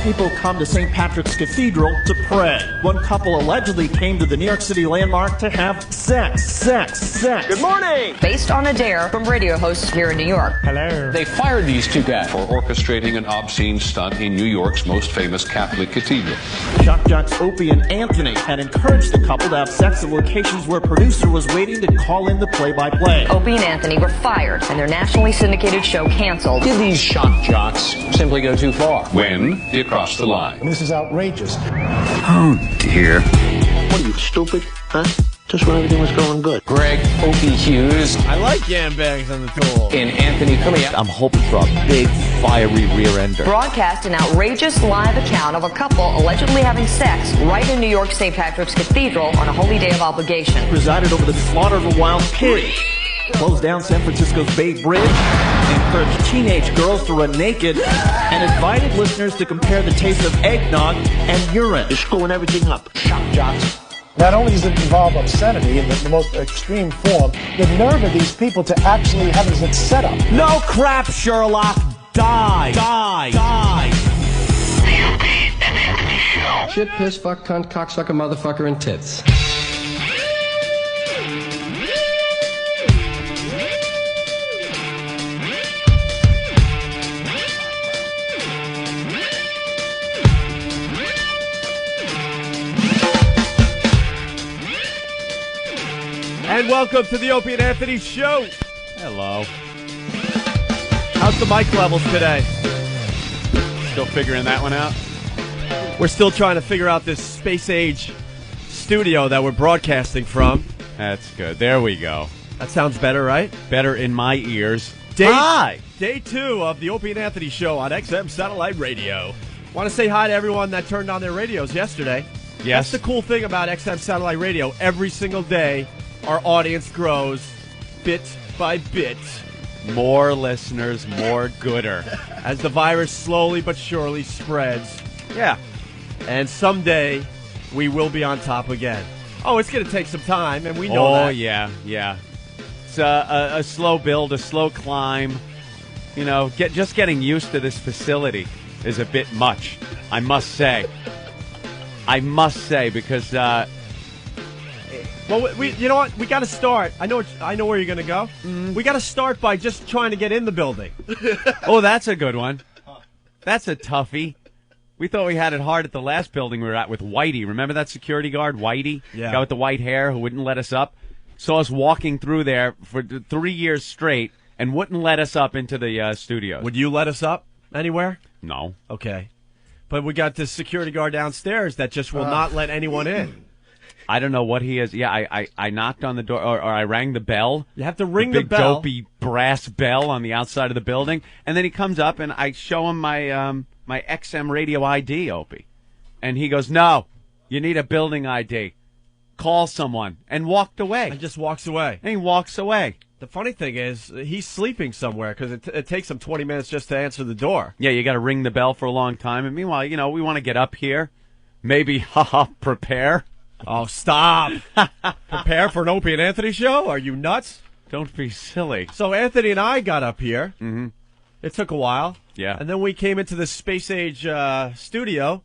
people come to St. Patrick's Cathedral to pray. One couple allegedly came to the New York City landmark to have sex. Good morning! Based on a dare from radio hosts here in New York. Hello. They fired these two guys for orchestrating an obscene stunt in New York's most famous Catholic cathedral. Shock jocks Opie and Anthony had encouraged the couple to have sex at locations where a producer was waiting to call in the play-by-play. Opie and Anthony were fired and their nationally syndicated show canceled. Did these shock jocks simply go too far? When they crossed the line. This is outrageous. Oh, dear. What are you, stupid? Huh? Just when everything was going good. Greg Opie Hughes. I like yam bags on the tool. And Anthony Cumia. I'm hoping for a big, fiery rear ender. Broadcast an outrageous live account of a couple allegedly having sex right in New York St. Patrick's Cathedral on a holy day of obligation. Presided over the slaughter of a wild pig. Closed down San Francisco's Bay Bridge. Encouraged teenage girls to run naked. And invited listeners to compare the taste of eggnog and urine. You're screwing everything up. Shock jocks. Not only does it involve obscenity in the most extreme form, the nerve of these people to actually have it as a setup. No crap, Sherlock. Die. The Opie and Anthony Show. Shit, piss, fuck, cunt, cocksucker, motherfucker, and tits. And welcome to the Opie and Anthony Show. Hello. How's the mic levels today? Still figuring that one out? We're still trying to figure out this space age studio that we're broadcasting from. That's good. There we go. That sounds better, right? Better in my ears. Hi! Day 2 of the Opie and Anthony Show on XM Satellite Radio. Want to say hi to everyone that turned on their radios yesterday. Yes. That's the cool thing about XM Satellite Radio. Every single day, our audience grows bit by bit. More listeners, more gooder. As the virus slowly but surely spreads. Yeah. And someday, we will be on top again. Oh, it's going to take some time, and we know that. Oh, yeah. It's a slow build, a slow climb. You know, just getting used to this facility is a bit much, I must say. Because... Well, you know what? We got to start. I know where you're going to go. We got to start by just trying to get in the building. Oh, that's a good one. That's a toughie. We thought we had it hard at the last building we were at with Whitey. Remember that security guard, Whitey? Yeah. Guy with the white hair who wouldn't let us up? Saw us walking through there for 3 years straight and wouldn't let us up into the studios. Would you let us up anywhere? No. Okay. But we got this security guard downstairs that just will not let anyone in. I don't know what he is. Yeah, I knocked on the door, or I rang the bell. You have to ring the bell. Big dopey brass bell on the outside of the building. And then he comes up, and I show him my my XM radio ID, Opie. And he goes, no, you need a building ID. Call someone. And walked away. And just walks away. And he walks away. The funny thing is, he's sleeping somewhere because it takes him 20 minutes just to answer the door. Yeah, you got to ring the bell for a long time. And meanwhile, you know, we want to get up here. Maybe, prepare. Oh, stop. Prepare for an Opie and Anthony show? Are you nuts? Don't be silly. So Anthony and I got up here. Mm-hmm. It took a while. Yeah. And then we came into the Space Age studio,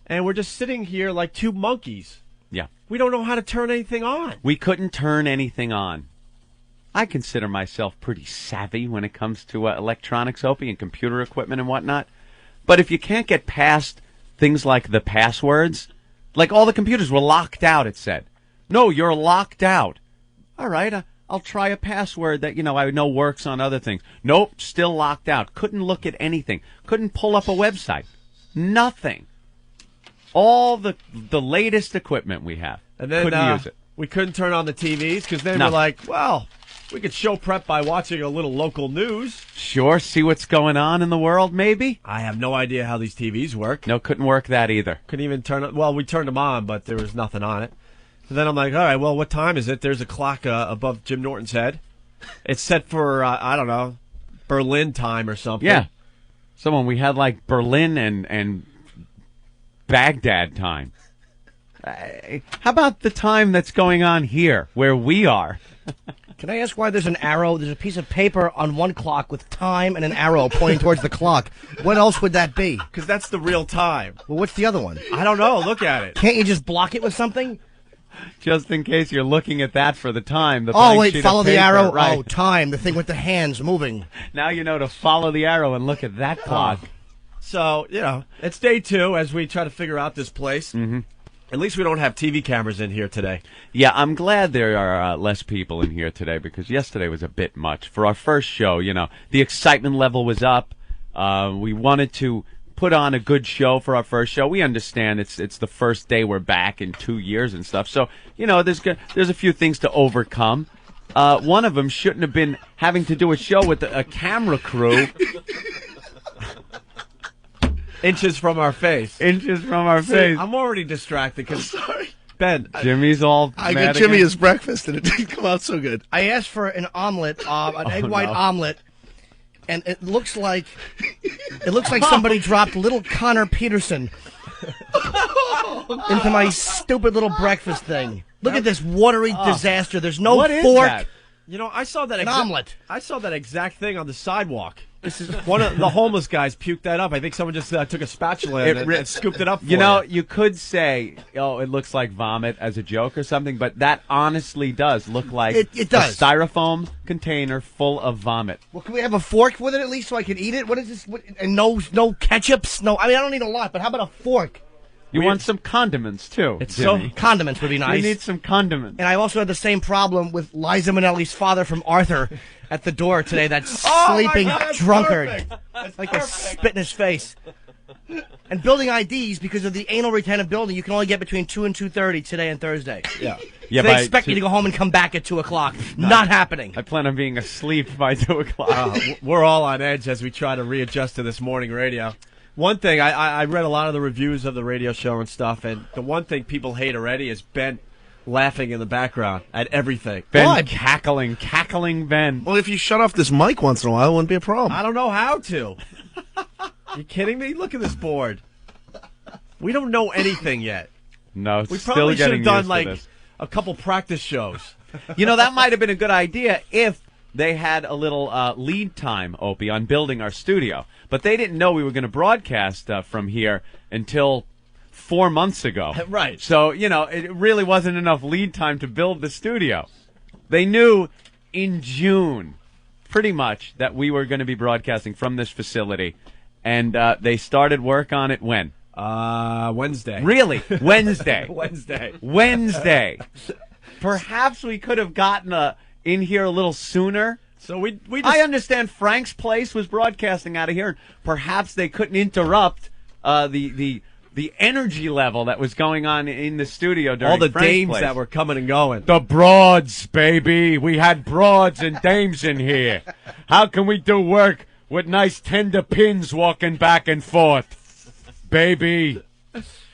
and we're just sitting here like two monkeys. Yeah. We don't know how to turn anything on. We couldn't turn anything on. I consider myself pretty savvy when it comes to electronics, Opie, and computer equipment and whatnot. But if you can't get past things like the passwords... Like all the computers were locked out, it said. No, you're locked out. All right, I'll try a password that, you know, I know works on other things. Nope, still locked out. Couldn't look at anything. Couldn't pull up a website. Nothing. All the latest equipment we have. And then couldn't use it. We couldn't turn on the TVs because then we're like, well, we could show prep by watching a little local news. Sure, see what's going on in the world, maybe? I have no idea how these TVs work. No, couldn't work that either. Couldn't even turn it. Well, we turned them on, but there was nothing on it. And then I'm like, all right, well, what time is it? There's a clock above Jim Norton's head. It's set for, I don't know, Berlin time or something. Yeah. We had like Berlin and Baghdad time. How about the time that's going on here, where we are? Can I ask why there's an arrow? There's a piece of paper on one clock with time and an arrow pointing towards the clock. What else would that be? Because that's the real time. Well, what's the other one? I don't know. Look at it. Can't you just block it with something? Just in case you're looking at that for the time. Oh, wait, follow the arrow? Right. Oh, time, the thing with the hands moving. Now you know to follow the arrow and look at that clock. So, you know, it's day 2 as we try to figure out this place. Mm-hmm. At least we don't have TV cameras in here today. Yeah, I'm glad there are less people in here today because yesterday was a bit much. For our first show, you know, the excitement level was up. We wanted to put on a good show for our first show. We understand it's the first day we're back in 2 years and stuff. So, you know, there's a few things to overcome. One of them shouldn't have been having to do a show with a camera crew. Inches from our face. See, I'm already distracted because Ben. Jimmy's all I mad got Jimmy again. his breakfast and it didn't come out so good. I asked for an omelet, an egg white omelet, and it looks like somebody dropped little Connor Peterson into my stupid little breakfast thing. Look at this watery disaster. There's no what is fork. that? You know, I saw that An omelet. I saw that exact thing on the sidewalk. This is one of the homeless guys puked that up. I think someone just took a spatula and scooped it up for you know, you could say, oh, it looks like vomit as a joke or something, but that honestly does look like it does. A styrofoam container full of vomit. Well, can we have a fork with it at least so I can eat it? What is this? And no ketchups? No, I mean, I don't need a lot, but how about a fork? You want some condiments, too, It's Jimmy. so condiments would be nice. You need some condiments. And I also had the same problem with Liza Minnelli's father from Arthur. at the door today, that Oh, my sleeping God, that's drunkard. perfect. That's Like to perfect. spit in his face. And building IDs, because of the anal retentive building, you can only get between 2 and 2:30 today and Thursday. Yeah. Yeah, So they by expect you to go home and come back at 2 o'clock. Not happening. I plan on being asleep by 2 o'clock. We're all on edge as we try to readjust to this morning radio. One thing, I read a lot of the reviews of the radio show and stuff, and the one thing people hate already is Ben laughing in the background at everything. Ben cackling Ben. Well, if you shut off this mic once in a while, it wouldn't be a problem. I don't know how to. You kidding me? Look at this board. We don't know anything yet. No, We still probably should getting have done used to like this. a couple practice shows. You know, that might have been a good idea if they had a little lead time, Opie, on building our studio. But they didn't know we were going to broadcast from here until 4 months ago. Right. So, you know, it really wasn't enough lead time to build the studio. They knew in June, pretty much, that we were going to be broadcasting from this facility. And they started work on it when? Wednesday. Really? Wednesday. Wednesday. Perhaps we could have gotten in here a little sooner. So we just, I understand Frank's Place was broadcasting out of here. Perhaps they couldn't interrupt the energy level that was going on in the studio during all the Frank's dames Place. that were coming and going. The broads, baby. We had broads and dames in here. How can we do work with nice tender pins walking back and forth, baby?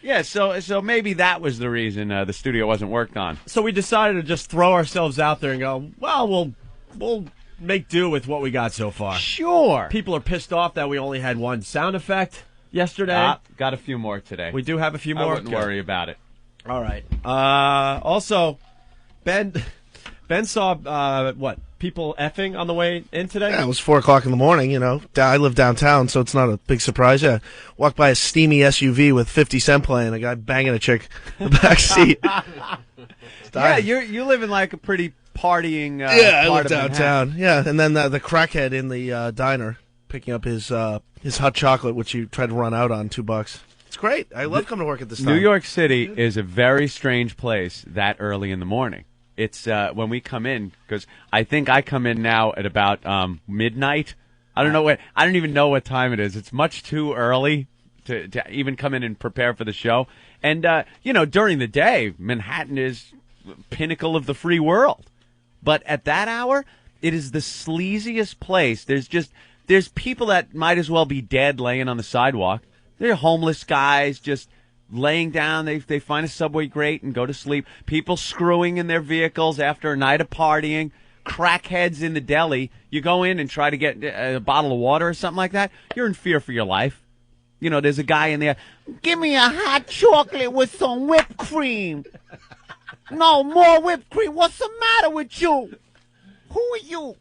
Yeah, so maybe that was the reason the studio wasn't worked on. So we decided to just throw ourselves out there and go, well, we'll make do with what we got so far. Sure. People are pissed off that we only had one sound effect yesterday. Got a few more today. We do have a few more. I wouldn't worry about it. All right. Also, Ben saw people effing on the way in today? Yeah, it was 4 o'clock in the morning, you know. I live downtown, so it's not a big surprise. Yeah, walked by a steamy SUV with 50 Cent playing, a guy banging a chick in the back seat. Yeah, you live in like a pretty partying yeah, I part live of downtown. Manhattan. Yeah, and then the crackhead in the diner picking up his hot chocolate, which you tried to run out on $2. It's great. I love coming to work at this time. New York City is a very strange place that early in the morning. It's when we come in, because I think I come in now at about midnight. I don't even know what time it is. It's much too early to even come in and prepare for the show. And during the day, Manhattan is pinnacle of the free world. But at that hour, it is the sleaziest place. There's people that might as well be dead laying on the sidewalk. They're homeless guys just laying down. They find a subway grate and go to sleep. People screwing in their vehicles after a night of partying. Crackheads in the deli. You go in and try to get a bottle of water or something like that. You're in fear for your life. You know, there's a guy in there. Give me a hot chocolate with some whipped cream. No, more whipped cream. What's the matter with you? Who are you?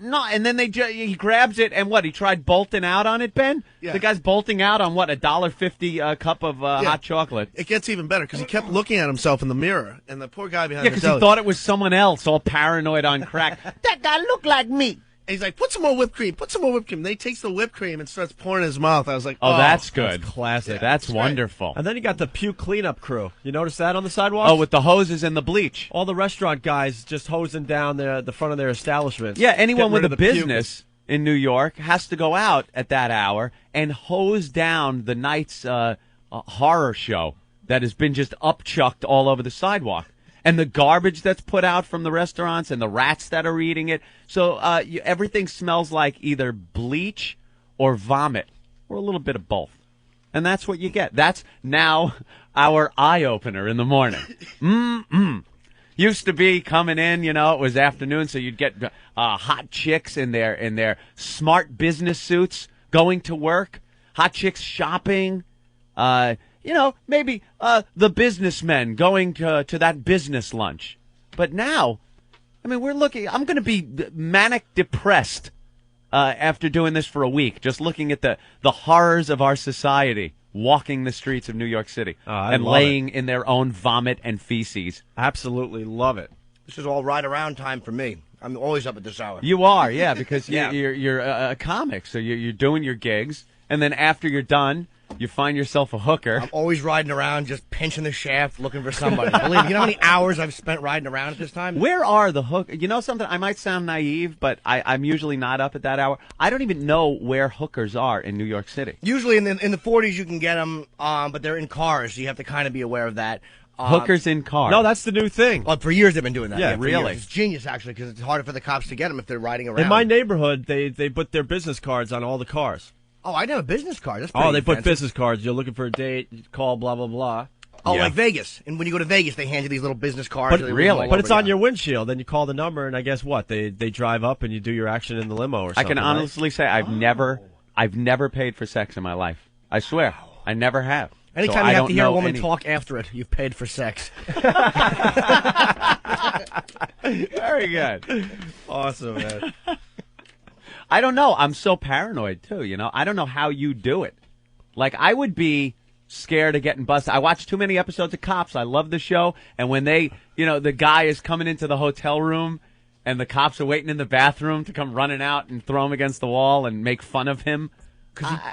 No, and then he grabs it, and what? He tried bolting out on it, Ben? Yeah. The guy's bolting out on what? $1.50 cup of hot chocolate. It gets even better because he kept looking at himself in the mirror, and the poor guy behind Yeah, the because deli. he thought it was someone else, all paranoid on crack. That guy looked like me. And he's like, put some more whipped cream. Put some more whipped cream. Then he takes the whipped cream and starts pouring in his mouth. I was like, Oh, that's good. That's classic. Yeah, that's wonderful. And then you got the puke cleanup crew. You notice that on the sidewalk? Oh, with the hoses and the bleach. All the restaurant guys just hosing down the front of their establishments. Yeah, anyone with Getting a rid of the puke. business in New York has to go out at that hour and hose down the night's horror show that has been just upchucked all over the sidewalk. And the garbage that's put out from the restaurants and the rats that are eating it. So everything smells like either bleach or vomit or a little bit of both. And that's what you get. That's now our eye-opener in the morning. Used to be coming in, it was afternoon, so you'd get hot chicks in their smart business suits going to work, hot chicks shopping, maybe the businessmen going to that business lunch. But now, I'm going to be manic depressed after doing this for a week, just looking at the horrors of our society walking the streets of New York City and laying in their own vomit and feces. Absolutely love it. This is all right around time for me. I'm always up at this hour. You are, yeah, because Yeah. you're a comic, so you're doing your gigs, and then after you're done, you find yourself a hooker. I'm always riding around, just pinching the shaft, looking for somebody. Believe me, you know how many hours I've spent riding around at this time? Where are the hook? You know something? I might sound naive, but I'm usually not up at that hour. I don't even know where hookers are in New York City. Usually in the 40s you can get them, but they're in cars, so you have to kind of be aware of that. Hookers in cars. No, that's the new thing. Well, for years they've been doing that. Yeah, for really? years. It's genius, actually, because it's harder for the cops to get them if they're riding around. In my neighborhood, they put their business cards on all the cars. Oh, I know a business card. That's pretty They put fancy. business cards. You're looking for a date, you call blah, blah, blah. Oh, Yeah. like Vegas. And when you go to Vegas, they hand you these little business cards. But They really? roll But over, it's on yeah. your windshield. Then you call the number, and I guess what? They drive up, and you do your action in the limo or I something. can honestly say I've never paid for sex in my life. I swear, I never have. Anytime So you I have don't to hear a know woman any- talk after it, you've paid for sex. Very good. Awesome, man. I don't know. I'm so paranoid too. You know, I don't know how you do it. Like I would be scared of getting busted. I watch too many episodes of Cops. I love the show, and when they, the guy is coming into the hotel room, and the cops are waiting in the bathroom to come running out and throw him against the wall and make fun of him.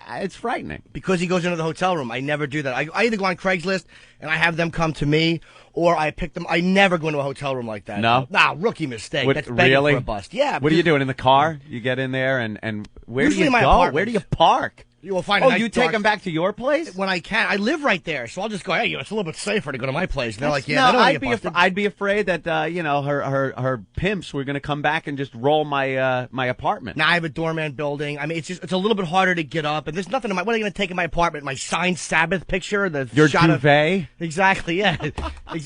It's frightening. Because he goes into the hotel room. I never do that. I either go on Craigslist and I have them come to me, or I pick them. I never go into a hotel room like that. No? Nah, rookie mistake. What, That's begging really? for a bust. Yeah. What are you doing in the car? You get in there and where Usually do you in my go? apartment. Where do you park? You will find a Oh, nice you take dark- them back to your place? when I can. I live right there, so I'll just go. Hey, it's a little bit safer to go to my place. And they're like, yeah, no, they don't I'd get busted. I'd be afraid that her pimps were going to come back and just roll my my apartment. Now I have a doorman building. I mean, it's a little bit harder to get up, and there's nothing in my. What are you going to take in my apartment? My signed Sabbath picture, the Your shot duvet? of exactly, yeah,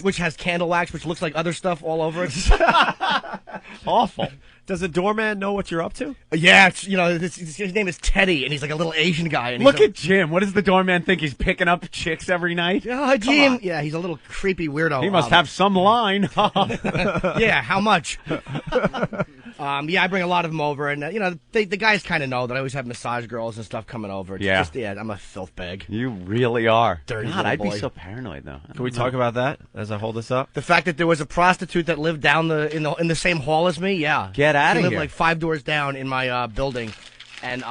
which has candle wax, which looks like other stuff all over it. Awful. Does the doorman know what you're up to? Yeah, it's, his name is Teddy, and he's like a little Asian guy. And Look he's at Jim. What does the doorman think? He's picking up chicks every night? Oh, Jim. Yeah, he's a little creepy weirdo. He must have some line. Yeah, how much? Yeah, I bring a lot of them over, and the guys kind of know that I always have massage girls and stuff coming over. It's Yeah. just, I'm a filth bag. You really are. Dirty God, little I'd be boy. so paranoid though. Can we talk about that as I hold this up? The fact that there was a prostitute that lived down in the same hall as me, yeah. Get outta She lived here. like 5 doors down in my building, and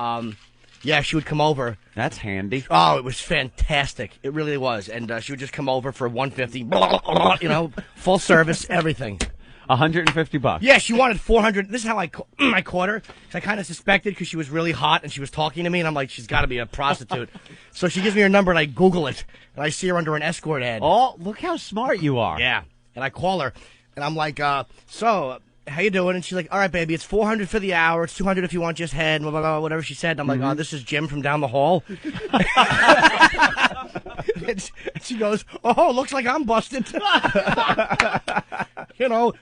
yeah, she would come over. That's handy. Oh, it was fantastic. It really was, and she would just come over for $150, full service, everything. $150. Yeah, she wanted 400. This is how I caught her. I kind of suspected because she was really hot and she was talking to me, and I'm like, she's got to be a prostitute. So she gives me her number, and I Google it, and I see her under an escort ad. Oh, look how smart you are. Yeah, and I call her, and I'm like, so how you doing? And she's like, all right, baby, it's $400 for the hour. It's $200 if you want just head, blah, blah, blah, whatever she said. And I'm like, oh, this is Jim from down the hall. And she goes, oh, looks like I'm busted.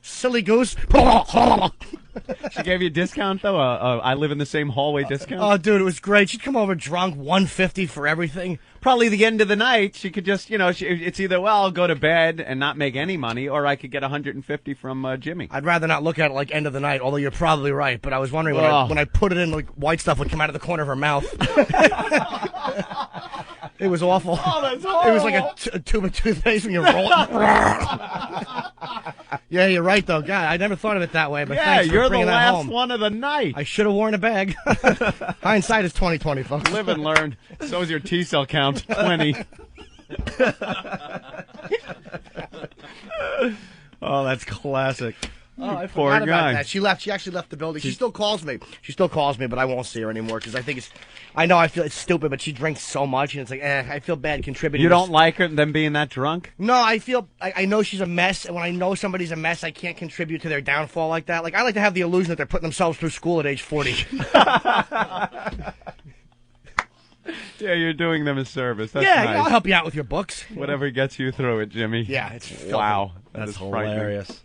Silly goose. She gave you a discount though. I live in the same hallway discount. Oh, dude, it was great. She'd come over drunk, $150 for everything. Probably the end of the night, she could just, it's either I'll go to bed and not make any money, or I could get $150 from Jimmy. I'd rather not look at it like end of the night, although you're probably right. But I was wondering when I put it in, like white stuff would come out of the corner of her mouth. It was awful. Oh, that's horrible. It was like a tube of toothpaste when you roll it. Yeah, you're right, though. God, I never thought of it that way. But Yeah, thanks for you're the bringing that last home. one of the night. I should have worn a bag. Hindsight is 20/20, folks. Live and learn. So is your T cell count 20. Oh, that's classic. Oh, I Poor forgot guy. about that. She left. She actually left the building. She still calls me. But I won't see her anymore because I think it's. I know I feel it's stupid, but she drinks so much, and it's like, I feel bad contributing. You to don't like her them being that drunk? No, I feel I know she's a mess, and when I know somebody's a mess, I can't contribute to their downfall like that. Like I like to have the illusion that they're putting themselves through school at age 40. Yeah, you're doing them a service. That's yeah, nice. I'll help you out with your books. Whatever gets you through it, Jimmy. Yeah, it's filthy. wow. That's is frightening. hilarious.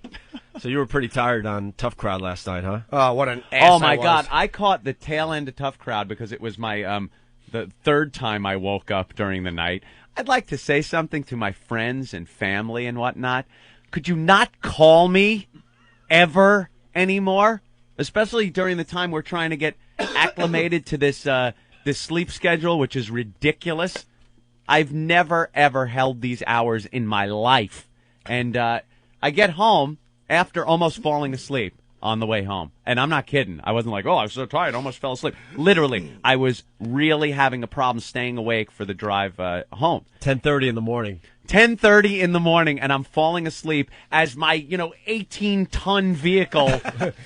So you were pretty tired on Tough Crowd last night, huh? Oh, what an ass! Oh my I was. God! I caught the tail end of Tough Crowd because it was my the third time I woke up during the night. I'd like to say something to my friends and family and whatnot. Could you not call me ever anymore? Especially during the time we're trying to get acclimated to this sleep schedule, which is ridiculous. I've never ever held these hours in my life, and I get home after almost falling asleep. on the way home. And I'm not kidding. I wasn't like, oh, I was so tired, I almost fell asleep. Literally, I was really having a problem staying awake for the drive home. 10:30 in the morning. 10:30 in the morning, and I'm falling asleep as my, 18-ton vehicle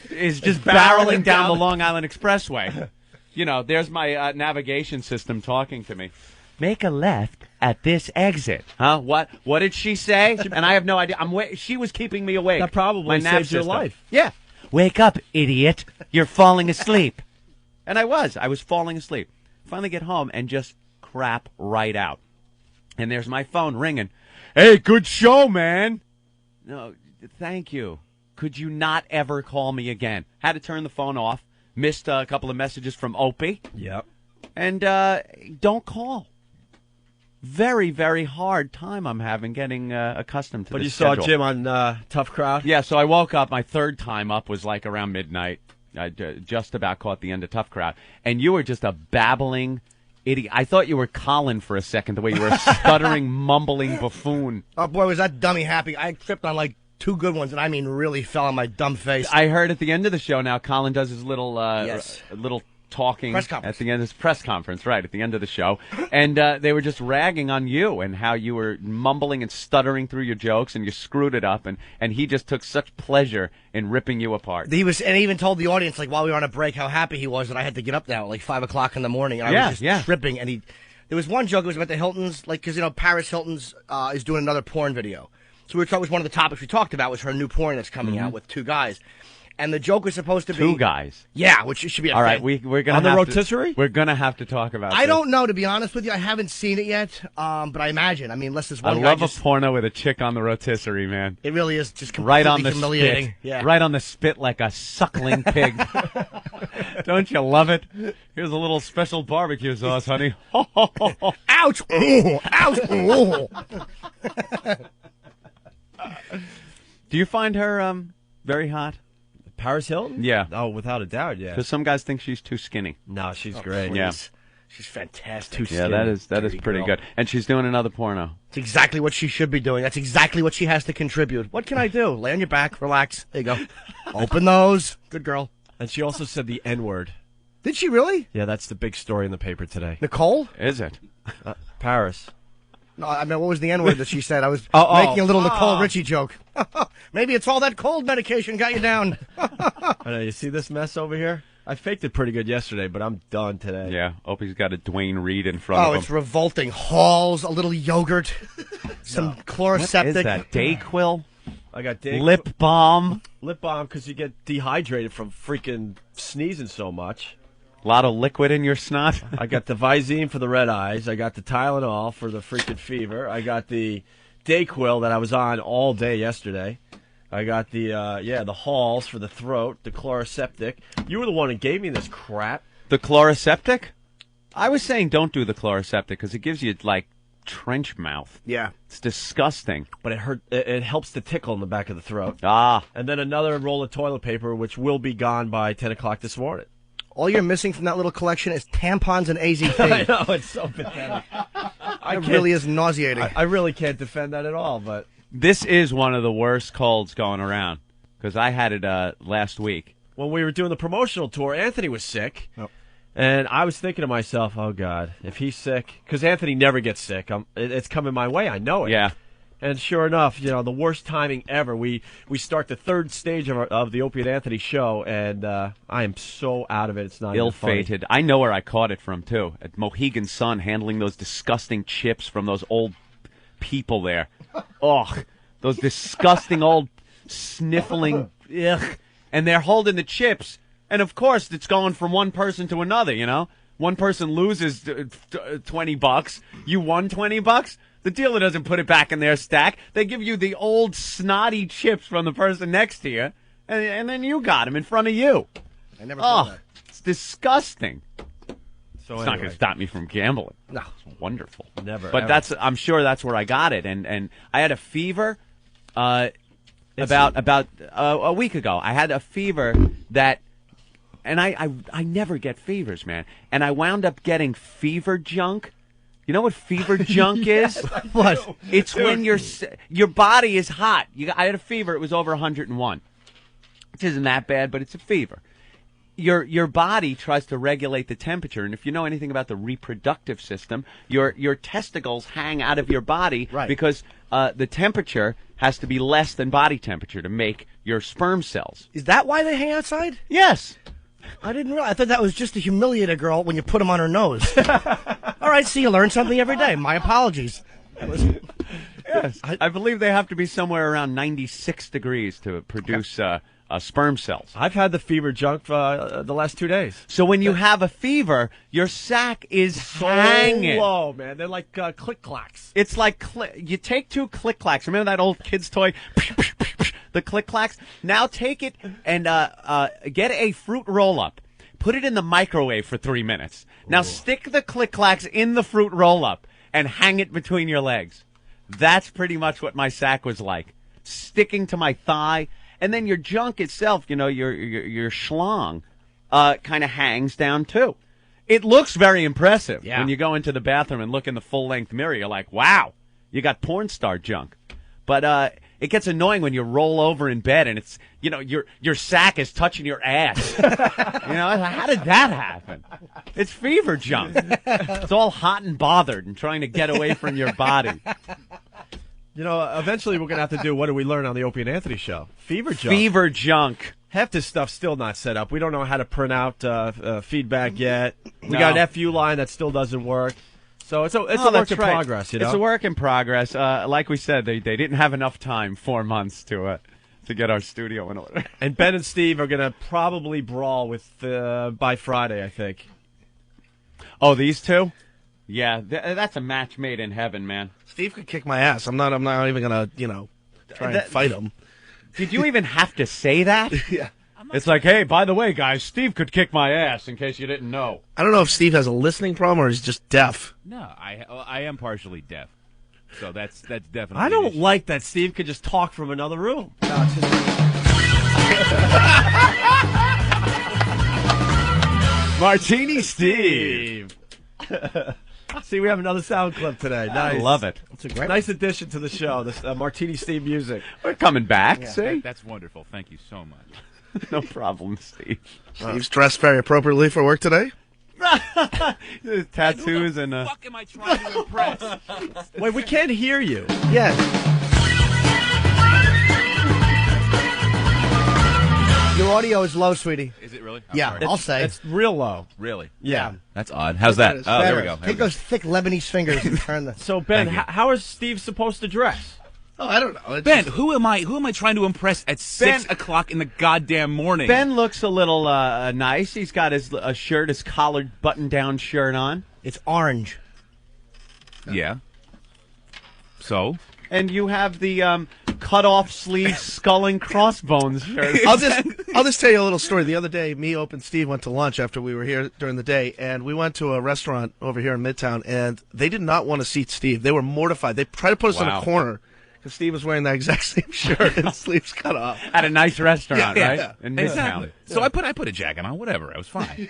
is just barreling down the Long Island Expressway. There's my navigation system talking to me. Make a left at this exit. Huh? What did she say? And I have no idea. She was keeping me awake. That probably saved your life. Yeah. Wake up, idiot. You're falling asleep. And I was falling asleep. Finally get home and just crap right out. And there's my phone ringing. Hey, good show, man. No, thank you. Could you not ever call me again? Had to turn the phone off. Missed a couple of messages from Opie. Yep. And don't call. Very, very hard time I'm having getting accustomed to this. But you schedule. saw Jim on Tough Crowd? Yeah, so I woke up. My third time up was like around midnight. I just about caught the end of Tough Crowd. And you were just a babbling idiot. I thought you were Colin for a second, the way you were a stuttering, mumbling buffoon. Oh, boy, was that dummy happy. I tripped on like 2 good ones, and I mean really fell on my dumb face. I heard at the end of the show now, Colin does his little little talking press conference at the end of his press conference, right, at the end of the show. And they were just ragging on you and how you were mumbling and stuttering through your jokes, and you screwed it up, and he just took such pleasure in ripping you apart. He even told the audience, like, while we were on a break, how happy he was that I had to get up now at like 5 o'clock in the morning. And I was just tripping, and there was one joke, it was about the Hiltons, like, because, Paris Hilton's is doing another porn video. So it was one of the topics we talked about was her new porn that's coming out with 2 guys. And the joke was supposed to be 2 guys. Yeah, which should be a all right. We're gonna on the rotisserie. We're gonna have to talk about. I don't know, to be honest with you. I haven't seen it yet, but I imagine. I mean, unless there's one. I love a porno with a chick on the rotisserie, man. It really is just completely right on the humiliating. Spit. Yeah. Right on the spit like a suckling pig. Don't you love it? Here's a little special barbecue sauce, honey. Ouch! Ooh, ouch! Ooh. Do you find her very hot? Paris Hilton? Yeah. Oh, without a doubt, yeah. Because some guys think she's too skinny. No, she's great. Yeah. She's fantastic. Too skinny. Yeah, that is pretty good. And she's doing another porno. It's exactly what she should be doing. That's exactly what she has to contribute. What can I do? Lay on your back, relax. There you go. Open those. Good girl. And she also said the N-word. Did she really? Yeah, that's the big story in the paper today. Nicole? Is it? Paris. No, I mean, what was the N-word that she said? I was making a little Nicole Richie joke. Maybe it's all that cold medication got you down. I know. You see this mess over here? I faked it pretty good yesterday, but I'm done today. Yeah. Opie's got a Dwayne Reed in front of him. Oh, it's revolting. Halls, a little yogurt, some chloroseptic. What is that? Dayquil? I got Dayquil. Lip balm? Lip balm because you get dehydrated from freaking sneezing so much. A lot of liquid in your snot. I got the Visine for the red eyes. I got the Tylenol for the freaking fever. I got the Dayquil that I was on all day yesterday. I got the the Halls for the throat, the chloroseptic. You were the one who gave me this crap. The chloroseptic? I was saying don't do the chloroseptic because it gives you like trench mouth. Yeah, it's disgusting. But it hurt. It helps to tickle in the back of the throat. Ah, and then another roll of toilet paper, which will be gone by 10 o'clock this morning. All you're missing from that little collection is tampons and AZT. I know, it's so pathetic. It really is nauseating. I really can't defend that at all, but... This is one of the worst colds going around, because I had it last week. When we were doing the promotional tour, Anthony was sick, Yep. and I was thinking to myself, oh, God, if he's sick... Because Anthony never gets sick. It's coming my way, I know it. Yeah. And sure enough, the worst timing ever. We start the 3rd stage of the Opie and Anthony show, and I am so out of it. It's not ill-fated. I know where I caught it from too. At Mohegan Sun, handling those disgusting chips from those old people there. Ugh, those disgusting old sniffling. Ugh, and they're holding the chips, and of course it's going from one person to another. One person loses $20. You won $20. The dealer doesn't put it back in their stack. They give you the old snotty chips from the person next to you, and then you got them in front of you. I never thought that. It's disgusting. So it's not going to stop me from gambling. No. It's wonderful. Never. But ever. I'm sure that's where I got it, and I had a fever about a week ago. I had a fever that, and I never get fevers, man. And I wound up getting fever junk. You know what fever junk is? What? It's when your body is hot. I had a fever. It was over 101. which isn't that bad, but it's a fever. Your body tries to regulate the temperature, and if you know anything about the reproductive system, your testicles hang out of your body because the temperature has to be less than body temperature to make your sperm cells. Is that why they hang outside? Yes. I didn't realize. I thought that was just to humiliate a girl when you put them on her nose. All right, see, you learn something every day. My apologies. Yes. I believe they have to be somewhere around 96 degrees to produce sperm cells. I've had the fever junk for the last 2 days. So when you have a fever, your sack is hanging low, man. They're like click-clacks. It's like you take 2 click-clacks. Remember that old kid's toy? The click-clacks? Now take it and get a fruit roll-up. Put it in the microwave for 3 minutes. Now stick the click-clacks in the fruit roll-up and hang it between your legs. That's pretty much what my sack was like. Sticking to my thigh. And then your junk itself, you know, your schlong, kind of hangs down too. It looks very impressive when you go into the bathroom and look in the full-length mirror. You're like, wow, you got porn star junk. But it gets annoying when you roll over in bed and it's, you know, your sack is touching your ass. You know, how did that happen? It's fever junk. It's all hot and bothered and trying to get away from your body. You know, eventually we're going to have to do What Do We Learn on the Opie and Anthony Show? Fever junk. Fever junk. Half this stuff's still not set up. We don't know how to print out feedback yet. We got an FU line that still doesn't work. So it's a work in progress, you know? It's a work in progress. Like we said, they didn't have enough time, 4 months, to get our studio in order. And Ben and Steve are going to probably brawl with by Friday, I think. Oh, these two? Yeah, that's a match made in heaven, man. Steve could kick my ass. I'm not even gonna, try and fight him. Did you even have to say that? Yeah. It's like, hey, by the way, guys, Steve could kick my ass, in case you didn't know. I don't know if Steve has a listening problem or he's just deaf. No, I am partially deaf. So that's definitely I don't like that Steve could just talk from another room. No, it's just... Martini Steve. See, we have another sound clip today. Nice. I love it. It's a nice addition to the show, this Martini Steve music. We're coming back, yeah, see? That's wonderful. Thank you so much. No problem, Steve. Steve's dressed very appropriately for work today. Tattoos and... Who the fuck am I trying to impress? Wait, we can't hear you. Yes. Your audio is low, sweetie. Is it really? Yeah, I'll say. It's real low. Really? Yeah. That's odd. How's that? Oh, there we go. Take those thick Lebanese fingers and turn the... So, Ben, how is Steve supposed to dress? Oh, I don't know. It's Ben, who am I trying to impress at 6 o'clock in the goddamn morning? Ben looks a little nice. He's got his collared button-down shirt on. It's orange. Yeah. So? And you have the cut-off sleeve skull and crossbones shirt. I'll just tell you a little story. The other day, me, Ope, and Steve went to lunch after we were here during the day, and we went to a restaurant over here in Midtown, and they did not want to seat Steve. They were mortified. They tried to put us in a corner because Steve was wearing that exact same shirt and sleeves cut off. At a nice restaurant, right? Yeah. In Midtown. Exactly. So I put a jacket on. Whatever. I was fine.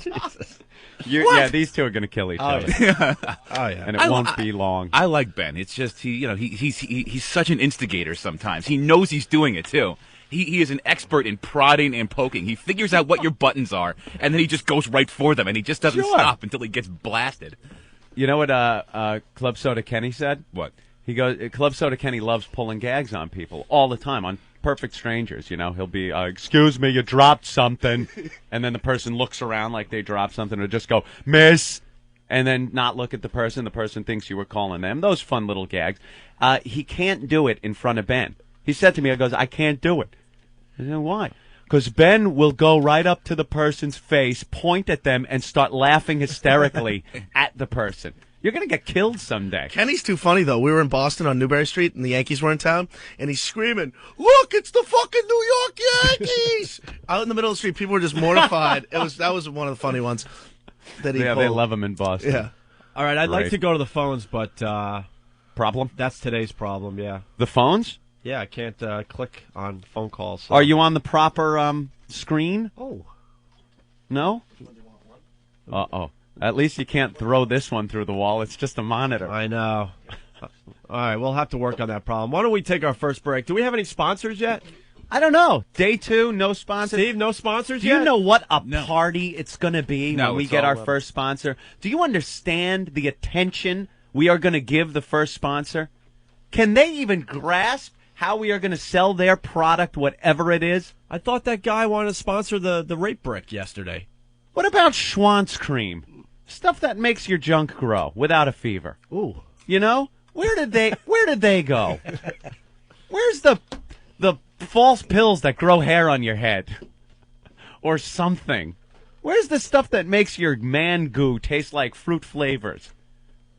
Jesus. Yeah, these two are going to kill each other. Yeah. Oh, yeah. And it won't be long. I like Ben. It's just he's such an instigator sometimes. He knows he's doing it too. He is an expert in prodding and poking. He figures out what your buttons are, and then he just goes right for them, and he just doesn't stop until he gets blasted. You know what Club Soda Kenny said? What? He goes, Club Soda Kenny loves pulling gags on people all the time, on perfect strangers. You know, he'll be, excuse me, you dropped something. And then the person looks around like they dropped something, or just go, miss, and then not look at the person. The person thinks you were calling them. Those fun little gags. He can't do it in front of Ben. He said to me, I can't do it. I said, why? Because Ben will go right up to the person's face, point at them, and start laughing hysterically at the person. You're going to get killed someday. Kenny's too funny, though. We were in Boston on Newbury Street, and the Yankees were in town, and he's screaming, look, it's the fucking New York Yankees! Out in the middle of the street, people were just mortified. That was one of the funny ones that he pulled. They love him in Boston. Yeah. All right, I'd like to go to the phones, but... problem? That's today's problem, yeah. The phones? Yeah, I can't click on phone calls. So. Are you on the proper screen? Oh. No? Uh-oh. At least you can't throw this one through the wall. It's just a monitor. I know. All right, we'll have to work on that problem. Why don't we take our first break? Do we have any sponsors yet? I don't know. Day 2, no sponsors. Steve, no sponsors Do yet? you know what a party it's going to be when we get our all first sponsor? Do you understand the attention we are going to give the first sponsor? Can they even grasp how we are going to sell their product, whatever it is? I thought that guy wanted to sponsor the rape brick yesterday. What about Schwantz cream? Stuff that makes your junk grow without a fever. Ooh. You know? Where did they go? Where's the false pills that grow hair on your head? Or something. Where's the stuff that makes your man goo taste like fruit flavors?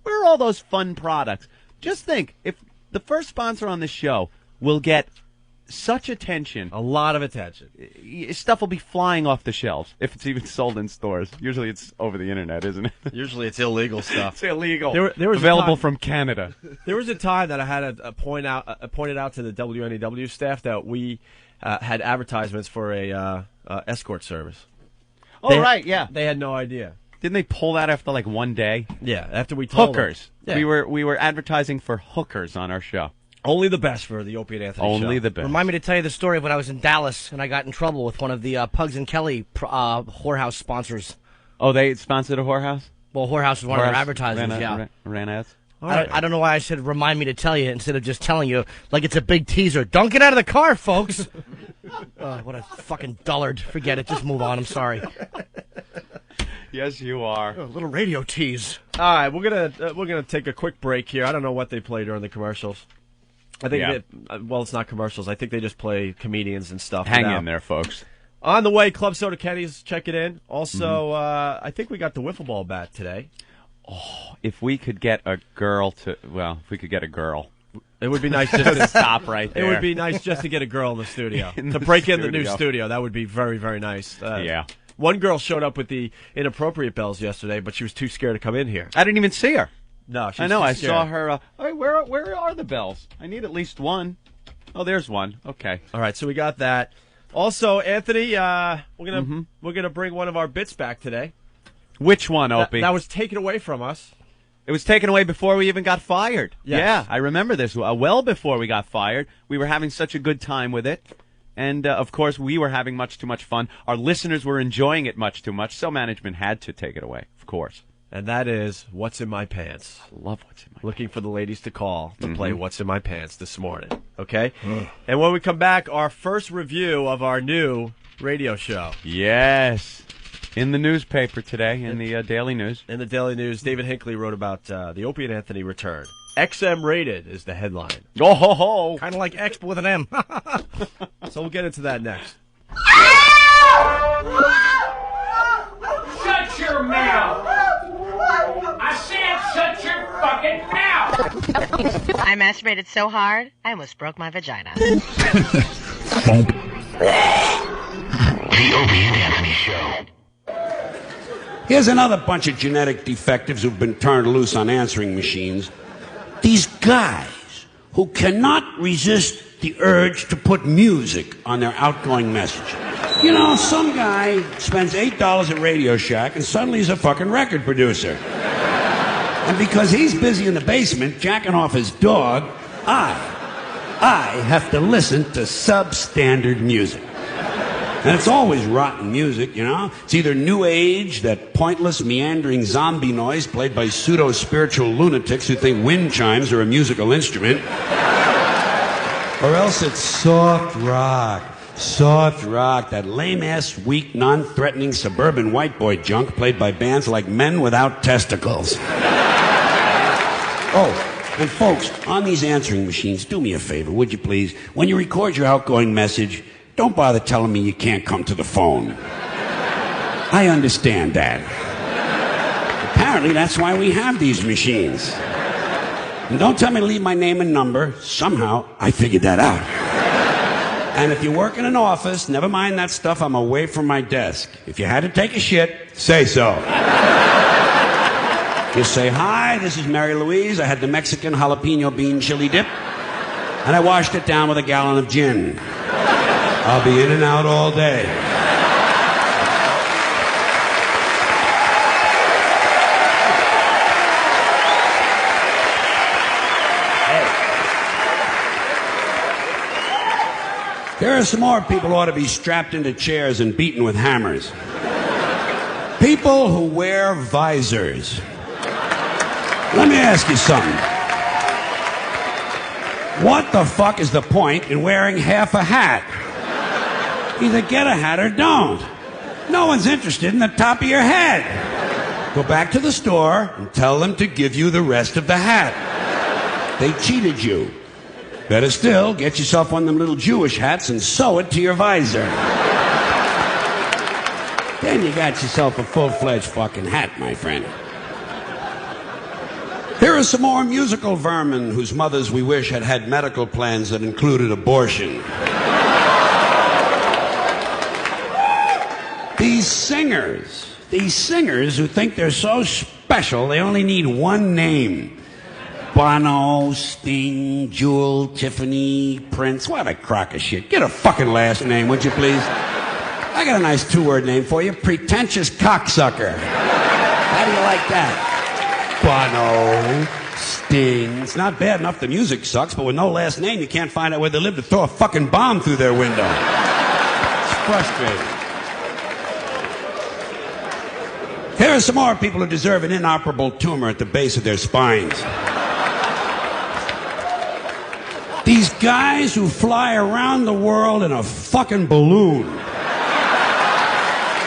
Where are all those fun products? Just think, if the first sponsor on this show will get such attention. A lot of attention. Stuff will be flying off the shelves if it's even sold in stores. Usually it's over the internet, isn't it? Usually it's illegal stuff. It's illegal. There was available from Canada. There was a time that I had pointed out to the WNEW staff that we had advertisements for a escort service. Oh, right, yeah. They had no idea. Didn't they pull that after like one day? Yeah, after we told hookers. them. Yeah. We were advertising for hookers on our show. Only the best for the Opie and Anthony show. Only the best. Remind me to tell you the story of when I was in Dallas and I got in trouble with one of the Pugs and Kelly whorehouse sponsors. Oh, they sponsored a whorehouse? Well, whorehouse was one of their advertisers, Ran ads? I don't know why I said remind me to tell you instead of just telling you like it's a big teaser. Don't get out of the car, folks. What a fucking dullard. Forget it. Just move on. I'm sorry. Yes, you are. A little radio tease. All right, we're gonna take a quick break here. I don't know what they play during the commercials. I think it's not commercials. I think they just play comedians and stuff. Hang in there, folks. On the way, Club Soda Kenny's checking in. Also, I think we got the wiffle ball bat today. Oh, if we could get a girl. It would be nice just to stop right there. It would be nice just to get a girl in the studio. To break in the new studio. That would be very, very nice. Yeah. One girl showed up with the inappropriate bells yesterday, but she was too scared to come in here. I didn't even see her. No, I know. I saw her. Where are the bells? I need at least one. Oh, there's one. Okay. All right, so we got that. Also, Anthony, we're gonna bring one of our bits back today. Which one, Opie? That was taken away from us. It was taken away before we even got fired. Yes. Yeah, I remember this. Well before we got fired, we were having such a good time with it. And, of course, we were having much too much fun. Our listeners were enjoying it much too much, so management had to take it away, of course. And that is What's in My Pants. I love What's in My Pants. Looking for the ladies to call to play What's in My Pants this morning. Okay? And when we come back, our first review of our new radio show. Yes. In the newspaper today, in the Daily News. In the Daily News, David Hinckley wrote about the Opie and Anthony return. XM rated is the headline. Oh, ho, ho. Kind of like X, but with an M. So we'll get into that next. Shut your mouth! I said shut your fucking mouth! I masturbated so hard, I almost broke my vagina. The Opie and Anthony Show. Here's another bunch of genetic defectives who've been turned loose on answering machines. These guys who cannot resist the urge to put music on their outgoing message. You know, some guy spends $8 at Radio Shack and suddenly he's a fucking record producer. And because he's busy in the basement jacking off his dog, I have to listen to substandard music. And it's always rotten music, you know? It's either new age, that pointless, meandering zombie noise played by pseudo-spiritual lunatics who think wind chimes are a musical instrument. Or else it's soft rock. Soft rock, that lame-ass, weak, non-threatening suburban white boy junk played by bands like Men Without Testicles. Oh, and folks, on these answering machines, do me a favor, would you please? When you record your outgoing message, don't bother telling me you can't come to the phone. I understand that. Apparently, that's why we have these machines. And don't tell me to leave my name and number. Somehow, I figured that out. And if you work in an office, never mind that stuff, I'm away from my desk. If you had to take a shit, say so. Just say, hi, this is Mary Louise. I had the Mexican jalapeno bean chili dip. And I washed it down with a gallon of gin. I'll be in and out all day. There are some more people who ought to be strapped into chairs and beaten with hammers. People who wear visors. Let me ask you something. What the fuck is the point in wearing half a hat? Either get a hat or don't. No one's interested in the top of your head. Go back to the store and tell them to give you the rest of the hat. They cheated you. Better still, get yourself one of them little Jewish hats and sew it to your visor. Then you got yourself a full-fledged fucking hat, my friend. Here are some more musical vermin whose mothers we wish had had medical plans that included abortion. These singers who think they're so special they only need one name. Bono, Sting, Jewel, Tiffany, Prince. What a crock of shit. Get a fucking last name, would you please? I got a nice two-word name for you. Pretentious cocksucker. How do you like that? Bono, Sting. It's not bad enough the music sucks, but with no last name, you can't find out where they live to throw a fucking bomb through their window. It's frustrating. Here are some more people who deserve an inoperable tumor at the base of their spines. These guys who fly around the world in a fucking balloon. You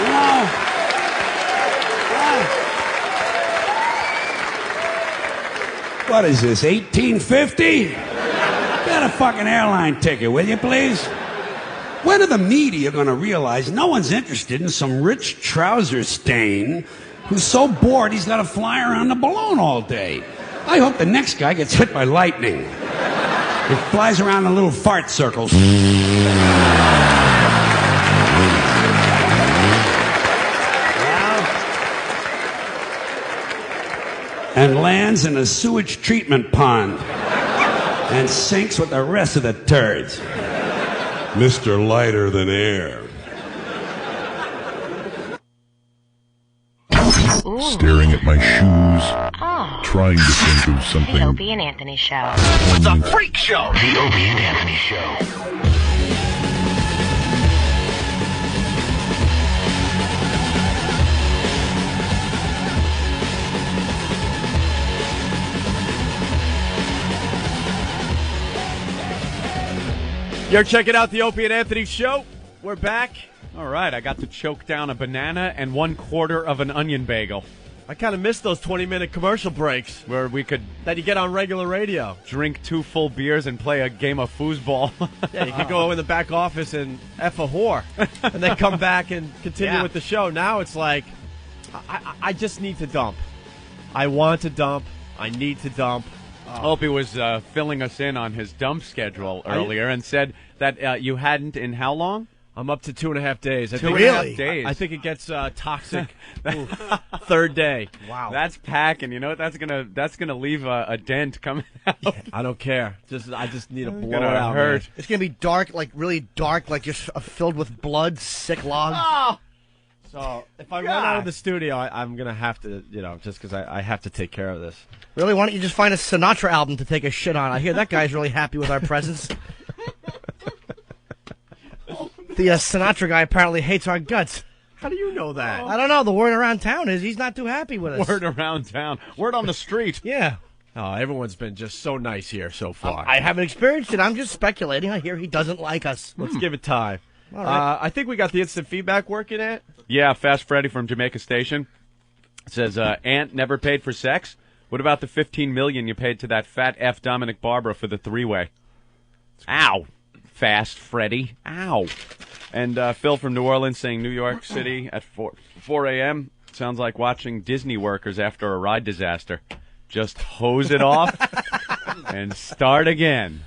know? What is this, 1850? Get a fucking airline ticket, will you, please? When are the media going to realize no one's interested in some rich trouser stain who's so bored he's got to fly around the balloon all day? I hope the next guy gets hit by lightning. It flies around in little fart circles. And lands in a sewage treatment pond and sinks with the rest of the turds. Mr. Lighter Than Air. Ooh. Staring at my shoes, trying to think of something. The Opie and Anthony Show. The Freak Show. The Opie and Anthony Show. You're checking out the Opie and Anthony Show. We're back. All right, I got to choke down a banana and 1/4 of an onion bagel. I kind of missed those 20-minute commercial breaks where we could that you get on regular radio. Drink 2 full beers and play a game of foosball. Yeah, you could go in the back office and F a whore, and then come back and continue with the show. Now it's like, I just need to dump. I want to dump. I need to dump. Opie was filling us in on his dump schedule earlier and said that you hadn't in how long? I'm up to 2.5 days. I 2.5 days. I think it gets toxic. Third day. Wow, that's packing. You know what? That's gonna leave a dent coming out. Yeah, I don't care. I just need to blow it out. Hurt. Man. It's gonna be dark, like really dark, like just filled with blood, sick log. Oh! So if I run out of the studio, I'm gonna have to, just because I have to take care of this. Really? Why don't you just find a Sinatra album to take a shit on? I hear that guy's really happy with our presence. The Sinatra guy apparently hates our guts. How do you know that? I don't know. The word around town is he's not too happy with us. Word around town. Word on the street. Yeah. Oh, everyone's been just so nice here so far. I haven't experienced it. I'm just speculating. I hear he doesn't like us. Let's give it time. All right. I think we got the instant feedback working at. Yeah, Fast Freddy from Jamaica Station says, Aunt never paid for sex? What about the $15 million you paid to that fat F Dominic Barbara for the three-way? Ow. Fast Freddy. Ow. And Phil from New Orleans saying New York City at 4 a.m. Sounds like watching Disney workers after a ride disaster. Just hose it off and start again.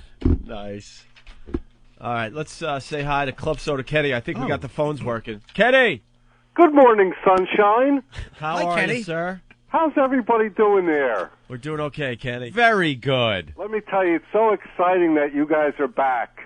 Nice. All right, let's say hi to Club Soda Kenny. I think we got the phones working. Kenny! Good morning, sunshine. How are you, sir? How's everybody doing there? We're doing okay, Kenny. Very good. Let me tell you, it's so exciting that you guys are back.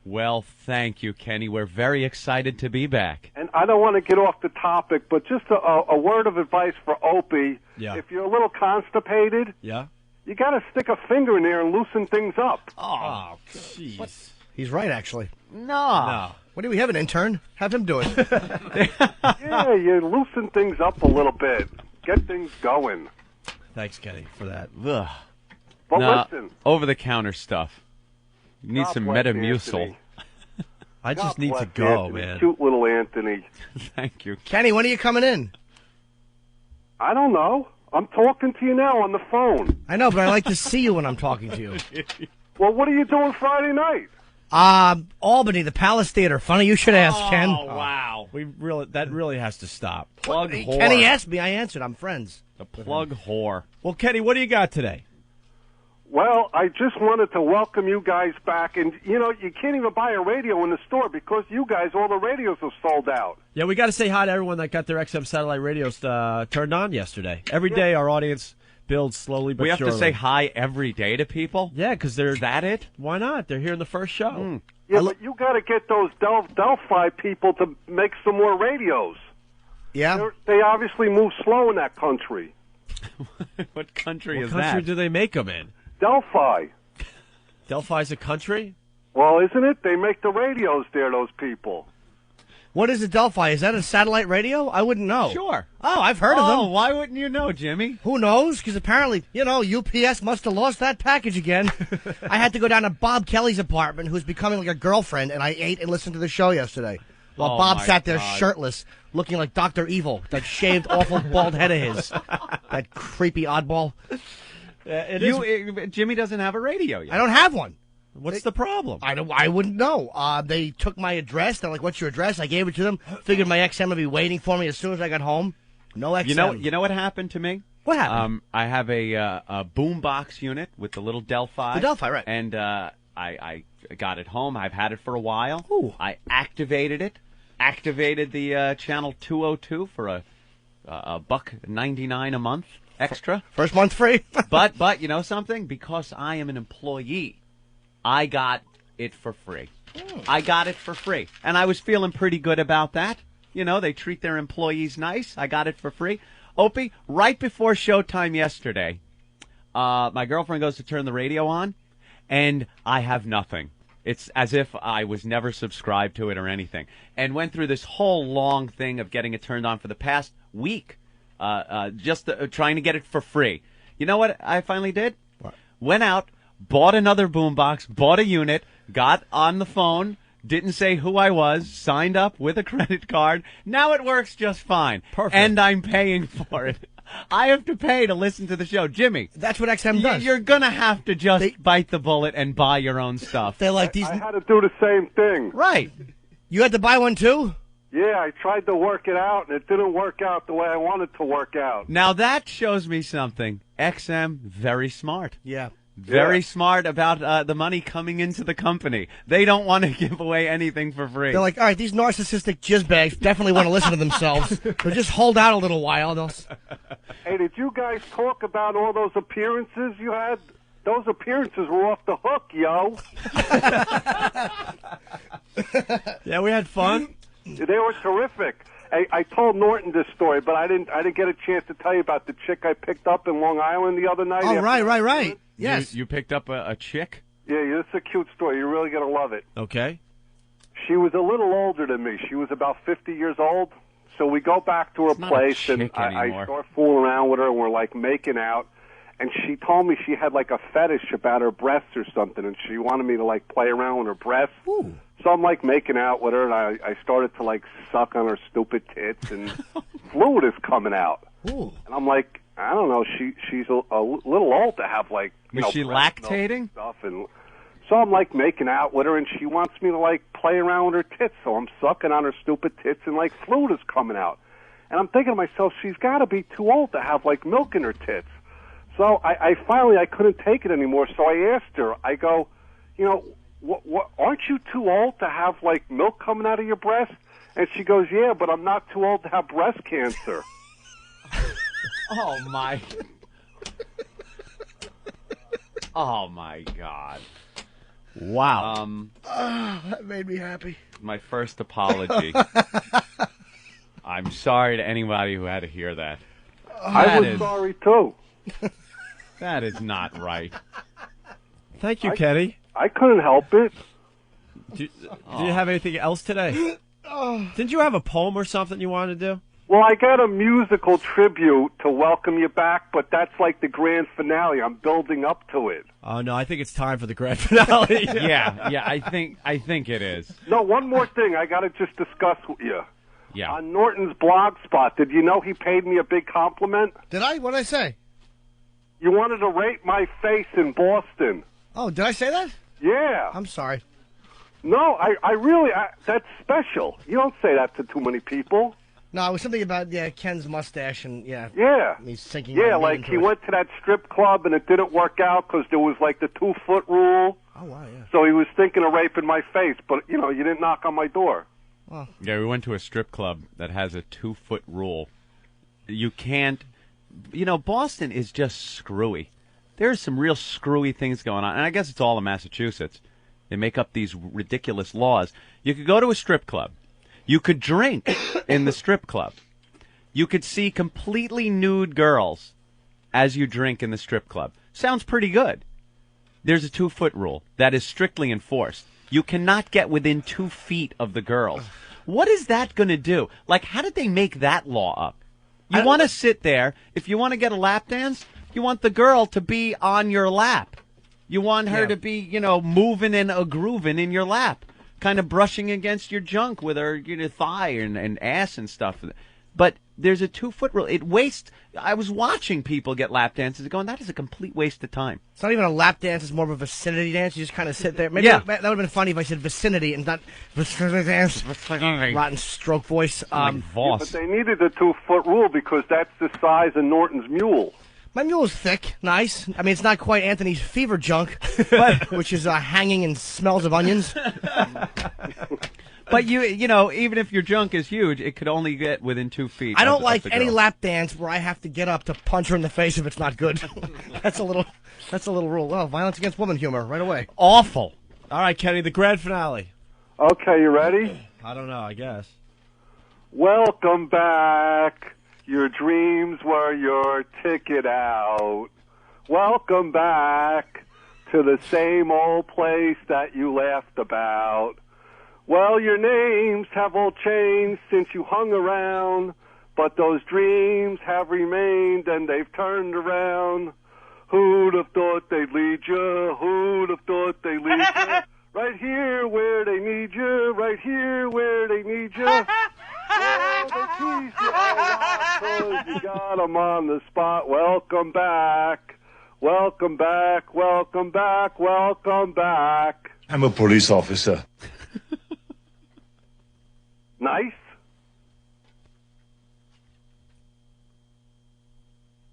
Well, thank you, Kenny. We're very excited to be back. And I don't want to get off the topic, but just a word of advice for Opie. Yeah. If you're a little constipated, yeah, you got to stick a finger in there and loosen things up. Oh, jeez. He's right, actually. No. What do we have, an intern? Have him do it. Yeah, you loosen things up a little bit. Get things going. Thanks, Kenny, for that. Ugh. But No, listen. over-the-counter stuff. You need God some bless Metamucil. Anthony. I just God need to bless go, Anthony. man. Cute little Anthony. Thank you. Kenny, when are you coming in? I don't know. I'm talking to you now on the phone. I know, but I like to see you when I'm talking to you. Well, what are you doing Friday night? Albany, the Palace Theater. Funny you should ask, Ken. Oh, wow. That really has to stop. Plug whore. Kenny asked me. I answered. I'm friends. The plug whore. Well, Kenny, what do you got today? Well, I just wanted to welcome you guys back. And, you know, you can't even buy a radio in the store because you guys, all the radios are sold out. Yeah, we got to say hi to everyone that got their XM satellite radios turned on yesterday. Every day our audience builds slowly but We have surely. to say hi every day to people? Yeah, because they're... Is that it? Why not? They're here in the first show. Yeah, but you got to get those Delphi people to make some more radios. Yeah? They obviously move slow in that country. What country What is country that? do they make them in? Delphi. Delphi's a country? Well, isn't it? They make the radios there, those people. What is a Delphi? Is that a satellite radio? I wouldn't know. Sure. Oh, I've heard of them. Why wouldn't you know, Jimmy? Who knows? Because apparently, UPS must have lost that package again. I had to go down to Bob Kelly's apartment, who's becoming like a girlfriend, and I ate and listened to the show yesterday. While Bob sat there shirtless, looking like Dr. Evil, that shaved, awful, bald head of his. That creepy oddball. Jimmy doesn't have a radio yet. I don't have one. What's the problem? I wouldn't know. They took my address. They're like, "What's your address?" I gave it to them. Figured my XM would be waiting for me as soon as I got home. No XM. You know what happened to me? What happened? I have a boombox unit with the little Delphi. The Delphi, right? And I got it home. I've had it for a while. Ooh. I activated it. Activated the channel 202 for a $1.99 a month extra. First month free. but you know something? Because I am an employee, I got it for free. I got it for free. And I was feeling pretty good about that. You know, they treat their employees nice. I got it for free. Opie, right before showtime yesterday, my girlfriend goes to turn the radio on, and I have nothing. It's as if I was never subscribed to it or anything. And went through this whole long thing of getting it turned on for the past week, just trying to get it for free. You know what I finally did? What? Went out, bought another boombox, bought a unit, got on the phone, didn't say who I was, signed up with a credit card. Now it works just fine. Perfect. And I'm paying for it. I have to pay to listen to the show. Jimmy. That's what XM does. You're going to have to just bite the bullet and buy your own stuff. They're like these. I had to do the same thing. Right. You had to buy one too? Yeah, I tried to work it out, and it didn't work out the way I wanted to work out. Now that shows me something. XM, very smart. Yeah. Very smart about the money coming into the company. They don't want to give away anything for free. They're like, all right, these narcissistic jizzbags definitely want to listen to themselves. So just hold out a little while. Hey, did you guys talk about all those appearances you had? Those appearances were off the hook, yo. Yeah, we had fun. They were terrific. I told Norton this story, but I didn't get a chance to tell you about the chick I picked up in Long Island the other night. Oh, right. Yes. You picked up a chick? Yeah, it's a cute story. You're really going to love it. Okay. She was a little older than me. She was about 50 years old. So we go back to her place, and I start fooling around with her, and we're, like, making out. And she told me she had, like, a fetish about her breasts or something, and she wanted me to, like, play around with her breasts. Ooh. So I'm, like, making out with her, and I started to, like, suck on her stupid tits, and fluid is coming out. Ooh. And I'm like, I don't know, she's a little old to have, like, Was she lactating? Stuff. And so I'm, like, making out with her, and she wants me to, like, play around with her tits. So I'm sucking on her stupid tits, and, like, fluid is coming out. And I'm thinking to myself, she's got to be too old to have, like, milk in her tits. So I finally couldn't take it anymore. So I asked her, I go, you know, what, aren't you too old to have, like, milk coming out of your breast? And she goes, yeah, but I'm not too old to have breast cancer. Oh, my. Oh, my God. Wow. That made me happy. My first apology. I'm sorry to anybody who had to hear that. I was sorry, too. That is not right. Thank you, Kenny. I couldn't help it. Do you have anything else today? Didn't you have a poem or something you wanted to do? Well, I got a musical tribute to welcome you back, but that's like the grand finale. I'm building up to it. Oh no, I think it's time for the grand finale. yeah, I think it is. No, one more thing I got to just discuss with you. Yeah. On Norton's blog spot, did you know he paid me a big compliment? Did I? What did I say? You wanted to rate my face in Boston. Oh, did I say that? Yeah. I'm sorry. No, I really, that's special. You don't say that to too many people. No, it was something about Ken's mustache and Yeah. He's sinking. Yeah, like he went to that strip club and it didn't work out because there was like the 2-foot rule. Oh wow, yeah. So he was thinking of raping my face, but you didn't knock on my door. Well. Yeah, we went to a strip club that has a 2-foot rule. You can't. Boston is just screwy. There's some real screwy things going on, and I guess it's all in Massachusetts. They make up these ridiculous laws. You could go to a strip club. You could drink in the strip club. You could see completely nude girls as you drink in the strip club. Sounds pretty good. There's a 2-foot rule that is strictly enforced. You cannot get within 2 feet of the girls. What is that going to do? Like, how did they make that law up? You want to sit there. If you want to get a lap dance, you want the girl to be on your lap. You want her to be, moving and grooving in your lap, kind of brushing against your junk with her thigh and ass and stuff. But there's a 2-foot rule. It wastes. I was watching people get lap dances going, that is a complete waste of time. It's not even a lap dance. It's more of a vicinity dance. You just kind of sit there. Maybe that would have been funny if I said vicinity and not vicinity dance. Rotten stroke voice. But they needed the 2-foot rule because that's the size of Norton's mule. My mule is thick, nice. I mean, it's not quite Anthony's fever junk, which is hanging and smells of onions. But even if your junk is huge, it could only get within 2 feet. I don't like any lap dance where I have to get up to punch her in the face if it's not good. That's a little rule. Well, violence against women humor right away. Awful. All right, Kenny, the grand finale. Okay, you ready? I don't know, I guess. Welcome back. Your dreams were your ticket out. Welcome back to the same old place that you laughed about. Well, your names have all changed since you hung around, but those dreams have remained and they've turned around. Who'd have thought they'd lead you? Who'd have thought they'd lead you? Right here where they need you, right here where they need you. Oh, they tease you all out 'cause you got 'em on the spot. Welcome back. Welcome back. Welcome back. Welcome back. I'm a police officer. Nice.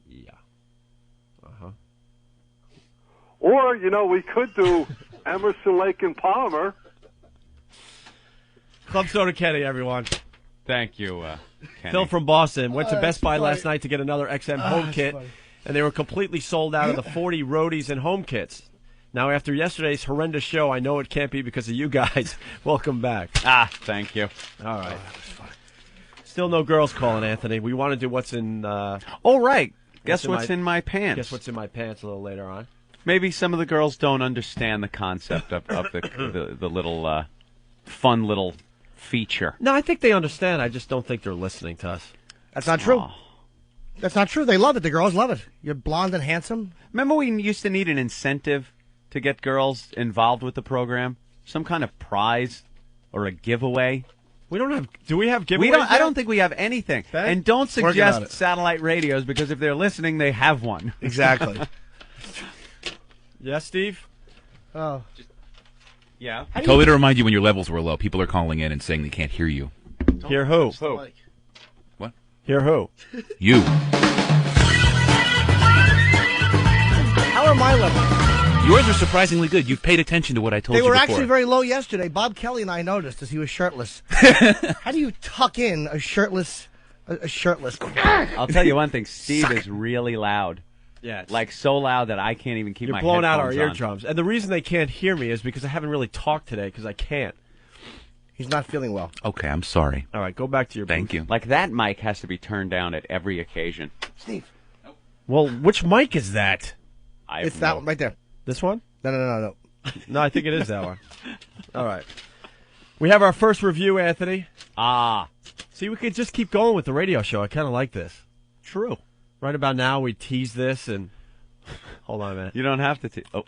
Yeah. Uh-huh. Or, we could do Emerson, Lake and Palmer. Club Soda Kenny, everyone. Thank you, Kenny. Phil from Boston went to Best Buy last night to get another XM home kit, and they were completely sold out of the 40 roadies and home kits. Now, after yesterday's horrendous show, I know it can't be because of you guys. Welcome back. Thank you. All right. Still no girls calling, Anthony. We want to do what's in... oh, right. Guess what's in my pants. Guess what's in my pants a little later on. Maybe some of the girls don't understand the concept of the little fun little feature. No, I think they understand. I just don't think they're listening to us. That's not true. That's not true. They love it. The girls love it. You're blonde and handsome. Remember we used to need an incentive to get girls involved with the program? Some kind of prize or a giveaway? We don't have... Do we have giveaways? I don't think we have anything. And don't suggest satellite radios because if they're listening, they have one. Exactly. Yes, Steve? Oh. Yeah. I told you to remind you when your levels were low. People are calling in and saying they can't hear you. Hear who? What? Hear who? You. How are my levels? Yours are surprisingly good. You've paid attention to what I told you before. They were before. actually very low yesterday. Bob Kelly and I noticed as he was shirtless. How do you tuck in a shirtless... I'll tell you one thing. Steve is really loud. Yeah, like so loud that I can't even keep my headphones on. You're blowing out our on. eardrums. And the reason they can't hear me is because I haven't really talked today because I can't. He's not feeling well. Okay, I'm sorry. All right, go back to your Thank booth. you. Like that mic has to be turned down at every occasion. Steve. Well, which mic is that? It's that one right there. This one? No. No, I think it is that one. All right. We have our first review, Anthony. Ah. See, we could just keep going with the radio show. I kind of like this. True. Right about now, we tease this and... Hold on a minute. You don't have to tease. Oh.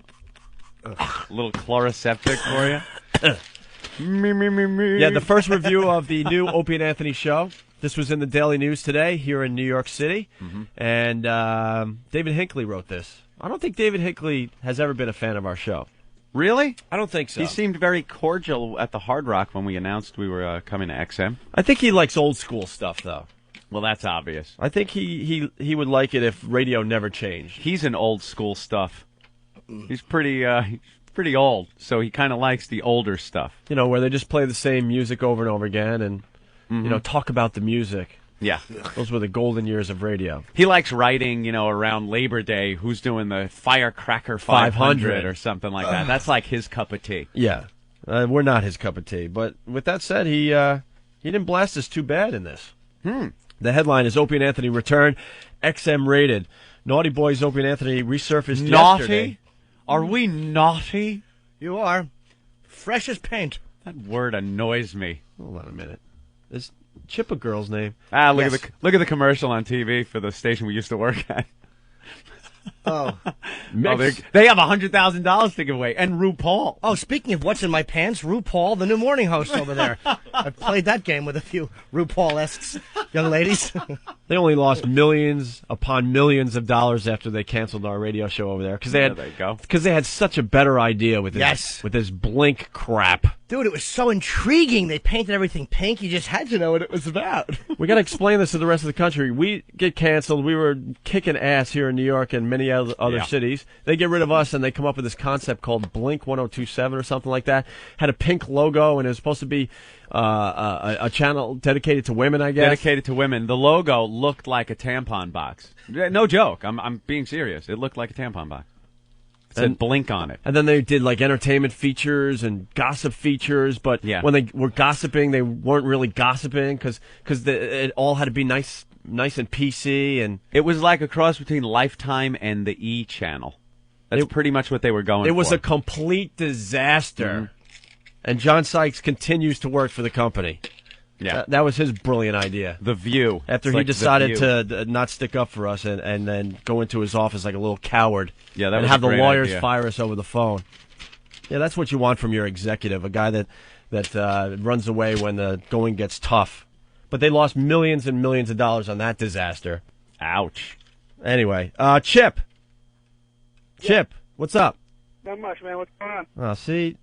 A little chloroseptic for you. Yeah, the first review of the new Opie and Anthony show. This was in the Daily News today here in New York City. Mm-hmm. And David Hinckley wrote this. I don't think David Hinckley has ever been a fan of our show. Really? I don't think so. He seemed very cordial at the Hard Rock when we announced we were coming to XM. I think he likes old school stuff, though. Well, that's obvious. I think he would like it if radio never changed. He's an old school stuff. He's pretty old, so he kind of likes the older stuff. You know, where they just play the same music over and over again and, you know, talk about the music. Yeah. Those were the golden years of radio. He likes writing, you know, around Labor Day, who's doing the Firecracker 500 or something like that. That's like his cup of tea. Yeah. We're not his cup of tea. But with that said, he didn't blast us too bad in this. The headline is Opie and Anthony return, XM rated. Naughty Boys Opie and Anthony resurfaced yesterday. Are we naughty? You are. Fresh as paint. That word annoys me. Hold on a minute. Is Chip a girl's name? Look at the commercial on TV for the station we used to work at. Oh. They have $100,000 to give away, and RuPaul. Oh, speaking of what's in my pants, RuPaul, the new morning host over there. I played that game with a few RuPaul-esques young ladies. They only lost millions upon millions of dollars after they canceled our radio show over there because they had such a better idea with this Blink crap. Dude, it was so intriguing. They painted everything pink. You just had to know what it was about. We got to explain this to the rest of the country. We get canceled. We were kicking ass here in New York and many other cities. They get rid of us, and they come up with this concept called Blink 1027 or something like that. Had a pink logo, and it was supposed to be a channel dedicated to women, I guess. Dedicated to women. The logo looked like a tampon box. No joke. I'm being serious. It looked like a tampon box. It said Blink on it. And then they did like entertainment features and gossip features, but when they were gossiping, they weren't really gossiping because it all had to be nice and PC. And it was like a cross between Lifetime and the E! Channel. That's pretty much what they were going for. It was a complete disaster. Mm-hmm. And John Sykes continues to work for the company. Yeah, that was his brilliant idea. The View. After he decided to not stick up for us and then go into his office like a little coward. Yeah, that and was have a great the lawyers idea. fire us over the phone. Yeah, that's what you want from your executive, a guy that runs away when the going gets tough. But they lost millions and millions of dollars on that disaster. Ouch. Anyway, Chip, what's up? Not much, man. What's going on? See.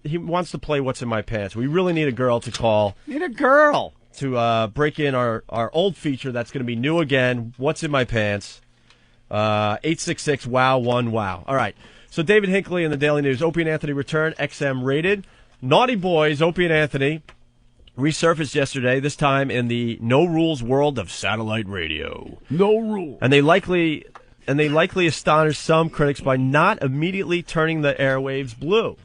He wants to play What's in My Pants. We really need a girl to call. Need a girl. To break in our old feature that's going to be new again, What's in My Pants. 866-WOW-1-WOW. All right. So David Hinckley in the Daily News. Opie and Anthony return, XM rated. Naughty Boys, Opie and Anthony, resurfaced yesterday, this time in the no-rules world of satellite radio. No rules. And they likely astonished some critics by not immediately turning the airwaves blue.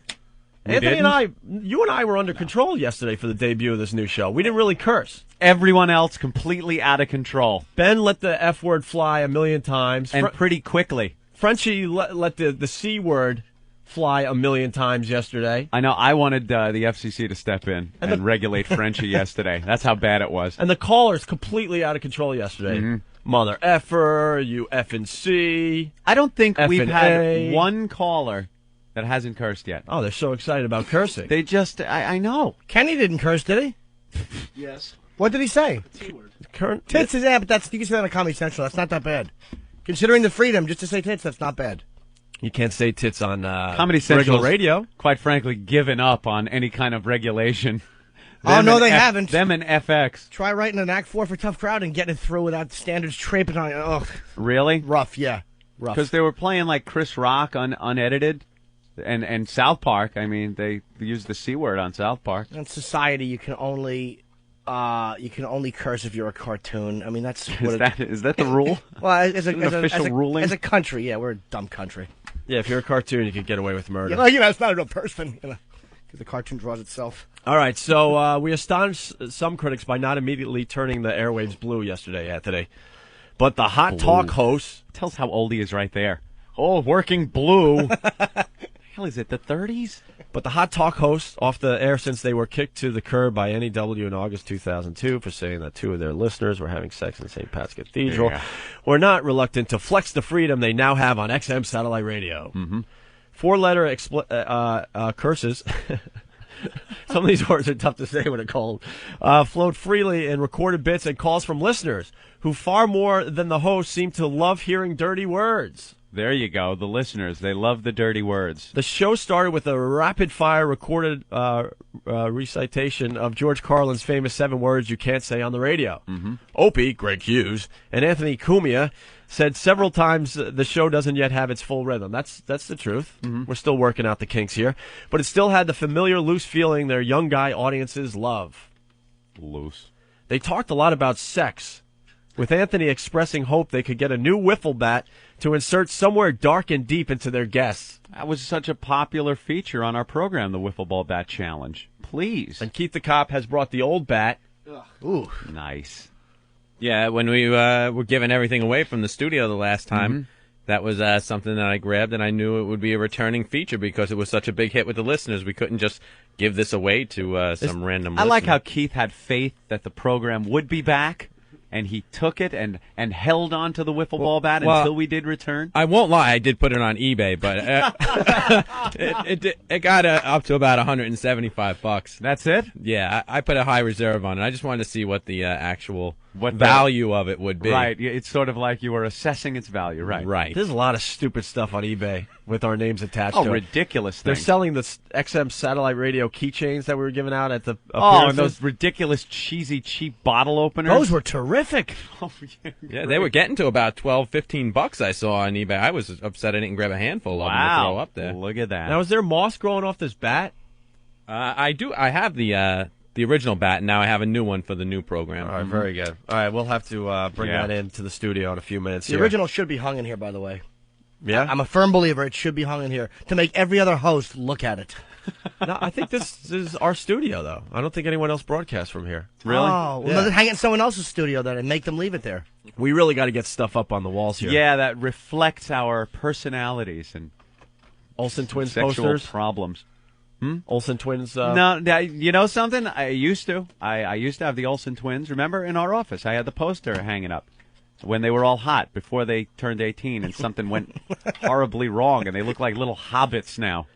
Anthony and you and I were under control yesterday for the debut of this new show. We didn't really curse. Everyone else completely out of control. Ben let the F word fly a million times. And pretty quickly. Frenchie let the C word fly a million times yesterday. I know. I wanted the FCC to step in and regulate Frenchie yesterday. That's how bad it was. And the callers completely out of control yesterday. Mm-hmm. Mother effer, you effing C. I don't think we've had A. one caller that hasn't cursed yet. Oh, they're so excited about cursing. They just, I know. Kenny didn't curse, did he? Yes. What did he say? Tits is, but you can say that on Comedy Central. That's not that bad. Considering the freedom, just to say tits, that's not bad. You can't say tits on Comedy Central radio. Quite frankly, given up on any kind of regulation. No, they haven't. Them and FX. Try writing an Act 4 for Tough Crowd and getting it through without standards traiping on you. Ugh. Really? Rough, yeah. Rough. Because they were playing like Chris Rock unedited. And South Park, I mean, they used the C word on South Park. In society, you can only curse if you're a cartoon. I mean, that's is that the rule? Well, as an official ruling as a country, yeah, we're a dumb country. Yeah, if you're a cartoon, you could get away with murder. It's not a real person, because the cartoon draws itself. All right, so we astonished some critics by not immediately turning the airwaves blue yesterday, Anthony. But the hot talk host tells how old he is right there. Oh, working blue. hell is it, the 30s? But the Hot Talk hosts off the air since they were kicked to the curb by NEW in August 2002 for saying that 2 of their listeners were having sex in St. Pat's Cathedral were not reluctant to flex the freedom they now have on XM satellite radio. Mm-hmm. 4-letter curses. Some of these words are tough to say when it's cold. Flowed freely in recorded bits and calls from listeners who far more than the host seem to love hearing dirty words. There you go. The listeners, they love the dirty words. The show started with a rapid-fire recorded recitation of George Carlin's famous 7 words you can't say on the radio. Mm-hmm. Opie, Greg Hughes, and Anthony Cumia said several times the show doesn't yet have its full rhythm. That's the truth. Mm-hmm. We're still working out the kinks here. But it still had the familiar, loose feeling their young guy audiences love. Loose. They talked a lot about sex, with Anthony expressing hope they could get a new wiffle bat to insert somewhere dark and deep into their guests. That was such a popular feature on our program, the Wiffle Ball Bat Challenge. Please. And Keith the Cop has brought the old bat. Ooh. Nice. Yeah, when we were giving everything away from the studio the last time, that was something that I grabbed, and I knew it would be a returning feature because it was such a big hit with the listeners. We couldn't just give this away to some random listener. I like how Keith had faith that the program would be back, and he took it and held on to the wiffle ball bat until we did return. I won't lie, I did put it on eBay, but it got up to about $175. That's it? Yeah, I put a high reserve on it. I just wanted to see what the actual value of it would be. Right, it's sort of like you were assessing its value, right? Right. There's a lot of stupid stuff on eBay with our names attached to it. Ridiculous They're things. selling the XM satellite radio keychains that we were giving out at the and those ridiculous, cheesy, cheap bottle openers. Those were terrific. Yeah, they were getting to about $12-15 I saw on eBay. I was upset I didn't grab a handful of them to throw up there. Look at that. Now, is there moss growing off this bat? I do. I have the original bat, and now I have a new one for the new program. All right, very good. All right, we'll have to bring that into the studio in a few minutes. The original should be hung in here, by the way. Yeah? I'm a firm believer it should be hung in here to make every other host look at it. No, I think this is our studio, though. I don't think anyone else broadcasts from here. Really? Oh, well, then hang it in someone else's studio then and make them leave it there. We really got to get stuff up on the walls here. Yeah, that reflects our personalities and Olsen Twins sexual posters. problems. Olsen Twins. No, you know something? I used to. I used to have the Olsen Twins. Remember, in our office, I had the poster hanging up when they were all hot before they turned 18, and something went horribly wrong, and they look like little hobbits now.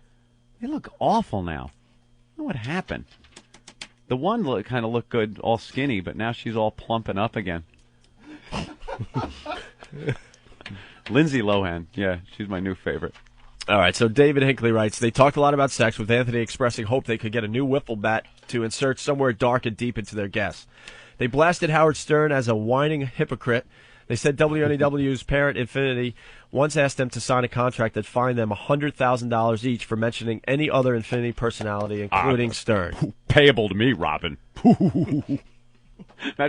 They look awful now. I don't know what happened. The one kind of looked good, all skinny, but now she's all plumping up again. Lindsay Lohan. Yeah, she's my new favorite. All right, so David Hinckley writes, they talked a lot about sex, with Anthony expressing hope they could get a new wiffle bat to insert somewhere dark and deep into their guests. They blasted Howard Stern as a whining hypocrite. They said WNEW's parent, Infinity, once asked them to sign a contract that fined them $100,000 each for mentioning any other Infinity personality, including Stern. Payable to me, Robin. Imagine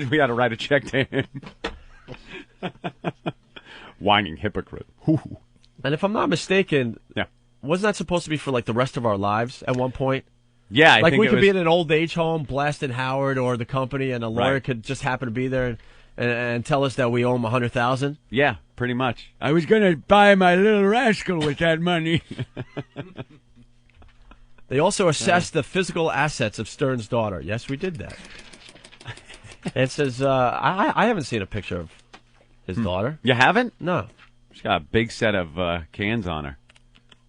we had to write a check to him. Whining hypocrite. And if I'm not mistaken, wasn't that supposed to be for like the rest of our lives at one point? Yeah, like we could be in an old age home blasting Howard or the company, and a lawyer could just happen to be there and tell us that we owe him $100,000. Yeah, pretty much. I was going to buy my little rascal with that money. They also assessed the physical assets of Stern's daughter. Yes, we did that. And it says, I haven't seen a picture of his daughter. You haven't? No. She's got a big set of cans on her.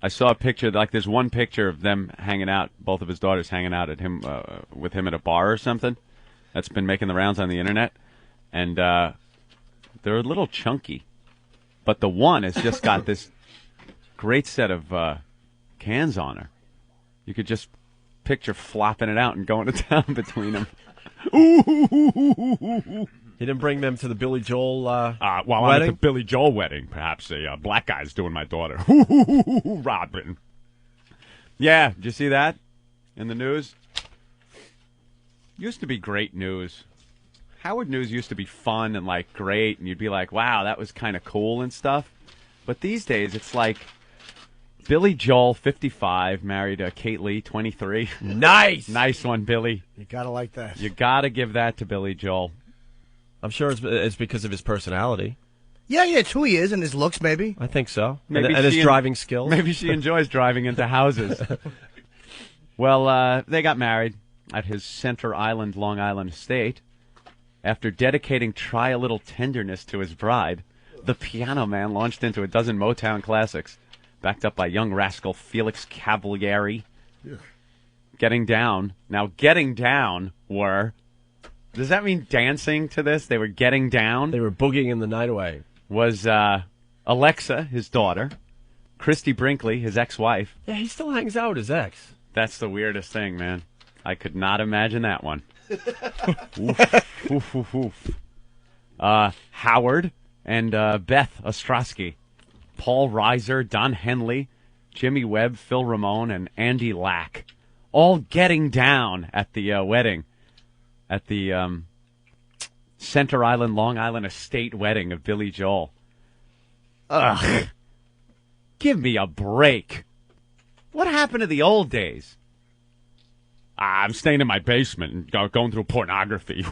I saw a picture, like there's one picture of them hanging out, both of his daughters hanging out at him with him at a bar or something. That's been making the rounds on the internet. And they're a little chunky. But the one has just got this great set of cans on her. You could just picture flopping it out and going to town between them. He didn't bring them to the Billy Joel well, wedding? I'm at the Billy Joel wedding. Perhaps a black guy's doing my daughter. Robin. Yeah, did you see that in the news? Used to be great news. Howard News used to be fun and, like, great, and you'd be like, wow, that was kind of cool and stuff. But these days, it's like Billy Joel, 55, married Kate Lee, 23. Nice! Nice one, Billy. You gotta like that. You gotta give that to Billy Joel. I'm sure it's because of his personality. Yeah, it's who he is and his looks, maybe. I think so. Maybe and his driving skills. Maybe she enjoys driving into houses. Well, they got married at his Center Island, Long Island estate. After dedicating Try a Little Tenderness to his bride, the Piano Man launched into a dozen Motown classics, backed up by young rascal Felix Cavalieri. Yeah. Getting Down. Now, Getting Down were... Does that mean dancing to this? They were getting down? They were boogieing in the night away. Was Alexa, his daughter, Christy Brinkley, his ex-wife. Yeah, he still hangs out with his ex. That's the weirdest thing, man. I could not imagine that one. Oof, oof, oof, oof. Howard and Beth Ostrowski, Paul Reiser, Don Henley, Jimmy Webb, Phil Ramone, and Andy Lack, all getting down at the wedding, at the Center Island, Long Island estate wedding of Billy Joel. Ugh. Give me a break. What happened to the old days? I'm staying in my basement and going through pornography.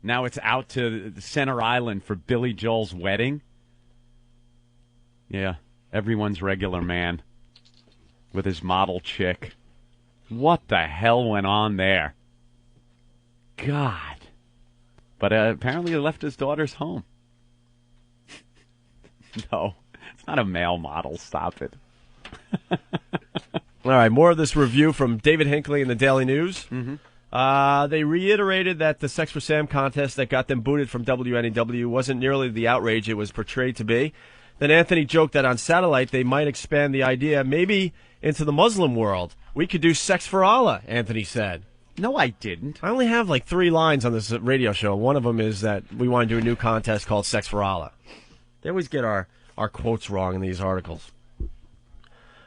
Now it's out to the Center Island for Billy Joel's wedding. Yeah, everyone's regular man with his model chick. What the hell went on there? God. But apparently he left his daughters home. No, it's not a male model. Stop it. All right, more of this review from David Hinckley in the Daily News. Mm-hmm. They reiterated that the Sex for Sam contest that got them booted from WNEW wasn't nearly the outrage it was portrayed to be. Then Anthony joked that on satellite they might expand the idea maybe into the Muslim world. We could do Sex for Allah, Anthony said. No, I didn't. I only have like 3 lines on this radio show. One of them is that we want to do a new contest called Sex for Allah. They always get our quotes wrong in these articles.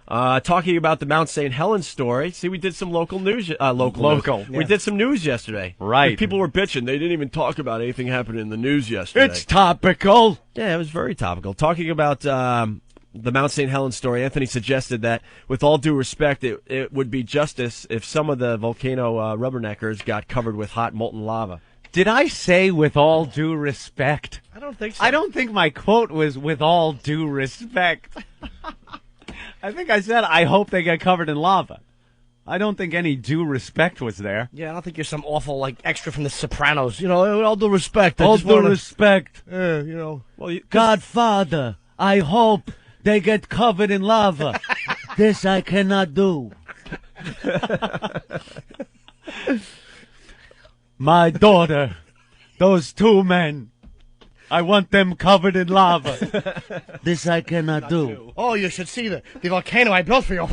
Talking about the Mount St. Helens story. See, we did some local news. Local. Yeah. We did some news yesterday. Right. People were bitching. They didn't even talk about anything happening in the news yesterday. It's topical. Yeah, it was very topical. Talking about the Mount St. Helens story, Anthony suggested that, with all due respect, it would be justice if some of the volcano rubberneckers got covered with hot molten lava. Did I say with all due respect? I don't think so. I don't think my quote was with all due respect. I think I said, I hope they get covered in lava. I don't think any due respect was there. Yeah, I don't think you're some awful, like, extra from The Sopranos. You know, with all due respect. All due respect. You know. Well, Godfather, I hope they get covered in lava. This I cannot do. My daughter, those 2 men, I want them covered in lava. This I cannot do. Oh, you should see the volcano I built for you.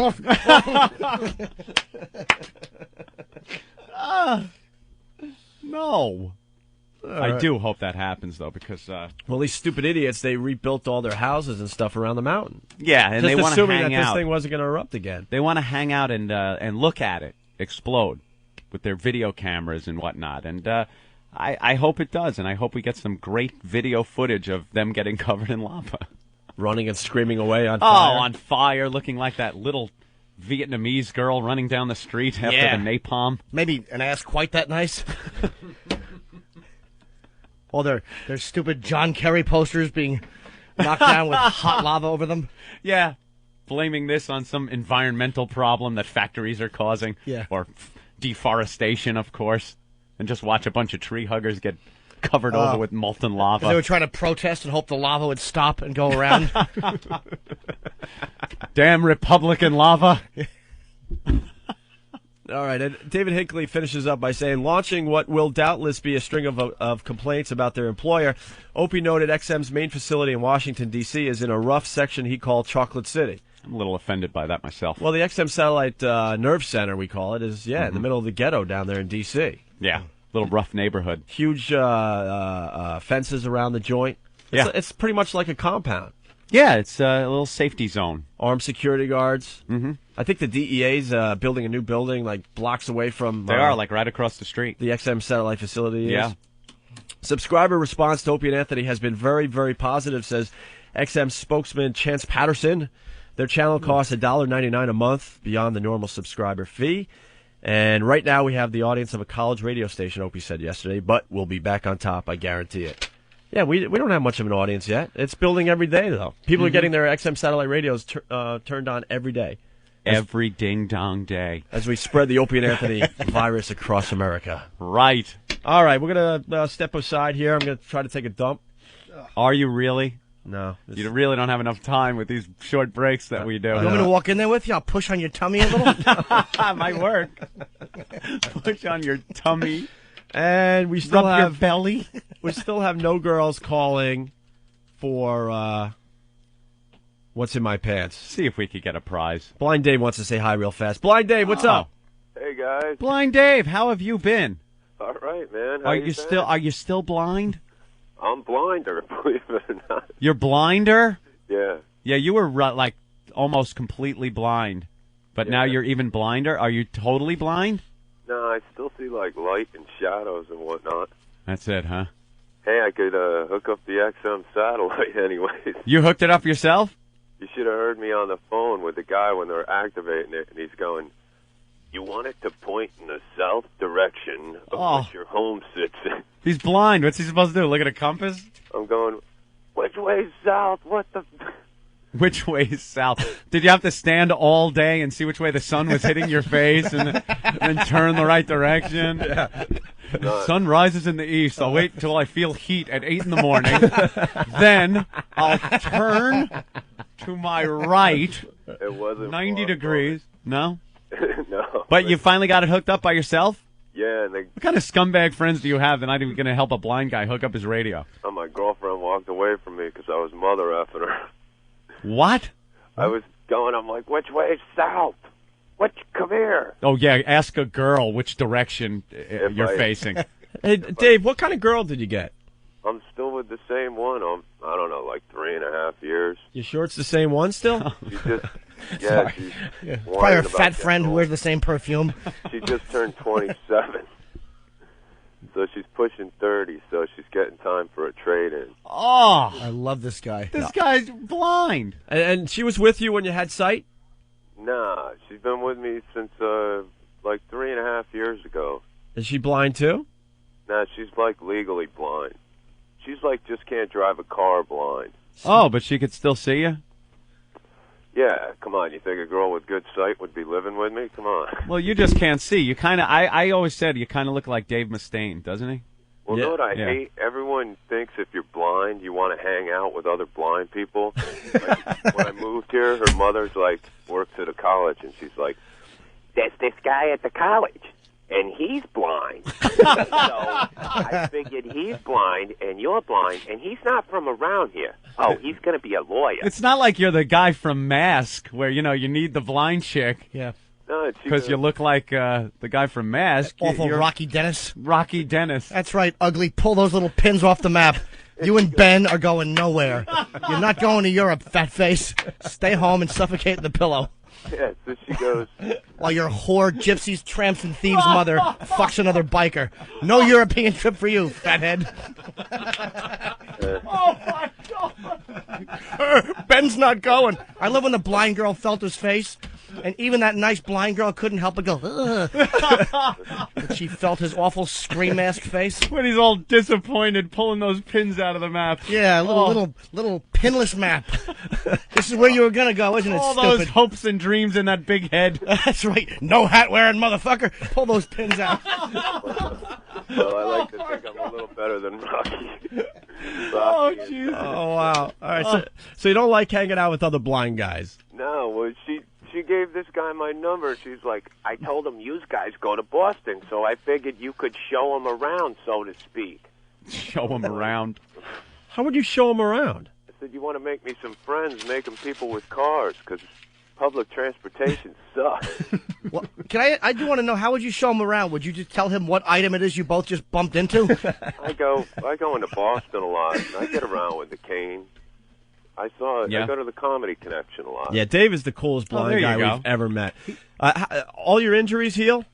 No. I do hope that happens, though, because... well, these stupid idiots, they rebuilt all their houses and stuff around the mountain. Yeah, and just they want to hang assuming that out. this thing wasn't going to erupt again. They want to hang out and look at it explode with their video cameras and whatnot. And I hope it does, and I hope we get some great video footage of them getting covered in lava. Running and screaming away on fire. Oh, on fire, looking like that little Vietnamese girl running down the street after the napalm. Maybe an ass quite that nice. All their stupid John Kerry posters being knocked down with hot lava over them. Yeah, blaming this on some environmental problem that factories are causing. Yeah. Or deforestation, of course. And just watch a bunch of tree huggers get covered over with molten lava. They were trying to protest and hope the lava would stop and go around. Damn Republican lava. All right, and David Hinckley finishes up by saying, launching what will doubtless be a string of complaints about their employer, Opie noted XM's main facility in Washington, D.C. is in a rough section he called Chocolate City. I'm a little offended by that myself. Well, the XM Satellite Nerve Center, we call it, is, in the middle of the ghetto down there in D.C. Yeah, little rough neighborhood. Huge fences around the joint. It's pretty much like a compound. Yeah, it's a little safety zone. Armed security guards. Mm-hmm. I think the DEA's building a new building like blocks away from... They are, like right across the street. The XM Satellite facility is. Yeah. Subscriber response to Opie and Anthony has been very, very positive, says XM spokesman Chance Patterson. Their channel costs $1.99 a month beyond the normal subscriber fee. And right now we have the audience of a college radio station, Opie said yesterday, but we'll be back on top, I guarantee it. Yeah, we don't have much of an audience yet. It's building every day, though. People are getting their XM satellite radios turned on every day. Every ding-dong day. As we spread the Opie and Anthony virus across America. Right. All right, we're going to step aside here. I'm going to try to take a dump. Are you really? No. You really don't have enough time with these short breaks that we do. You want me to walk in there with you? I'll push on your tummy a little. Might work. Push on your tummy. And we still Rub have your belly. We still have no girls calling for what's in my pants. See if we could get a prize. Blind Dave wants to say hi real fast. Blind Dave, what's up? Hey guys. Blind Dave, how have you been? All right, man. How Are you still blind? I'm blinder, believe it or not. You're blinder? Yeah. Yeah, you were like almost completely blind, but now you're even blinder. Are you totally blind? No, I still see like light and shadows and whatnot. That's it, huh? Hey, I could hook up the XM satellite anyways. You hooked it up yourself? You should have heard me on the phone with the guy when they're activating it, and he's going, "You want it to point in the south direction of which your home sits in." He's blind. What's he supposed to do? Look at a compass? I'm going, which way's south? What the... Which way is south? Did you have to stand all day and see which way the sun was hitting your face and then turn the right direction? Yeah. Sun rises in the east. I'll wait until I feel heat at 8 in the morning. Then I'll turn to my right. It wasn't 90 degrees. No? No. But you finally got it hooked up by yourself? Yeah. And what kind of scumbag friends do you have that not even going to help a blind guy hook up his radio? My girlfriend walked away from me because I was mother effing her. What? I was going, I'm like, which way is south? Come here. Oh, yeah, ask a girl which direction you're facing. Hey, Dave, what kind of girl did you get? I'm still with the same one. I don't know, like 3.5 years. You sure it's the same one still? She just, Sorry. Probably her fat friend who wears the same perfume. She just turned 27. So she's pushing 30, so she's getting time for a trade-in. Oh! I love this guy. This guy's blind. And she was with you when you had sight? Nah, she's been with me since, like 3.5 years ago. Is she blind too? Nah, she's like legally blind. She's like just can't drive a car blind. Oh, but she could still see you? Yeah, come on. You think a girl with good sight would be living with me? Come on. Well, you just can't see. You kind of. I always said you kind of look like Dave Mustaine, doesn't he? Well, you know what I hate? Everyone thinks if you're blind, you want to hang out with other blind people. Like, when I moved here, her mother's like works at a college, and she's like, "There's this guy at the college, and he's blind." So I figured he's blind, and you're blind, and he's not from around here. Oh, he's going to be a lawyer. It's not like you're the guy from Mask, where you need the blind chick. Yeah. No, because you look like the guy from Mask. Awful Rocky Dennis. Rocky Dennis. That's right, ugly. Pull those little pins off the map. You and Ben are going nowhere. You're not going to Europe, fat face. Stay home and suffocate in the pillow. Yeah, so she goes... While your whore, gypsies, tramps, and thieves' mother fucks another biker. No European trip for you, fathead. Oh, my God. Ben's not going. I love when the blind girl felt his face, and even that nice blind girl couldn't help but go, ugh. When she felt his awful scream mask face. When he's all disappointed pulling those pins out of the map. Yeah, little pinless map. This is where you were going to go, isn't it, all stupid? Those hopes and dreams in that big head. That's right. No hat wearing motherfucker. Pull those pins out. Well, I like to think I'm a little better than Rocky. Oh, Jesus. Oh, wow. All right, so you don't like hanging out with other blind guys? No, well, she gave this guy my number. She's like, I told him you guys go to Boston, so I figured you could show him around, so to speak. Show him around? How would you show him around? I said, you want to make me some friends, make them people with cars, because public transportation sucks. Well, I do want to know, how would you show him around? Would you just tell him what item it is you both just bumped into? I go into Boston a lot, and I get around with the cane. I go to the Comedy Connection a lot. Yeah, Dave is the coolest blind guy we've ever met. All your injuries heal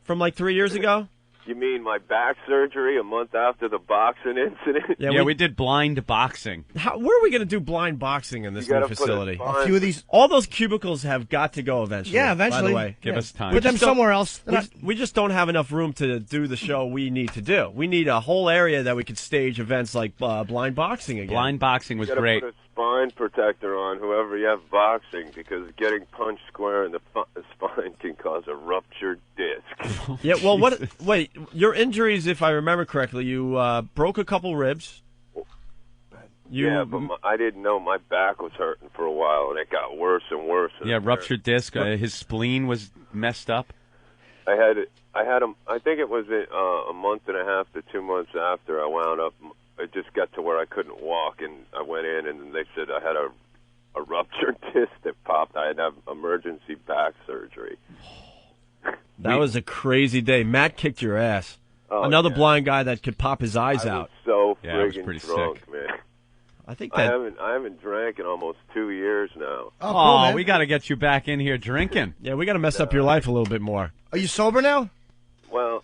from like 3 years ago? You mean my back surgery a month after the boxing incident? Yeah, we did blind boxing. Where are we going to do blind boxing in this new facility? A few of these. All those cubicles have got to go eventually. Yeah, eventually. By the way, give us time. Put them somewhere else. We just don't have enough room to do the show we need to do. We need a whole area that we could stage events like blind boxing again. Blind boxing was great. Put a spine protector on whoever you have boxing, because getting punched square in the spine can cause a ruptured disc. Yeah, well, wait, your injuries, if I remember correctly, you broke a couple ribs. Yeah, but I didn't know my back was hurting for a while, and it got worse and worse. Yeah, ruptured disc. His spleen was messed up. I had him. I think it was a month and a half to 2 months after I wound up. It just got to where I couldn't walk, and I went in, and they said I had a ruptured disc that popped. I had to have emergency back surgery. That was a crazy day. Matt kicked your ass. Oh, Another blind guy that could pop his eyes out. So Yeah, it was friggin' pretty drunk, sick. man. I think that I haven't drank in almost 2 years now. Oh, cool, man. We got to get you back in here drinking. Yeah, we got to mess up your life a little bit more. Are you sober now? Well,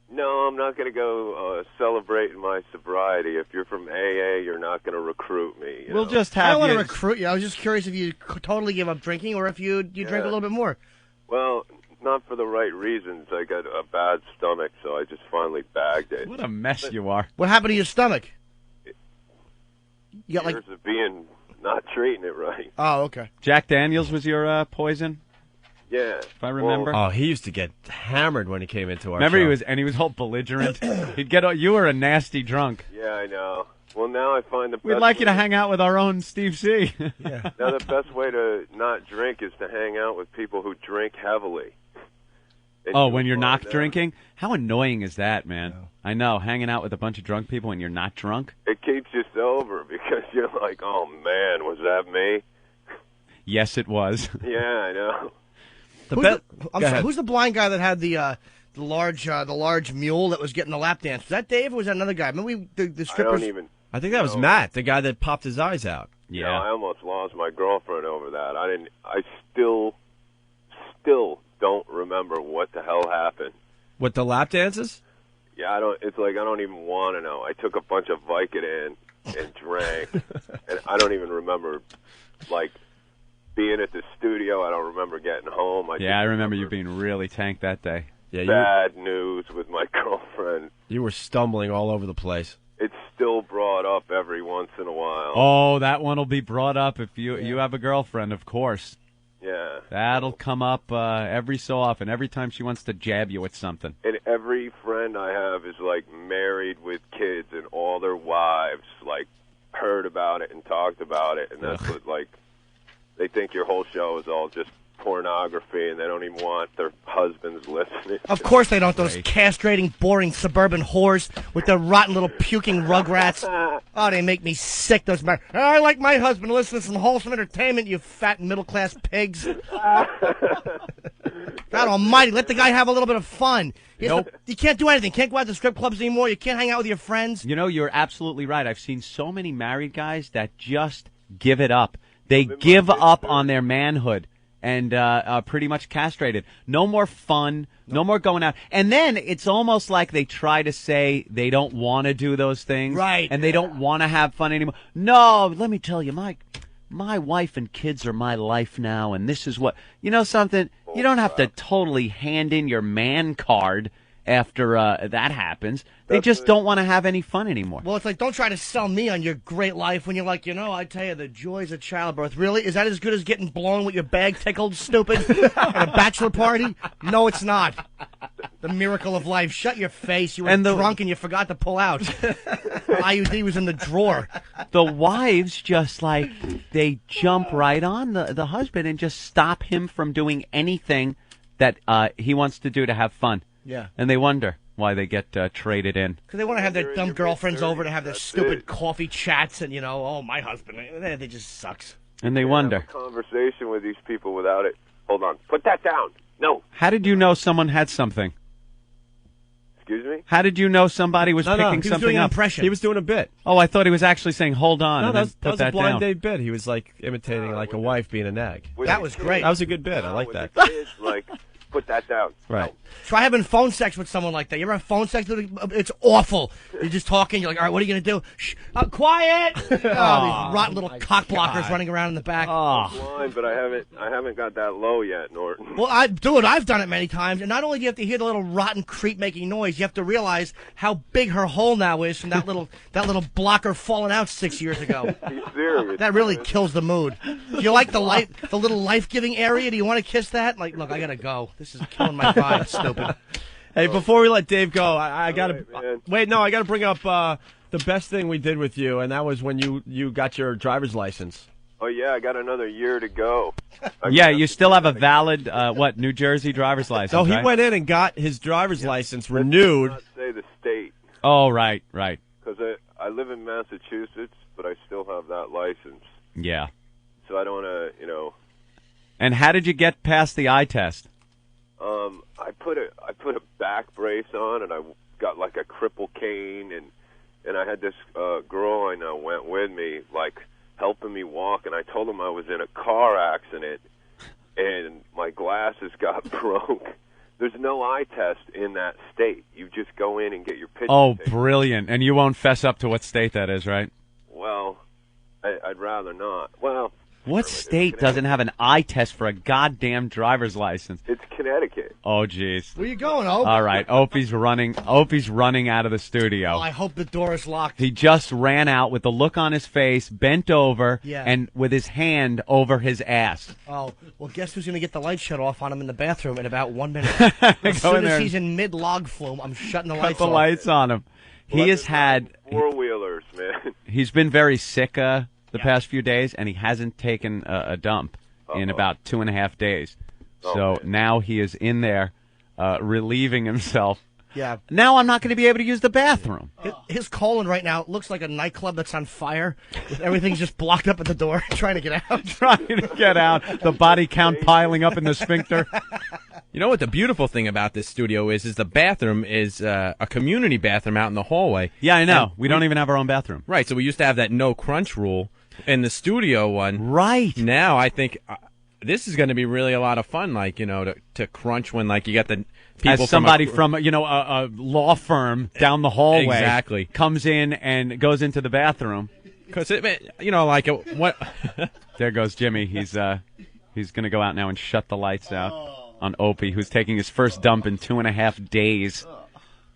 no, I'm not going to go celebrating my sobriety. If you're from AA, you're not going to recruit me. We'll know? just I have don't want to you. recruit you. I was just curious if you totally give up drinking or if you drink a little bit more. Well, not for the right reasons. I got a bad stomach, so I just finally bagged it. What a mess you are. What happened to your stomach? You got Years of being not treating it right. Oh, okay. Jack Daniels was your poison, Yeah. if I remember. Oh, he used to get hammered when he came into our Remember, show. he was all belligerent. He'd get. You were a nasty drunk. Yeah, I know. Well, now I find the We'd best like you to way- hang out with our own Steve C. Yeah. Now the best way to not drink is to hang out with people who drink heavily. And Oh, you'll when you're find not out. drinking? How annoying is that, man? I know, hanging out with a bunch of drunk people when you're not drunk. It keeps you sober because you're like, oh man, was that me? Yes, it was. Yeah, I know. Who's the blind guy that had the large mule that was getting the lap dance? Was that Dave or was that another guy? Remember the strippers? I think that was Matt, the guy that popped his eyes out. Yeah, no, I almost lost my girlfriend over that. I still don't remember what the hell happened. With the lap dances? Yeah, it's like I don't even want to know. I took a bunch of Vicodin and drank, and I don't even remember, like, being at the studio. I don't remember getting home. I remember you being really tanked that day. Yeah, bad news with my girlfriend. You were stumbling all over the place. It's still brought up every once in a while. Oh, that one will be brought up if you have a girlfriend, of course. Yeah. That'll come up every so often, every time she wants to jab you with something. And every friend I have is, like, married with kids, and all their wives, like, heard about it and talked about it, and that's what, like, they think your whole show is all just pornography, and they don't even want their husbands listening. Of course they don't. Those castrating, boring suburban whores with their rotten little puking rugrats. Oh, they make me sick. Those I like my husband to listen to some wholesome entertainment. You fat middle-class pigs. God Almighty, let the guy have a little bit of fun. You can't do anything. Can't go out to strip clubs anymore. You can't hang out with your friends. You know, you're absolutely right. I've seen so many married guys that just give it up. They give up on their manhood and pretty much castrated. No more fun, no more going out. And then it's almost like they try to say they don't want to do those things. Right. And they don't want to have fun anymore. No, let me tell you, my wife and kids are my life now, and this is what... You know something? You don't have to totally hand in your man card after that happens. They just don't want to have any fun anymore. Well, it's like, don't try to sell me on your great life when you're like, I tell you, the joys of childbirth. Really? Is that as good as getting blown with your bag tickled, stupid, at a bachelor party? No, it's not. The miracle of life. Shut your face. You were drunk and you forgot to pull out. IUD was in the drawer. The wives just, like, they jump right on the husband and just stop him from doing anything that he wants to do to have fun. Yeah. And they wonder why they get traded in. Because they want to have their dumb girlfriends over to have their stupid coffee chats and, my husband. They just sucks. And they wonder. Have a conversation with these people without it. Hold on. Put that down. No. How did you know someone had something? Excuse me? How did you know somebody was picking he was something doing an up? impression. He was doing a bit. Oh, I thought he was actually saying, hold on. No, and that then was put a blind down. Dave bit. He was like imitating like a wife being a nag. That was great. That was a good bit. I like that. Kids, like, put that down. Right. Try having phone sex with someone like that. You ever have phone sex with it's awful. You're just talking. You're like, all right, what are you going to do? Shh, quiet. These rotten little cock blockers running around in the back. I'm blind, but I haven't got that low yet, Norton. Well, I've done it many times. And not only do you have to hear the little rotten creep making noise, you have to realize how big her hole now is from that little blocker falling out 6 years ago. Be serious. That really kills the mood. Do you like the little life-giving area? Do you want to kiss that? Like, look, I gotta go. This is killing my vibe. Stupid. Hey, before we let Dave go, I gotta wait. No, I gotta bring up the best thing we did with you, and that was when you got your driver's license. Oh yeah, I got another year to go. Yeah, you still have a valid New Jersey driver's license. So he right? went in and got his driver's license renewed. Let's not say the state. Oh, right. Because I live in Massachusetts, but I still have that license. Yeah. So I don't want to, And how did you get past the eye test? I put a back brace on, and I got like a cripple cane, and I had this girl I know went with me, like helping me walk, and I told him I was in a car accident, and my glasses got broke. There's no eye test in that state. You just go in and get your picture taken. Brilliant. And you won't fess up to what state that is, right? Well, I'd rather not. Well, what state doesn't have an eye test for a goddamn driver's license? It's Connecticut. Oh, jeez. Where you going, Opie? All right, Opie's running out of the studio. Oh, I hope the door is locked. He just ran out with the look on his face, bent over, and with his hand over his ass. Oh, well, guess who's going to get the light shut off on him in the bathroom in about 1 minute? As soon as he's in mid-log flume, I'm shutting the lights off. Cut the lights on him. He has had... Four-wheelers, man. He's been very sick the past few days, and he hasn't taken a dump in about 2.5 days. So now he is in there relieving himself. Yeah. Now I'm not going to be able to use the bathroom. His colon right now looks like a nightclub that's on fire. Everything's just blocked up at the door, trying to get out. Trying to get out. The body count piling up in the sphincter. You know what the beautiful thing about this studio is the bathroom is a community bathroom out in the hallway. Yeah, I know. We don't even have our own bathroom. Right, so we used to have that no crunch rule in the studio one. Right. Now I think this is going to be really a lot of fun, like, to crunch when, like, you got the people as somebody from a law firm down the hallway exactly comes in and goes into the bathroom. Because, what... There goes Jimmy. He's going to go out now and shut the lights out on Opie, who's taking his first dump in 2.5 days.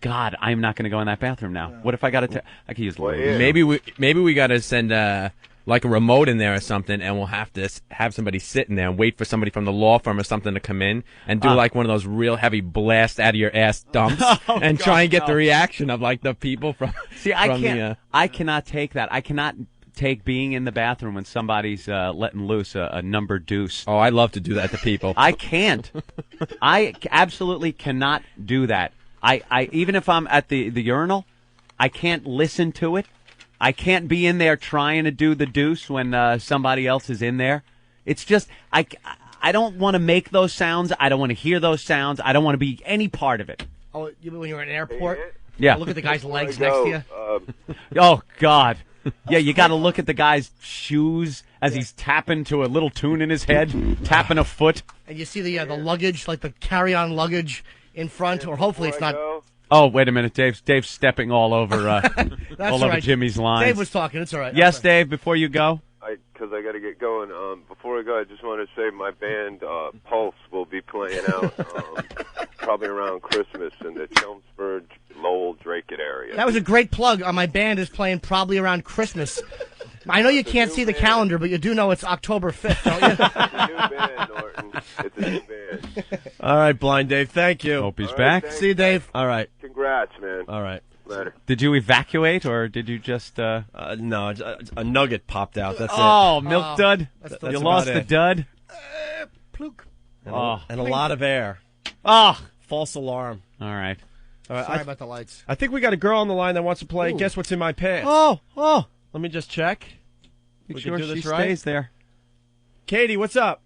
God, I'm not going to go in that bathroom now. What if I got to... I could use... Maybe we got to send... like a remote in there or something, and we'll have to have somebody sit in there and wait for somebody from the law firm or something to come in and do like one of those real heavy blast out of your ass dumps and try and get the reaction of like the people from. See, I cannot take that. I cannot take being in the bathroom when somebody's letting loose a number deuce. Oh, I love to do that to people. I can't. I absolutely cannot do that. I even if I'm at the urinal, I can't listen to it. I can't be in there trying to do the deuce when somebody else is in there. It's just, I don't want to make those sounds. I don't want to hear those sounds. I don't want to be any part of it. Oh, you mean when you're in an airport? Yeah. Look at the guy's legs next to you. Oh, God. Yeah, you got to look at the guy's shoes as he's tapping to a little tune in his head, tapping a foot. And you see the luggage, like the carry-on luggage in front, or hopefully it's not... Oh, wait a minute, Dave's stepping all over over Jimmy's lines. Dave was talking. It's all right. Yes, Dave, before you go? Because I got to get going. Before I go, I just want to say my band, Pulse, will be playing out probably around Christmas in the Chelmsford, Lowell, Dracut area. That was a great plug. My band is playing probably around Christmas. I know you can't see the calendar, but you do know it's October 5th, don't you? It's a new band, Norton. It's a new band. All right, Blind Dave, thank you. Hope he's back. See you, Dave. All right. Congrats, man. All right. Later. Did you evacuate, or did you just... No, a nugget popped out. That's it. Oh, milk dud? That's you lost the dud? Pluk. And a lot of air. False alarm. All right. Sorry about the lights. I think we got a girl on the line that wants to play Guess What's in My Pants. Oh. Let me just check. Make we sure can do this she right. stays there. Katie, what's up?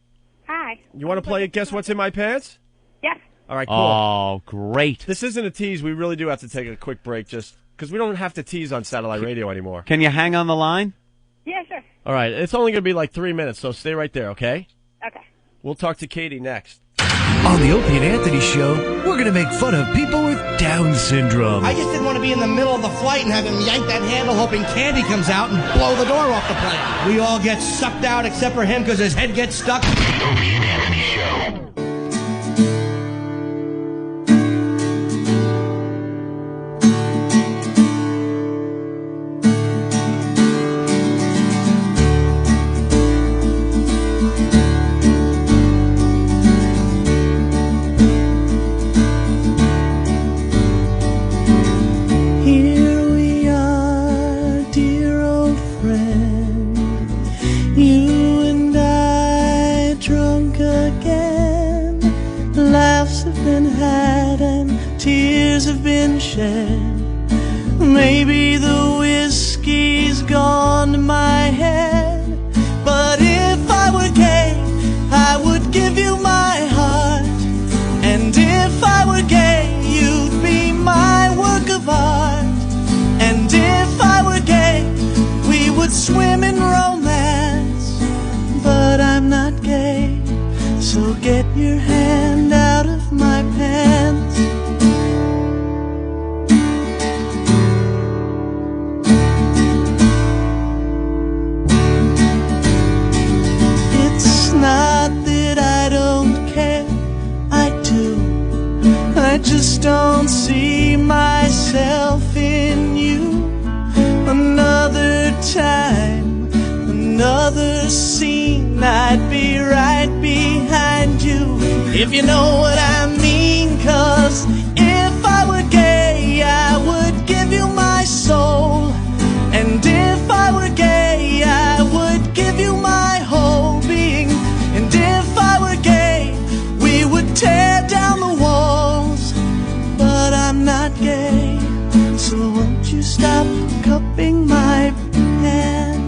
Hi. You want to play Guess What's in My Pants? Yes. All right, cool. Oh, great. This isn't a tease. We really do have to take a quick break just because we don't have to tease on satellite radio anymore. Can you hang on the line? Yeah, sure. All right. It's only going to be like 3 minutes, so stay right there, okay? Okay. We'll talk to Katie next. On the Opie and Anthony Show, we're going to make fun of people with Down syndrome. I just didn't want to be in the middle of the flight and have him yank that handle hoping candy comes out and blow the door off the plane. We all get sucked out except for him because his head gets stuck. The Opie and Anthony Show. Maybe the whiskey's gone to my head, but if I were gay, I would give you my heart. And if I were gay, you'd be my work of art. And if I were gay, we would swim in romance. But I'm not gay, so get your hand out of my pants. Not that I don't care, I do. I just don't see myself in you. Another time, another scene, I'd be right behind you. If you know what I mean, 'cause if I were gay, I would give you my soul. And if I were gay, I would give you my whole being. And if I were gay, we would tear down the walls. But I'm not gay, so won't you stop cupping my hand?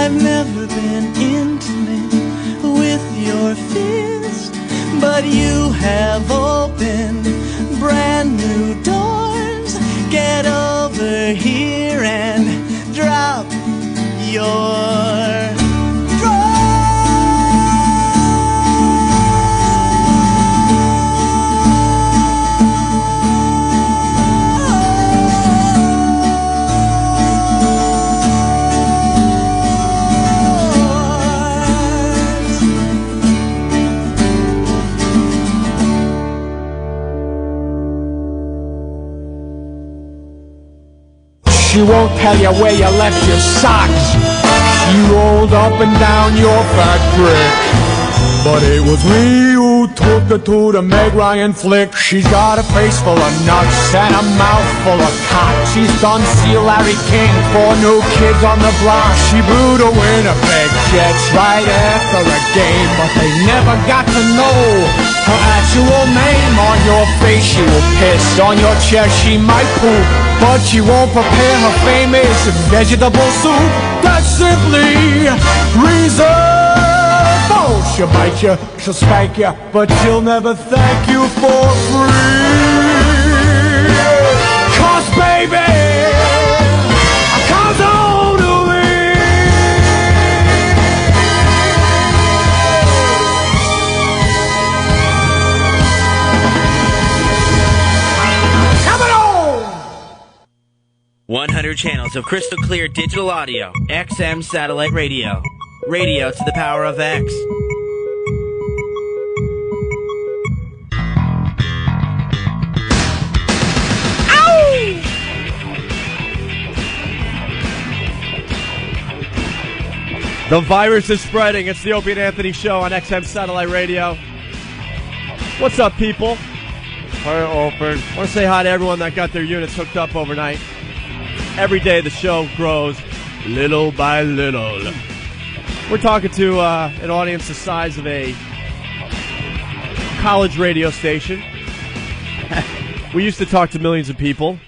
I've never been intimate with your fist, but you have opened brand new doors. Get over here and drop your She won't tell you where you left your socks. She rolled up and down your fat brick. But it was me who took her to the Meg Ryan flick. She's got a face full of nuts and a mouth full of cock. She's done see Larry King, 4 new kids on the block. She blew to Winnipeg Jets right after a game, but they never got to know her actual name. On your face she will piss, on your chest she might poop, but she won't prepare her famous vegetable soup. That's simply reason. Oh, she'll bite you, she'll spank you, but she'll never thank you for free. 'Cause baby, comes on to me. Coming on! 100 channels of crystal clear digital audio, XM satellite radio. Radio to the power of X. The virus is spreading. It's the Opie and Anthony Show on XM Satellite Radio. What's up, people? Hi, Opie. I want to say hi to everyone that got their units hooked up overnight. Every day the show grows little by little. We're talking to an audience the size of a college radio station. We used to talk to millions of people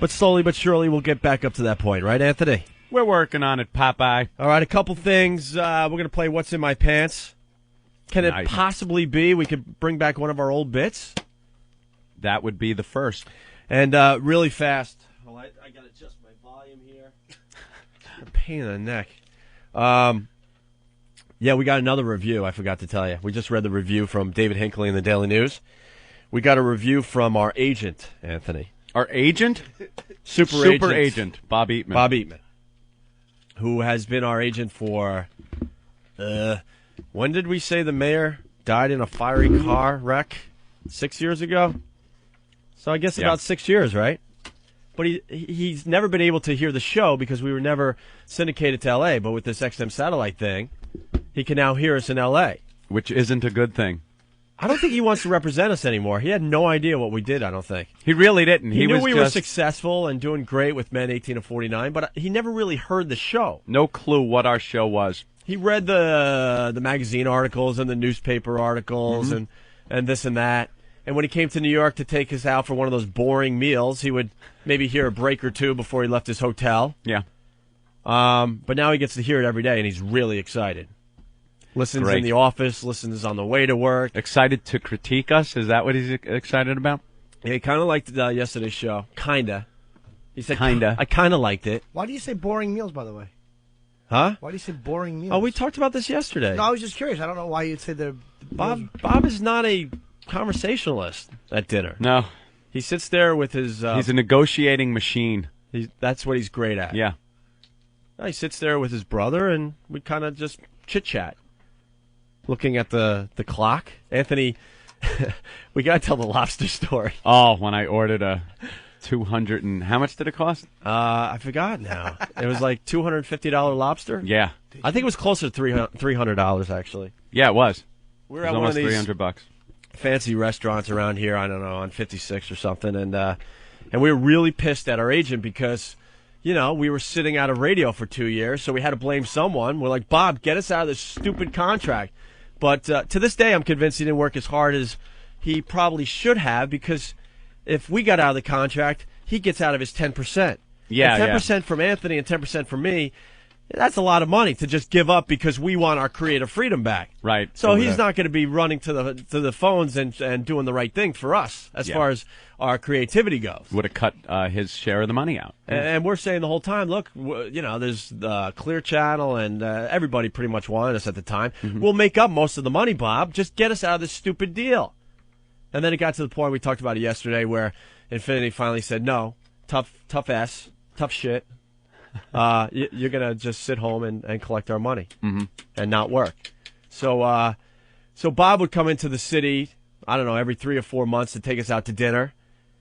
But slowly but surely, we'll get back up to that point, right, Anthony? We're working on it, Popeye. All right, a couple things. We're going to play What's in My Pants. Can it possibly be we could bring back one of our old bits? That would be the first. And really fast. Well, I got to adjust my volume here. A pain in the neck. Yeah, we got another review, I forgot to tell you. We just read the review from David Hinckley in the Daily News. We got a review from our agent, Anthony. Our agent? Super agent, Bob Eatman. Bob Eatman, who has been our agent for, when did we say the mayor died in a fiery car wreck? 6 years ago? So I guess about 6 years, right? But he's never been able to hear the show because we were never syndicated to L.A., but with this XM satellite thing, he can now hear us in L.A. Which isn't a good thing. I don't think he wants to represent us anymore. He had no idea what we did, I don't think. He really didn't. He knew we were successful and doing great with men 18 to 49, but he never really heard the show. No clue what our show was. He read the magazine articles and the newspaper articles and this and that. And when he came to New York to take us out for one of those boring meals, he would maybe hear a break or two before he left his hotel. Yeah. But now he gets to hear it every day, and he's really excited. Listens in the office, listens on the way to work. Excited to critique us? Is that what he's excited about? Yeah, he kind of liked yesterday's show. Kinda. He said, kinda. I kind of liked it. Why do you say boring meals, by the way? Huh? Why do you say boring meals? Oh, we talked about this yesterday. No, I was just curious. I don't know why you'd say they're... Bob is not a conversationalist at dinner. No. He sits there with his... he's a negotiating machine. That's what he's great at. Yeah. He sits there with his brother, and we kind of just chit-chat. Looking at the clock. Anthony, we got to tell the lobster story. Oh, when I ordered a 200 and... How much did it cost? I forgot now. It was like $250 lobster? Yeah. I think it was closer to $300, actually. Yeah, it was. We were at almost one of these $300. Fancy restaurants around here, I don't know, on 56 or something, and we were really pissed at our agent because, you know, we were sitting out of radio for 2 years, so we had to blame someone. We're like, Bob, get us out of this stupid contract. But to this day, I'm convinced he didn't work as hard as he probably should have, because if we got out of the contract, he gets out of his 10%. Yeah, and 10% from Anthony and 10% from me, that's a lot of money to just give up because we want our creative freedom back. Right. So he's not going to be running to the phones and doing the right thing for us as far as our creativity goes. Would have cut his share of the money out. And we're saying the whole time, look, you know, there's the Clear Channel and everybody pretty much wanted us at the time. We'll make up most of the money, Bob. Just get us out of this stupid deal. And then it got to the point, we talked about it yesterday, where Infinity finally said, no, tough shit. You're going to just sit home and collect our money and not work. So Bob would come into the city, I don't know, every 3 or 4 months to take us out to dinner.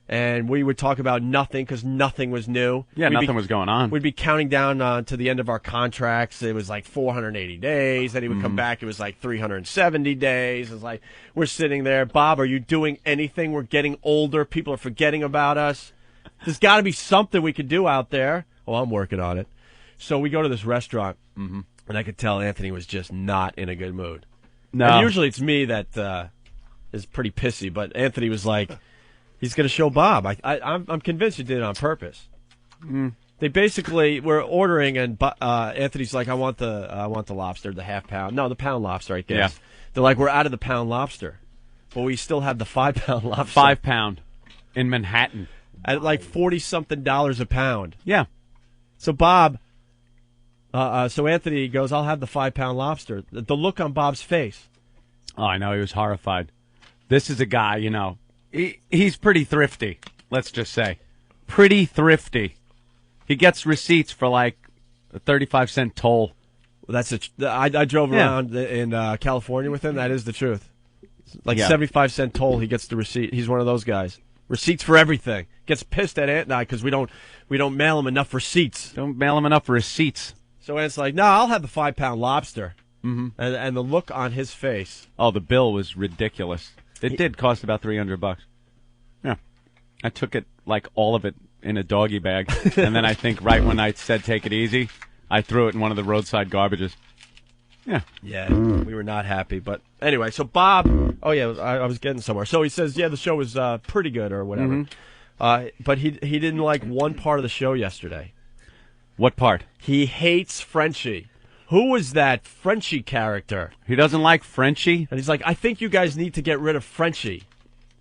And we would talk about nothing because nothing was new. Yeah, nothing was going on. We'd be counting down to the end of our contracts. It was like 480 days. Then he would come back. It was like 370 days. It was like, we're sitting there. Bob, are you doing anything? We're getting older. People are forgetting about us. There's got to be something we could do out there. Well, I'm working on it. So we go to this restaurant, and I could tell Anthony was just not in a good mood. No. And usually it's me that is pretty pissy, but Anthony was like, he's going to show Bob. I'm convinced he did it on purpose. They basically were ordering, and Anthony's like, I want the lobster, the half pound. No, the pound lobster, I guess. Yeah. They're like, we're out of the pound lobster. But we still have the 5 pound lobster. 5 pound in Manhattan. At like $40-something a pound. Yeah. So Bob, so Anthony goes, I'll have the 5 pound lobster. The look on Bob's face. Oh, I know. He was horrified. This is a guy, you know, he's pretty thrifty, let's just say. Pretty thrifty. He gets receipts for like a 35-cent toll. Well, I drove around in California with him. That is the truth. Like 75-cent toll, he gets the receipt. He's one of those guys. Receipts for everything. Gets pissed at Ant and I because we don't mail him enough receipts. Don't mail him enough receipts. So Ant's like, no, I'll have the 5 pound lobster. And the look on his face. Oh, the bill was ridiculous. It did cost about $300. Yeah. I took it, like all of it, in a doggy bag. And then I think right when I said take it easy, I threw it in one of the roadside garbages. Yeah. Yeah, we were not happy. But anyway, so Bob, I was getting somewhere. So he says, yeah, the show was pretty good or whatever. But he didn't like one part of the show yesterday. What part? He hates Frenchie. Who was that Frenchie character? He doesn't like Frenchie? And he's like, I think you guys need to get rid of Frenchie.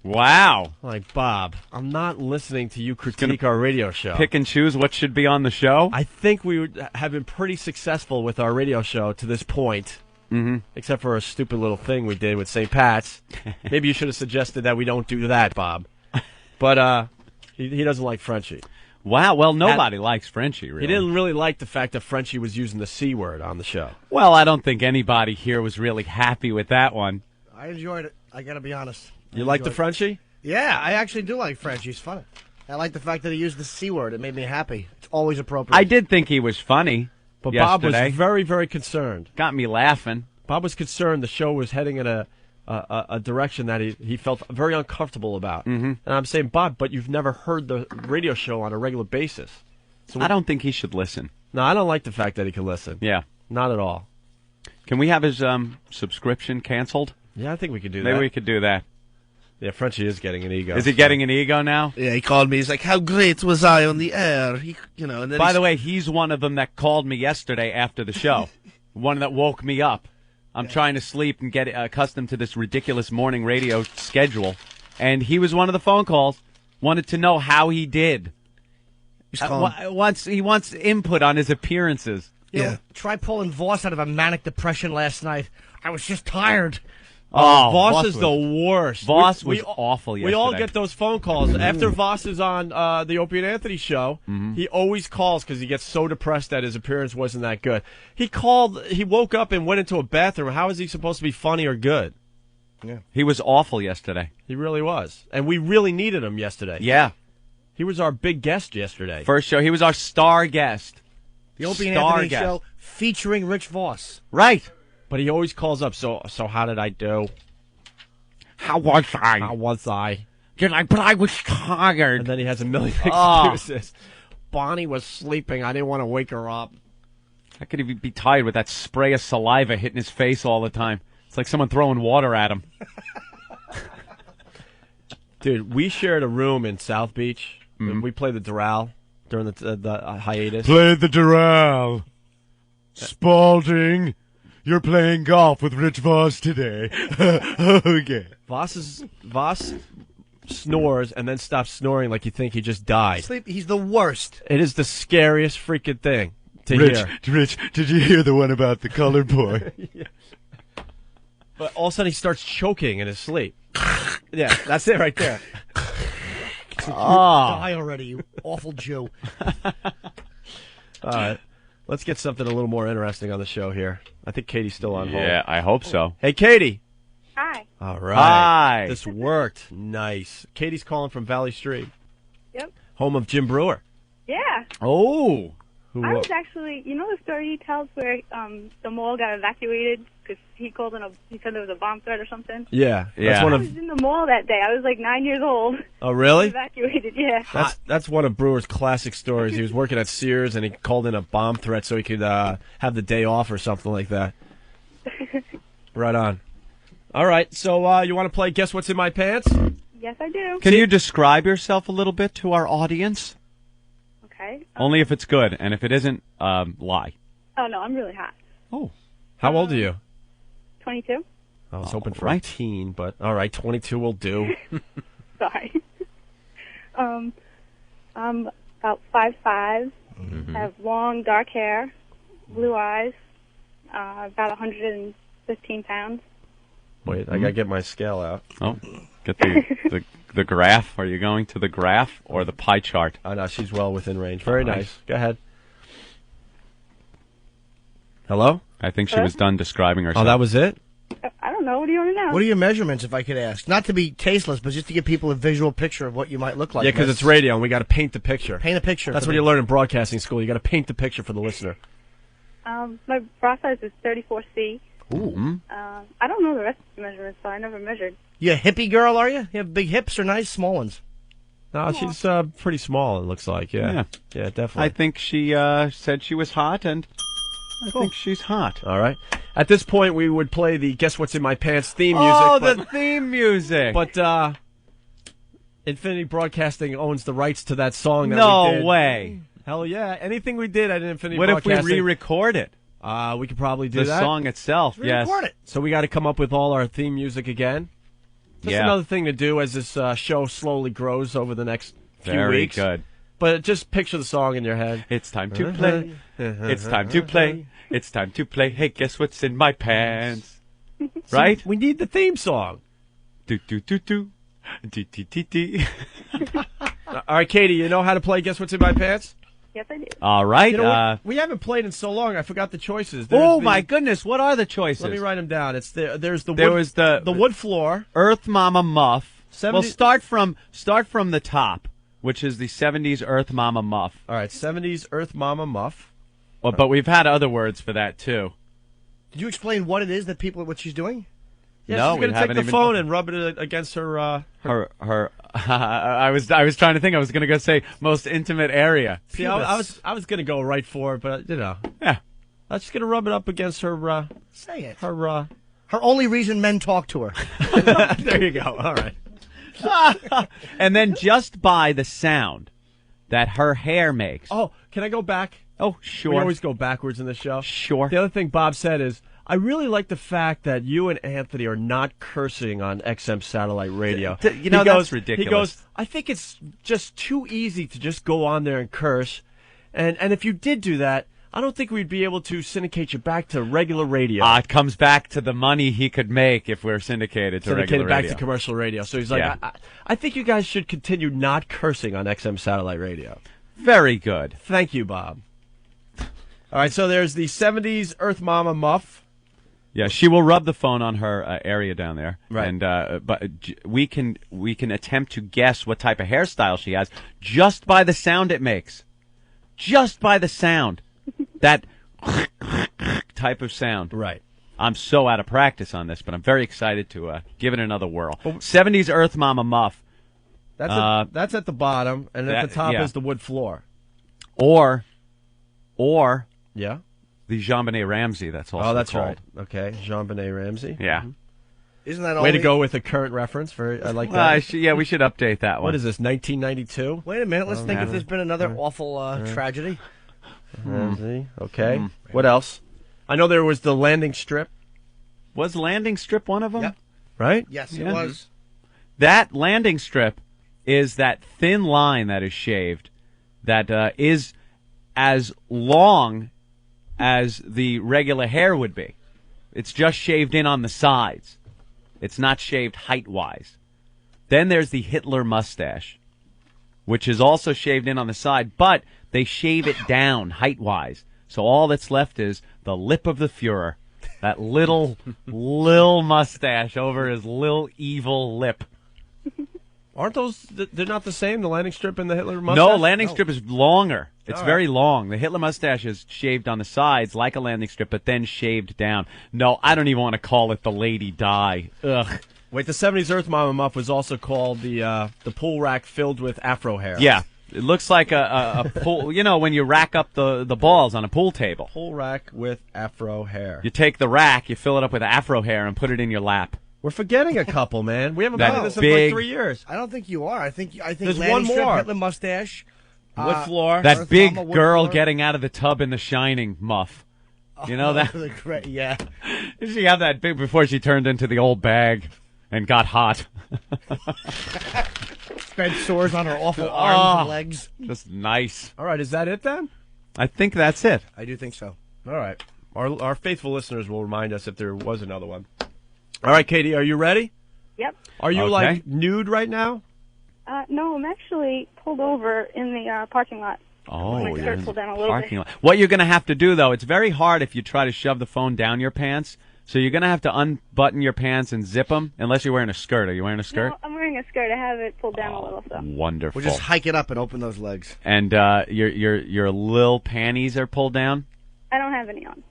Wow. I'm like, Bob, I'm not listening to you critique our radio show. Pick and choose what should be on the show? I think we have been pretty successful with our radio show to this point. Mm-hmm. Except for a stupid little thing we did with St. Pat's. Maybe you should have suggested that we don't do that, Bob. But he doesn't like Frenchie. Wow, well, nobody likes Frenchie, really. He didn't really like the fact that Frenchie was using the C word on the show. Well, I don't think anybody here was really happy with that one. I enjoyed it. I got to be honest. You like the Frenchie? Yeah, I actually do like Frenchie. He's funny. I like the fact that he used the C word. It made me happy. It's always appropriate. I did think he was funny. But yesterday. Bob was very, very concerned. Got me laughing. Bob was concerned the show was heading in a direction that he felt very uncomfortable about. Mm-hmm. And I'm saying, Bob, but you've never heard the radio show on a regular basis. So I don't think he should listen. No, I don't like the fact that he can listen. Yeah. Not at all. Can we have his subscription canceled? Yeah, I think we could do that. Maybe we could do that. Yeah, Frenchie is getting an ego. Is he getting an ego now? Yeah, he called me. He's like, how great was I on the air? And then By the way, he's one of them that called me yesterday after the show. One that woke me up. I'm trying to sleep and get accustomed to this ridiculous morning radio schedule. And he was one of the phone calls. Wanted to know how he did. He wants input on his appearances. Yeah. Try pulling Voss out of a manic depression last night. I was just tired. Voss is the worst. Voss was awful yesterday. We all get those phone calls. After Voss is on the Opie and Anthony show, he always calls because he gets so depressed that his appearance wasn't that good. He woke up and went into a bathroom. How is he supposed to be funny or good? Yeah. He was awful yesterday. He really was. And we really needed him yesterday. Yeah. He was our big guest yesterday. First show. He was our star guest. The Opie and Anthony show featuring Rich Voss. Right. But he always calls up, so how did I do? How was I? But I was tired. And then he has a million excuses. Bonnie was sleeping. I didn't want to wake her up. How could he be tired with that spray of saliva hitting his face all the time? It's like someone throwing water at him. Dude, we shared a room in South Beach. We played the Doral during the hiatus. Play the Doral. Spalding. You're playing golf with Rich Voss today. Okay. Voss snores and then stops snoring like you think he just died. He's the worst. It is the scariest freaking thing to hear. Rich, did you hear the one about the colored boy? Yeah. But all of a sudden he starts choking in his sleep. Yeah, that's it right there. Die already, you awful Jew. All right. Let's get something a little more interesting on the show here. I think Katie's still on hold. Yeah, I hope so. Hey, Katie. Hi. All right. Hi. This worked. Nice. Katie's calling from Valley Street. Yep. Home of Jim Brewer. Yeah. Oh. I was actually, you know the story he tells where the mall got evacuated because he said there was a bomb threat or something? Yeah. Yeah. I was in the mall that day. I was like 9 years old. Oh, really? Evacuated, yeah. That's one of Brewer's classic stories. He was working at Sears and he called in a bomb threat so he could have the day off or something like that. Right on. All right, so you want to play Guess What's in My Pants? Yes, I do. Can you describe yourself a little bit to our audience? Okay. Only if it's good, and if it isn't, lie. Oh, no, I'm really hot. Oh. How old are you? 22. I was hoping for a teen, but all right, 22 will do. Sorry. I'm about 5'5". Mm-hmm. I have long, dark hair, blue eyes, about 115 pounds. Wait, I got to get my scale out. Oh, get the graph. Are you going to the graph or the pie chart? Oh, no, she's well within range. Very nice. Go ahead. Hello? I think she was done describing herself. Oh, that was it? I don't know. What do you want to know? What are your measurements, if I could ask? Not to be tasteless, but just to give people a visual picture of what you might look like. Yeah, because it's radio, and we got to paint the picture. Paint a picture. That's what you learn in broadcasting school. You got to paint the picture for the listener. My bra size is 34C. Ooh. I don't know the rest of the measurements, so I never measured. You a hippie girl, are you? You have big hips or nice small ones? No, she's pretty small, it looks like. Yeah, definitely. I think she said she was hot, and I think she's hot. All right. At this point, we would play the Guess What's in My Pants theme music. Oh, the theme music. But Infinity Broadcasting owns the rights to that song. That No we did. way. Hell yeah! Anything we did at Infinity What if Broadcasting. we re-record it? We could probably do The that. song itself, yes. Record it. So we got to come up with all our theme music again. Just Yeah. another thing to do as this show slowly grows over the next few Very weeks. good. But just picture the song in your head. It's time to play. It's time to play. It's time to play. Hey, guess what's in my pants? Right? We need the theme song. Do do do do. Dee dee dee dee. All right, Katie, you know how to play Guess What's in My Pants? Yes, I do. All right. You know, we haven't played in so long. I forgot the choices. My goodness! What are the choices? Let me write them down. It's there's the There wood, was the wood floor. Earth Mama Muff. 70 Well, start from the top, which is the 70s Earth Mama Muff. All right, 70s Earth Mama Muff. Well, but we've had other words for that too. Did you explain what it is that what she's doing? Yeah, No, she's we going to haven't take the even- phone and rub it against her. Her. I was trying to think. I was going to go say most intimate area. See, I was going to go right for it, but Yeah. I'm just going to rub it up against her. Say it. Her. Her only reason men talk to her. There you go. All right. And then just by the sound that her hair makes. Oh, can I go back? Oh, sure. We always go backwards in the show. Sure. The other thing Bob said is, I really like the fact that you and Anthony are not cursing on XM satellite radio. You know, that's ridiculous. He goes, I think it's just too easy to just go on there and curse. And if you did do that, I don't think we'd be able to syndicate you back to regular radio. It comes back to the money he could make if we're syndicated to regular back radio. to commercial radio. So he's like, Yeah. I think you guys should continue not cursing on XM satellite radio. Very good. Thank you, Bob. All right, so there's the 70s Earth Mama Muff. Yeah, she will rub the phone on her area down there, Right. And but we can attempt to guess what type of hairstyle she has just by the sound it makes, just by the sound, that type of sound. Right. I'm so out of practice on this, but I'm very excited to give it another whirl. 70s Earth Mama Muff. That's at the bottom, and at the top yeah. is the wood floor. Or Yeah. the Jean-Benet Ramsey. That's also that's called. right. Okay, Jean-Benet Ramsey. Yeah. Isn't that Way only... to go with a current reference. I like Well, that. we should update that one. What is this, 1992? Wait a minute. Let's think if there's been another awful tragedy. Ramsey. Okay. What else? I know there was the landing strip. Was landing strip one of them? Yep. Right? Yes, Yeah. it was. That landing strip is that thin line that is shaved that is as long as the regular hair would be. It's just shaved in on the sides. It's not shaved height-wise. Then there's the Hitler mustache, which is also shaved in on the side, but they shave it down height-wise. So all that's left is the lip of the Fuhrer, that little mustache over his little evil lip. Aren't those, they're not the same, the landing strip and the Hitler mustache? No, landing strip is longer. It's All very right. long. The Hitler mustache is shaved on the sides like a landing strip, but then shaved down. No, I don't even want to call it the Lady Di. Ugh. Wait, the 70s Earth Mama Muff was also called the pool rack filled with afro hair. Yeah. It looks like a pool, you know, when you rack up the balls on a pool table. Pool rack with afro hair. You take the rack, you fill it up with afro hair, and put it in your lap. We're forgetting a couple, man. We haven't That done this in big- like 3 years. I don't think you are. I think There's landing one strip, more. Hitler mustache, Wood floor. That Earth big Mama wood girl floor. getting out of the tub in The Shining muff. You know that? Yeah. Did she have that big before she turned into the old bag and got hot? Spread sores on her awful arms and legs. Just nice. All right, is that it then? I think that's it. I do think so. All right. Our faithful listeners will remind us if there was another one. All right, Katie, are you ready? Yep. Are you Okay. like nude right now? No, I'm actually pulled over in the parking lot. Oh, My you're shirt in pulled the down a little parking bit. lot. What you're going to have to do, though, it's very hard if you try to shove the phone down your pants. So you're going to have to unbutton your pants and zip them, unless you're wearing a skirt. Are you wearing a skirt? No, I'm wearing a skirt. I have it pulled down a little, so. Wonderful. We'll just hike it up and open those legs. And your little panties are pulled down? I don't have any on.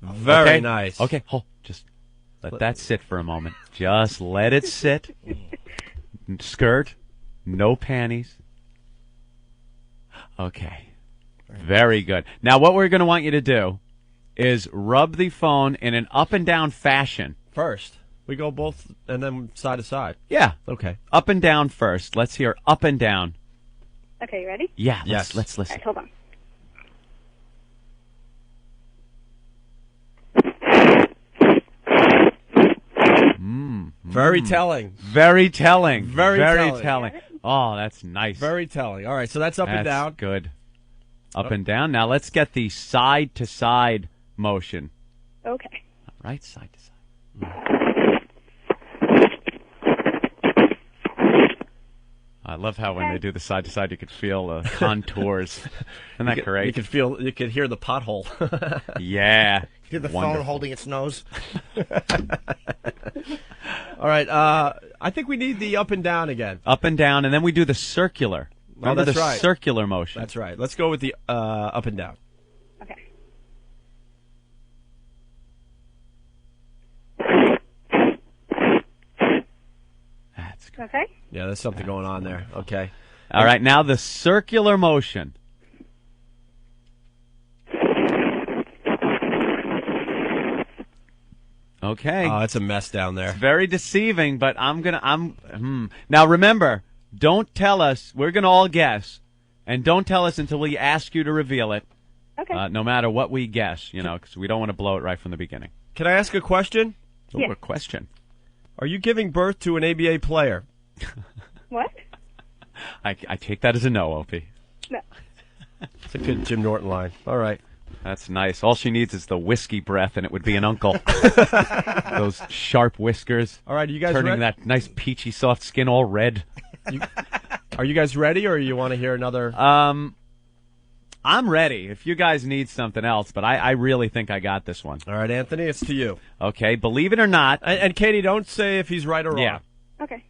Very Okay. nice. Okay, just let that sit for a moment. Just let it sit. Skirt, no panties. Okay. Very good. Now, what we're going to want you to do is rub the phone in an up and down fashion. First. We go both and then side to side. Yeah. Okay. Up and down first. Let's hear up and down. Okay, you ready? Yeah. Yes. Let's listen. All right, hold on. Very telling. Very telling. Very telling. Oh, that's nice. Very telling. All right, so that's up and down. Good. Up and down. Now let's get the side to side motion. Okay. All right, side to side. I love how when they do the side to side, you could feel the contours. Isn't that great? You could hear the pothole. Yeah. You hear the phone holding its nose. All right. I think we need the up and down again. Up and down, and then we do the circular. Remember that's the right. circular motion. That's right. Let's go with the up and down. Okay. That's good. Okay. Yeah, there's something going on there. Okay. All right, now the circular motion. Okay. Oh, it's a mess down there. It's very deceiving, but Now remember, don't tell us. We're gonna all guess, and don't tell us until we ask you to reveal it. Okay. No matter what we guess, because we don't want to blow it right from the beginning. Can I ask a question? Oh, Yeah. a question. Are you giving birth to an ABA player? What? I take that as a no, Opie. No. It's a good Jim Norton line. All right. That's nice. All she needs is the whiskey breath, and it would be an uncle. Those sharp whiskers. All right, are you guys turning ready? that nice peachy soft skin all red. Are you guys ready, or you want to hear another? I'm ready. If you guys need something else, but I really think I got this one. All right, Anthony, it's to you. Okay, believe it or not. And Katie, don't say if he's right or wrong. Yeah. Okay.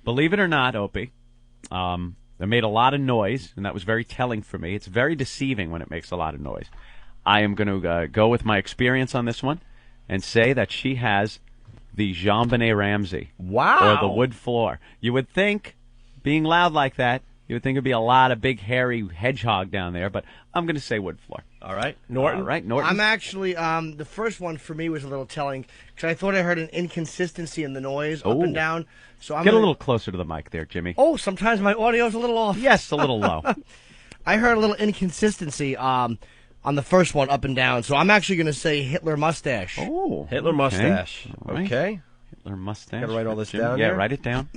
Believe it or not, Opie, it made a lot of noise, and that was very telling for me. It's very deceiving when it makes a lot of noise. I am going to go with my experience on this one and say that she has the JonBenet Ramsey. Wow. Or the wood floor. You would think, being loud like that, you would think it would be a lot of big, hairy hedgehog down there, but I'm going to say wood floor. All right. Norton? All right, Norton. I'm actually, the first one for me was a little telling, because I thought I heard an inconsistency in the noise up and down. So Get a little closer to the mic there, Jimmy. Oh, sometimes my audio's a little off. Yes, a little low. I heard a little inconsistency on the first one, up and down. So I'm actually going to say Hitler mustache. Oh, Hitler mustache. Right. Okay. Hitler mustache. Gotta write all this Jimmy. down Yeah, here? write it down.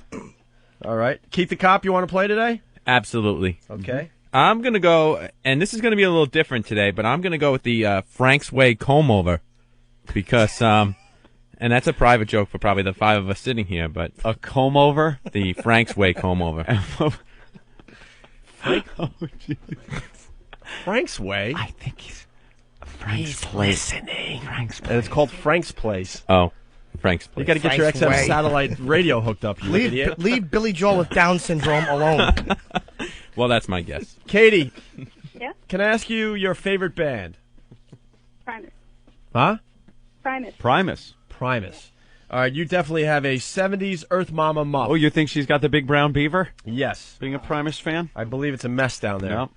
All right. Keith the Cop, you want to play today? Absolutely. Okay. I'm going to go, and this is going to be a little different today, but I'm going to go with the Frank's Way comb over because, and that's a private joke for probably the five of us sitting here, but a comb over? The Frank's Way comb over. Frank's Way? I think he's Frank's Place. Listening. Frank's Place. And it's called Frank's Place. Oh, Frank's Place. You got to get Frank's your XM Way. satellite radio hooked up, you idiot. Leave Billy Joel with Down syndrome alone. Well, that's my guess. Katie. Yeah? Can I ask you your favorite band? Primus. Huh? Primus. Primus. All right, you definitely have a 70s Earth Mama muff. Oh, you think she's got the big brown beaver? Yes. Being a Primus fan? I believe it's a mess down there. No.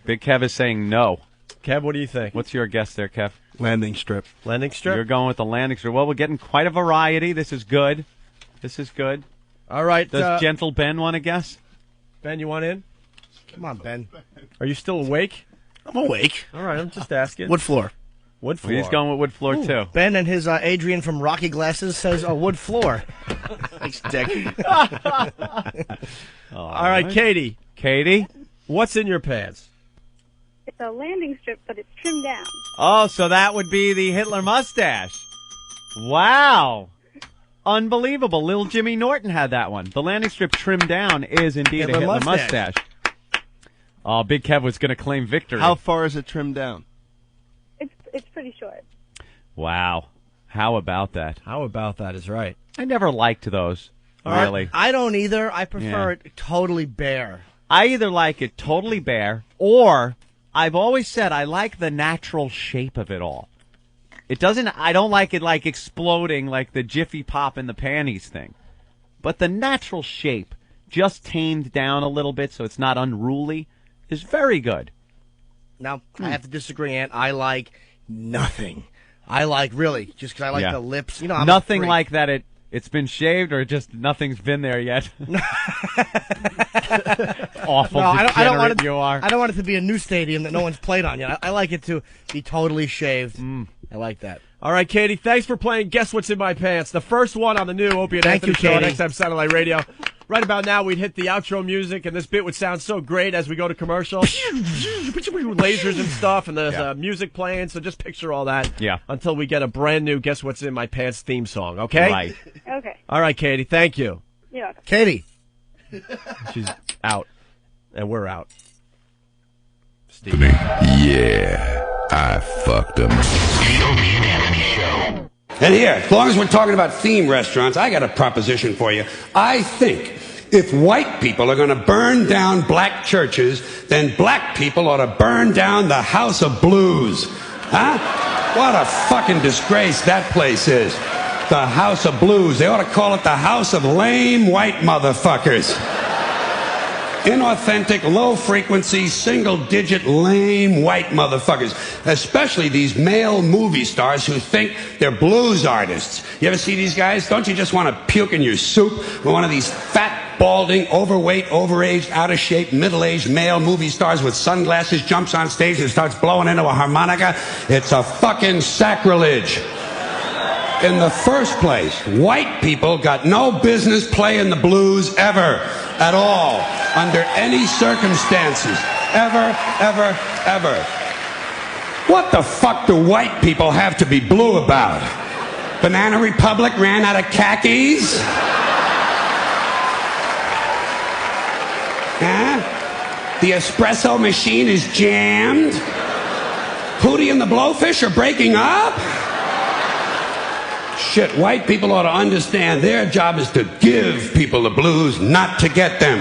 Big Kev is saying no. Kev, what do you think? What's your guess there, Kev? Landing strip. Landing strip? You're going with the landing strip. Well, we're getting quite a variety. This is good. This is good. All right. Does Gentle Ben want to guess? Ben, you want in? Come on, Ben. Are you still awake? I'm awake. All right, I'm just asking. Wood floor. Wood floor. He's going with wood floor, too. Ben and his Adrian from Rocky Glasses says a wood floor. Thanks, Dick. All right, Katie. Katie? What's in your pants? It's a landing strip, but it's trimmed down. Oh, so that would be the Hitler mustache. Wow. Unbelievable. Little Jimmy Norton had that one. The landing strip trimmed down is indeed a Hitler mustache. Oh, Big Kev was going to claim victory. How far is it trimmed down? It's pretty short. Wow. How about that? How about that is right. I never liked those, really. I don't either. I prefer it totally bare. I either like it totally bare, or I've always said I like the natural shape of it all. I don't like it like exploding like the Jiffy Pop in the panties thing. But the natural shape, just tamed down a little bit so it's not unruly, is very good. Now, I have to disagree, Aunt. I like nothing. I like, really, just because I like the lips. You know, I'm nothing a freak. like that. it's been shaved or just nothing's been there yet. Awful, degenerate you are. I don't want it to be a new stadium that no one's played on yet. I like it to be totally shaved. I like that. All right, Katie, thanks for playing Guess What's in My Pants, the first one on the new Opie and Anthony Show on XM Satellite Radio. Right about now, we'd hit the outro music, and this bit would sound so great as we go to commercial. Lasers and stuff, and there's music playing, so just picture all that until we get a brand new Guess What's in My Pants theme song, okay? Right. Okay. All right, Katie, thank you. Yeah. Katie. She's out, and we're out. Steve. Yeah, I fucked him. The Opie and Anthony Show. And here, as long as we're talking about theme restaurants, I got a proposition for you. I think if white people are going to burn down black churches, then black people ought to burn down the House of Blues. Huh? What a fucking disgrace that place is. The House of Blues. They ought to call it the House of Lame White Motherfuckers. Inauthentic, low-frequency, single-digit, lame white motherfuckers. Especially these male movie stars who think they're blues artists. You ever see these guys? Don't you just want to puke in your soup when one of these fat, balding, overweight, overaged, out-of-shape, middle-aged male movie stars with sunglasses jumps on stage and starts blowing into a harmonica? It's a fucking sacrilege. In the first place, white people got no business playing the blues ever, at all, under any circumstances. Ever, ever, ever. What the fuck do white people have to be blue about? Banana Republic ran out of khakis? Huh? The espresso machine is jammed? Hootie and the Blowfish are breaking up? Shit, white people ought to understand their job is to give people the blues, not to get them.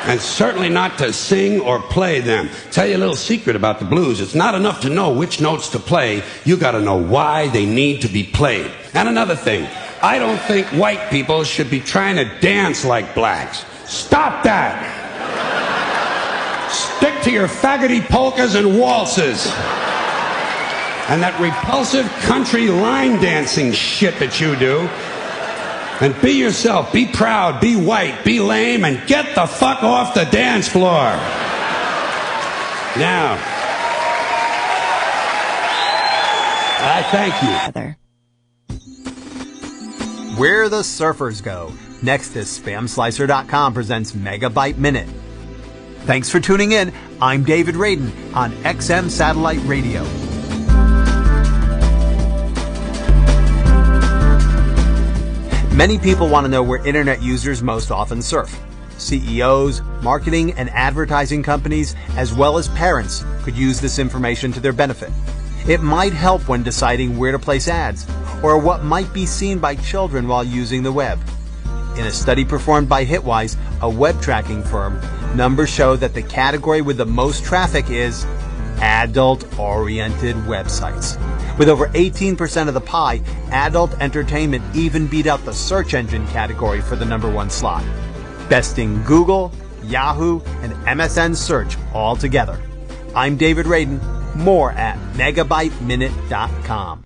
And certainly not to sing or play them. Tell you a little secret about the blues. It's not enough to know which notes to play. You got to know why they need to be played. And another thing, I don't think white people should be trying to dance like blacks. Stop that! Stick to your faggoty polkas and waltzes. And that repulsive country line dancing shit that you do. And be yourself, be proud, be white, be lame, and get the fuck off the dance floor. Now, I thank you. Where the surfers go. Next is SpamSlicer.com presents Megabyte Minute. Thanks for tuning in. I'm David Radin on XM Satellite Radio. Many people want to know where internet users most often surf. CEOs, marketing and advertising companies, as well as parents could use this information to their benefit. It might help when deciding where to place ads, or what might be seen by children while using the web. In a study performed by Hitwise, a web tracking firm, numbers show that the category with the most traffic is adult-oriented websites. With over 18% of the pie, adult entertainment even beat out the search engine category for the #1 slot, besting Google, Yahoo, and MSN Search all together. I'm David Radin. More at megabyteminute.com.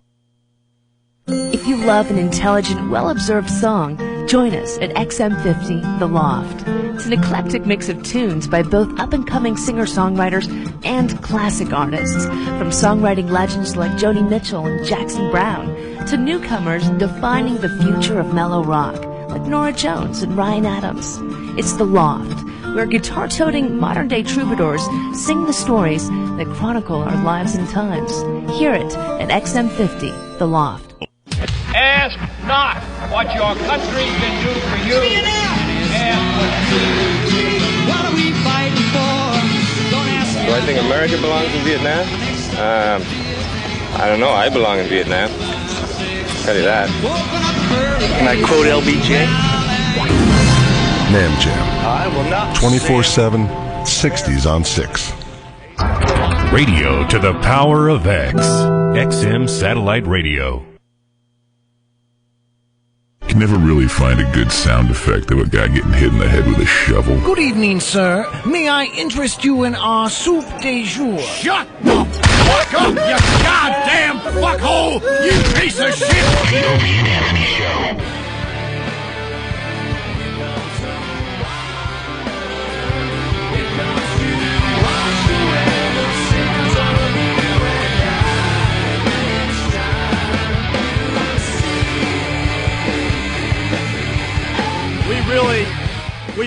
If you love an intelligent, well-observed song, join us at XM50, The Loft. It's an eclectic mix of tunes by both up-and-coming singer-songwriters and classic artists, from songwriting legends like Joni Mitchell and Jackson Browne, to newcomers defining the future of mellow rock, like Norah Jones and Ryan Adams. It's The Loft, where guitar-toting modern-day troubadours sing the stories that chronicle our lives and times. Hear it at XM50, The Loft. Ask not what your country can do for you. What are we fighting for? Don't ask me. Do I think America belongs in Vietnam? I don't know. I belong in Vietnam. I'll tell you that. Can I quote LBJ? Nam Jam. I will not 24/7, 60s on 6. Radio to the power of X. XM Satellite Radio. Can never really find a good sound effect of a guy getting hit in the head with a shovel. Good evening, sir. May I interest you in our soup de jour? Shut the fuck up, you goddamn fuckhole! You piece of shit! The Opie and Anthony Show.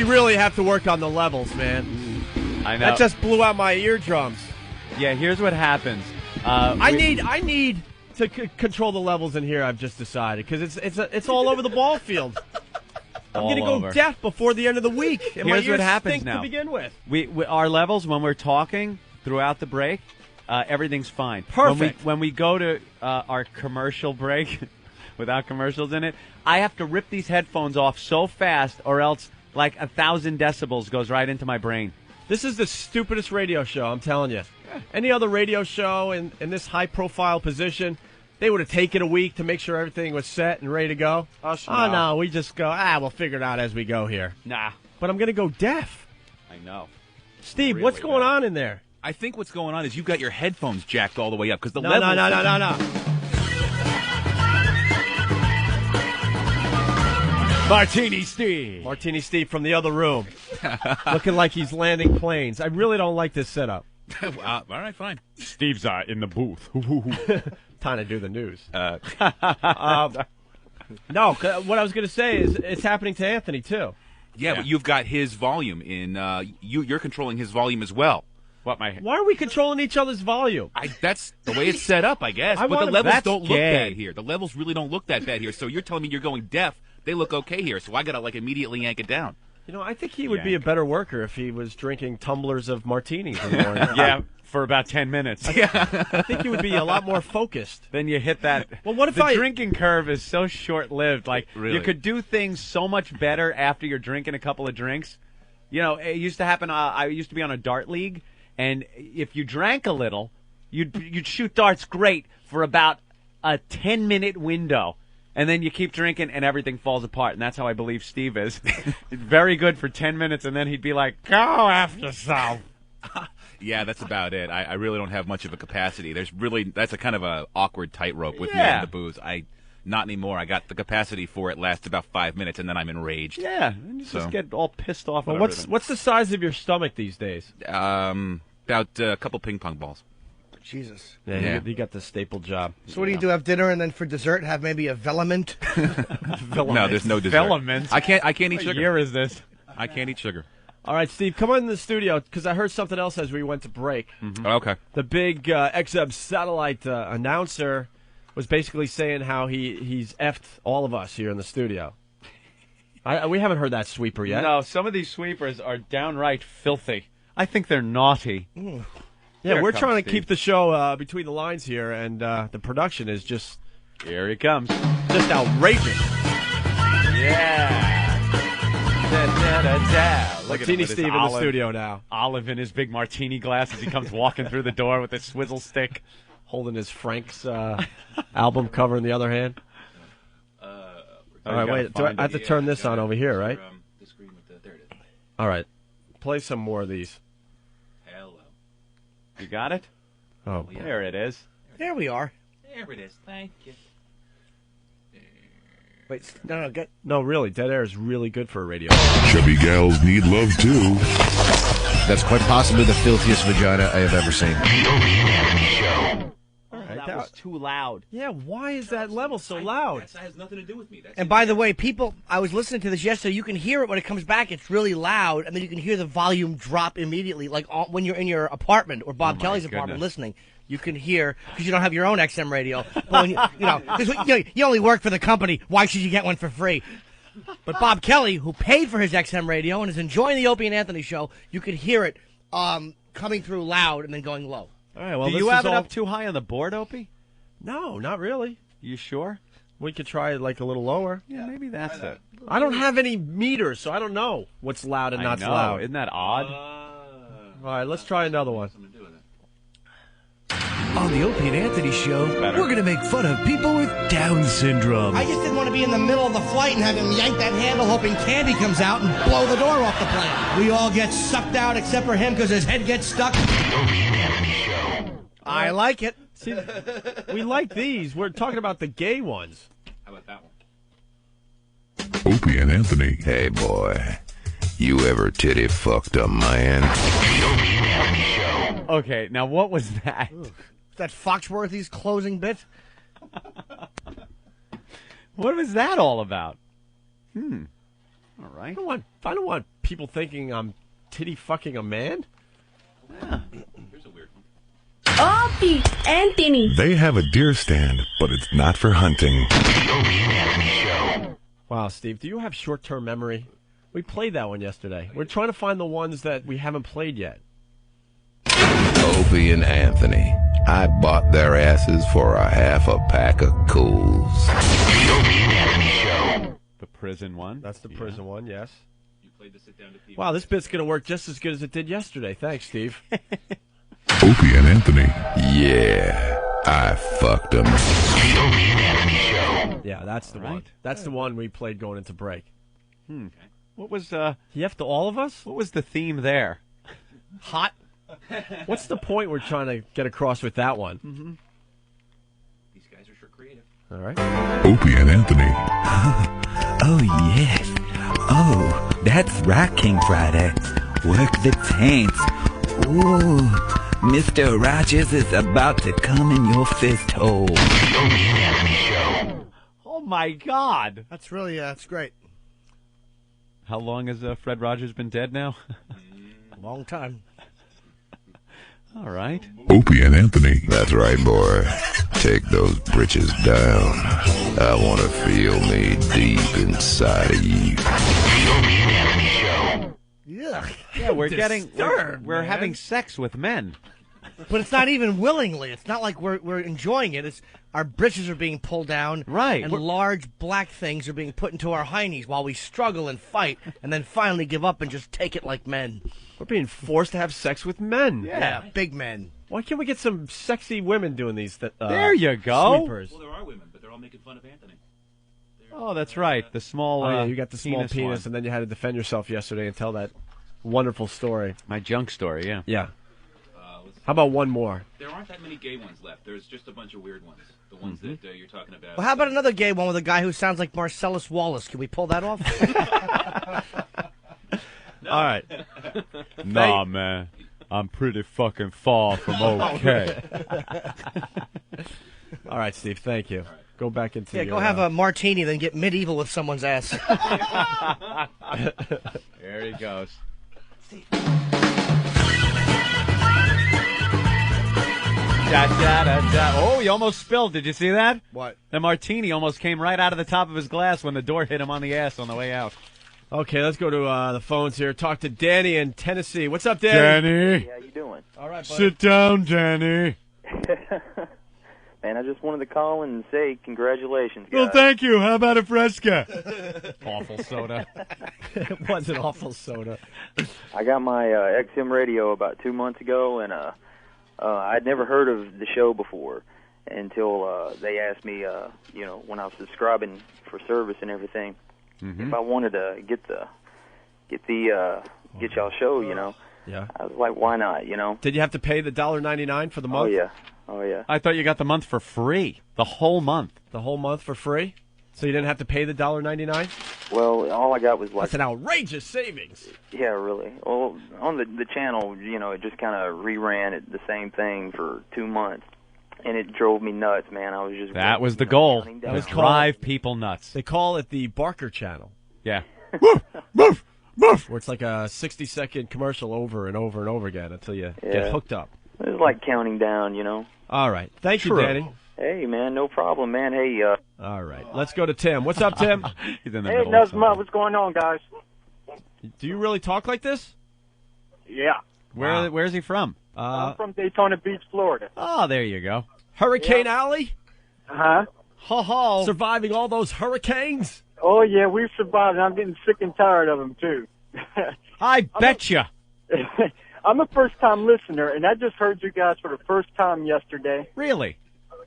we really have to work on the levels, man. I know. That just blew out my eardrums. Yeah, here's what happens. I need to control the levels in here. I've just decided because it's all over the ball field. I'm going to go deaf before the end of the week. And here's my what ears happens stink now. To begin with. We our levels when we're talking throughout the break, everything's fine. Perfect. When we go to our commercial break without commercials in it, I have to rip these headphones off so fast, or else like 1,000 decibels goes right into my brain. This is the stupidest radio show, I'm telling you. Any other radio show in this high-profile position, they would have taken a week to make sure everything was set and ready to go. No, we just go, we'll figure it out as we go here. Nah. But I'm going to go deaf. I know. Steve, what's going on in there? I think what's going on is you've got your headphones jacked all the way up because the No. Martini Steve from the other room. Looking like he's landing planes. I really don't like this setup. All right, fine. Steve's in the booth. Time to do the news. No, what I was going to say is it's happening to Anthony, too. Yeah, but you've got his volume in. You're controlling his volume as well. Why are we controlling each other's volume? That's the way it's set up, I guess. But the levels don't look bad here. The levels really don't look that bad here. So you're telling me you're going deaf. They look okay here. So I got to immediately yank it down. You know, I think he would be a better worker if he was drinking tumblers of martinis in the morning. Yeah, for about 10 minutes. Yeah. I think he would be a lot more focused. Then you hit that. Well, what if the drinking curve is so short-lived. Like, really? You could do things so much better after you're drinking a couple of drinks. You know, it used to happen. I used to be on a dart league, and if you drank a little, you'd shoot darts great for about a 10-minute window. And then you keep drinking, and everything falls apart. And that's how I believe Steve is. Very good for 10 minutes, and then he'd be like, go after yourself. Yeah, that's about it. I really don't have much of a capacity. That's a kind of a awkward tightrope with me and the booze. Not anymore. I got the capacity for it. Lasts about 5 minutes, and then I'm enraged. Yeah, and you just get all pissed off. Well, what's the size of your stomach these days? About a couple ping pong balls. Jesus. Yeah. You got the staple job. So what do you do? Have dinner and then for dessert have maybe a Velament? No, there's no dessert. Velament? I can't eat sugar. What year is this? I can't eat sugar. All right, Steve, come on in the studio because I heard something else as we went to break. Mm-hmm. Okay. The big XM satellite announcer was basically saying how he's effed all of us here in the studio. We haven't heard that sweeper yet. No, some of these sweepers are downright filthy. I think they're naughty. Yeah, we're trying to keep the show between the lines here, and the production is just... Here he comes. Just outrageous. Yeah. Martini Steve in the studio now. Olive in his big martini glass as he comes walking through the door with his swizzle stick. Holding his Frank's album cover in the other hand. All right, wait. I have to turn this on over here, right? There it is. All right. Play some more of these. Hello. You got it? Oh, yeah. There it is. There we are. There it is. Thank you. Wait, no, No, really, dead air is really good for a radio. Chubby gals need love, too. That's quite possibly the filthiest vagina I have ever seen. The Opie and Anthony Show. That was too loud. Yeah, why is that level so loud? That has nothing to do with me. And by the way, people, I was listening to this yesterday. You can hear it when it comes back. It's really loud, and then you can hear the volume drop immediately. Like when you're in your apartment or Bob Kelly's apartment listening, you can hear, because you don't have your own XM radio. But when you only work for the company. Why should you get one for free? But Bob Kelly, who paid for his XM radio and is enjoying the Opie and Anthony show, you can hear it coming through loud and then going low. All right, well, do you have it up too high on the board, Opie? No, not really. You sure? We could try it like a little lower. Yeah, maybe that's it. I don't have any meters, so I don't know what's loud and not loud. Isn't that odd? All right, let's try another one. On the Opie and Anthony Show, we're going to make fun of people with Down syndrome. I just didn't want to be in the middle of the flight and have him yank that handle hoping candy comes out and blow the door off the plane. We all get sucked out except for him because his head gets stuck. The Opie and Anthony Show. I like it. See, we like these. We're talking about the gay ones. How about that one? Opie and Anthony. Hey, boy. You ever titty fucked a man? The Opie and Anthony Show. Okay, now what was that? Is that Foxworthy's closing bit? What was that all about? All right. Final one. people thinking I'm titty fucking a man? Yeah. Here's a weird one. Opie, Anthony. They have a deer stand, but it's not for hunting. The Opie and Anthony Show. Wow, Steve, do you have short-term memory? We played that one yesterday. We're trying to find the ones that we haven't played yet. Opie and Anthony. I bought their asses for a half a pack of cools. The Opie and Anthony Show. The prison one. That's the prison one, yes. You played the sit down to people. Wow, this bit's going to work just as good as it did yesterday. Thanks, Steve. Opie and Anthony. Yeah, I fucked them. The Opie and Anthony Show. Yeah, that's the one. That's the one we played going into break. Okay. What was He effed all of us? What was the theme there? Hot. What's the point we're trying to get across with that one? Mm-hmm. These guys are sure creative. All right. Opie and Anthony. Oh, yes. Oh, that's right, King Friday. Work the taints. Ooh, Mr. Rogers is about to come in your fist hole. The Opie and Anthony Show. Oh, my God. That's really, that's great. How long has Fred Rogers been dead now? A long time. All right. Opie and Anthony. That's right, boy. Take those britches down. I want to feel me deep inside of you. The Opie and Anthony Show. Yeah, we're having sex with men. But it's not even willingly. It's not like we're enjoying it. It's our britches are being pulled down, right? And large black things are being put into our heinies while we struggle and fight, and then finally give up and just take it like men. We're being forced to have sex with men. Yeah, big men. Why can't we get some sexy women doing these? There you go. Sweepers? Well, there are women, but they're all making fun of Anthony. Oh, that's right. The small. Yeah, you got the small penis, one. and then you had to defend yourself yesterday and tell that wonderful story. My junk story, yeah. Yeah. How about one more? There aren't that many gay ones left. There's just a bunch of weird ones. The ones that you're talking about. Well, how about another gay one with a guy who sounds like Marcellus Wallace? Can we pull that off? All right. Nah, man. I'm pretty fucking far from okay. All right, Steve. Thank you. Go back into go have a martini, then get medieval with someone's ass. There he goes. Da, da, da, da. Oh, he almost spilled. Did you see that? What? The martini almost came right out of the top of his glass when the door hit him on the ass on the way out. Okay, let's go to the phones here. Talk to Danny in Tennessee. What's up, Danny? Hey, how you doing? All right, buddy. Sit down, Danny. Man, I just wanted to call and say congratulations, guys. Well, thank you. How about a Fresca? Awful soda. It was an awful soda. I got my XM radio about 2 months ago, and I'd never heard of the show before until they asked me, when I was subscribing for service and everything, if I wanted to get y'all show, Yeah. I was like, why not, Did you have to pay the $1.99 for the month? Oh, yeah. I thought you got the month for free. The whole month. The whole month for free? So you didn't have to pay the $1.99? Well, all I got was like... That's an outrageous savings. Yeah, really. Well, on the channel, it just kind of reran it, the same thing for 2 months. And it drove me nuts, man. I was just... That was the goal. That was drive people nuts. They call it the Barker channel. Yeah. Woof! Where it's like a 60-second commercial over and over and over again until you get hooked up. It was like counting down, All right. Thank you, Danny. Hey, man, no problem, man. Hey, All right. Let's go to Tim. What's up, Tim? He's in the Hey, middle of Nuzma, what's going on, guys? Do you really talk like this? Yeah. Where's he from? I'm from Daytona Beach, Florida. Oh, there you go. Hurricane Alley? Uh-huh. Ho-ho. Surviving all those hurricanes? Oh, yeah, we've survived, and I'm getting sick and tired of them, too. I betcha. I'm a first-time listener, and I just heard you guys for the first time yesterday. Really?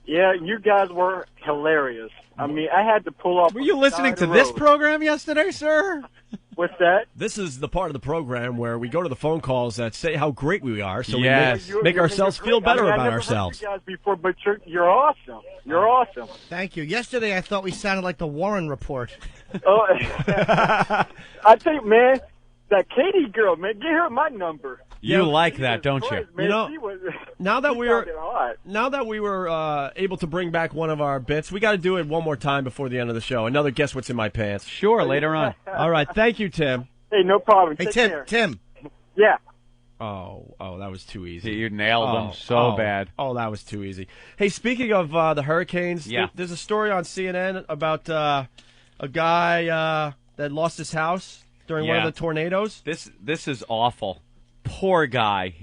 Yeah, you guys were hilarious. I mean, I had to pull off. Were you listening to this program yesterday, sir? What's that? This is the part of the program where we go to the phone calls that say how great we are, so Yes. we make ourselves feel better about I never ourselves. Heard you guys before, but you're awesome. You're awesome. Thank you. Yesterday I thought we sounded like the Warren Report. Oh, I tell you, man, that Katie girl, man, get her my number. You like that, don't you? Christ, man, now that she we were sounded hot. now that we were able to bring back one of our bits, we got to do it one more time before the end of the show. Another Guess What's in My Pants. Sure, later on. All right, thank you, Tim. Hey, no problem. Hey, Take Tim. care. Tim. Yeah. Oh, that was too easy. You nailed them so bad. Oh, that was too easy. Hey, speaking of the hurricanes, there's a story on CNN about a guy that lost his house during one of the tornadoes. This is awful. Poor guy.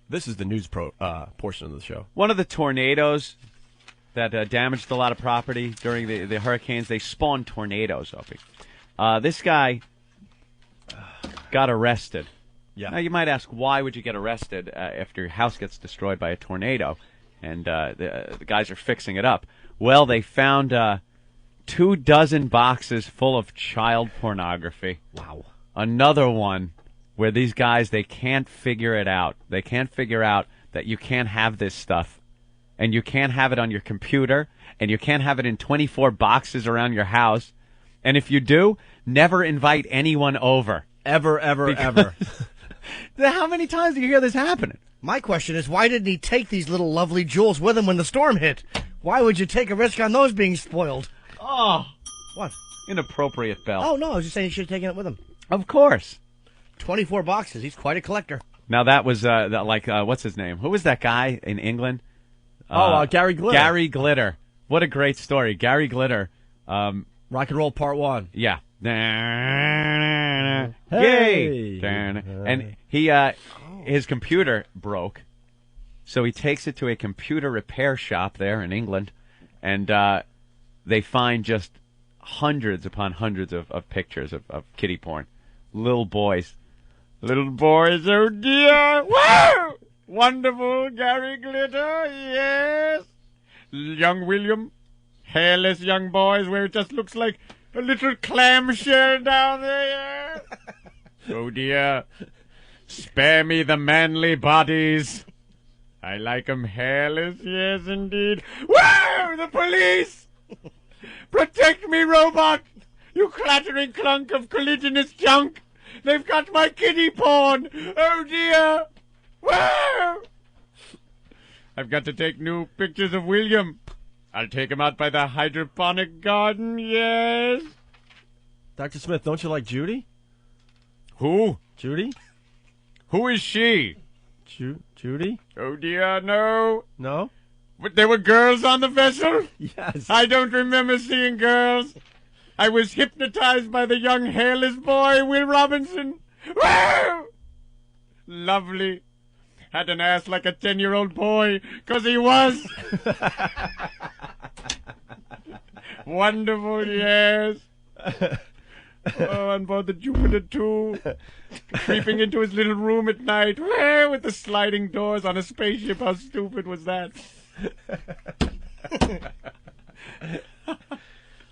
This is the news portion of the show. One of the tornadoes that damaged a lot of property during the hurricanes, they spawned tornadoes, Opie. This guy got arrested. Yeah. Now, you might ask, why would you get arrested after your house gets destroyed by a tornado? And the guys are fixing it up. Well, they found 24 boxes full of child pornography. Wow. Another one where these guys, they can't figure it out. They can't figure out that you can't have this stuff. And you can't have it on your computer. And you can't have it in 24 boxes around your house. And if you do, never invite anyone over. Ever. How many times do you hear this happening? My question is, why didn't he take these little lovely jewels with him when the storm hit? Why would you take a risk on those being spoiled? Oh. What? Inappropriate, Bell. Oh, no, I was just saying he should have taken it with him. Of course. 24 boxes. He's quite a collector. Now, that was, what's his name? Who was that guy in England? Gary Glitter. Gary Glitter. What a great story. Gary Glitter. Rock and Roll Part 1. Yeah. Hey! And his computer broke, so he takes it to a computer repair shop there in England, and they find just hundreds upon hundreds of pictures of kiddie porn. Little boys, oh dear! Wow! Wonderful Gary Glitter, yes! Young William, hairless young boys where it just looks like a little clamshell down there. Oh, dear. Spare me the manly bodies. I like 'em hairless, yes, indeed. Whoa! The police! Protect me, robot! You clattering clunk of collisionist junk! They've got my kiddie porn! Oh, dear! Whoa! I've got to take new pictures of William. I'll take him out by the hydroponic garden, yes. Dr. Smith, don't you like Judy? Who? Judy? Who is she? Judy? Oh, dear, no. No? But there were girls on the vessel? Yes. I don't remember seeing girls. I was hypnotized by the young hairless boy, Will Robinson. Woo! Lovely. Had an ass like a 10-year-old boy, 'cause he was. Wonderful, yes. Oh, on board the Jupiter, too. Creeping into his little room at night, with the sliding doors on a spaceship. How stupid was that?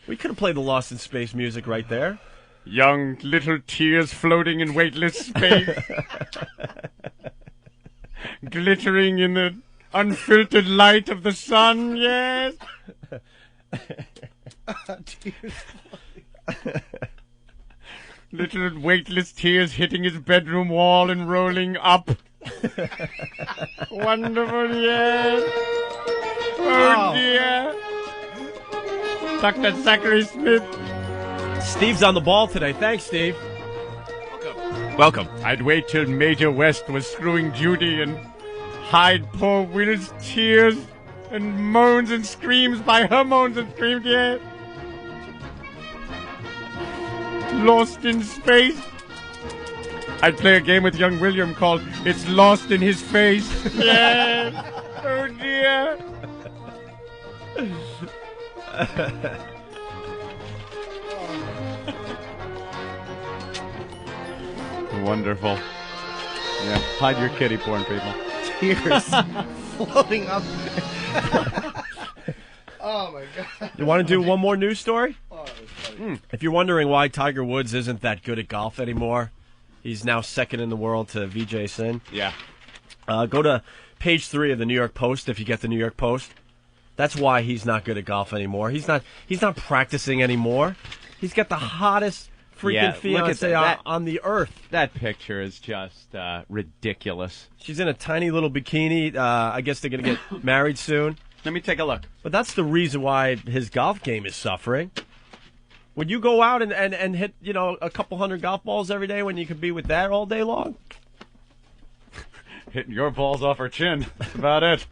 We could have played the Lost in Space music right there. Young little tears floating in weightless space. Glittering in the unfiltered light of the sun, yes. Little weightless tears hitting his bedroom wall and rolling up. Wonderful, yes. Oh, dear. Dr. Zachary Smith. Steve's on the ball today. Thanks, Steve. Welcome. I'd wait till Major West was screwing Judy and hide poor Will's tears and moans and screams by her moans and screams, yes. Lost in space. I'd play a game with young William called It's Lost in His Face. Yes. Oh, dear. Wonderful. Yeah, hide your kiddie porn, people. Tears floating up. Oh, my God. You want to do one more news story? If you're wondering why Tiger Woods isn't that good at golf anymore, he's now second in the world to Vijay Singh. Yeah. Go to page 3 of the New York Post if you get the New York Post. That's why he's not good at golf anymore. He's not practicing anymore. He's got the hottest freaking fiancé on the earth. That picture is just ridiculous. She's in a tiny little bikini. I guess they're going to get married soon. Let me take a look. But that's the reason why his golf game is suffering. Would you go out and hit, a couple hundred golf balls every day when you could be with that all day long? Hitting your balls off her chin. That's about it.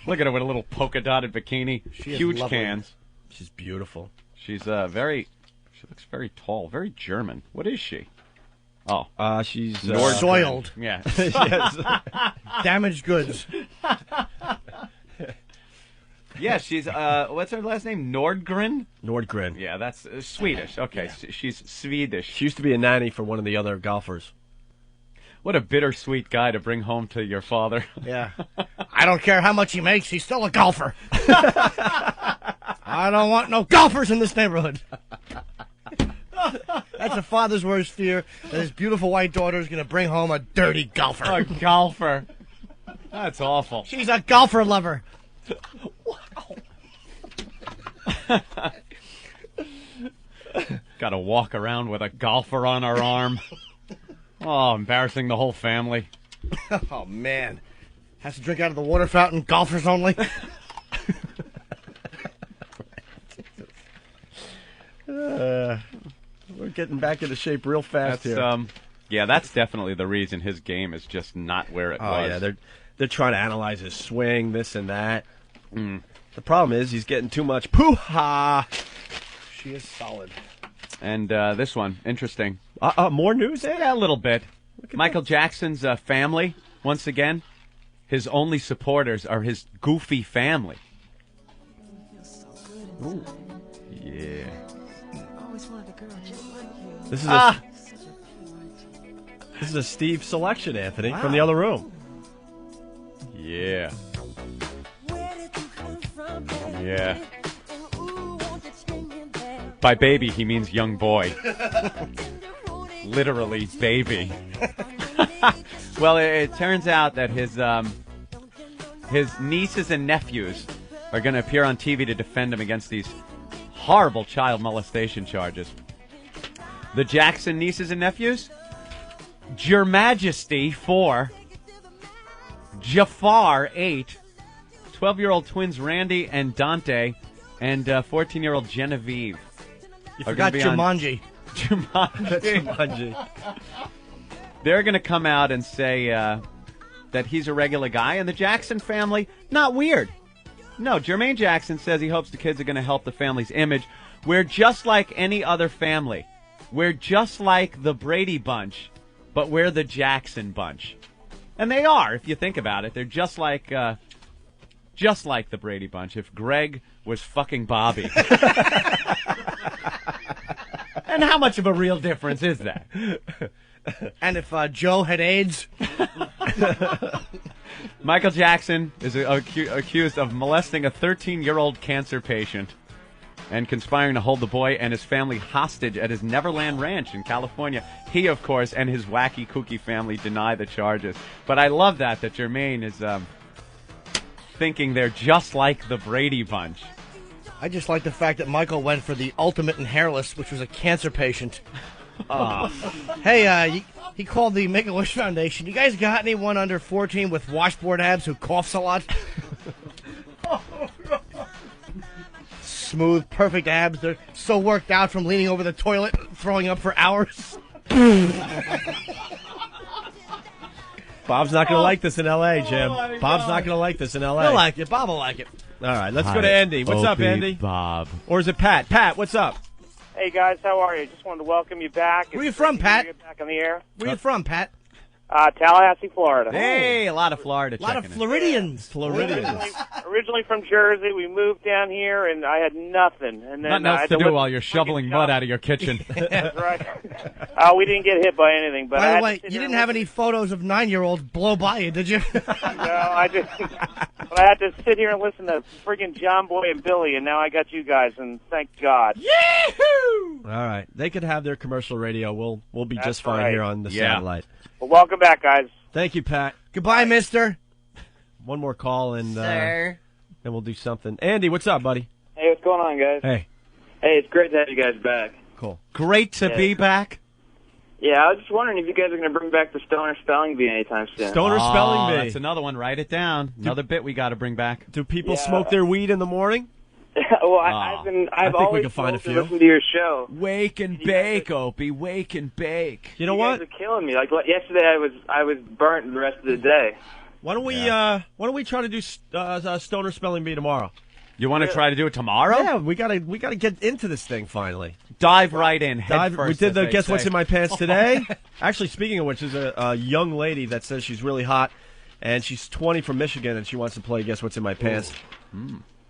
Look at her with a little polka-dotted bikini. Huge cans. She's beautiful. She's she looks very tall, very German. What is she? Oh. She's... soiled. Yeah. Yes. Damaged goods. Yeah, she's, what's her last name? Nordgren? Nordgren. Yeah, that's Swedish. Okay, she's Swedish. She used to be a nanny for one of the other golfers. What a bittersweet guy to bring home to your father. Yeah. I don't care how much he makes, he's still a golfer. I don't want no golfers in this neighborhood. That's a father's worst fear, that his beautiful white daughter is going to bring home a dirty golfer. A golfer. That's awful. She's a golfer lover. Got to walk around with a golfer on her arm. Oh, embarrassing the whole family. Oh, man. Has to drink out of the water fountain, golfers only. We're getting back into shape real fast here. Yeah, that's definitely the reason his game is just not where it was. Yeah, they're trying to analyze his swing, this and that. The problem is he's getting too much poo-ha. She is solid. And this one, interesting. More news there? Yeah, a little bit. Michael Jackson's family, once again, his only supporters are his goofy family. Ooh. Yeah. This is a Steve selection, Anthony, from the other room. Yeah. Yeah. By baby, he means young boy. Literally, baby. Well, it turns out that his nieces and nephews are going to appear on TV to defend him against these horrible child molestation charges. The Jackson nieces and nephews? Your Majesty, 4. Jafar, 8. 12-year-old twins Randy and Dante, and 14-year-old Genevieve. You forgot Jumanji. Jumanji. They're going to come out and say that he's a regular guy, and the Jackson family, not weird. No, Jermaine Jackson says he hopes the kids are going to help the family's image. We're just like any other family. We're just like the Brady Bunch, but we're the Jackson Bunch. And they are, if you think about it. They're just like the Brady Bunch. If Greg was fucking Bobby. And how much of a real difference is that? And if Joe had AIDS? Michael Jackson is accused of molesting a 13-year-old cancer patient and conspiring to hold the boy and his family hostage at his Neverland Ranch in California. He, of course, and his wacky, kooky family deny the charges. But I love that Jermaine is thinking they're just like the Brady Bunch. I just like the fact that Michael went for the ultimate in hairless, which was a cancer patient. Hey, he called the Make-A-Wish Foundation. You guys got anyone under 14 with washboard abs who coughs a lot? Smooth, perfect abs. They're so worked out from leaning over the toilet, throwing up for hours. Bob's not going to like this in L.A., Jim. Bob's not going to like this in L.A. He'll like it. Bob will like it. All right, let's go to Andy. What's up, Andy? Bob. Or is it Pat? Pat, what's up? Hey, guys, how are you? Just wanted to welcome you back. Where you from, Pat? Get back on the air. Where you from, Pat? Tallahassee, Florida. Hey, a lot of Florida. A lot of Floridians. Originally from Jersey, we moved down here, and I had nothing. And then nothing else to do while you're shoveling mud out of your kitchen. That's right. We didn't get hit by anything. But by the way, you didn't have any photos of 9-year-olds blow by you, did you? No, I didn't. But I had to sit here and listen to friggin' John Boy and Billy, and now I got you guys, and thank God. Yee-hoo! All right, they could have their commercial radio. We'll be just fine here on the satellite. Well, welcome back, guys. Thank you, Pat. Goodbye, mister. One more call, and Sir. then we'll do something. Andy, what's up, buddy? Hey, what's going on, guys? Hey. Hey, it's great to have you guys back. Cool. Great to be back. Yeah, I was just wondering if you guys are going to bring back the Stoner Spelling Bee anytime soon. Stoner Spelling Bee. That's another one. Write it down. Another bit we got to bring back. Do people smoke their weed in the morning? Well, I've think always we can find a wanted to few. listen to your show. Wake and bake, Opie. Wake and bake. You know You what? guys are killing me. Like yesterday, I was burnt the rest of the day. Why don't we try to do Stoner Spelling Bee tomorrow? You want to try to do it tomorrow? Yeah, we gotta get into this thing finally. Dive right in. Head first, we did the as they Guess say. What's in My Pants today. Actually, speaking of which, there's a young lady that says she's really hot, and she's 20 from Michigan, and she wants to play Guess What's in My Pants.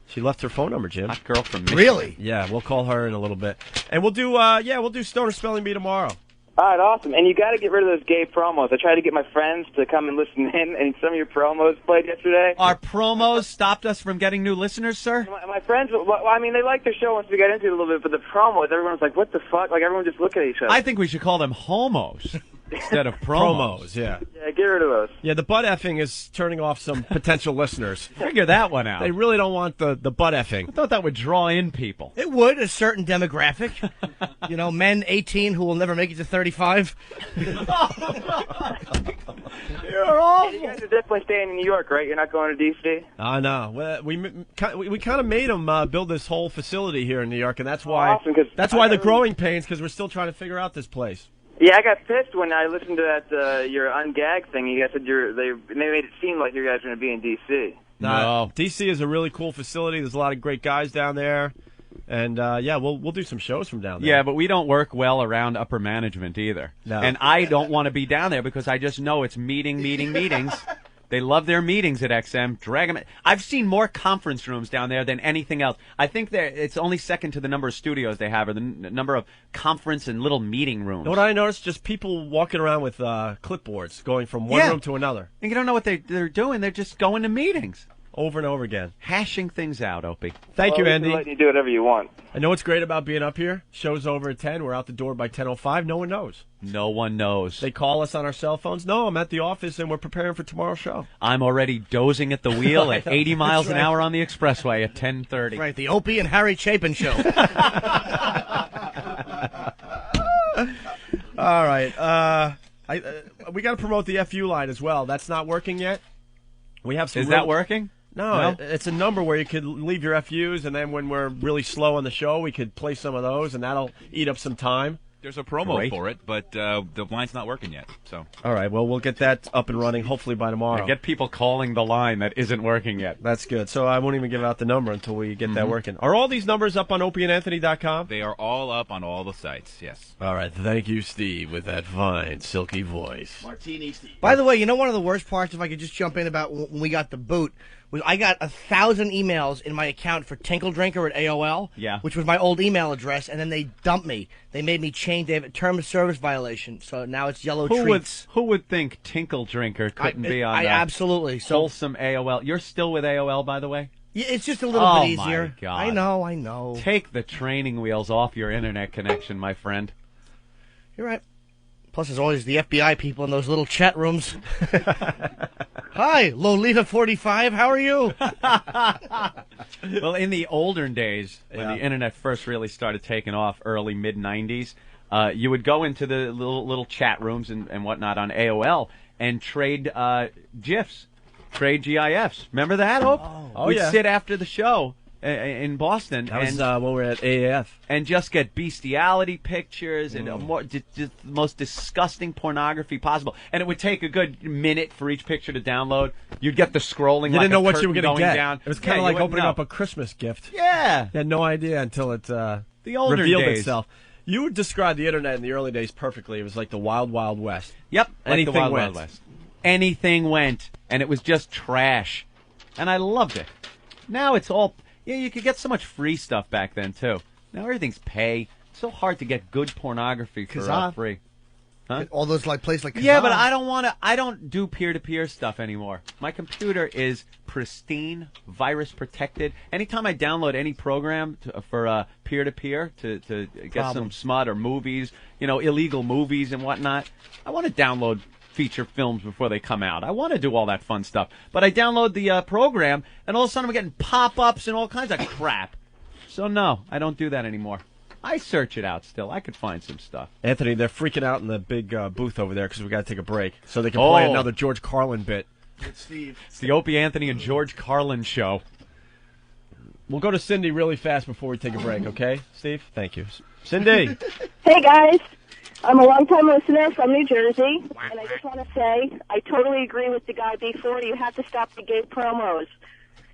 She left her phone number, Jim. Hot girl from Michigan. Really? Yeah, we'll call her in a little bit, and we'll do Stoner Spelling Bee tomorrow. All right, awesome. And you got to get rid of those gay promos. I tried to get my friends to come and listen in, and some of your promos played yesterday. Our promos stopped us from getting new listeners, sir? My friends, well, I mean, they liked the show once we got into it a little bit, but the promos, everyone was like, what the fuck? Like, everyone just looked at each other. I think we should call them homos instead of promos. Yeah. Yeah, get rid of those. Yeah, the butt effing is turning off some potential listeners. Figure that one out. They really don't want the butt effing. I thought that would draw in people. It would, a certain demographic. Men 18 who will never make it to 35. You're awful. You guys are definitely staying in New York, right? You're not going to D.C.? No. We kind of made them build this whole facility here in New York, and that's why Awesome, 'cause that's why the growing pains, because we're still trying to figure out this place. Yeah, I got pissed when I listened to that your ungag thing. You guys said they made it seem like you guys were going to be in D.C. No, D.C. is a really cool facility. There's a lot of great guys down there, and we'll do some shows from down there. Yeah, but we don't work well around upper management either. No. And I don't want to be down there because I just know it's meetings. They love their meetings at XM. Drag them. I've seen more conference rooms down there than anything else. I think it's only second to the number of studios they have or the number of conference and little meeting rooms. You know what I noticed? Just people walking around with clipboards, going from one room to another. And you don't know what they're doing. They're just going to meetings. Over and over again. Hashing things out, Opie. Thank you, Andy. Letting you do whatever you want. I know what's great about being up here. Show's over at 10. We're out the door by 10:05. No one knows. No one knows. They call us on our cell phones. No, I'm at the office, and we're preparing for tomorrow's show. I'm already dozing at the wheel at 80 miles an hour on the expressway at 10:30. Right, the Opie and Harry Chapin show. All right. We got to promote the FU line as well. That's not working yet. We have some. Is that working? No, it's a number where you could leave your FUs, and then when we're really slow on the show, we could play some of those, and that'll eat up some time. There's a promo for it, but the line's not working yet. So. All right, well, we'll get that up and running hopefully by tomorrow. Get people calling the line that isn't working yet. That's good. So I won't even give out the number until we get that working. Are all these numbers up on opieandanthony.com? They are all up on all the sites, yes. All right, thank you, Steve, with that fine, silky voice. Martini Steve. By the way, you know one of the worst parts, if I could just jump in about when we got the boot, was I got 1,000 emails in my account for Tinkle Drinker at AOL, which was my old email address, and then they dumped me. They made me change. They have a term of service violation, so now it's Yellow Treats. Who would think Tinkle Drinker couldn't be on absolutely. Wholesome AOL. You're still with AOL, by the way? Yeah, it's just a little bit easier. My God. I know. Take the training wheels off your internet connection, my friend. You're right. Plus, there's always the FBI people in those little chat rooms. Hi, Lolita 45. How are you? Well, in the olden days, when the internet first really started taking off, early mid-'90s, you would go into the little chat rooms and whatnot on AOL and trade GIFs, trade GIFs. Remember that, Hope? We'd sit after the show in Boston. That was when we were at AAF. And just get bestiality pictures and just the most disgusting pornography possible. And it would take a good minute for each picture to download. You'd get the scrolling. You didn't know what you were going to get. Down. It was kind of like opening up a Christmas gift. Yeah. You had no idea until it the older revealed days. itself. You would describe the internet in the early days perfectly. It was like the Wild Wild West. Yep. Anything like the went. Wild West. Anything went. And it was just trash. And I loved it. Now it's all... Yeah, you could get so much free stuff back then, too. Now everything's pay. It's so hard to get good pornography for free. Huh? All those places like Kazaa. Yeah, but I don't do peer-to-peer stuff anymore. My computer is pristine, virus protected. Anytime I download any program for peer-to-peer to get some smut or movies, illegal movies and whatnot, I want to download feature films before they come out. I want to do all that fun stuff. But I download the program, and all of a sudden I'm getting pop-ups and all kinds of crap. So no, I don't do that anymore. I search it out still. I could find some stuff. Anthony, they're freaking out in the big booth over there because we got to take a break so they can play another George Carlin bit. Steve. It's the Opie, Anthony, and George Carlin show. We'll go to Cindy really fast before we take a break, okay, Steve? Thank you. Cindy. Hey, guys. I'm a long-time listener from New Jersey, and I just want to say I totally agree with the guy before. You have to stop the gay promos.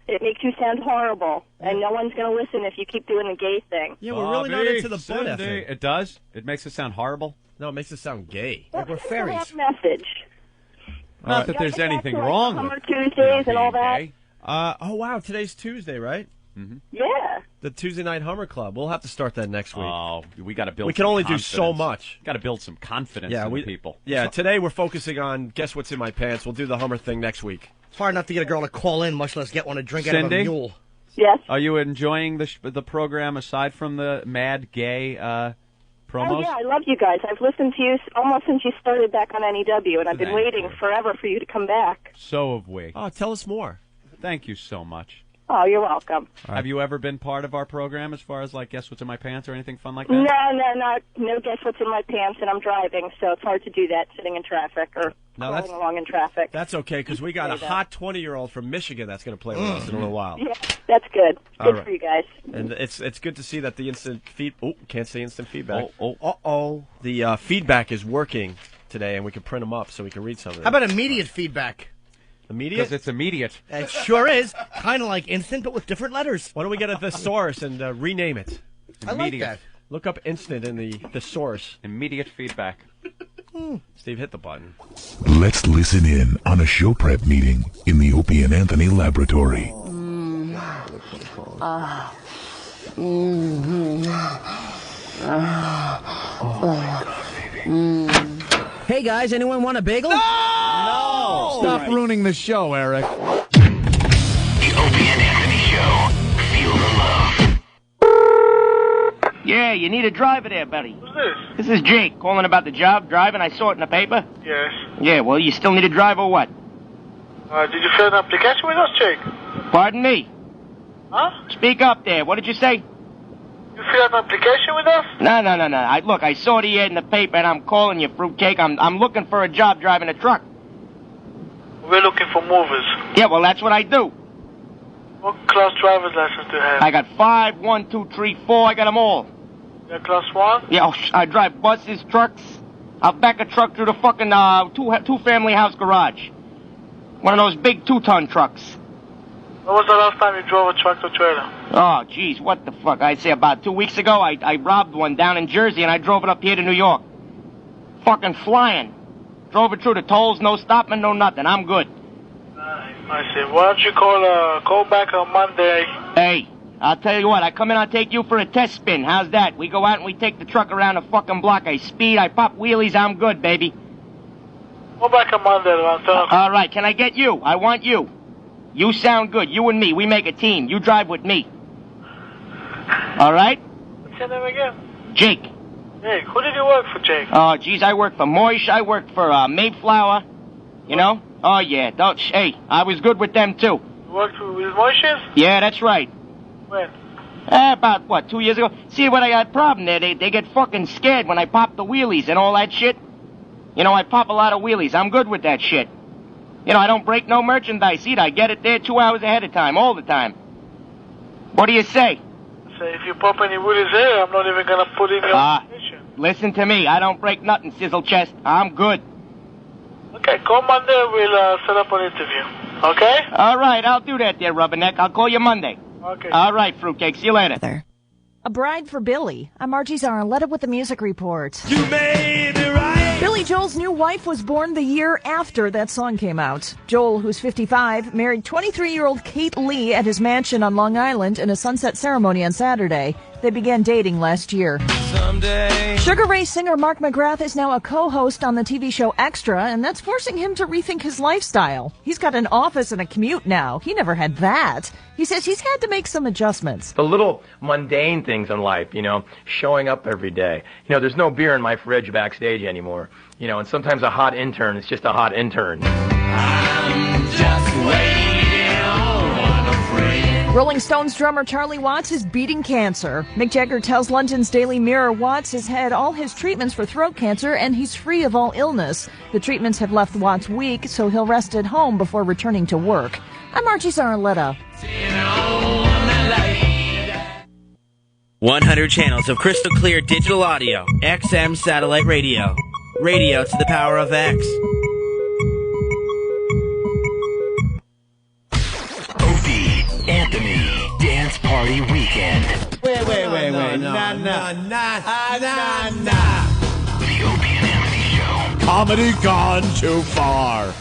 It makes you sound horrible, and no one's going to listen if you keep doing the gay thing. Yeah, we're really not into the butt Cindy. effing. It does? It makes it sound horrible? No, it makes it sound gay. Like we're fairies. Message. Not that there's anything wrong with Summer Tuesdays and all that. Oh, wow, today's Tuesday, right? Mm-hmm. Yeah. The Tuesday Night Hummer Club. We'll have to start that next week. Oh, we got to build. We can some only confidence. do so much. Got to build some confidence in the people. Yeah, So- today we're focusing on Guess What's in My Pants. We'll do the Hummer thing next week. It's hard enough to get a girl to call in, much less get one to drink out of a Cindy? mule. Yes. Are you enjoying the program aside from the mad gay promos? Oh, yeah, I love you guys. I've listened to you almost since you started back on NEW, and I've been waiting forever for you to come back. So have we. Oh, tell us more. Thank you so much. Oh, you're welcome. Have you ever been part of our program as far as, like, Guess What's in My Pants or anything fun like that? No guess what's in my pants, and I'm driving, so it's hard to do that sitting in traffic or crawling along in traffic. That's okay, because we got a hot 20-year-old from Michigan that's going to play with us in a little while. Yeah, that's good. All Good right. for you guys. And it's good to see that the instant feed. Oh, can't say instant feedback. The feedback is working today, and we can print them up so we can read some of them. How about immediate feedback? Immediate? Because it's immediate. It sure is. Kind of like instant, but with different letters. Why don't we get a thesaurus and rename it? I like that. Look up instant in the thesaurus. Immediate feedback. Steve, hit the button. Let's listen in on a show prep meeting in the Opie and Anthony laboratory. Hey guys, anyone want a bagel? No! Stop ruining the show, Eric. The Opie and Anthony Show. Feel the love. Yeah, you need a driver there, buddy. Who's this? This is Jake calling about the job driving. I saw it in the paper. Yes. Yeah, well, you still need a driver or what? Did you fill an application with us, Jake? Pardon me? Huh? Speak up there. What did you say? You filled an application with us? No. Look, I saw the ad in the paper, and I'm calling you, fruitcake. I'm looking for a job driving a truck. We're looking for movers. Yeah, well, that's what I do. What class driver's license do you have? I got 5, 1, 2, 3, 4. I got them all. You're class 1? Yeah, I drive buses, trucks. I'll back a truck through the fucking two-family house garage. One of those big 2-ton trucks. When was the last time you drove a tractor trailer? Oh, jeez, what the fuck? I'd say about 2 weeks ago, I robbed one down in Jersey, and I drove it up here to New York. Fucking flying. Drove it through the tolls, no stopping, no nothing. I'm good. I see. Why don't you call back on Monday? Hey, I'll tell you what. I come in, I'll take you for a test spin. How's that? We go out and we take the truck around the fucking block. I speed, I pop wheelies, I'm good, baby. Call back on Monday around 10 o'clock. All right, can I get you? I want you. You sound good. You and me, we make a team. You drive with me. All right? What's your name again? Jake. Jake. Who did you work for, Jake? Oh, geez, I work for Moish. I work for Mayflower. You know? Oh, yeah. Hey, I was good with them, too. You worked with Moishes? Yeah, that's right. When? About, 2 years ago? See, what I got a problem there, they get fucking scared when I pop the wheelies and all that shit. You know, I pop a lot of wheelies. I'm good with that shit. You know, I don't break no merchandise either. I get it there 2 hours ahead of time, all the time. What do you say? Say, if you pop any woodies there, I'm not even going to put in your application. Listen to me. I don't break nothing, sizzle chest. I'm good. Okay, call Monday. We'll set up an interview. Okay? All right, I'll do that there, Rubberneck. I'll call you Monday. Okay. All right, fruitcake. See you later. A Bride for Billy. I'm Margie Zarletta with the music report. You made it right. Billy Joel's new wife was born the year after that song came out. Joel, who's 55, married 23-year-old Kate Lee at his mansion on Long Island in a sunset ceremony on Saturday. They began dating last year. Someday. Sugar Ray singer Mark McGrath is now a co-host on the TV show Extra, and that's forcing him to rethink his lifestyle. He's got an office and a commute now. He never had that. He says he's had to make some adjustments. The little mundane things in life, you know, showing up every day. You know, there's no beer in my fridge backstage anymore. You know, and sometimes a hot intern is just a hot intern. I'm just waiting on a friend. Rolling Stones drummer Charlie Watts is beating cancer. Mick Jagger tells London's Daily Mirror Watts has had all his treatments for throat cancer and he's free of all illness. The treatments have left Watts weak, so he'll rest at home before returning to work. I'm Margie Zarletta. 100 channels of crystal clear digital audio. XM satellite radio. Radio to the power of X. Opie, Anthony, Dance Party Weekend. Wait. Nah. The Opie and Anthony Show. Comedy gone too far.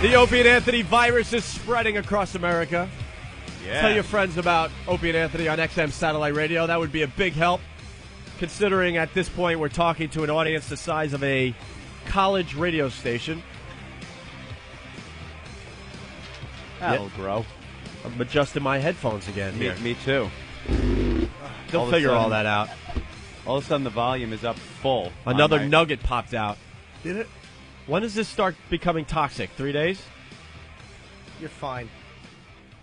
The Opie and Anthony virus is spreading across America. Yeah. Tell your friends about Opie and Anthony on XM satellite radio. That would be a big help, considering at this point we're talking to an audience the size of a college radio station. That'll grow. I'm adjusting my headphones again here. Me too. They'll figure all that out. All of a sudden the volume is up full. Another nugget popped out. Did it? When does this start becoming toxic? 3 days? You're fine.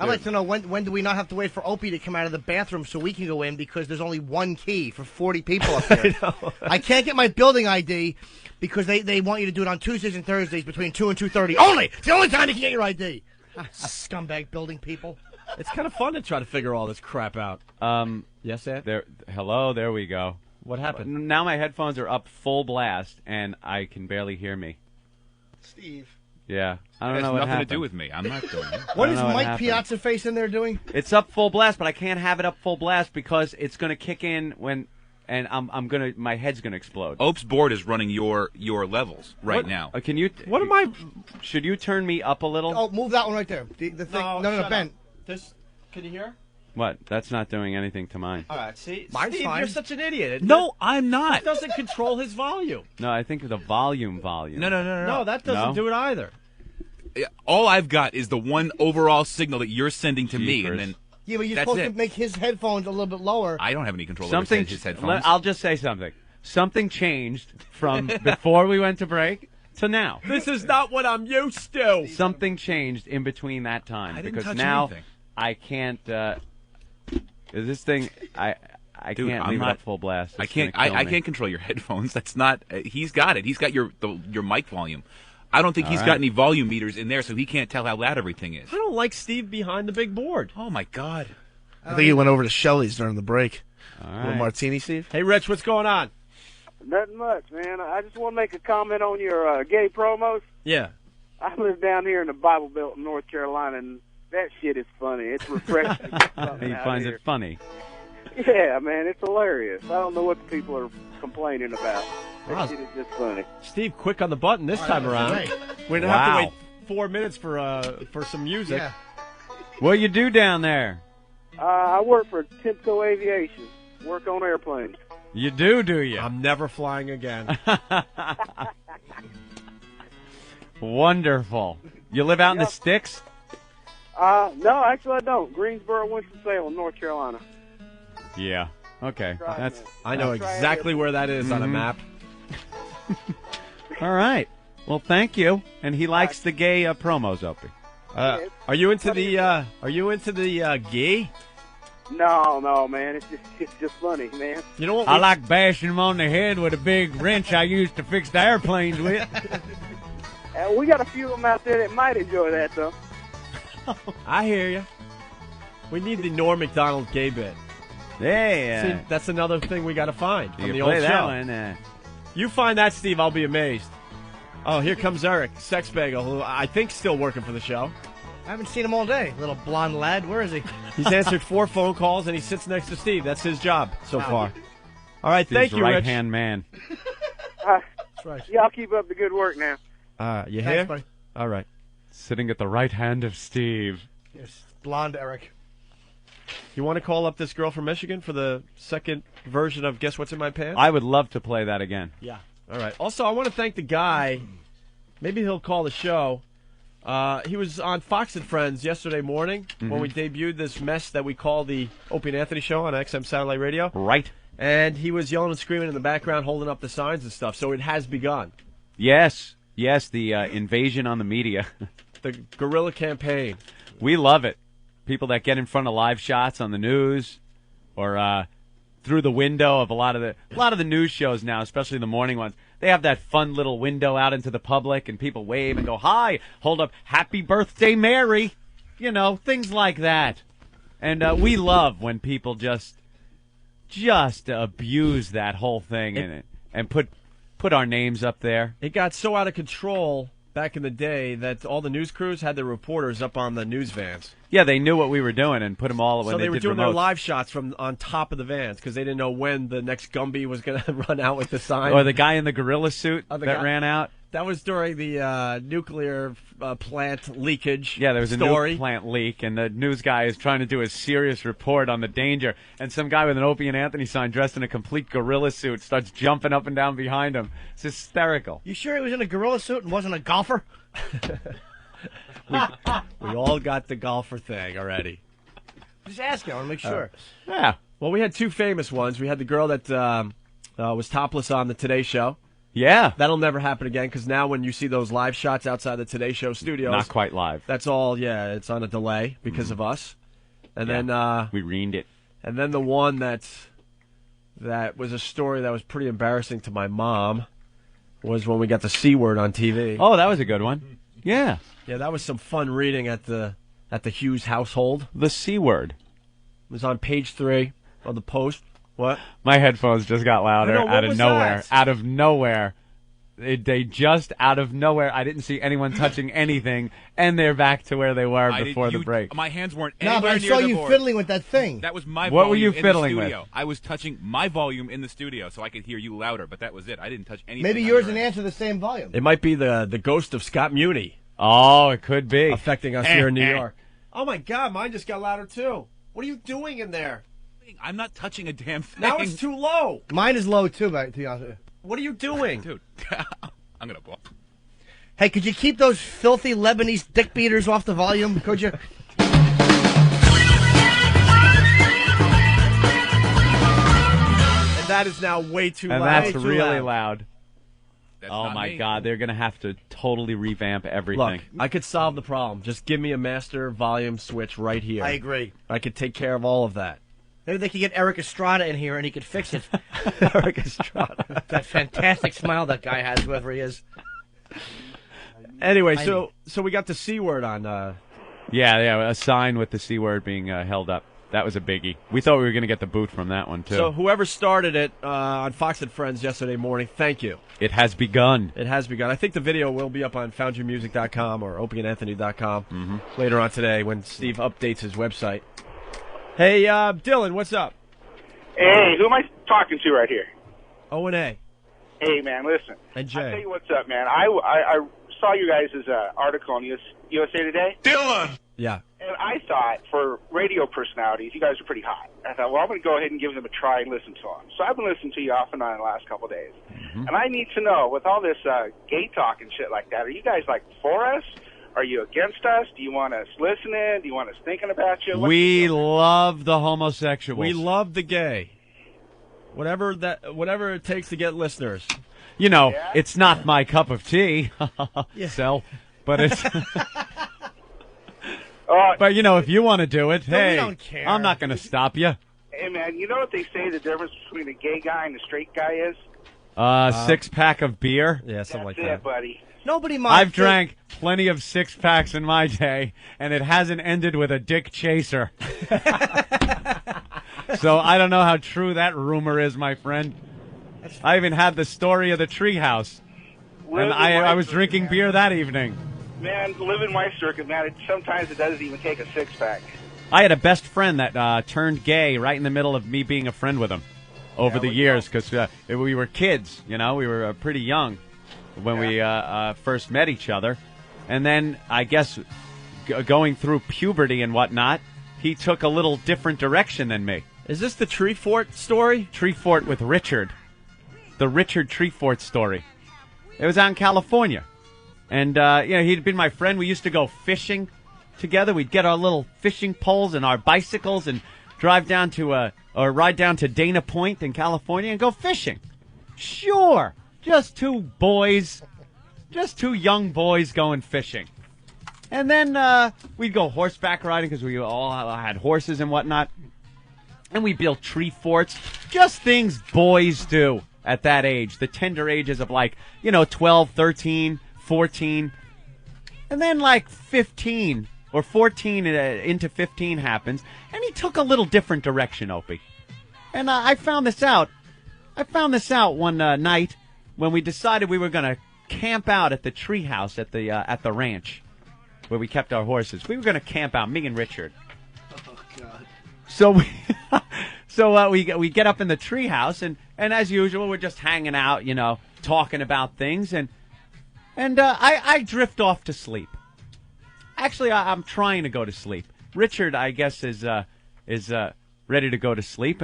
I'd like to know when do we not have to wait for Opie to come out of the bathroom so we can go in because there's only one key for 40 people up there. I can't get my building ID because they want you to do it on Tuesdays and Thursdays between 2 and 2:30. Only! It's the only time you can get your ID. Scumbag building people. It's kind of fun to try to figure all this crap out. Yes, Ed? There we go. What happened? Now my headphones are up full blast, and I can barely hear me. Steve. Yeah. I don't It has know what nothing happened. to do with me. I'm not doing it. What is Mike Piazza face in there doing? It's up full blast, but I can't have it up full blast because it's going to kick in and my head's going to explode. Ope's board is running your levels right now. Can you? What am I? Should you turn me up a little? Oh, move that one right there. The thing. No, Ben. This. Can you hear? What? That's not doing anything to mine. All right. See, Mine's Steve, fine. you're such an idiot. No, I'm not. It doesn't control his volume. No, I think the volume. No, that doesn't do it either. All I've got is the one overall signal that you're sending to me, and then Yeah, but you're that's supposed it. to make his headphones a little bit lower. I don't have any control over his headphones. I'll just say something. Something changed from before we went to break to now. This is not what I'm used to. Something changed in between that time I didn't because touch now anything. I can't. This thing, I Dude, can't I'm leave it not- up full blast. I It's can't. gonna kill I me. can't control your headphones. That's not. He's got it. He's got your mic volume. I don't think All he's right. got any volume meters in there, so he can't tell how loud everything is. I don't like Steve behind the big board. Oh my God! I think he went over to Shelley's during the break. All Little right. martini, Steve. Hey, Rich, what's going on? Nothing much, man. I just want to make a comment on your gay promos. Yeah. I live down here in the Bible Belt in North Carolina, and that shit is funny. It's refreshing. He finds it funny. Yeah, man, it's hilarious. I don't know what the people are complaining about. That Wow. shit is just funny. Steve, quick on the button this time around. right. We're gonna have to wait 4 minutes for some music. Yeah. What you do down there? I work for Timco Aviation. Work on airplanes. You do you? I'm never flying again. Wonderful. You live out in the sticks? No, actually I don't. Greensboro, Winston-Salem, North Carolina. Yeah. Okay. That's I know exactly where that is on a map. all right. Well, thank you. And he likes the gay promos, Opie. Are you into the gay? No, man. It's just funny, man. You know what? I like bashing him on the head with a big wrench I used to fix the airplanes with. We got a few of them out there that might enjoy that, though. I hear you. We need the Norm Macdonald gay bit. Yeah. See, that's another thing we got to find from You the play old that show. one. You find that, Steve, I'll be amazed. Oh, here comes Eric, Sex Bagel, who I think's still working for the show. I haven't seen him all day. Little blonde lad. Where is he? He's answered 4 phone calls, and he sits next to Steve. That's his job so far. All right, thank you, Rich. right-hand man. That's right. Y'all keep up the good work now. You Thanks, hear? buddy. All right. Sitting at the right hand of Steve. Yes, blonde Eric. You want to call up this girl from Michigan for the second version of Guess What's in My Pants? I would love to play that again. Yeah. All right. Also, I want to thank the guy. Maybe he'll call the show. He was on Fox and Friends yesterday morning when we debuted this mess that we call the Opie and Anthony Show on XM Satellite Radio. Right. And he was yelling and screaming in the background, holding up the signs and stuff. So it has begun. Yes, the invasion on the media. The guerrilla campaign. We love it. people that get in front of live shots on the news or through the window of a lot of the news shows now, especially the morning ones. They have that fun little window out into the public, and people wave and go, hi, hold up, happy birthday, Mary. You know, things like that. And we love when people just abuse that whole thing and put our names up there. It got so out of control back in the day that all the news crews had their reporters up on the news vans. Yeah, they knew what we were doing and put them all when so they were did doing remotes. their live shots from on top of the vans because they didn't know when the next Gumby was going to run out with the sign. Or the guy in the gorilla suit ran out. That was during the nuclear plant leakage. Yeah, there was story. a nuke plant leak, and the news guy is trying to do a serious report on the danger. And some guy with an Opie and Anthony sign dressed in a complete gorilla suit starts jumping up and down behind him. It's hysterical. You sure he was in a gorilla suit and wasn't a golfer? we all got the golfer thing already. Just asking. I want to make sure. Yeah. Well, we had two famous ones. We had the girl that was topless on the Today Show. Yeah. That'll never happen again because now when you see those live shots outside the Today Show studios. Not quite live. That's all, it's on a delay because of us. And then we reened it. And then the one that was a story that was pretty embarrassing to my mom was when we got the C word on TV. Oh, that was a good one. Yeah. Yeah, that was some fun reading at the Hughes household. The C word. It was on page 3 of the Post. What? My headphones just got louder out of nowhere. That? Out of nowhere. They just out of nowhere. I didn't see anyone touching anything, and they're back to where they were before the break. My hands weren't anywhere but I near saw the you board. fiddling with that thing. That was my What volume were you in fiddling the studio. with? I was touching my volume in the studio so I could hear you louder, but that was it. I didn't touch anything. Maybe yours and answer the same volume. It might be the ghost of Scott Muni. Oh, it could be. Affecting us here in New York. Oh, my God, mine just got louder, too. What are you doing in there? I'm not touching a damn thing. Now it's too low. Mine is low, too, to be honest with you. What are you doing? Dude, I'm going to blow. Hey, could you keep those filthy Lebanese dick beaters off the volume? Could you? And that is now way too and loud. that's really loud. That's oh, not my me. God. They're going to have to totally revamp everything. Look, I could solve the problem. Just give me a master volume switch right here. I agree. I could take care of all of that. Maybe they could get Eric Estrada in here and he could fix it. Eric Estrada. That fantastic smile that guy has, whoever he is. Anyway, so we got the C word on. Yeah, a sign with the C word being held up. That was a biggie. We thought we were going to get the boot from that one, too. So whoever started it on Fox and Friends yesterday morning, thank you. It has begun. It has begun. I think the video will be up on foundyourmusic.com or opieandanthony.com later on today when Steve updates his website. Hey, Dylan, what's up? Hey, who am I talking to right here? O&A. Hey, man, listen. And Jay. I'll tell you what's up, man. I saw you guys' article on USA Today. Dylan! Yeah. And I thought, for radio personalities, you guys are pretty hot. I thought, well, I'm going to go ahead and give them a try and listen to them. So I've been listening to you off and on the last couple of days. And I need to know, with all this gay talk and shit like that, are you guys, for us? Are you against us? Do you want us listening? Do you want us thinking about you? We love the homosexuals. We love the gay. Whatever it takes to get listeners. You know, it's not my cup of tea. So, but it's... But, if you want to do it, hey, we don't care. I'm not going to stop you. Hey, man, you know what they say the difference between a gay guy and a straight guy is? 6-pack of beer. Yeah, something like That's it, buddy. Nobody minds. I've drank plenty of 6-packs in my day, and it hasn't ended with a dick chaser. So I don't know how true that rumor is, my friend. I even had the story of the treehouse, and I was drinking beer that evening. Man, living my circuit, man, sometimes it doesn't even take a 6-pack. I had a best friend that turned gay right in the middle of me being a friend with him over the years because we were kids, we were pretty young when we first met each other. And then, I guess, going through puberty and whatnot, he took a little different direction than me. Is this the Treefort story? Treefort with Richard. The Richard Treefort story. It was out in California. And, he'd been my friend. We used to go fishing together. We'd get our little fishing poles and our bicycles and drive down to, or ride down to Dana Point in California and go fishing. Sure. Just two young boys going fishing. And then we'd go horseback riding because we all had horses and whatnot. And we built tree forts. Just things boys do at that age. The tender ages of 12, 13, 14. And then 15 or 14 into 15 happens. And he took a little different direction, Opie. And I found this out. One night when we decided we were going to camp out at the treehouse at the ranch where we kept our horses. We were going to camp out, me and Richard. Oh God! So we get up in the treehouse and as usual we're just hanging out, talking about things and I drift off to sleep. Actually, I'm trying to go to sleep. Richard, I guess, is ready to go to sleep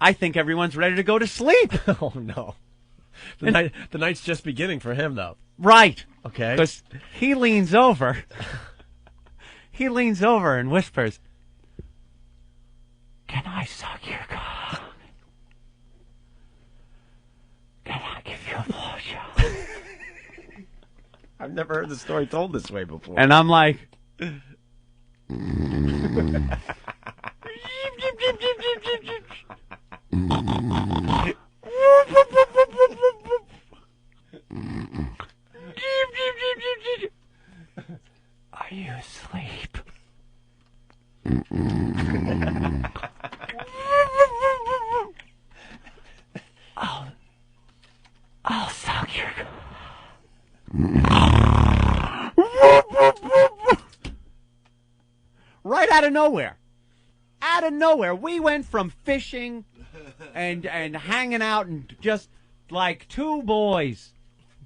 I think everyone's ready to go to sleep. Oh no. The night's just beginning for him, though. Right. Okay. Because he leans over. And whispers, "Can I suck your cock? Can I give you a blowjob?" I've never heard the story told this way before. And I'm like... Are you asleep? I'll suck your... Right out of nowhere. We went from fishing and hanging out and just like two boys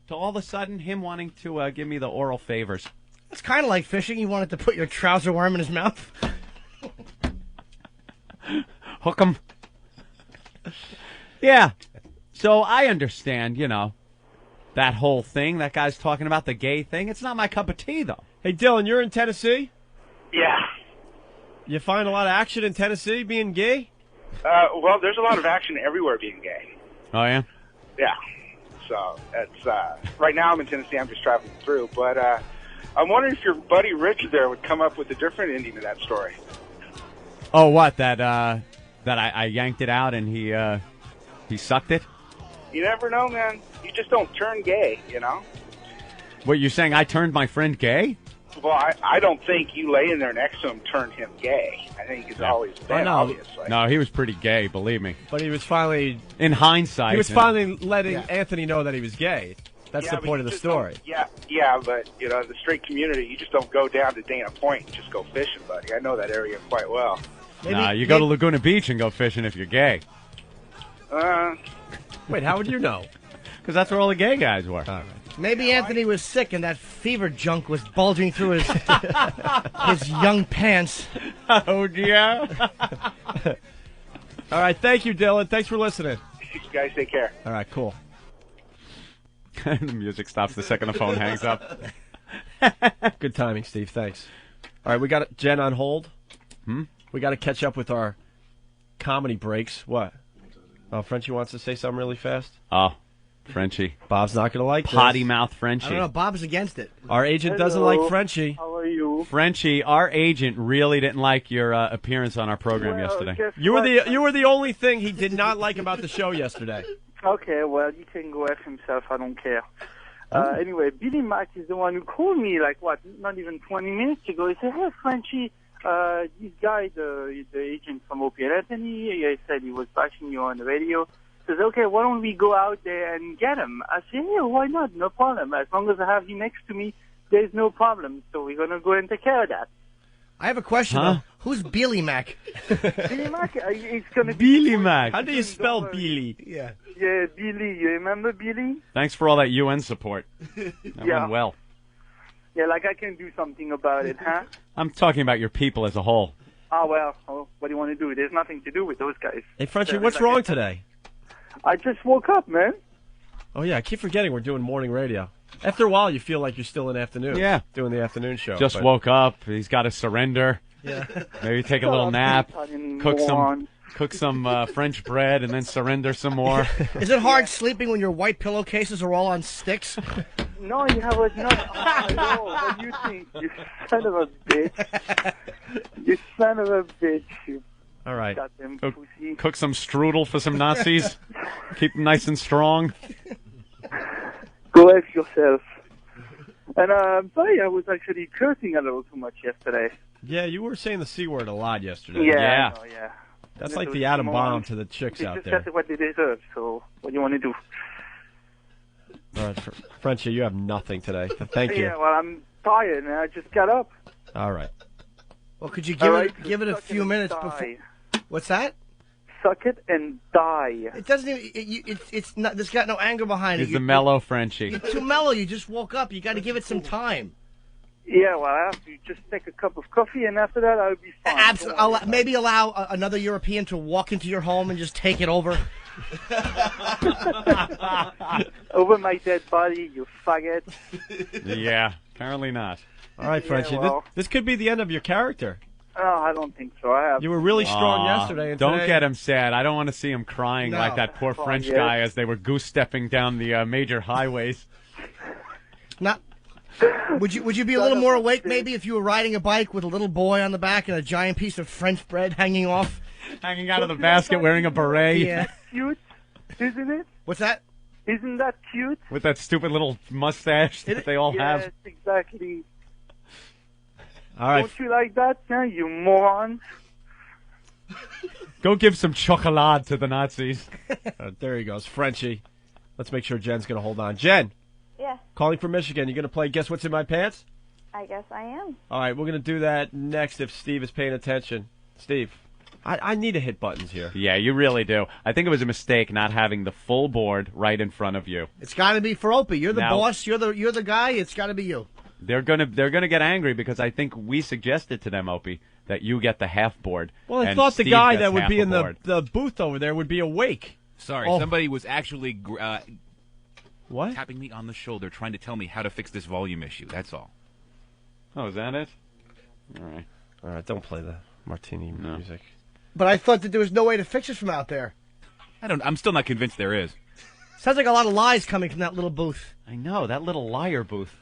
to all of a sudden him wanting to give me the oral favors. It's kind of like fishing. You wanted to put your trouser worm in his mouth. Hook him. Yeah. So I understand, that whole thing. That guy's talking about the gay thing. It's not my cup of tea, though. Hey, Dylan, you're in Tennessee? Yeah. You find a lot of action in Tennessee being gay? Well, there's a lot of action everywhere being gay. Oh, yeah? Yeah. So, it's, right now I'm in Tennessee. I'm just traveling through. But I'm wondering if your buddy Richard there would come up with a different ending to that story. Oh, what? That I yanked it out and he sucked it? You never know, man. You just don't turn gay, What, you're saying I turned my friend gay? Well, I don't think you laying there next to him turned him gay. I think it's always been, obviously. No, he was pretty gay, believe me. But he was finally... In hindsight. He was finally letting Anthony know that he was gay. That's the point of the story. Yeah, but, the straight community, you just don't go down to Dana Point and just go fishing, buddy. I know that area quite well. You go to Laguna Beach and go fishing if you're gay. Wait, how would you know? Because that's where all the gay guys were. All right. Maybe Anthony was sick and that fever junk was bulging through his his young pants. Oh, yeah. All right, thank you, Dylan. Thanks for listening. You guys take care. All right, cool. The music stops the second the phone hangs up. Good timing, Steve. Thanks. All right, we got Jen on hold. We got to catch up with our comedy breaks. What? Oh, Frenchie wants to say something really fast? Oh, Frenchie. Bob's not going to like Potty this. mouth Frenchie. I don't know. Bob's against it. Our agent doesn't like Frenchie. How are you? Frenchie, our agent really didn't like your appearance on our program yesterday. You were the only thing he did not like about the show yesterday. Okay, well, you can go F himself. I don't care. Anyway, Billy Mack is the one who called me, not even 20 minutes ago. He said, hey, Frenchie, this guy, the agent from Opie and Anthony, he said he was bashing you on the radio. He says, okay, why don't we go out there and get him? I said, yeah, why not? No problem. As long as I have him next to me, there's no problem. So we're going to go and take care of that. I have a question, though. Who's Billy Mack? Billy Mack, it's going to be... Billy Mack. How do you spell Billy? Yeah, Billy. You remember Billy? Thanks for all that UN support. That went well. Yeah, I can do something about it, huh? I'm talking about your people as a whole. What do you want to do? There's nothing to do with those guys. Hey, Frenchie, what's wrong today? I just woke up, man. Oh, yeah, I keep forgetting we're doing morning radio. After a while, you feel like you're still in afternoon. Yeah. Doing the afternoon show. Just woke up. He's got to surrender. Yeah. Maybe take a little nap. Cook some cook some French bread, and then surrender some more. Is it hard sleeping when your white pillowcases are all on sticks? No, you have a not at all. What do you think? You son of a bitch. You son of a bitch. You all right. goddamn pussy. Cook some strudel for some Nazis. Keep them nice and strong. Go F yourself. And I'm sorry, I was actually cursing a little too much yesterday. Yeah, you were saying the C word a lot yesterday. Yeah. I know, yeah. That's like the atom bomb to the chicks out there. That's what they deserve, so what do you want to do? All right, Frenchie, you have nothing today. Thank you. Yeah, well, I'm tired, and I just got up. All right. Well, could you give it a few minutes before? What's that? Suck it and die. It doesn't even. It's not. There's got no anger behind it. He's the mellow Frenchie. You're too mellow. You just woke up. You got to give it some time. Yeah, well, I have to just take a cup of coffee, and after that, I'll be fine. Maybe allow another European to walk into your home and just take it over. Over my dead body, you faggot. Yeah, apparently not. All right, Frenchie. Yeah, well, this could be the end of your character. No, I don't think so. You were really strong yesterday. And don't today... get him sad. I don't want to see him crying like that poor French guy as they were goose-stepping down the major highways. Not. Would you be a little more awake maybe if you were riding a bike with a little boy on the back and a giant piece of French bread hanging off? Hanging out of the basket wearing a beret. Yeah. Cute, isn't it? What's that? Isn't that cute? With that stupid little mustache that they all have. Yes, exactly. All right. Don't you like that, huh, you morons? Go give some chocolate to the Nazis. There he goes, Frenchie. Let's make sure Jen's going to hold on. Jen. Yeah. Calling from Michigan. You going to play Guess What's in My Pants? I guess I am. All right, we're going to do that next if Steve is paying attention. Steve, I need to hit buttons here. Yeah, you really do. I think it was a mistake not having the full board right in front of you. It's got to be for Opie. You're the boss. You're the guy. It's got to be you. They're gonna get angry because I think we suggested to them, Opie, that you get the half board. Well, I thought the guy that would be in the booth over there would be awake. Sorry, somebody was actually what? Tapping me on the shoulder, trying to tell me how to fix this volume issue. That's all. Oh, is that it? All right. Don't play the martini music. But I thought that there was no way to fix it from out there. I'm still not convinced there is. Sounds like a lot of lies coming from that little booth. I know, that little liar booth.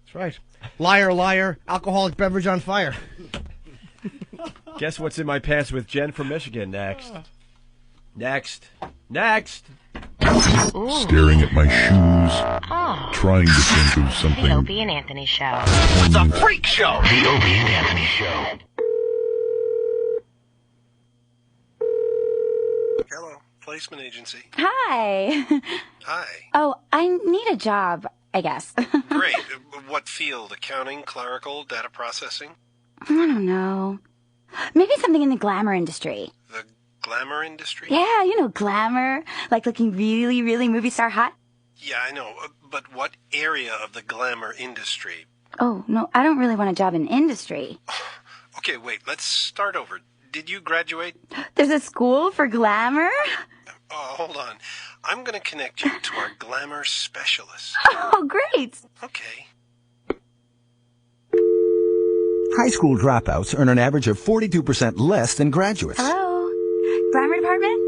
That's right. Liar, liar, alcoholic beverage on fire. Guess What's in My Pants with Jen from Michigan next. Next. Staring at my shoes, trying to think of something. The Opie and Anthony Show. The Freak Show. The Opie and Anthony Show. Hello, placement agency. Hi. Hi. Oh, I need a job, I guess. Great. What field? Accounting, clerical, data processing? I don't know. Maybe something in the glamour industry. The glamour industry? Yeah, you know, glamour. Like looking really, really movie star hot. Yeah, I know. But what area of the glamour industry? Oh, no, I don't really want a job in industry. Okay, wait. Let's start over. Did you graduate? There's a school for glamour? Hold on. I'm going to connect you to our glamour specialist. Oh, great. Okay. High school dropouts earn an average of 42% less than graduates. Hello? Glamour department?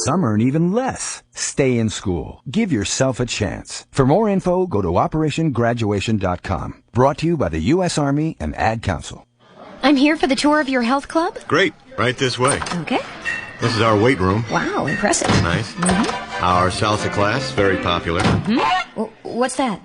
Some earn even less. Stay in school. Give yourself a chance. For more info, go to OperationGraduation.com. Brought to you by the U.S. Army and Ad Council. I'm here for the tour of your health club. Great. Right this way. Okay. This is our weight room. Wow, impressive. Nice. Our salsa class, very popular. What's that?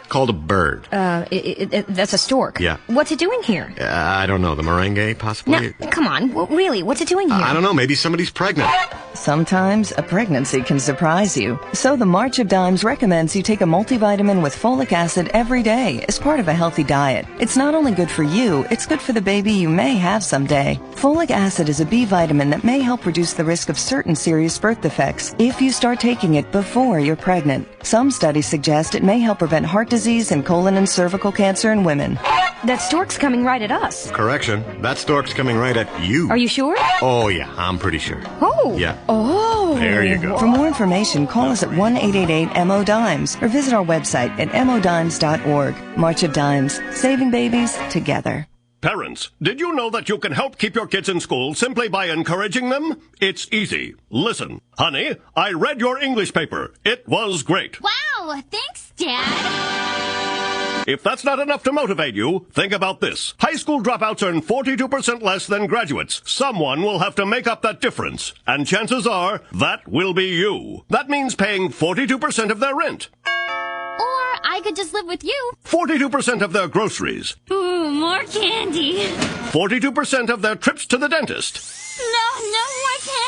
Called a bird. That's a stork. Yeah. What's it doing here? I don't know. The merengue, possibly? No, come on. Really, what's it doing here? I don't know. Maybe somebody's pregnant. Sometimes a pregnancy can surprise you. So the March of Dimes recommends you take a multivitamin with folic acid every day as part of a healthy diet. It's not only good for you, it's good for the baby you may have someday. Folic acid is a B vitamin that may help reduce the risk of certain serious birth defects if you start taking it before you're pregnant. Some studies suggest it may help prevent heart disease and colon and cervical cancer in women. That stork's coming right at us. Correction. That stork's coming right at you. Are you sure? Oh, yeah. I'm pretty sure. Oh. Yeah. Oh. There you go. For more information, call us at 1-888-MO-DIMES or visit our website at MODIMES.org. March of Dimes. Saving babies together. Parents, did you know that you can help keep your kids in school simply by encouraging them? It's easy. Listen. Honey, I read your English paper. It was great. Wow, thanks, Dad. If that's not enough to motivate you, think about this. High school dropouts earn 42% less than graduates. Someone will have to make up that difference. And chances are, that will be you. That means paying 42% of their rent. Or I could just live with you. 42% of their groceries. Ooh, more candy. 42% of their trips to the dentist. No more candy.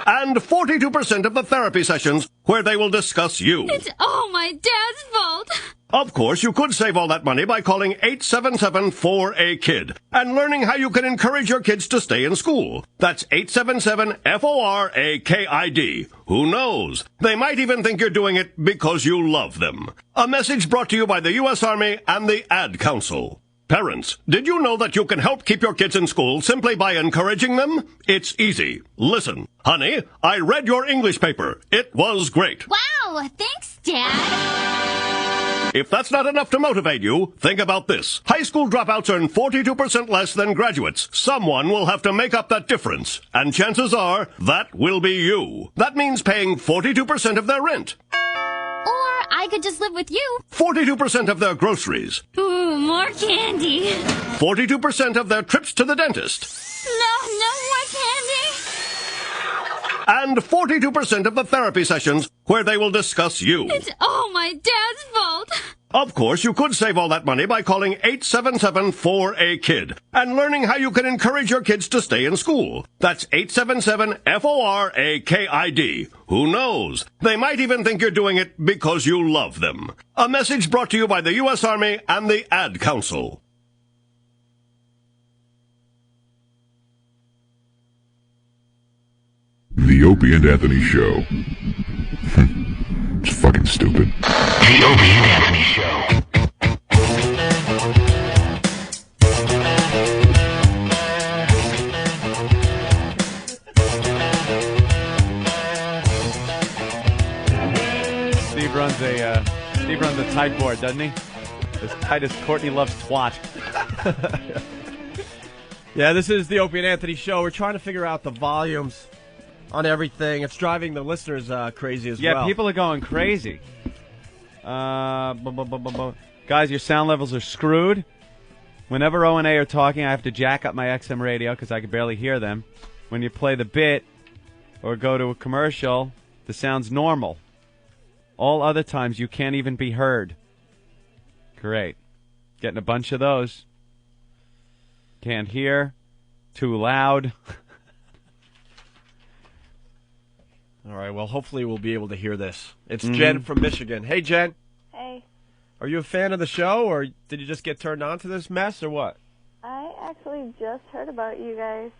And 42% of the therapy sessions where they will discuss you. It's all my dad's fault. Of course, you could save all that money by calling 877-4AKID and learning how you can encourage your kids to stay in school. That's 877-FORAKID. Who knows? They might even think you're doing it because you love them. A message brought to you by the U.S. Army and the Ad Council. Parents, did you know that you can help keep your kids in school simply by encouraging them? It's easy. Listen. Honey, I read your English paper. It was great. Wow, thanks, Dad. If that's not enough to motivate you, think about this. High school dropouts earn 42% less than graduates. Someone will have to make up that difference. And chances are, that will be you. That means paying 42% of their rent. Or I could just live with you. 42% of their groceries. Ooh, more candy. 42% of their trips to the dentist. No more candy. And 42% of the therapy sessions where they will discuss you. It's all my dad's fault. Of course, you could save all that money by calling 877-4AKID and learning how you can encourage your kids to stay in school. That's 877-FORAKID. Who knows? They might even think you're doing it because you love them. A message brought to you by the U.S. Army and the Ad Council. The Opie and Anthony Show. It's fucking stupid. The Opie and Anthony Show. Steve runs a tight board, doesn't he? As tight as Courtney loves twat. Yeah, this is the Opie and Anthony Show. We're trying to figure out the volumes on everything. It's driving the listeners crazy as well. Yeah, people are going crazy. Guys, your sound levels are screwed. Whenever O and A are talking, I have to jack up my XM radio because I can barely hear them. When you play the bit or go to a commercial, the sound's normal. All other times, you can't even be heard. Great. Getting a bunch of those. Can't hear. Too loud. All right, well, hopefully we'll be able to hear this. It's Jen from Michigan. Hey, Jen. Hey. Are you a fan of the show, or did you just get turned on to this mess, or what? I actually just heard about you guys.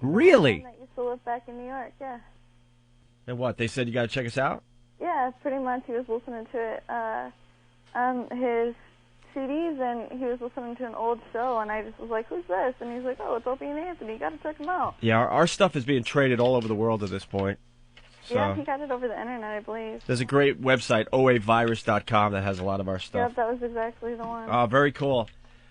Really? I used to live back in New York, yeah. And what, they said you got to check us out? Yeah, pretty much. He was listening to it on his CDs, and he was listening to an old show, and I just was like, who's this? And he's like, oh, it's Opie and Anthony. You got to check him out. Yeah, our stuff is being traded all over the world at this point. So. Yeah, he got it over the internet, I believe. There's a great website, oavirus.com, that has a lot of our stuff. Yep, that was exactly the one. Oh, very cool.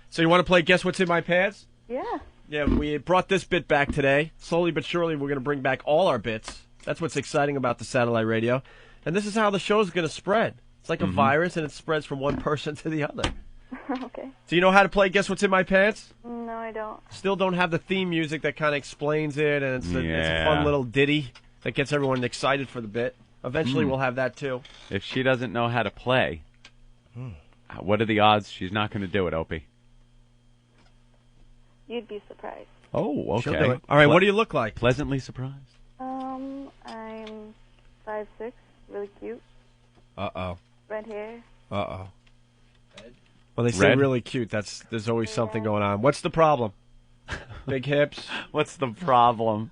So you want to play Guess What's in My Pants? Yeah. Yeah, we brought this bit back today. Slowly but surely, we're going to bring back all our bits. That's what's exciting about the satellite radio. And this is how the show's going to spread. It's like a virus, and it spreads from one person to the other. Okay. Do you know how to play Guess What's in My Pants? No, I don't. Still don't have the theme music that kind of explains it, and it's a fun little ditty that gets everyone excited for the bit. Eventually, we'll have that, too. If she doesn't know how to play, what are the odds she's not going to do it, Opie? You'd be surprised. Oh, okay. She'll do it. All right, what do you look like? Pleasantly surprised. I'm 5'6", really cute. Uh-oh. Red hair. Uh-oh. Well, they say really cute. There's always something going on. What's the problem? Big hips? What's the problem?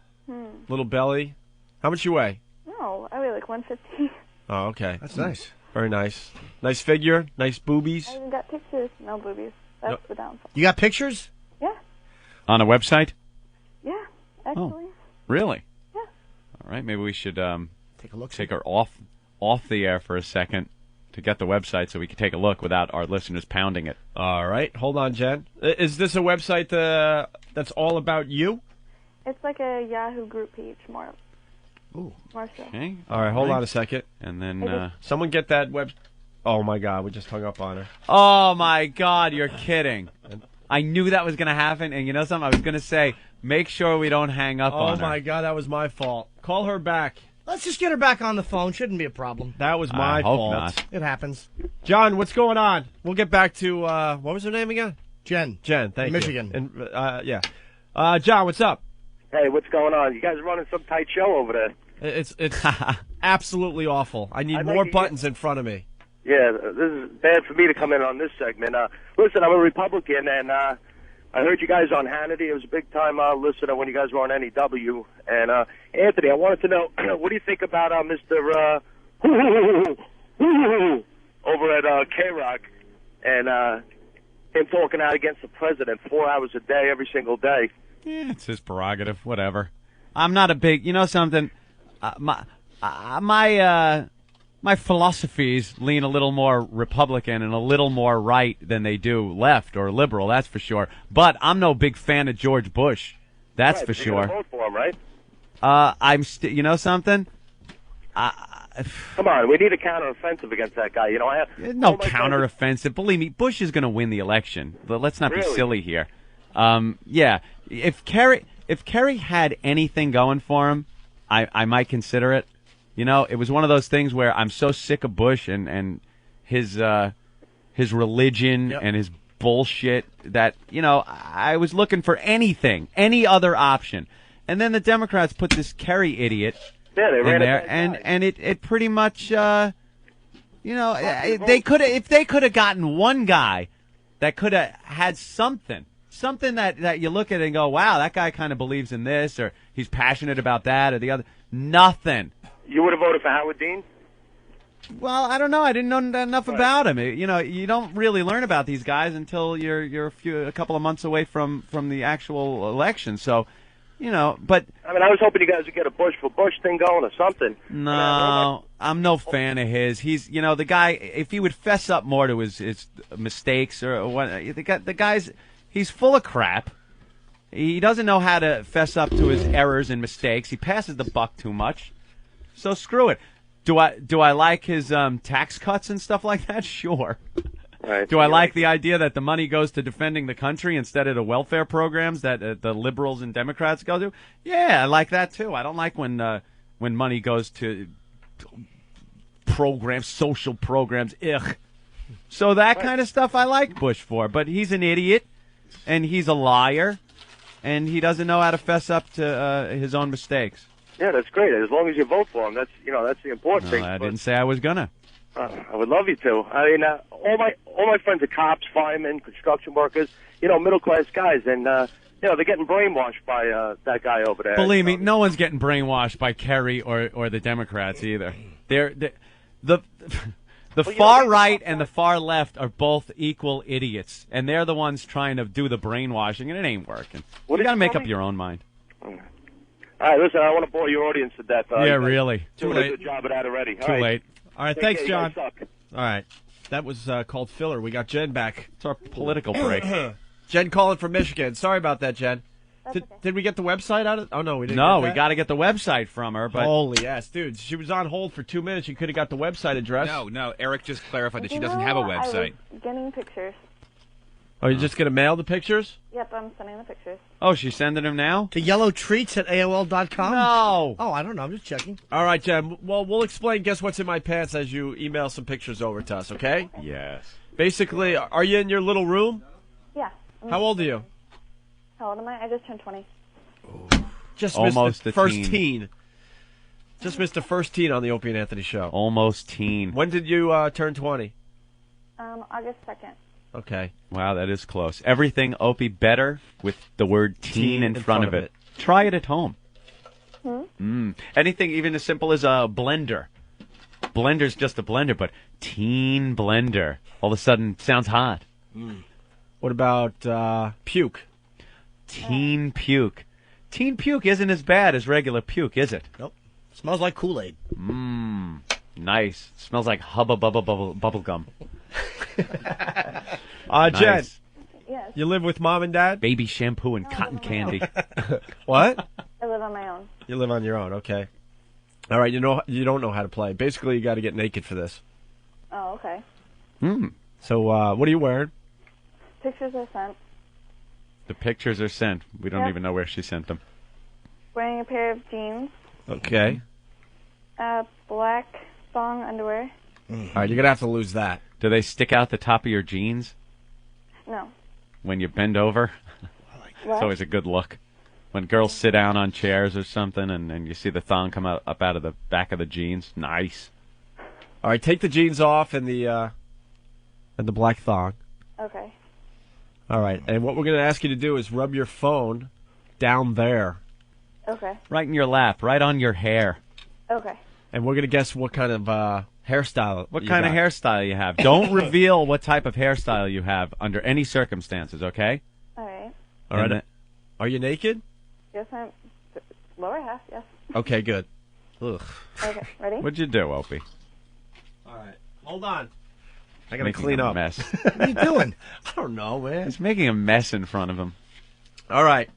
Little belly? How much you weigh? No, I weigh like 150. Oh, okay. That's nice. Very nice. Nice figure? Nice boobies? I even got pictures. No boobies. That's the downfall. You got pictures? Yeah. On a website? Yeah, actually. Oh, really? Yeah. All right, maybe we should take a look. Take her off the air for a second to get the website so we can take a look without our listeners pounding it. All right. Hold on, Jen. Is this a website that's all about you? It's like a Yahoo group page, more. Ooh. More so. Okay. All right. Hold on a second. And then someone get that web. Oh my God! We just hung up on her. Oh my God! You're kidding. I knew that was going to happen, and you know something? I was going to say, make sure we don't hang up on her. Oh my God! That was my fault. Call her back. Let's just get her back on the phone. Shouldn't be a problem. That was my fault. Not. It happens. John, what's going on? We'll get back to what was her name again? Jen. Jen. Thank Michigan. you. And yeah. John, what's up? Hey, what's going on? You guys are running some tight show over there. It's absolutely awful. I need more buttons in front of me. Yeah, this is bad for me to come in on this segment. Listen, I'm a Republican, and I heard you guys on Hannity. It was a big-time listener when you guys were on NEW. And, Anthony, I wanted to know, what do you think about Mr. over at K-Rock and him talking out against the president 4 hours a day, every single day? Yeah, it's his prerogative. Whatever. I'm not a big... You know something? My philosophies lean a little more Republican and a little more right than they do left or liberal, that's for sure. But I'm no big fan of George Bush. That's right, for you're sure. Vote for him, right? You know something? Come on, we need a counteroffensive against that guy. You know, no counteroffensive. Believe me, Bush is going to win the election. But let's not be silly here. Yeah, if Kerry had anything going for him, I might consider it. You know, it was one of those things where I'm so sick of Bush and his religion and his bullshit that, you know, I was looking for any other option. And then the Democrats put this Kerry idiot in there, and it pretty much, you know, if they could have gotten one guy that could have had something that you look at and go, wow, that guy kind of believes in this, or he's passionate about that or the other. Nothing. You would have voted for Howard Dean? Well, I don't know. I didn't know enough about him. You know, you don't really learn about these guys until you're a couple of months away from the actual election. So, you know, but I mean, I was hoping you guys would get a Bush for Bush thing going or something. No, I'm no fan of his. He's, you know, the guy. If he would fess up more to his mistakes or what, the guy's he's full of crap. He doesn't know how to fess up to his errors and mistakes. He passes the buck too much. So screw it. Do I like his tax cuts and stuff like that? Sure. Right. Do I like the idea that the money goes to defending the country instead of the welfare programs that the liberals and Democrats go to? Yeah, I like that too. I don't like when money goes to programs, social programs. Ugh. So that kind of stuff I like Bush for. But he's an idiot, and he's a liar, and he doesn't know how to fess up to his own mistakes. Yeah, that's great. As long as you vote for him, that's the important thing. I didn't say I was gonna. I would love you to. I mean, all my friends are cops, firemen, construction workers. You know, middle class guys, and you know they're getting brainwashed by that guy over there. Believe me, no one's getting brainwashed by Kerry or the Democrats either. The far right and the far left are both equal idiots, and they're the ones trying to do the brainwashing, and it ain't working. You got to make up your own mind. All right, listen, I don't want to bore your audience to death. Yeah, really. Doing a good job of that already. Too late. All right, thanks, John. All right, that was called filler. We got Jen back. It's our political break. Jen calling from Michigan. Sorry about that, Jen. Did we get the website out of? Oh no, we didn't. No, we got to get the website from her. But holy ass, dude, she was on hold for 2 minutes. You could have got the website address. No. Eric just clarified that she doesn't have a website. I was getting pictures. Oh, you're just gonna mail the pictures? Yep, I'm sending the pictures. Oh, she's sending them now? To yellowtreats@AOL.com? No. Oh, I don't know. I'm just checking. All right, Jen. Well, we'll explain Guess What's in My Pants as you email some pictures over to us, okay? Yes. Basically, are you in your little room? Yeah. How old are you? How old am I? I just turned 20. Just almost missed the first teen. Just missed the first teen on the Opie and Anthony show. Almost teen. When did you turn 20? August 2nd. Okay. Wow, that is close. Everything Opie better with the word teen in front of it. Try it at home. Anything even as simple as a blender. Blender's just a blender, but teen blender all of a sudden sounds hot. What about puke? Teen puke. Teen puke isn't as bad as regular puke, is it? Nope. Smells like Kool-Aid. Nice. Smells like hubba bubba bubble gum. Jen. Yes. You live with mom and dad? Baby shampoo and cotton candy. What? I live on my own. You live on your own, okay. All right, you don't know how to play. Basically, you got to get naked for this. Oh, okay. So, what are you wearing? Pictures are sent. The pictures are sent. We don't Yep. even know where she sent them. Wearing a pair of jeans. Okay. Black thong underwear. All right, you're going to have to lose that. Do they stick out the top of your jeans No. when you bend over? What? It's always a good look. When girls sit down on chairs or something and you see the thong come up out of the back of the jeans. Nice. All right, take the jeans off and the black thong. Okay. All right, and what we're going to ask you to do is rub your phone down there. Okay. Right in your lap, right on your hair. Okay. And we're going to guess what kind of hairstyle What you kind of got. hairstyle you have. Don't reveal what type of hairstyle you have under any circumstances, okay? All right. All right. Are you naked? Yes, I'm lower half. Yes. Okay, good. Ugh. Okay. Ready? What'd you do, Opie? All right. Hold on. I got to Making clean a up. mess. What are you doing? I don't know, man. He's making a mess in front of him. All right.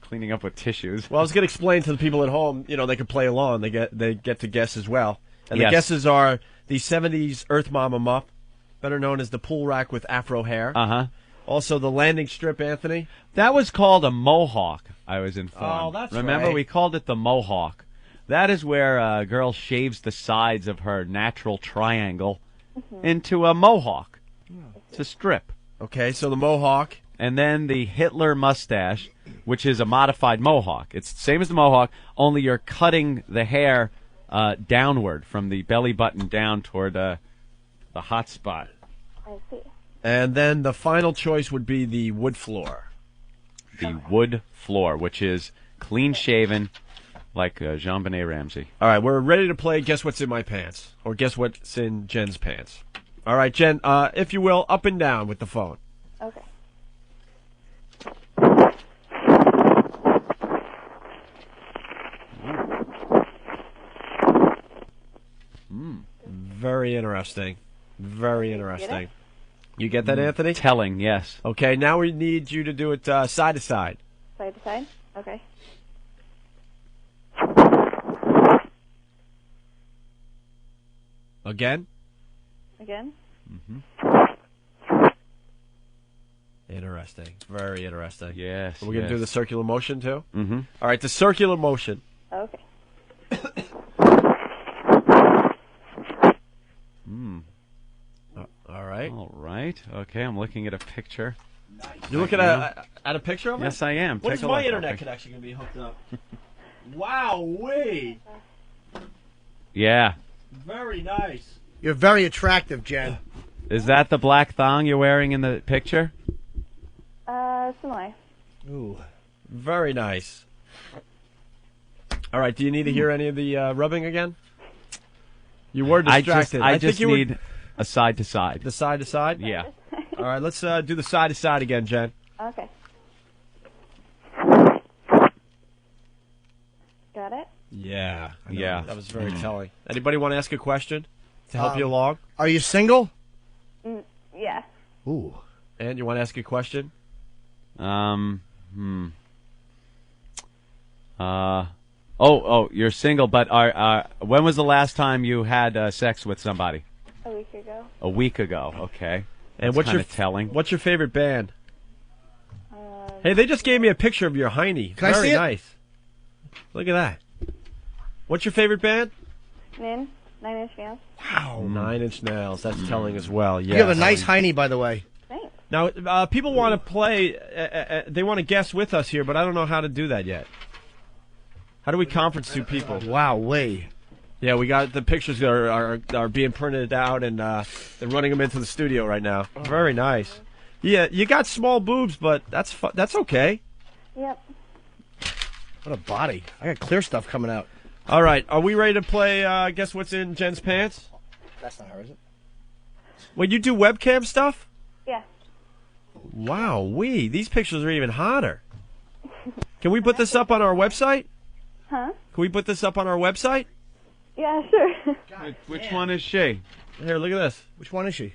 Cleaning up with tissues. Well, I was going to explain to the people at home, they can play along. They get to guess as well. And Yes. the guesses are the 70s Earth Mama muff, better known as the pool rack with afro hair. Uh-huh. Also the landing strip, Anthony. That was called a mohawk, I was informed. Oh, that's Remember, right. we called it the mohawk. That is where a girl shaves the sides of her natural triangle into a mohawk. It's a strip. Okay, so the mohawk. And then the Hitler mustache, which is a modified mohawk. It's the same as the mohawk, only you're cutting the hair downward from the belly button down toward the hot spot. I see. And then the final choice would be the wood floor. The wood floor, which is clean-shaven like Jean-Benet Ramsey. All right, we're ready to play Guess What's in My Pants, or Guess What's in Jen's Pants. All right, Jen, if you will, up and down with the phone. Okay. Very interesting. Very interesting. You get that, Anthony? Telling, yes. Okay, now we need you to do it side to side. Side to side? Okay. Again? Again? Interesting. Very interesting. Yes. We're going to do the circular motion, too? Mm-hmm. All right, the circular motion. Okay. All right. All right. Okay, I'm looking at a picture. You're looking at a picture of it? Yes, I am. What Take is a my look, internet Opie. connection going to be hooked up? Wow-wee. Yeah. Very nice. You're very attractive, Jen. Is that the black thong you're wearing in the picture? Similar. Ooh. Very nice. All right, do you need to hear any of the rubbing again? You were distracted. I think just you need a side to side. the side to side? Yeah. All right, let's do the side to side again, Jen. Okay. Got it? Yeah. I know. Yeah. That was very telling. Anybody want to ask a question to help you along? Are you single? Yeah. Ooh. And you want to ask a question? You're single, but when was the last time you had sex with somebody? A week ago. A week ago, okay. And That's what's your kinda telling? What's your favorite band? Hey, they just gave me a picture of your hiney. Can I Very see it? nice. Look at that. What's your favorite band? Nin, 9 Inch Nails. Wow, 9 Inch Nails. That's telling as well. Yeah. You have a nice hiney, by the way. Thanks. Now, people want to play. They want to guess with us here, but I don't know how to do that yet. How do we conference two people? Wow, way. Yeah, we got the pictures are being printed out, and they're running them into the studio right now. Very nice. Yeah, you got small boobs, but that's okay. Yep. What a body. I got clear stuff coming out. All right, are we ready to play Guess What's in Jen's Pants? That's not her, is it? Well, you do webcam stuff? Yeah. Wow, these pictures are even hotter. Can we put this up on our website? Huh? Can we put this up on our website? Yeah, sure. Which one is she? Here, look at this. Which one is she?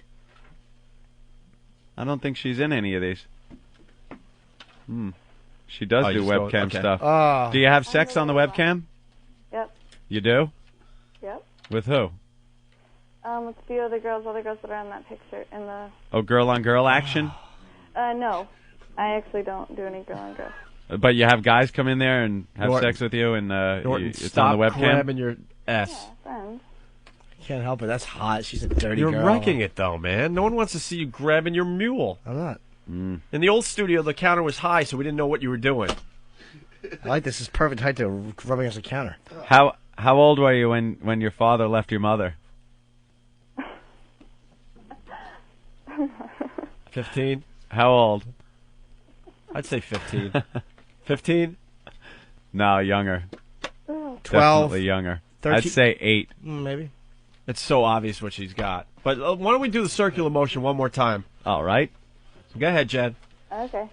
I don't think she's in any of these. She does do webcam stuff. Oh. Do you have sex on the webcam? Yep. You do? Yep. With who? With a few other girls that are in that picture in the. Oh, girl-on-girl action? No, I actually don't do any girl on girl. But you have guys come in there and have Norton. sex with you, and it's stop on the webcam? grabbing your ass. Yeah, friends. Can't help it. That's hot. She's a dirty You're girl. wrecking it, though, man. No one wants to see you grabbing your mule. I'm not. In the old studio, the counter was high, so we didn't know what you were doing. I like this. It's perfect height to rub against the counter. How old were you when your father left your mother? 15. How old? I'd say 15. 15? No, younger. 12. Definitely younger. 13? I'd say 8. Maybe. It's so obvious what she's got. But why don't we do the circular motion one more time? All right. Go ahead, Jen. Okay.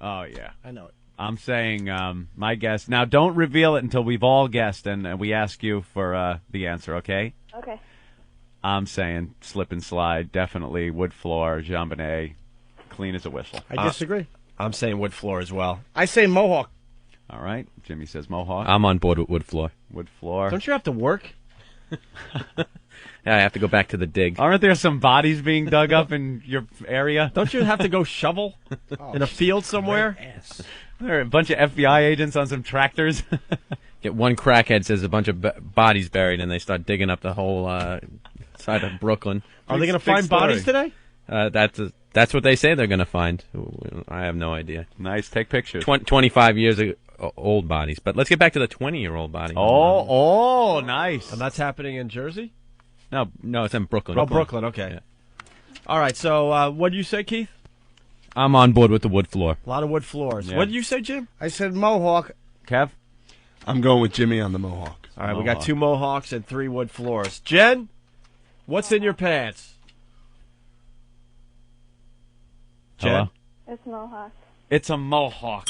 Oh, yeah. I know it. I'm saying my guess. Now, don't reveal it until we've all guessed and we ask you for the answer, okay? Okay. I'm saying slip and slide, definitely wood floor, jambonnet, clean as a whistle. I disagree. I'm saying wood floor as well. I say mohawk. All right. Jimmy says mohawk. I'm on board with wood floor. Wood floor. Don't you have to work? Yeah, I have to go back to the dig. Aren't there some bodies being dug up in your area? Don't you have to go shovel in a field somewhere? There are a bunch of FBI agents on some tractors. Get one crackhead says a bunch of bodies buried, and they start digging up the whole side of Brooklyn. Are they going to find bodies today? That's what they say they're going to find. I have no idea. Nice. Take pictures. 25 years old bodies. But let's get back to the 20-year-old body. Oh, nice. And that's happening in Jersey? No, it's in Brooklyn. Oh, Brooklyn, okay. Yeah. All right, so what did you say, Keith? I'm on board with the wood floor. A lot of wood floors. Yeah. What did you say, Jim? I said mohawk. Kev? I'm going with Jimmy on the mohawk. All right, we got 2 mohawks and 3 wood floors. Jen, what's in your pants? Jen? Hello? It's mohawk. It's a mohawk.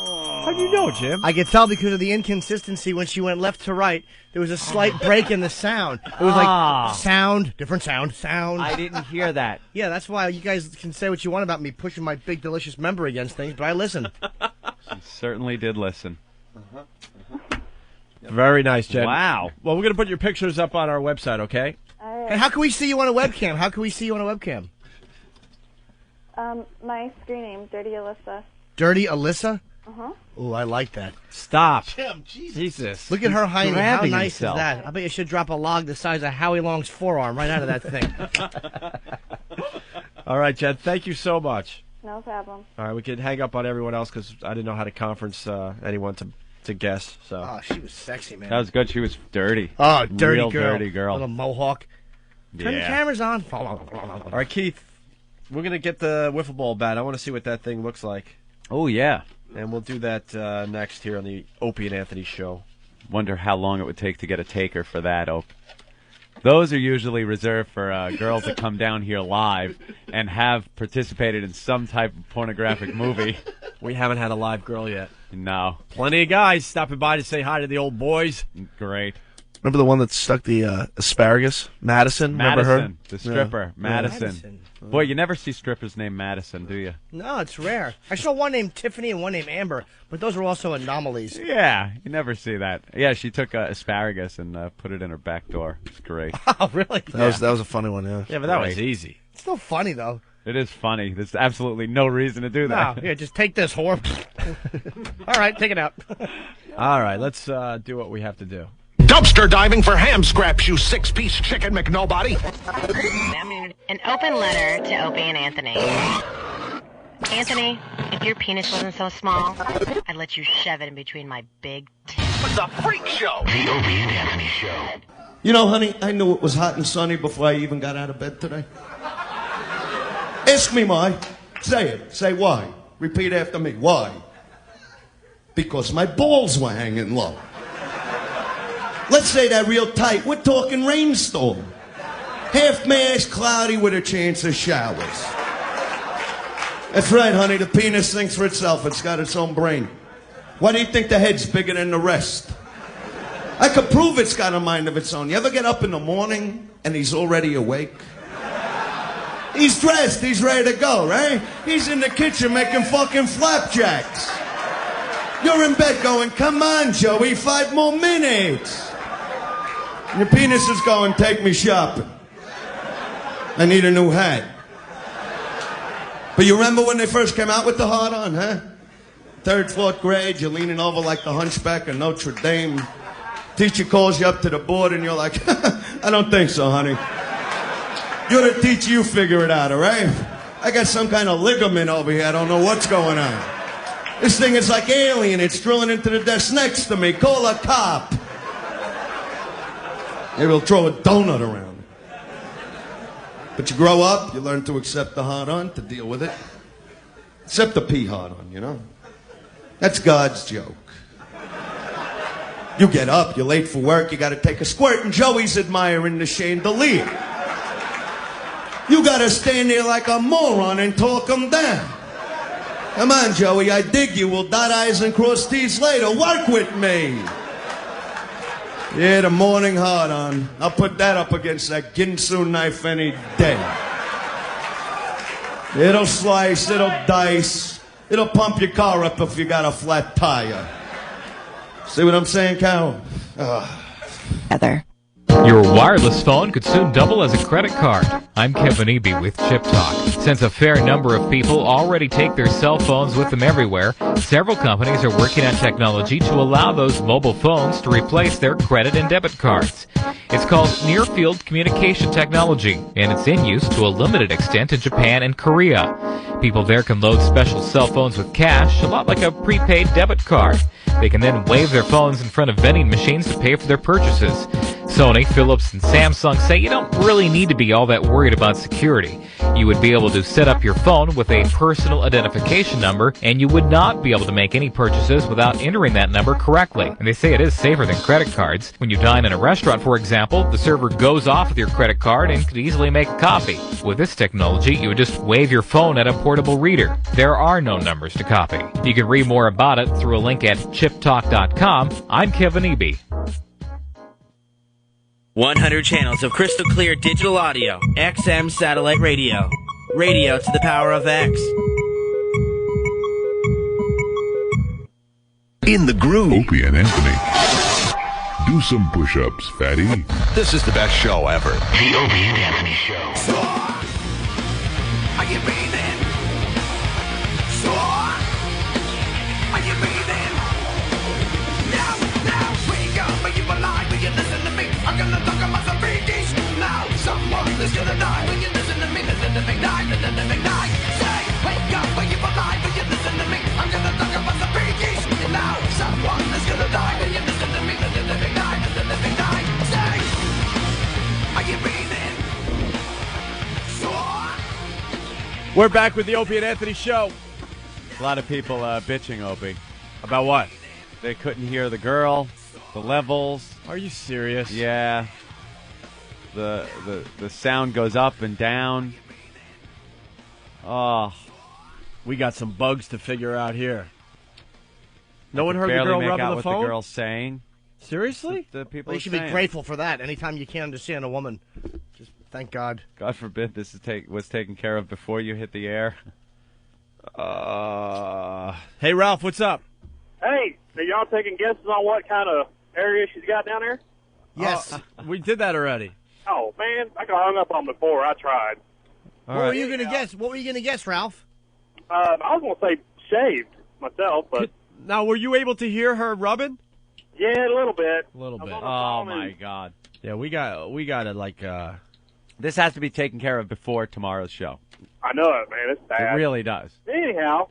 How do you know, Jim? I could tell because of the inconsistency when she went left to right. There was a slight break in the sound. It was like sound, different sound, sound. I didn't hear that. Yeah, that's why you guys can say what you want about me pushing my big, delicious member against things, but I listen. She certainly did listen. Very nice, Jen. Wow. Well, we're going to put your pictures up on our website, okay? Hey, how can we see you on a webcam? How can we see you on a webcam? My screen name, Dirty Alyssa. Dirty Alyssa? Uh-huh. Oh, I like that. Stop. Jim, Jesus. Look at her hiding. How grabbing nice himself. is that? I bet you should drop a log the size of Howie Long's forearm right out of that thing. All right, Jen, thank you so much. No problem. All right, we can hang up on everyone else because I didn't know how to conference anyone to guess. So. Oh, she was sexy, man. That was good. She was dirty. Oh, dirty Real girl. dirty girl. Little mohawk. Turn the cameras on. All right, Keith, we're going to get the wiffle ball bat. I want to see what that thing looks like. Oh, yeah. And we'll do that next here on the Opie and Anthony show. Wonder how long it would take to get a taker for that, Ope. Those are usually reserved for girls that come down here live and have participated in some type of pornographic movie. We haven't had a live girl yet. No. Plenty of guys stopping by to say hi to the old boys. Great. Remember the one that stuck the asparagus? Madison? Remember her? The stripper. Yeah. Madison. Boy, you never see strippers named Madison, do you? No, it's rare. I saw one named Tiffany and one named Amber, but those are also anomalies. Yeah, you never see that. Yeah, she took asparagus and put it in her back door. It's great. Oh, really? That was a funny one, yeah. Yeah, but that was easy. It's still funny, though. It is funny. There's absolutely no reason to do that. No, yeah, just take this, whore. All right, take it out. All right, let's do what we have to do. Dumpster diving for ham scraps, you 6-piece chicken McNobody. An open letter to Opie and Anthony. Anthony, if your penis wasn't so small, I'd let you shove it in between my big tits. The Freak Show. The Opie and Anthony Show. You know, honey, I knew it was hot and sunny before I even got out of bed today. Ask me why. Say it. Say why. Repeat after me. Why? Because my balls were hanging low. Let's say that real tight. We're talking rainstorm. Half mask, cloudy with a chance of showers. That's right, honey. The penis thinks for itself. It's got its own brain. Why do you think the head's bigger than the rest? I could prove it's got a mind of its own. You ever get up in the morning and he's already awake? He's dressed, he's ready to go, right? He's in the kitchen making fucking flapjacks. You're in bed going, come on, Joey, 5 more minutes. Your penis is going, take me shopping. I need a new hat. But you remember when they first came out with the hard-on, huh? 3rd, 4th grade, you're leaning over like the hunchback of Notre Dame. Teacher calls you up to the board and you're like, I don't think so, honey. You're the teacher, you figure it out, all right? I got some kind of ligament over here, I don't know what's going on. This thing is like alien, it's drilling into the desk next to me. Call a cop. Maybe we'll throw a donut around. But you grow up, you learn to accept the hard-on, to deal with it. Accept the pee hard-on, you know? That's God's joke. You get up, you're late for work, you gotta take a squirt, and Joey's admiring the chandelier. You gotta stand there like a moron and talk him down. Come on, Joey, I dig you. We'll dot I's and cross T's later. Work with me. Yeah, the morning hard-on. I'll put that up against that Ginsu knife any day. It'll slice, it'll dice, it'll pump your car up if you got a flat tire. See what I'm saying, Carol? Heather. Your wireless phone could soon double as a credit card. I'm Kevin Eby with Chip Talk. Since a fair number of people already take their cell phones with them everywhere, several companies are working on technology to allow those mobile phones to replace their credit and debit cards. It's called near-field communication technology, and it's in use to a limited extent in Japan and Korea. People there can load special cell phones with cash, a lot like a prepaid debit card. They can then wave their phones in front of vending machines to pay for their purchases. Sony, Philips, and Samsung say you don't really need to be all that worried about security. You would be able to set up your phone with a personal identification number, and you would not be able to make any purchases without entering that number correctly. And they say it is safer than credit cards. When you dine in a restaurant, for example, the server goes off with your credit card and could easily make a copy. With this technology, you would just wave your phone at a portable reader. There are no numbers to copy. You can read more about it through a link at chiptalk.com. I'm Kevin Eby. 100 channels of crystal clear digital audio, XM satellite radio. Radio to the power of X. In the groove. Opie and Anthony. Do some push-ups, fatty. This is the best show ever. The Opie and Anthony Show. Are you breathing? Sore? Are you breathing? Now, wake up. Are you alive? Will you listen to me? I'm gonna talk about some freakish. Now, someone is gonna die. Will you listen to me? Let the living die. Let the living die. Say, wake up. Are you alive? Will you listen to me? I'm gonna talk about some freakish. Now, someone is gonna die. Will you listen to me? Let the living die. Let the living die. Say, are you breathing? Sore? We're back with the Opie and Anthony Show. A lot of people bitching, Opie. About what? They couldn't hear the girl, the levels. Are you serious? Yeah. The sound goes up and down. Oh. We got some bugs to figure out here. No one heard the barely girl make rubbing out the what phone? the girl's saying. Seriously? The people Well, you are should saying. be grateful for that. Anytime you can't understand a woman, just thank God. God forbid this was taken care of before you hit the air. Hey, Ralph, what's up? Hey, are y'all taking guesses on what kind of area she's got down there? Yes. We did that already. Oh, man, I got hung up on before. I tried. All What right. were you gonna guess? What were you gonna guess, Ralph? I was going to say shaved myself, but Now, were you able to hear her rubbing? yeah, a little bit. A little bit. Oh, my God. Yeah, we got it like... This has to be taken care of before tomorrow's show. I know it, man. It's bad. It really does. Anyhow,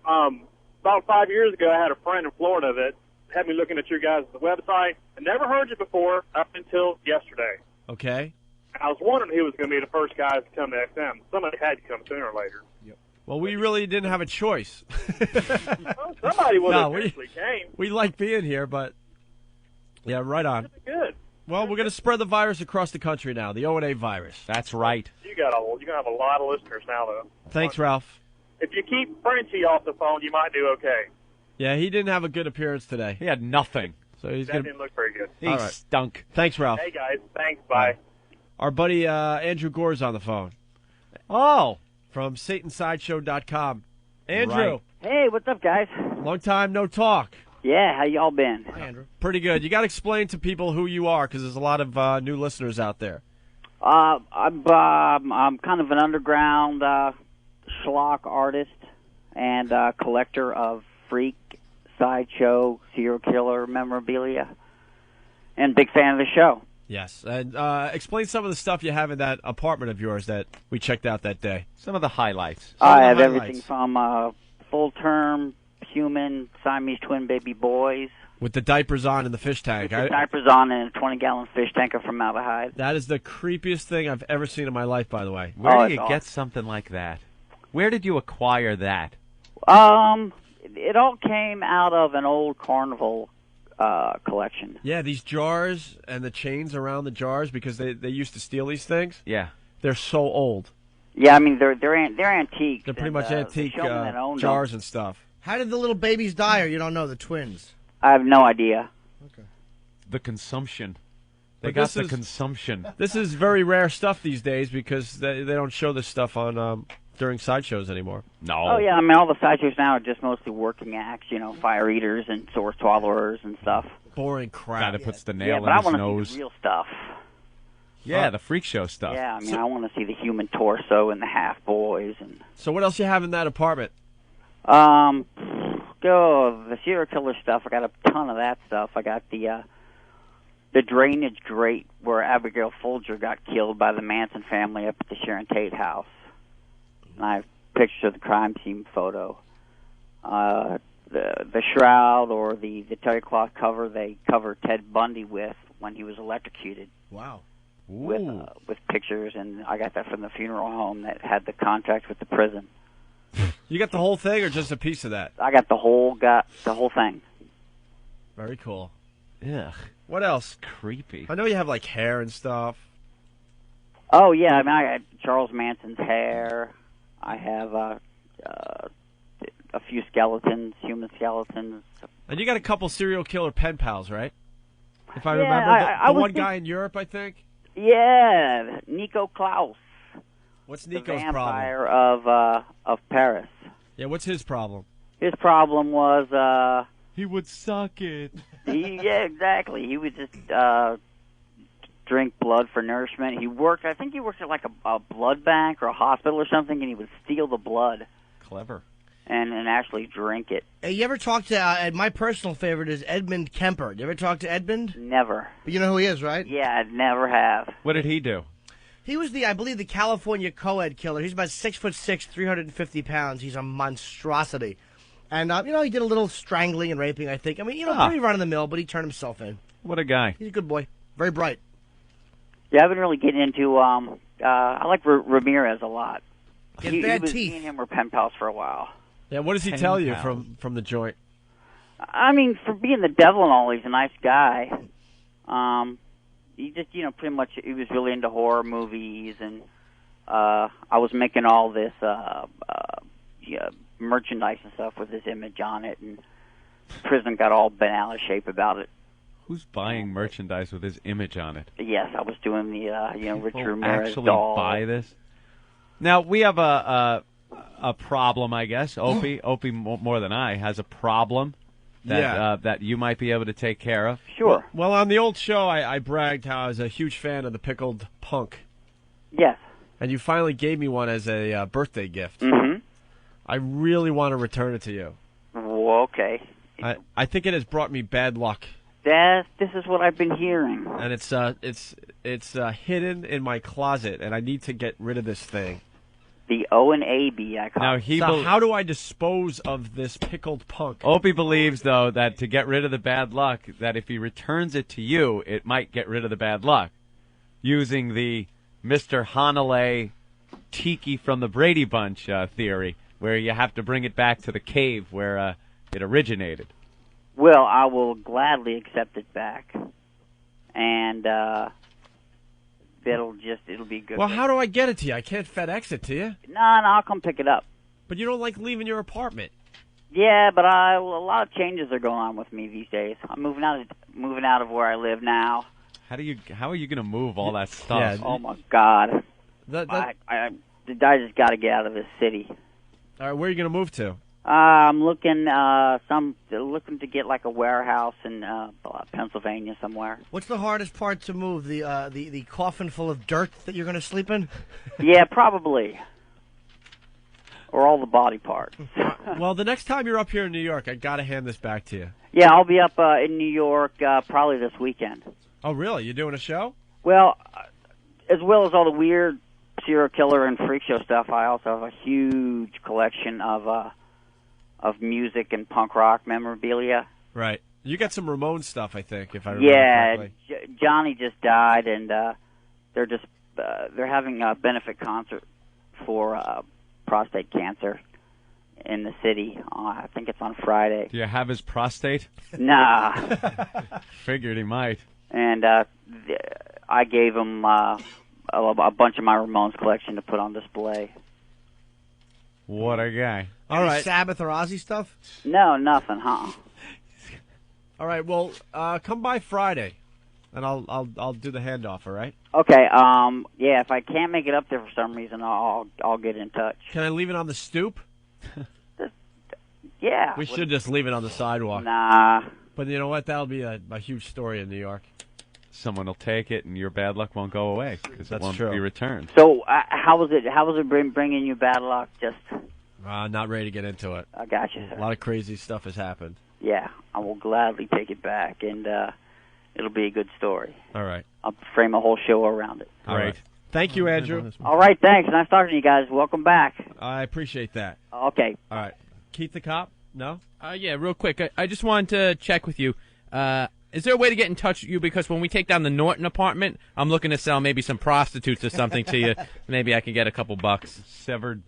about 5 years ago, I had a friend in Florida that had me looking at your guys' website. I never heard you before up until yesterday. Okay. I was wondering who was going to be the first guys to come to XM. Somebody had to come sooner or later. Well, we really didn't have a choice. Well, somebody would have eventually came. We like being here, but... Yeah, right on. Good. Well, we're going to spread the virus across the country now, the O&A virus. That's right. You're going to have a lot of listeners now, though. Thanks, Ralph. If you keep Frenchie off the phone, you might do okay. Yeah, he didn't have a good appearance today. He had nothing. So he's That going didn't look very good. He stunk. Thanks, Ralph. Hey, guys. Thanks. Bye. Our buddy Andrew Gore's on the phone. Oh. From SatanSideshow.com. Andrew. Right. Hey, what's up, guys? Long time no talk. Yeah, how y'all been? Hi, Andrew. Pretty good. You got to explain to people who you are because there's a lot of new listeners out there. I'm kind of an underground schlock artist and collector of freak, sideshow, serial killer memorabilia, and big fan of the show. Yes, and explain some of the stuff you have in that apartment of yours that we checked out that day. Some of the highlights. I have everything from full-term human Siamese twin baby boys. With the diapers on in the fish tank. With the diapers on in a 20-gallon fish tank of formaldehyde. That is the creepiest thing I've ever seen in my life, by the way. Where do you get something like that? Where did you acquire that? It all came out of an old carnival collection. Yeah, these jars and the chains around the jars, because they used to steal these things. Yeah. They're so old. Yeah, I mean, they're antiques. They're pretty much antique jars and stuff. How did the little babies die, or you don't know, the twins? I have no idea. Okay. The consumption. They But got this the is- consumption. This is very rare stuff these days because they don't show this stuff on during sideshows anymore. No. Oh, yeah, I mean, all the sideshows now are just mostly working acts, fire eaters and sword swallowers and stuff. Boring crap. Guy that puts the nail Yeah, in but I his want to nose. see the real stuff. Yeah, the freak show stuff. Yeah, I mean, I want to see the human torso and the half boys and So what else you have in that apartment? the serial killer stuff. I got a ton of that stuff. I got the drainage grate where Abigail Folger got killed by the Manson family up at the Sharon Tate house. And I have pictures of the crime scene photo. The shroud or the terry cloth cover they covered Ted Bundy with when he was electrocuted. Wow. With pictures, and I got that from the funeral home that had the contract with the prison. You got the whole thing or just a piece of that? I got the whole thing. Very cool. Ugh. What else? Creepy. I know you have like hair and stuff. Oh yeah, I mean I got Charles Manson's hair. I have a few skeletons, human skeletons. And you got a couple serial killer pen pals, right? If I Yeah, remember, I the was one think- guy in Europe, I think. Yeah, Nico Klaus. What's the Nico's vampire problem? of Paris. Yeah, what's his problem? His problem was he would suck it. Yeah, exactly. He would just drink blood for nourishment. I think he worked at like a blood bank or a hospital or something, and he would steal the blood Clever. and actually drink it. Hey, you ever talk to, my personal favorite is Edmund Kemper. You ever talk to Edmund? Never. But you know who he is, right? Yeah, I'd never have. What did he do? He was I believe, the California co-ed killer. He's about 6'6", 350 pounds. He's a monstrosity. And, he did a little strangling and raping, I think. I mean, pretty run-of-the-mill, but he turned himself in. What a guy. He's a good boy. Very bright. Yeah, I've been really getting into, I like Ramirez a lot. He had bad teeth. Me and him were pen pals for a while. Yeah, what does he tell you from the joint? I mean, for being the devil and all, he's a nice guy. He just, pretty much, he was really into horror movies, and I was making all this merchandise and stuff with his image on it, and prison got all bent out of shape about it. Who's buying merchandise with his image on it? Yes, I was doing the, Rich People Ramirez actually doll. buy this? Now, we have a problem, I guess. Opie more than I, has a problem that you might be able to take care of. Sure. Well, on the old show, I bragged how I was a huge fan of the pickled punk. Yes. And you finally gave me one as a birthday gift. Mm-hmm. I really want to return it to you. Well, okay. I think it has brought me bad luck. This is what I've been hearing. And it's hidden in my closet, and I need to get rid of this thing. The O&AB, I call it. So how do I dispose of this pickled punk? Opie believes, though, that to get rid of the bad luck, that if he returns it to you, it might get rid of the bad luck. Using the Mr. Hanalei Tiki from the Brady Bunch theory, where you have to bring it back to the cave where it originated. Well, I will gladly accept it back. And it'll be good. Well, how do I get it to you? I can't FedEx it to you. No, I'll come pick it up. But you don't like leaving your apartment. Yeah, but a lot of changes are going on with me these days. I'm moving out of where I live now. How are you going to move all that stuff? Oh my God! I just got to get out of this city. All right, where are you going to move to? I'm looking to get like a warehouse in Pennsylvania somewhere. What's the hardest part to move? The coffin full of dirt that you're going to sleep in? Yeah, probably. Or all the body parts. Well, the next time you're up here in New York, I got to hand this back to you. Yeah, I'll be up in New York probably this weekend. Oh, really? You doing a show? Well, as well as all the weird serial killer and freak show stuff, I also have a huge collection of music and punk rock memorabilia. Right. You got some Ramones stuff, I think, if I remember correctly. Yeah, Johnny just died, and they're having a benefit concert for prostate cancer in the city. I think it's on Friday. Do you have his prostate? Nah. Figured he might. And I gave him a bunch of my Ramones collection to put on display. What a guy. All right. Sabbath or Ozzy stuff? No, nothing, huh? All right, well, come by Friday, and I'll do the handoff, all right? Okay, yeah, if I can't make it up there for some reason, I'll get in touch. Can I leave it on the stoop? Yeah. We should just leave it on the sidewalk. Nah. But you know what? That'll be a huge story in New York. Someone will take it, and your bad luck won't go away because it won't be returned. So, how was it bringing you bad luck? Just not ready to get into it. I got you, sir. A lot of crazy stuff has happened. Yeah, I will gladly take it back, and it'll be a good story. All right. I'll frame a whole show around it. All right. Thank you, Andrew. All right, thanks. Nice talking to you guys. Welcome back. I appreciate that. Okay. All right. Keith the Cop? No? Yeah, real quick. I just wanted to check with you. Is there a way to get in touch with you? Because when we take down the Norton apartment, I'm looking to sell maybe some prostitutes or something to you. Maybe I can get a couple bucks. Severed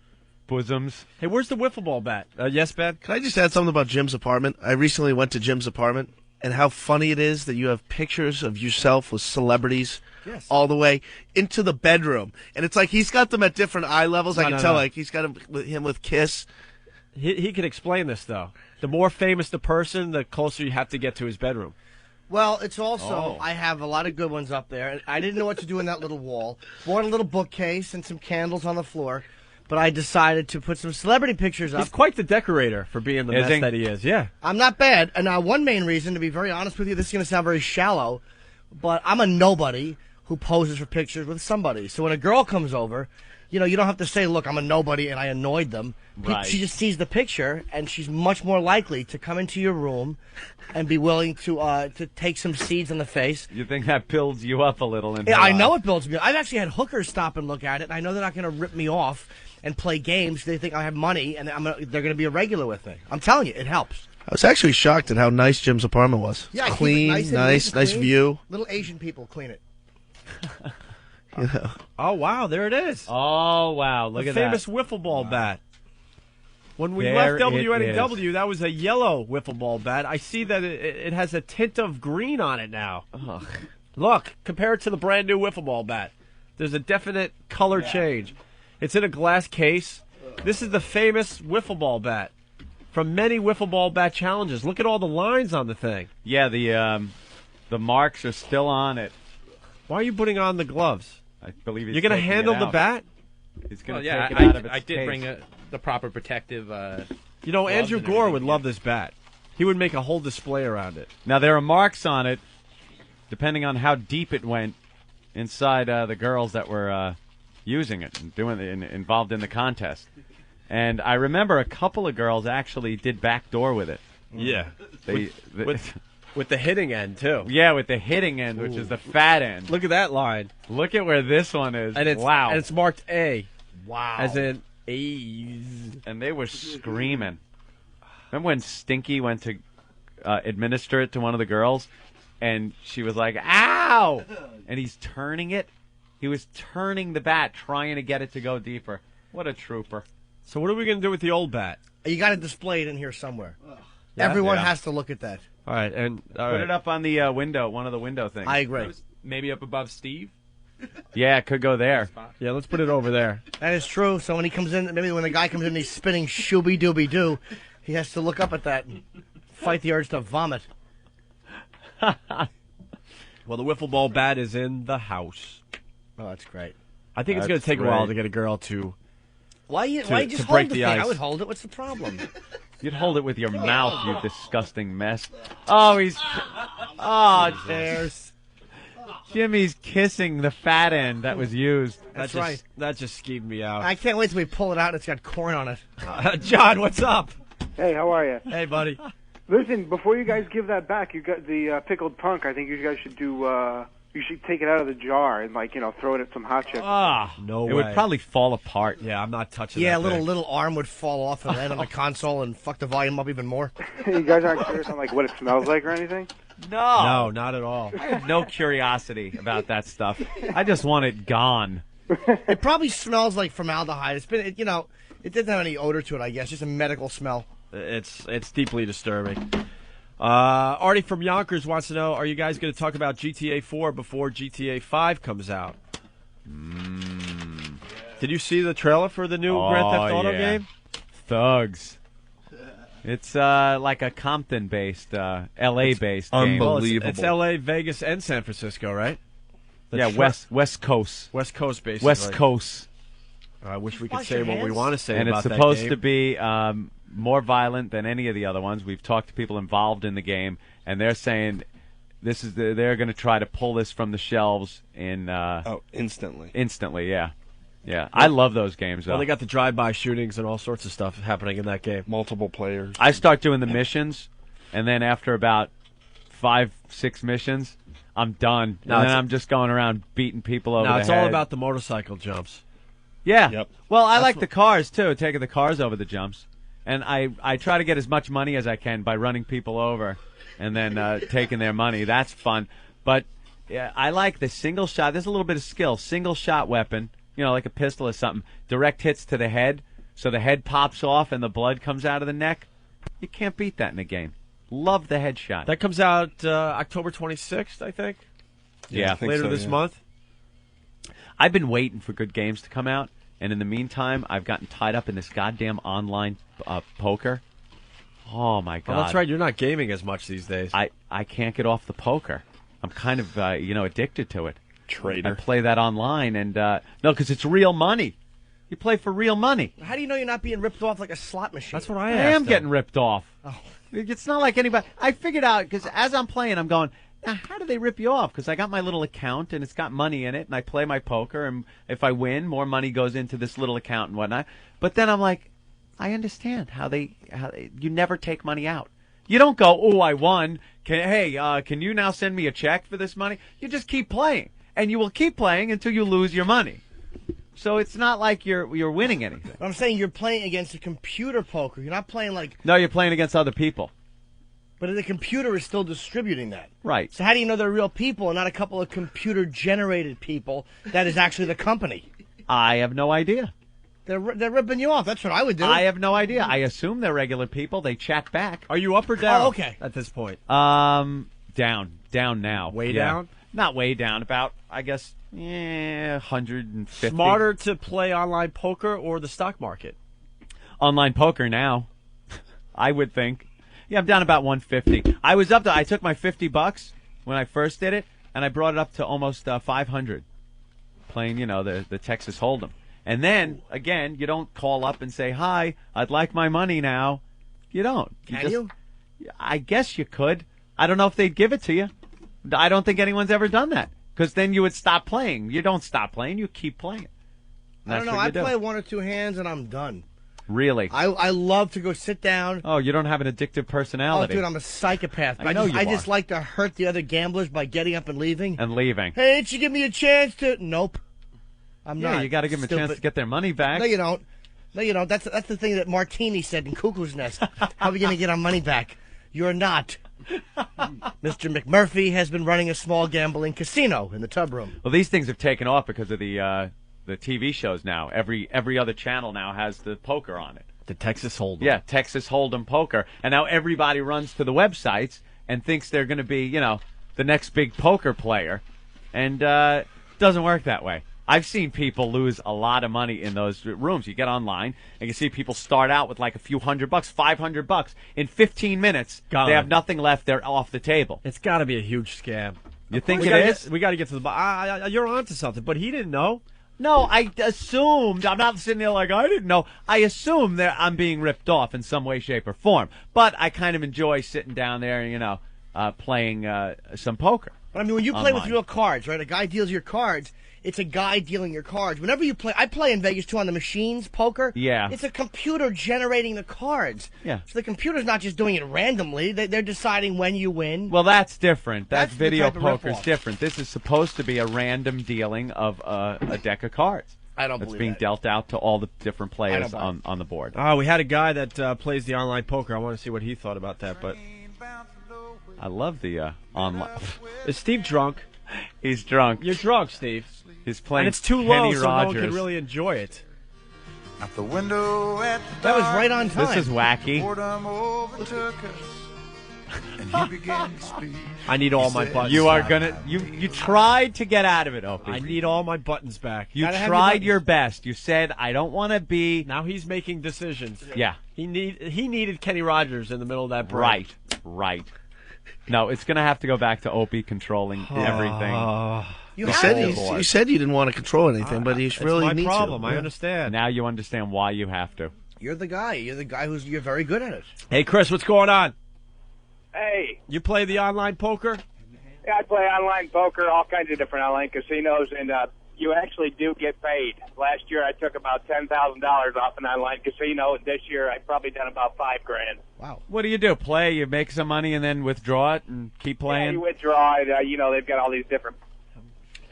bosoms. Hey, where's the wiffle ball bat? Yes, Ben? Can I just add something about Jim's apartment? I recently went to Jim's apartment, and how funny it is that you have pictures of yourself with celebrities all the way into the bedroom. And it's like he's got them at different eye levels. I can tell, like he's got him with Kiss. He can explain this, though. The more famous the person, the closer you have to get to his bedroom. Well, it's also, I have a lot of good ones up there. I didn't know what to do in that little wall. Bought a little bookcase and some candles on the floor, but I decided to put some celebrity pictures up. He's quite the decorator for being the mess that he is, yeah. I'm not bad. And one main reason, to be very honest with you, this is going to sound very shallow, but I'm a nobody who poses for pictures with somebody. So when a girl comes over, you know, you don't have to say, look, I'm a nobody and I annoyed them. Right. She just sees the picture, and she's much more likely to come into your room and be willing to take some seeds in the face. You think that builds you up a little? Yeah, I know it builds me up. I've actually had hookers stop and look at it, and I know they're not going to rip me off and play games. They think I have money, and they're going to be a regular with me. I'm telling you, it helps. I was actually shocked at how nice Jim's apartment was. Yeah, clean, nice clean. view. Little Asian people clean it. You know. Oh, wow, there it is. Oh, wow, look at that. The famous wiffle ball bat. When we There left WNEW, that was a yellow wiffle ball bat. I see that it has a tint of green on it now. Ugh. Look, compare it to the brand new wiffle ball bat. There's a definite color change. It's in a glass case. This is the famous wiffle ball bat from many wiffle ball bat challenges. Look at all the lines on the thing. Yeah, the marks are still on it. Why are you putting on the gloves? I believe he's You're going to handle the bat? He's going to yeah, take it out of its I did case. bring the proper protective. You know, gloves Andrew and Gore everything. would love this bat. He would make a whole display around it. Now, there are marks on it, depending on how deep it went inside the girls that were using it and involved in the contest. And I remember a couple of girls actually did backdoor with it. Yeah. With the hitting end, too. Yeah, with the hitting end, which is the fat end. Look at that line. Look at where this one is. And it's, wow. And it's marked A. Wow. As in A's. And they were screaming. Remember when Stinky went to administer it to one of the girls, and she was like, ow! And he's turning it. He was turning the bat, trying to get it to go deeper. What a trooper. So what are we going to do with the old bat? You got to display it in here somewhere. Yeah? Everyone Yeah. has to look at that. All right, and Put it up on the window, one of the window things. I agree. Maybe up above Steve. Yeah, it could go there. Yeah, let's put it over there. That is true. So when he comes in, maybe when the guy comes in, he's spinning shooby dooby doo. He has to look up at that and fight the urge to vomit. Well, the wiffle ball bat is in the house. Oh, that's great. I think it's going to take a while to get a girl to Why you just break hold the the thing? ice. I would hold it. What's the problem? You'd hold it with your mouth, you disgusting mess. Oh, there's Jimmy's kissing the fat end that was used. That's right. That just skeeved me out. I can't wait till we pull it out and it's got corn on it. John, what's up? Hey, how are you? Hey, buddy. Listen, before you guys give that back, you got the pickled punk. I think you guys should do. You should take it out of the jar and throw it at some hot chips. No way. It would probably fall apart. Yeah, I'm not touching Yeah, that thing. little arm would fall off and land on the console and fuck the volume up even more. You guys aren't curious on what it smells like or anything? No, not at all. I have no curiosity about that stuff. I just want it gone. It probably smells like formaldehyde. It doesn't have any odor to it, I guess. Just a medical smell. It's deeply disturbing. Artie from Yonkers wants to know, are you guys going to talk about GTA 4 before GTA 5 comes out? Did you see the trailer for the new Grand Theft Auto game? Thugs. It's like a Compton-based, L.A.-based game. Unbelievable. It's L.A., Vegas, and San Francisco, right? West Coast. West Coast, basically. West Coast. I wish we could say what we want to say and about it's that supposed game. to be more violent than any of the other ones. We've talked to people involved in the game, and they're saying they're going to try to pull this from the shelves in instantly. Instantly, yeah. I love those games. Well, they got the drive-by shootings and all sorts of stuff happening in that game. Multiple players. I start doing the missions, and then after about 5-6 missions, I'm done. No, and then I'm just going around beating people over the head. No, it's all about the motorcycle jumps. Yeah. Yep. Well, I like the cars, too, taking the cars over the jumps. And I try to get as much money as I can by running people over and then taking their money. That's fun. But I like the single shot. There's a little bit of skill. Single shot weapon, like a pistol or something. Direct hits to the head, so the head pops off and the blood comes out of the neck. You can't beat that in a game. Love the headshot. That comes out October 26th, I think. Yeah, later this month. I've been waiting for good games to come out, and in the meantime, I've gotten tied up in this goddamn online poker. Oh, my God. Oh, that's right. You're not gaming as much these days. I can't get off the poker. I'm kind of, addicted to it. Traitor. I play that online, and, no, because it's real money. You play for real money. How do you know you're not being ripped off like a slot machine? That's what I I asked. am getting ripped off. Oh. It's not like anybody. I figured out, because as I'm playing, I'm going, now, how do they rip you off? Because I got my little account, and it's got money in it, and I play my poker, and if I win, more money goes into this little account and whatnot. But then I'm like, I understand how you never take money out. You don't go, oh, I won. Can you now send me a check for this money? You just keep playing, and you will keep playing until you lose your money. So it's not like you're winning anything. I'm saying you're playing against a computer poker. You're not playing like... No, you're playing against other people. But the computer is still distributing that. Right. So how do you know they're real people and not a couple of computer-generated people that is actually the company? I have no idea. They're ripping you off. That's what I would do. I have no idea. I assume they're regular people. They chat back. Are you up or down? Oh, okay. At this point? Down now. Way down? Not way down. About, I guess, 150. Smarter to play online poker or the stock market? Online poker now, I would think. Yeah, I'm down about 150. I took my $50 when I first did it, and I brought it up to almost 500, playing, the Texas Hold'em. And then, again, you don't call up and say, hi, I'd like my money now. You don't. Can you? I guess you could. I don't know if they'd give it to you. I don't think anyone's ever done that, because then you would stop playing. You don't stop playing. You keep playing. I don't know. I play one or two hands, and I'm done. Really? I love to go sit down. Oh, you don't have an addictive personality. Oh, dude, I'm a psychopath. I know you I are. just like to hurt the other gamblers by getting up and leaving. Hey, did you give me a chance to... Nope. I'm not. Yeah, you got to give them a chance to get their money back. No, you don't. That's the thing that Martini said in Cuckoo's Nest. How are we going to get our money back? You're not. Mr. McMurphy has been running a small gambling casino in the tub room. Well, these things have taken off because of the TV shows now. Every other channel now has the poker on it. The Texas Hold'em. Yeah, Texas Hold'em poker. And now everybody runs to the websites and thinks they're going to be, the next big poker player. And it doesn't work that way. I've seen people lose a lot of money in those rooms. You get online and you see people start out with like a few $100, $500. In 15 minutes, Gone. they have nothing left. They're off the table. It's got to be a huge scam. You think we it gotta is? We got to get to the. You're onto something, but he didn't know. No, I assumed. I'm not sitting there like I didn't know. I assume that I'm being ripped off in some way, shape, or form. But I kind of enjoy sitting down there and playing some poker. But I mean, when you play with real cards, right? A guy deals your cards. It's a guy dealing your cards. Whenever you play, I play in Vegas too on the machines, poker. Yeah. It's a computer generating the cards. Yeah. So the computer's not just doing it randomly. They're deciding when you win. Well, that's different. That's the video type of poker's ripoff. different. This is supposed to be a random dealing of a deck of cards. I don't That's believe being that. dealt out to all the different players buy it. on the board. Oh, we had a guy that plays the online poker. I want to see what he thought about that. But I love the online. Is Steve drunk? He's drunk. You're drunk, Steve. He's playing and it's too low, Kenny so no one Rogers. can really enjoy it. Out the window at the That was right on time. This is wacky. boredom overtook us, and he began to speak. I need all my buttons. You are back. gonna. You tried to get out of it, Opie. I need all my buttons back. You Gotta have tried your buttons. best. You said, "I don't want to be." Now he's making decisions. Yeah. He needed Kenny Rogers in the middle of that break. Right. No, it's going to have to go back to Opie controlling everything. You said you didn't want to control anything, but you really my need problem. to. I understand. Now you understand why you have to. You're the guy. You're the guy you're very good at it. Hey, Chris, what's going on? Hey. You play the online poker? Yeah, I play online poker, all kinds of different online casinos, and you actually do get paid. Last year I took about $10,000 off an online casino, and this year I've probably done about $5,000. Wow. What do? Play, you make some money, and then withdraw it and keep playing? Yeah, you withdraw it. They've got all these different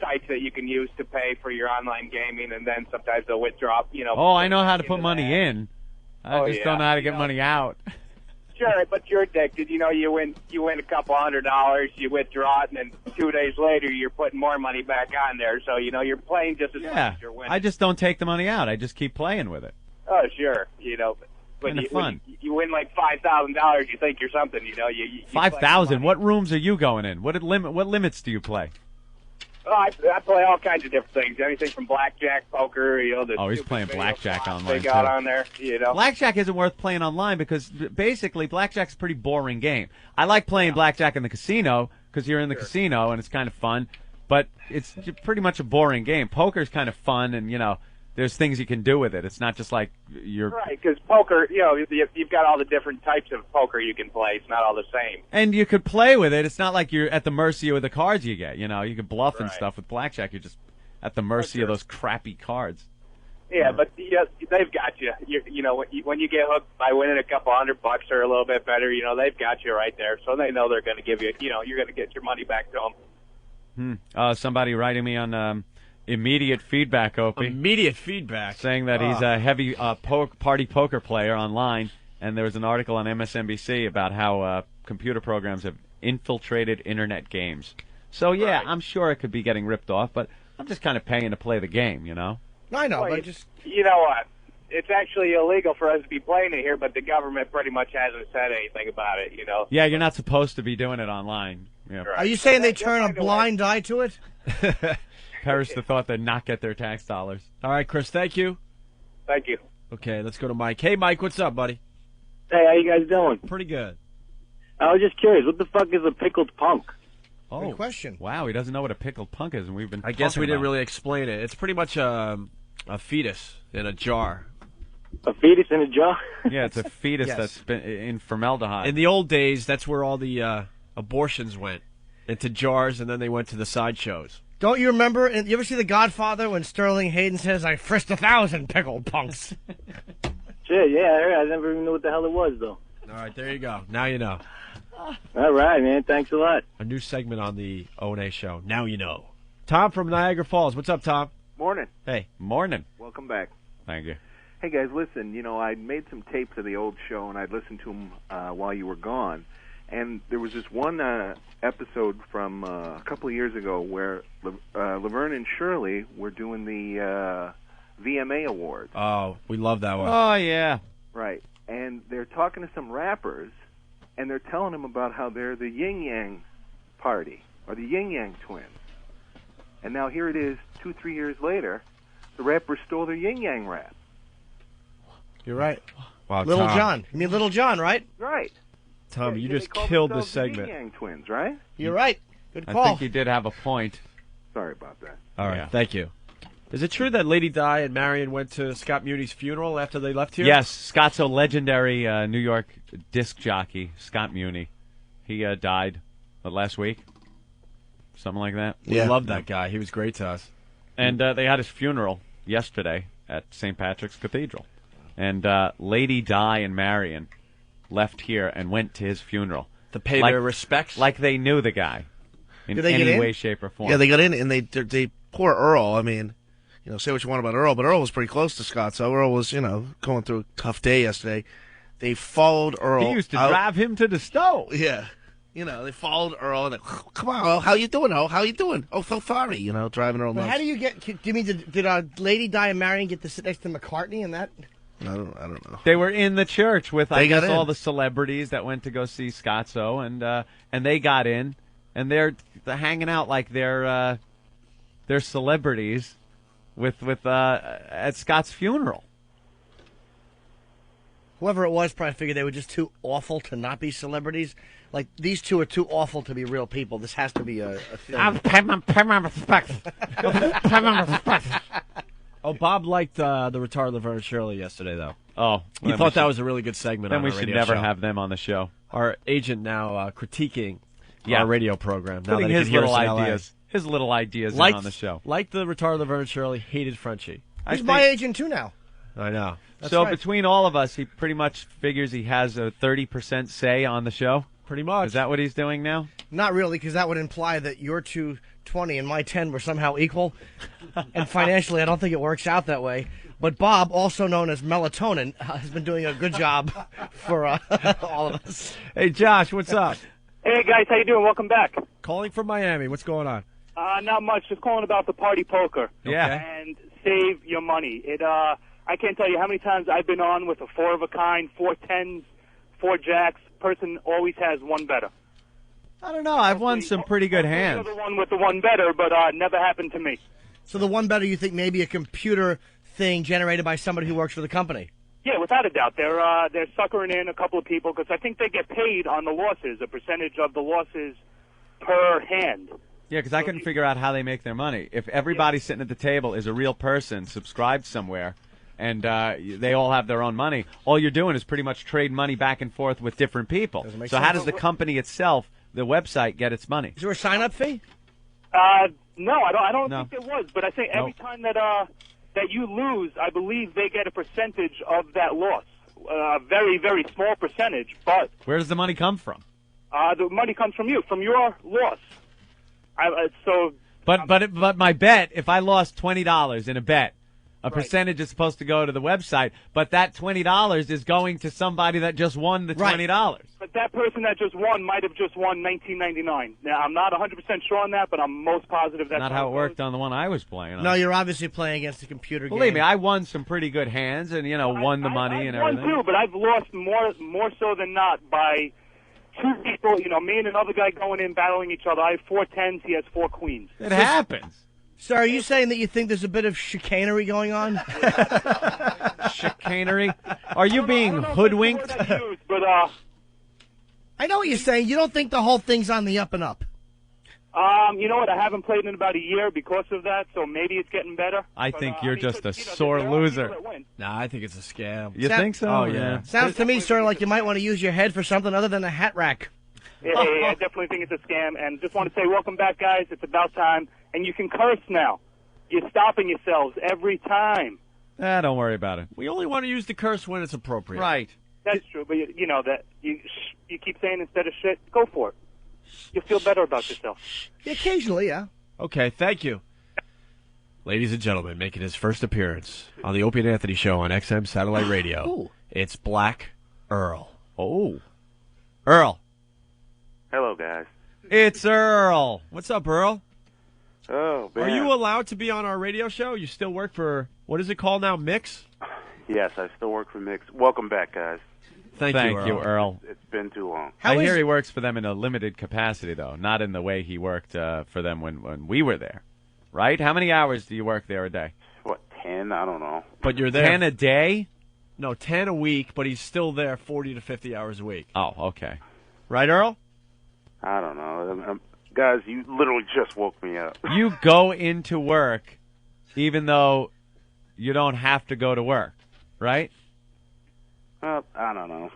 sites that you can use to pay for your online gaming, and then sometimes they'll withdraw, Oh, I know how to put money in. I just don't know how to get money out. Sure, but you're addicted. You win a couple $100, you withdraw it, and then 2 days later you're putting more money back on there. So you're playing just as much as you're winning. I just don't take the money out. I just keep playing with it. Oh, sure. When Kinda fun. you win like $5,000, you think you're something. You 5,000. What rooms are you going in? What limits do you play? Oh, I play all kinds of different things. Anything from blackjack, poker. He's playing blackjack online they got too. on there. Blackjack isn't worth playing online because basically blackjack's a pretty boring game. I like playing blackjack in the casino because you're in the casino and it's kind of fun, but it's pretty much a boring game. Poker's kind of fun and there's things you can do with it. It's not just like you're right, because poker, you've got all the different types of poker you can play. It's not all the same. And you could play with it. It's not like you're at the mercy of the cards you get. You can bluff and Right. stuff with blackjack. You're just at the mercy of those crappy cards. Yeah, but they've got you. When you get hooked by winning a couple $100 or a little bit better, they've got you right there. So they know they're going to give you. You're going to get your money back to them. Somebody writing me on immediate feedback, Opie. Immediate feedback. Saying that he's a heavy party poker player online, and there was an article on MSNBC about how computer programs have infiltrated internet games. So, yeah, I'm sure it could be getting ripped off, but I'm just kind of paying to play the game, I know, Well, but just... You know what? It's actually illegal for us to be playing it here, but the government pretty much hasn't said anything about it, Yeah, you're not supposed to be doing it online. Yeah. Right. Are you saying they turn a blind eye to it? Perish the thought they'd not get their tax dollars. All right, Chris, thank you. Thank you. Okay, let's go to Mike. Hey, Mike, what's up, buddy? Hey, how you guys doing? Pretty good. I was just curious, what the fuck is a pickled punk? Oh, good question. Wow, he doesn't know what a pickled punk is, and we've been I guess talking we didn't about really explain it. It's pretty much a fetus in a jar. A fetus in a jar? Yeah, it's a fetus Yes. that's been in formaldehyde. In the old days, that's where all the abortions went, into jars, and then they went to the sideshows. Don't you remember? You ever see The Godfather when Sterling Hayden says, "I frisked 1,000 pickled punks"? Shit, yeah, I heard. I never even knew what the hell it was, though. All right, there you go. Now you know. All right, man. Thanks a lot. A new segment on the O&A show. Now you know. Tom from Niagara Falls. What's up, Tom? Morning. Hey. Morning. Welcome back. Thank you. Hey, guys, listen, I made some tapes of the old show, and I'd listened to them while you were gone. And there was this one episode from a couple of years ago where Laverne and Shirley were doing the VMA Awards. Oh, we love that one. Oh, yeah. Right. And they're talking to some rappers, and they're telling them about how they're the Yin Yang Party, or the Yin Yang Twins. And now here it is, 2-3 years later, the rappers stole their yin yang rap. You're right. Wow, Little Tom. John. You mean Little John, right? Right. Tom, you they just call killed themselves this the segment. Yin Yang Twins, right? You're right. Good I call. think you did have a point. Sorry about that. All right, Yeah. thank you. Is it true that Lady Di and Marion went to Scott Muni's funeral after they left here? Yes, Scott's a legendary New York disc jockey, Scott Muni. He died last week, something like that. We loved that guy. He was great to us. And they had his funeral yesterday at St. Patrick's Cathedral. And Lady Di and Marion left here and went to his funeral. To pay their respects? Like they knew the guy in Did they get any in? way, shape, or form. Yeah, they got in, and they poor Earl. I mean, say what you want about Earl, but Earl was pretty close to Scott, so Earl was, going through a tough day yesterday. They followed Earl. He used to drive him to the stove. Yeah. They followed Earl, and come on, Earl, how you doing, Earl? How you doing? Oh, so sorry, driving Earl But nuts. how do you get? Do you mean did Lady Di and Marion get to sit next to McCartney and that? I don't know. They were in the church with, I They got guess, in. all the celebrities that went to go see Scotzo, and they got in, and they're hanging out like they're celebrities with at Scott's funeral. Whoever it was probably figured they were just too awful to not be celebrities. Like, these two are too awful to be real people. This has to be a thing. Pay my respects. Pay my respects. Oh, Bob liked the retarded Laverne and Shirley yesterday, though. Oh, He thought that was a really good segment Then on we our should radio never show. have them on the show. Our agent now critiquing Yeah. our radio program. Now Putting that he his can hear little us in LA. ideas. His little ideas in Liked, on the show. Liked the retarded Laverne and Shirley, hated Frenchie. He's my agent, too, now. I know. So right. between all of us, he pretty much figures he has a 30% say on the show? Pretty much. Is that what he's doing now? Not really, because that would imply that your 220 and my 10 were somehow equal. And financially, I don't think it works out that way. But Bob, also known as Melatonin, has been doing a good job for all of us. Hey, Josh, what's up? Hey guys, how you doing? Welcome back. Calling from Miami. What's going on? Not much. Just calling about the party poker. Yeah. And save your money. I can't tell you how many times I've been on with a 4 of a kind, 4 tens, 4 jacks. Person always has one better. I don't know. I've won some pretty good hands. The one with the one better, but never happened to me. So the one better, you think maybe a computer thing generated by somebody who works for the company? Yeah, without a doubt. They're suckering in a couple of people because I think they get paid on the losses, a percentage of the losses per hand. Yeah, because I couldn't figure out how they make their money. If everybody sitting at the table is a real person subscribed somewhere, and they all have their own money, all you're doing is pretty much trade money back and forth with different people. So how does the company itself, the website, get its money? Is there a sign-up fee? No, I don't No. think there was. But I think every time that you lose, I believe they get a percentage of that loss. A very, very small percentage. But Where does the money come from? the money comes from you, from your loss. But my bet, if I lost $20 in a bet, a percentage is supposed to go to the website, but that $20 is going to somebody that just won the $20. But that person that just won might have just won $19.99. Now, I'm not 100% sure on that, but I'm most positive that's Not how it worked on the one I was playing on. No, you're obviously playing against a computer game. Believe me, I won some pretty good hands and, won the money and I've everything. won too, but I've lost more so than not by 2 people. Me and another guy going in battling each other. I have 4 tens. He has 4 queens. It happens. So are you saying that you think there's a bit of chicanery going on? Chicanery? Are you being hoodwinked? But I know what you're saying. You don't think the whole thing's on the up and up? you know what? I haven't played in about a year because of that, so maybe it's getting better. I think you're just a sore loser. Nah, I think it's a scam. You think so? Oh, yeah. Sounds to me sort of like you might want to use your head for something other than a hat rack. Yeah, I definitely think it's a scam, and just want to say welcome back, guys. It's about time, and you can curse now. You're stopping yourselves every time. Don't worry about it. We only want to use the curse when it's appropriate. Right. That's true, but you know that you keep saying instead of shit, go for it. You'll feel better about yourself. Occasionally, yeah. Okay, thank you. Ladies and gentlemen, making his first appearance on the Opie and Anthony Show on XM Satellite Radio, Ooh. it's Black Earl. Oh. Earl. Hello, guys. It's Earl. What's up, Earl? Oh, man. Are you allowed to be on our radio show? You still work for, what is it called now, Mix? Yes, I still work for Mix. Welcome back, guys. Thank you, Earl. It's been too long. I hear he works for them in a limited capacity, though, not in the way he worked for them when we were there. right? How many hours do you work there a day? What, 10? I don't know. But you're there 10 a day? No, 10 a week, but he's still there 40 to 50 hours a week. Oh, okay. Right, Earl? I don't know. Guys, you literally just woke me up. You go into work even though you don't have to go to work, right? I don't know.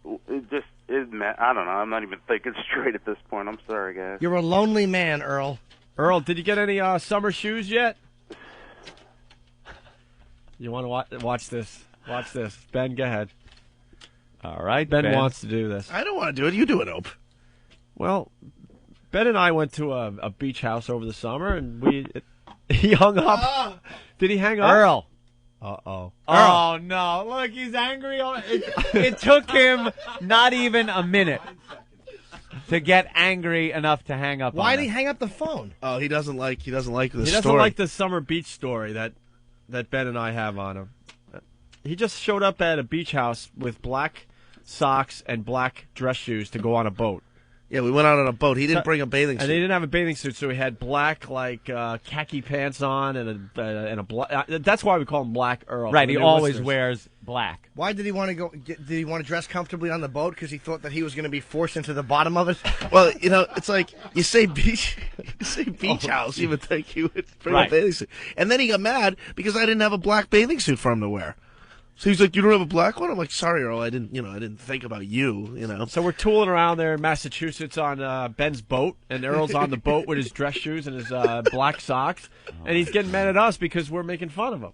I don't know. I'm not even thinking straight at this point. I'm sorry, guys. You're a lonely man, Earl. Earl, did you get any summer shoes yet? You want to watch this? Watch this. Ben, go ahead. All right, Ben wants to do this. I don't want to do it. You do it, Ope. Well, Ben and I went to a beach house over the summer, and he hung up. Did he hang up? Earl. Uh-oh. Oh, no. Look, he's angry. It took him not even a minute to get angry enough to hang up. Why did he hang up the phone? Oh, he doesn't like the story. He doesn't like the summer beach story that Ben and I have on him. He just showed up at a beach house with black socks and black dress shoes to go on a boat. Yeah, we went out on a boat. He didn't bring a bathing suit. And he didn't have a bathing suit, so he had black, khaki pants on and a black. That's why we call him Black Earl. Right, he always wears black. Why did he want to go? Did he want to dress comfortably on the boat because he thought that he was going to be forced into the bottom of it? Well, it's like you say beach house, you would think he would bring a bathing suit. And then he got mad because I didn't have a black bathing suit for him to wear. So he's like, "You don't have a black one?" I'm like, "Sorry, Earl, I didn't think about you." So we're tooling around there in Massachusetts on Ben's boat, and Earl's on the boat with his dress shoes and his black socks, and he's getting mad at us because we're making fun of him.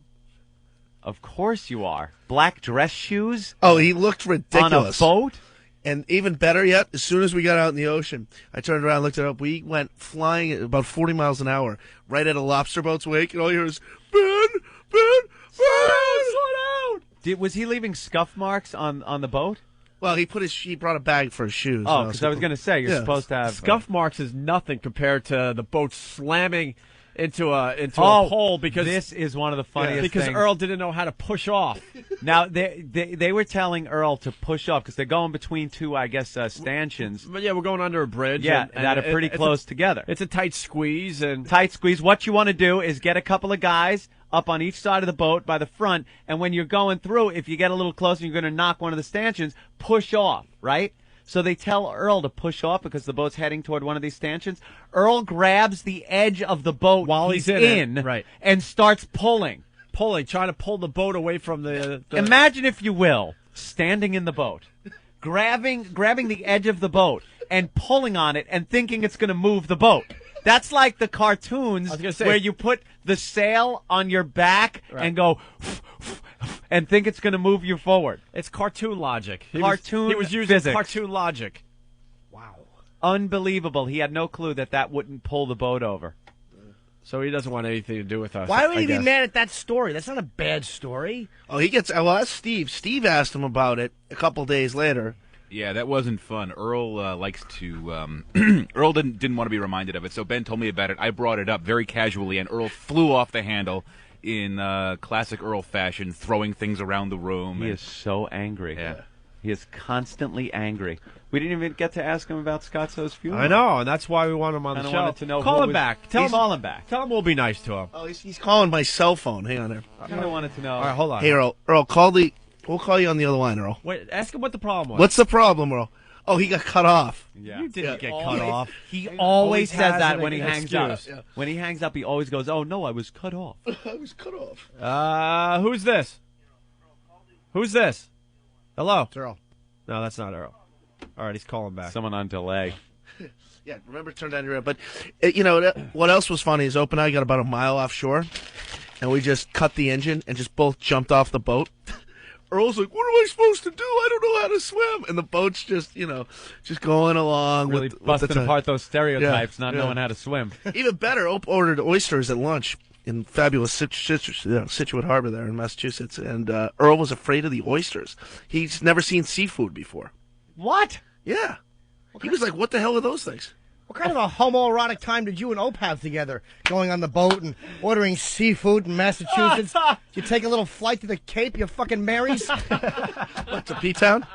Of course you are. Black dress shoes? Oh, he looked ridiculous. On a boat? And even better yet, as soon as we got out in the ocean, I turned around and looked it up. We went flying at about 40 miles an hour right at a lobster boat's wake, and all you hear is, Ben, slow down. Was he leaving scuff marks on the boat? Well, he brought a bag for his shoes. Oh, because I was going to say, you're supposed to have... Scuff marks is nothing compared to the boat slamming into a pole because... This is one of the funniest things. Because Earl didn't know how to push off. Now, they were telling Earl to push off because they're going between two, I guess, stanchions. But yeah, we're going under a bridge. Yeah, that are pretty close together. It's a tight squeeze. Tight squeeze. What you want to do is get a couple of guys up on each side of the boat by the front, and when you're going through, if you get a little closer, you're going to knock one of the stanchions, push off, right? So they tell Earl to push off because the boat's heading toward one of these stanchions. Earl grabs the edge of the boat while he's in right, and starts pulling, trying to pull the boat away from the... Imagine, if you will, standing in the boat, grabbing the edge of the boat and pulling on it and thinking it's going to move the boat. That's like the cartoons where you put the sail on your back and go and think it's going to move you forward. It's cartoon logic. He was using physics. Cartoon logic. Wow. Unbelievable. He had no clue that wouldn't pull the boat over. So he doesn't want anything to do with us. Why would he be mad at that story? That's not a bad story. Oh, that's Steve. Steve asked him about it a couple days later. Yeah, that wasn't fun. Earl likes to. Earl didn't want to be reminded of it, so Ben told me about it. I brought it up very casually, and Earl flew off the handle in classic Earl fashion, throwing things around the room. He is so angry. Yeah, he is constantly angry. We didn't even get to ask him about Scotzo's funeral. I know, and that's why we want him on the show. Wanted to know call him back. Call him back. Tell him we'll be nice to him. Oh, he's calling my cell phone. Hang on there. I kind of wanted to know. All right, hold on. Hey, Earl, we'll call you on the other line, Earl. Wait, ask him what the problem was. What's the problem, Earl? Oh, he got cut off. Yeah. You didn't get cut off. He always says that when he hangs up. Yeah. When he hangs up, he always goes, "Oh no, I was cut off." I was cut off. Who's this? Who's this? Hello, it's Earl. No, that's not Earl. All right, he's calling back. Someone on delay. Yeah, remember, turn down your... But, what else was funny is Ope and I got about a mile offshore, and we just cut the engine and just both jumped off the boat. Earl's like, what am I supposed to do? I don't know how to swim. And the boat's just, just going along. Really busting apart those stereotypes, not knowing how to swim. Even better, Ope ordered oysters at lunch in fabulous Situate Harbor there in Massachusetts, and Earl was afraid of the oysters. He's never seen seafood before. What? Yeah. He was like, what the hell are those things? What kind of a homoerotic time did you and Ope have together, going on the boat and ordering seafood in Massachusetts? Did you take a little flight to the Cape, you fucking Marys? What, to P-Town?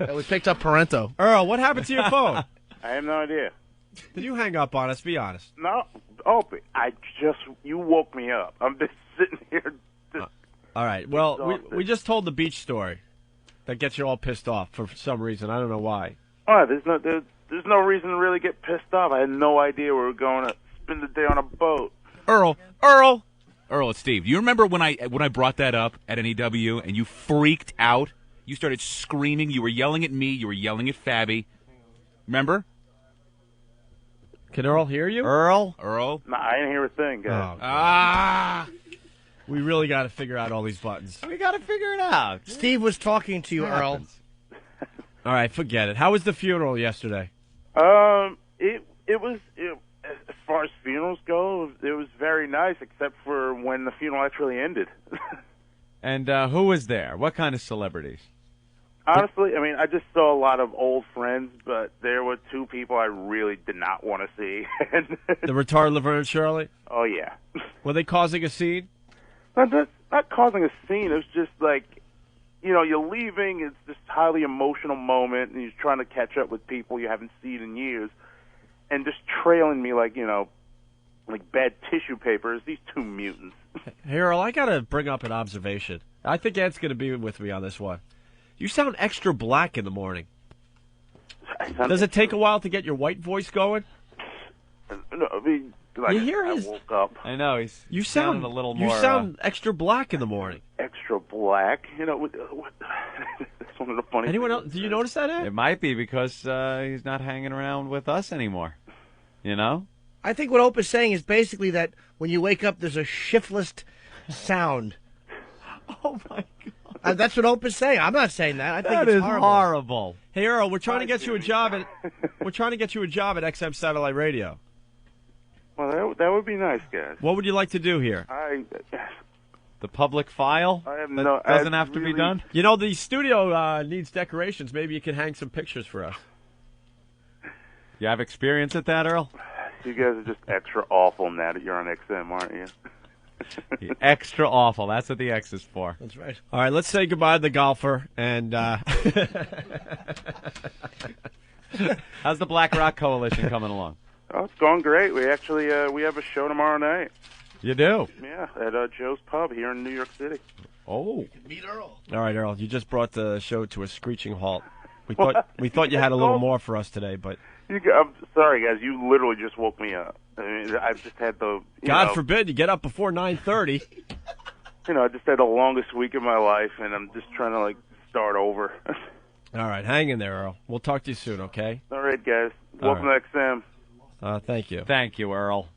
Yeah, we picked up Parento. Earl, what happened to your phone? I have no idea. Did you hang up on us? Be honest. No, Opie, you woke me up. I'm just sitting here. All right. Well, we just told the beach story that gets you all pissed off for some reason. I don't know why. Oh, there's no reason to really get pissed off. I had no idea we were going to spend the day on a boat. Earl, it's Steve. You remember when I brought that up at NEW and you freaked out? You started screaming. You were yelling at me. You were yelling at Fabby. Remember? Can Earl hear you? Earl? Nah, I didn't hear a thing, guys. We really got to figure out all these buttons. We got to figure it out. Steve was talking to you, Earl. All right, forget it. How was the funeral yesterday? It was as far as funerals go, it was very nice, except for when the funeral actually ended. And who was there? What kind of celebrities? Honestly, I mean, I just saw a lot of old friends, but there were two people I really did not want to see. The retarded Laverne and Shirley? Oh, yeah. Were they causing a scene? Not causing a scene. It was just like, you're leaving. It's this highly emotional moment, and you're trying to catch up with people you haven't seen in years. And just trailing me like bad tissue paper is these two mutants. Hey, Earl, I got to bring up an observation. I think Ed's going to be with me on this one. You sound extra black in the morning. Does it take a while to get your white voice going? No, I mean, you hear I woke up. I know. You sound a little more. You sound extra black in the morning. Extra black? That's one of the funny Anyone things. else? Do you notice that, Ed? It might be because he's not hanging around with us anymore. I think what Ope is saying is basically that when you wake up, there's a shiftless sound. Oh, my God. That's what Ope is saying. I'm not saying that. I think That it's is horrible. horrible. Hey, Earl, we're trying to get you a job at XM Satellite Radio. Well, that would be nice, guys. What would you like to do here? The public file? I have that doesn't have to be done? The studio needs decorations. Maybe you can hang some pictures for us. You have experience at that, Earl? You guys are just extra awful now that you're on XM, aren't you? Extra awful. That's what the X is for. That's right. All right, let's say goodbye to the golfer. And how's the Black Rock Coalition coming along? Oh, it's going great. We actually we have a show tomorrow night. You do? Yeah, at Joe's Pub here in New York City. Oh. Meet Earl. All right, Earl, you just brought the show to a screeching halt. We thought you had a little more for us today, but I'm sorry, guys. You literally just woke me up. I mean, I've just had the God forbid you get up before 9:30. I just had the longest week of my life, and I'm just trying to start over. All right, hang in there, Earl. We'll talk to you soon, okay? All right, guys. Welcome to XM. Thank you. Thank you, Earl.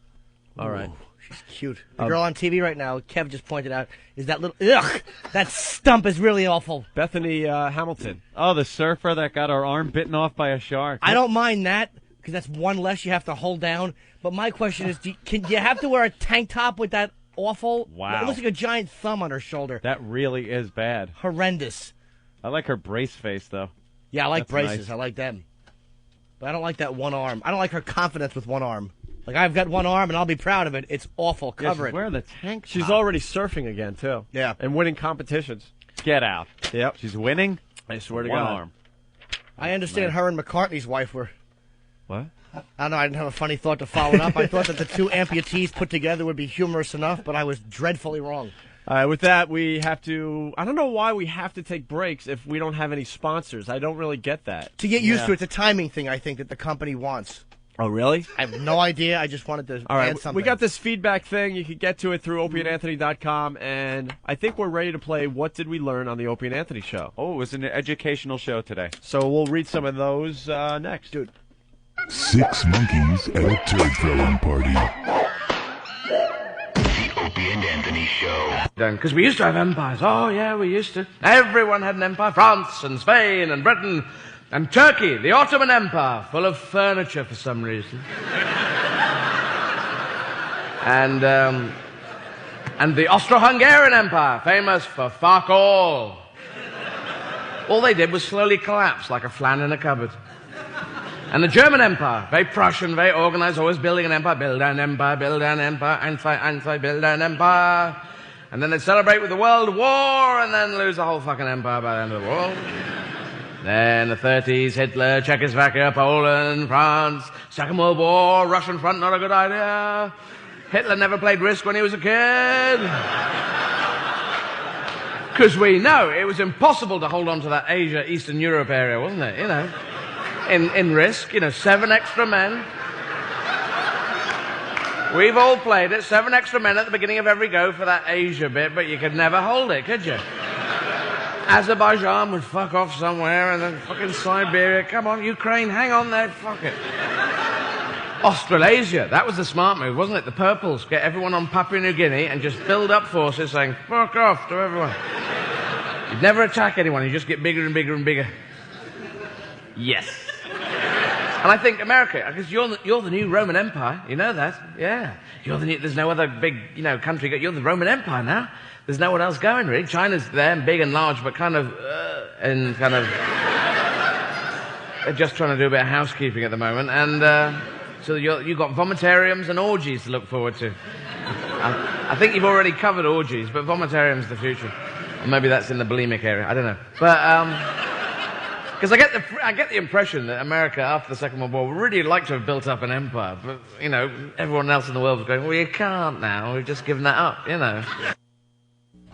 All right. She's cute. The girl on TV right now, Kev just pointed out, is that little... Ugh! That stump is really awful. Bethany Hamilton. Oh, the surfer that got her arm bitten off by a shark. I don't mind that, because that's one less you have to hold down. But my question is, can you have to wear a tank top with that awful... Wow. It looks like a giant thumb on her shoulder. That really is bad. Horrendous. I like her brace face, though. Yeah, I like That's braces. nice. I like them. But I don't like that one arm. I don't like her confidence with one arm. Like, I've got one arm, and I'll be proud of it. It's awful. Cover she's it. wearing the tank top. She's already surfing again, too. Yeah. And winning competitions. Get out. Yep. She's winning? I swear to one God. arm. I understand her and McCartney's wife were... What? I don't know. I didn't have a funny thought to follow it up. I thought that the two amputees put together would be humorous enough, but I was dreadfully wrong. All right, with that, we have to... I don't know why we have to take breaks if we don't have any sponsors. I don't really get that. To get used to it, it's a timing thing, I think, that the company wants. Oh, really? I have no idea. I just wanted to All right, add something. we got this feedback thing. You can get to it through opieandanthony.com, and I think we're ready to play What Did We Learn on the Opie and Anthony Show. Oh, it was an educational show today. So we'll read some of those next. Dude. 6 monkeys at a turd throwing party. The Opie and Anthony Show. Because we used to have empires. Oh, yeah, we used to. Everyone had an empire. France and Spain and Britain and Turkey, the Ottoman Empire, full of furniture for some reason. and the Austro-Hungarian Empire, famous for fuck all. All they did was slowly collapse like a flan in a cupboard. And the German Empire, very Prussian, very organized, always building an empire. Build an empire, Einstein, build an empire. And then they'd celebrate with the World War and then lose the whole fucking empire by the end of the war. Then the 30s, Hitler, Czechoslovakia, Poland, France. Second World War, Russian front, not a good idea. Hitler never played Risk when he was a kid. Because we know it was impossible to hold on to that Asia, Eastern Europe area, wasn't it? You know, in Risk, 7 extra men. We've all played it, 7 extra men at the beginning of every go for that Asia bit, but you could never hold it, could you? Azerbaijan would fuck off somewhere, and then fucking Siberia. Come on, Ukraine, hang on there, fuck it. Australasia, that was the smart move, wasn't it? The purples, get everyone on Papua New Guinea and just build up forces saying, fuck off to everyone. You'd never attack anyone, you just get bigger and bigger and bigger. Yes. And I think America, because you're the new Roman Empire, you know that? Yeah. There's no other big, country. You're the Roman Empire now. There's no one else going, really. China's there, big and large, but they're just trying to do a bit of housekeeping at the moment. And so you've got vomitariums and orgies to look forward to. I think you've already covered orgies, but vomitarium's the future. Or maybe that's in the bulimic area. I don't know. But because I get the impression that America, after the Second World War, would really like to have built up an empire. But, everyone else in the world was going, well, you can't now. We've just given that up,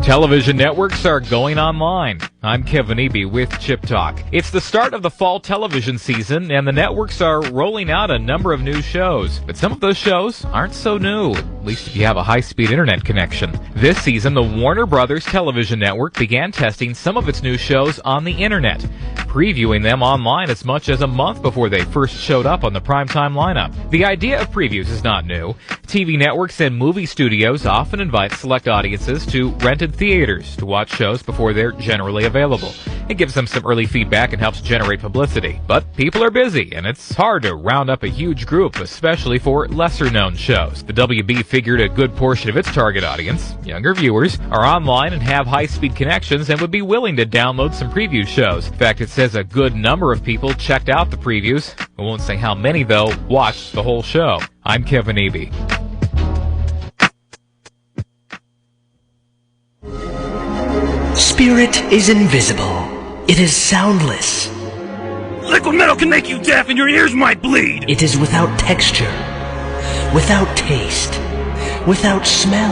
Television networks are going online. I'm Kevin Eby with Chip Talk. It's the start of the fall television season, and the networks are rolling out a number of new shows. But some of those shows aren't so new, at least if you have a high-speed internet connection. This season, the Warner Brothers Television Network began testing some of its new shows on the internet, previewing them online as much as a month before they first showed up on the primetime lineup. The idea of previews is not new. TV networks and movie studios often invite select audiences to rented theaters to watch shows before they're generally available. It gives them some early feedback and helps generate publicity. But people are busy, and it's hard to round up a huge group, especially for lesser-known shows. The WB figured a good portion of its target audience, younger viewers, are online and have high-speed connections and would be willing to download some preview shows. In fact, it says a good number of people checked out the previews. I won't say how many, though, watched the whole show. I'm Kevin Eby. Spirit is invisible. It is soundless. Liquid metal can make you deaf and your ears might bleed. It is without texture, without taste, without smell.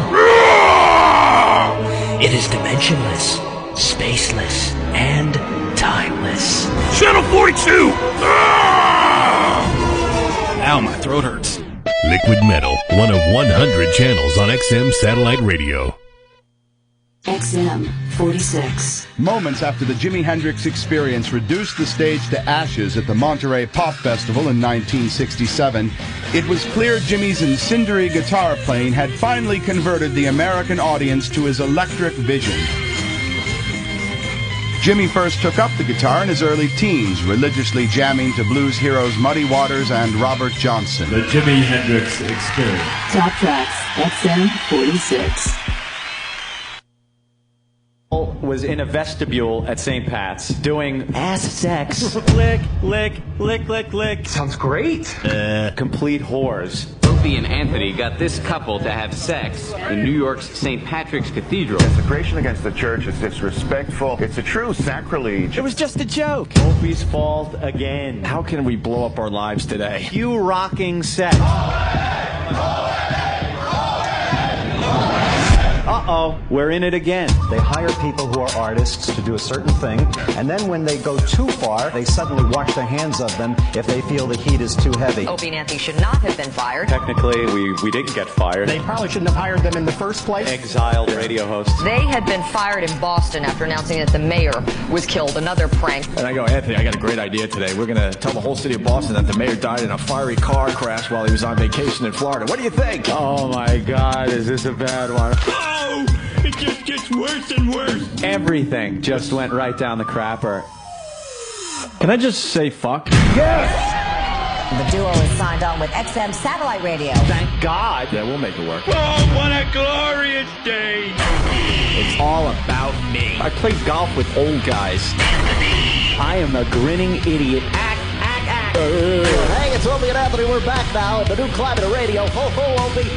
It is dimensionless, spaceless, and timeless. Channel 42! Ow, my throat hurts. Liquid Metal, one of 100 channels on XM satellite radio. XM 46. Moments after the Jimi Hendrix Experience reduced the stage to ashes at the Monterey Pop Festival in 1967, it was clear Jimmy's incendiary guitar playing had finally converted the American audience to his electric vision. Jimmy first took up the guitar in his early teens, religiously jamming to blues heroes Muddy Waters and Robert Johnson. The Jimi Hendrix Experience. Top tracks, XM 46. Was in a vestibule at St. Pat's doing ass sex. Lick, lick, lick, lick, lick. Sounds great. Complete whores. Opie and Anthony got this couple to have sex in New York's St. Patrick's Cathedral. Desecration against the church is disrespectful. It's a true sacrilege. It was just a joke. Opie's fault again. How can we blow up our lives today? You rocking sex. Uh-oh, we're in it again. They hire people who are artists to do a certain thing, and then when they go too far, they suddenly wash their hands of them if they feel the heat is too heavy. Opie and Anthony should not have been fired. Technically, we didn't get fired. They probably shouldn't have hired them in the first place. Exiled radio hosts. They had been fired in Boston after announcing that the mayor was killed. Another prank. And I go, Anthony, I got a great idea today. We're going to tell the whole city of Boston that the mayor died in a fiery car crash while he was on vacation in Florida. What do you think? Oh, my God, is this a bad one? Oh! It just gets worse and worse. Everything just went right down the crapper. Can I just say fuck? Yes! The duo is signed on with XM Satellite Radio. Thank God. Yeah, we'll make it work. Oh, what a glorious day. It's all about me. I play golf with old guys. I am a grinning idiot. Hey, it's Opie and Anthony. We're back now. The new climate of radio. Ho, ho, Opie.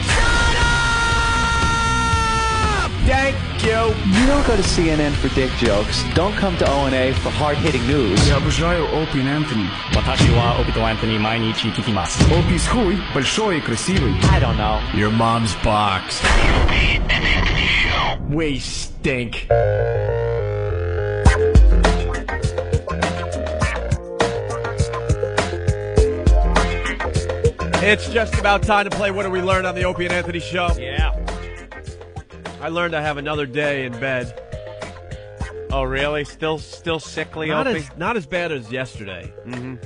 Thank you. You don't go to CNN for dick jokes. Don't come to O&A for hard-hitting news. Я обожаю Опи и Энтони. 私はオピとエントニー毎日聞きます。Опи's хуй большой и красивый. I don't know. Your mom's box. The Opie and Anthony Show. We stink. It's just about time to play What Did We Learn on the Opie and Anthony Show. Yeah. I learned I have another day in bed. Oh, really? Still sickly, Opie? Not as bad as yesterday. Mm-hmm.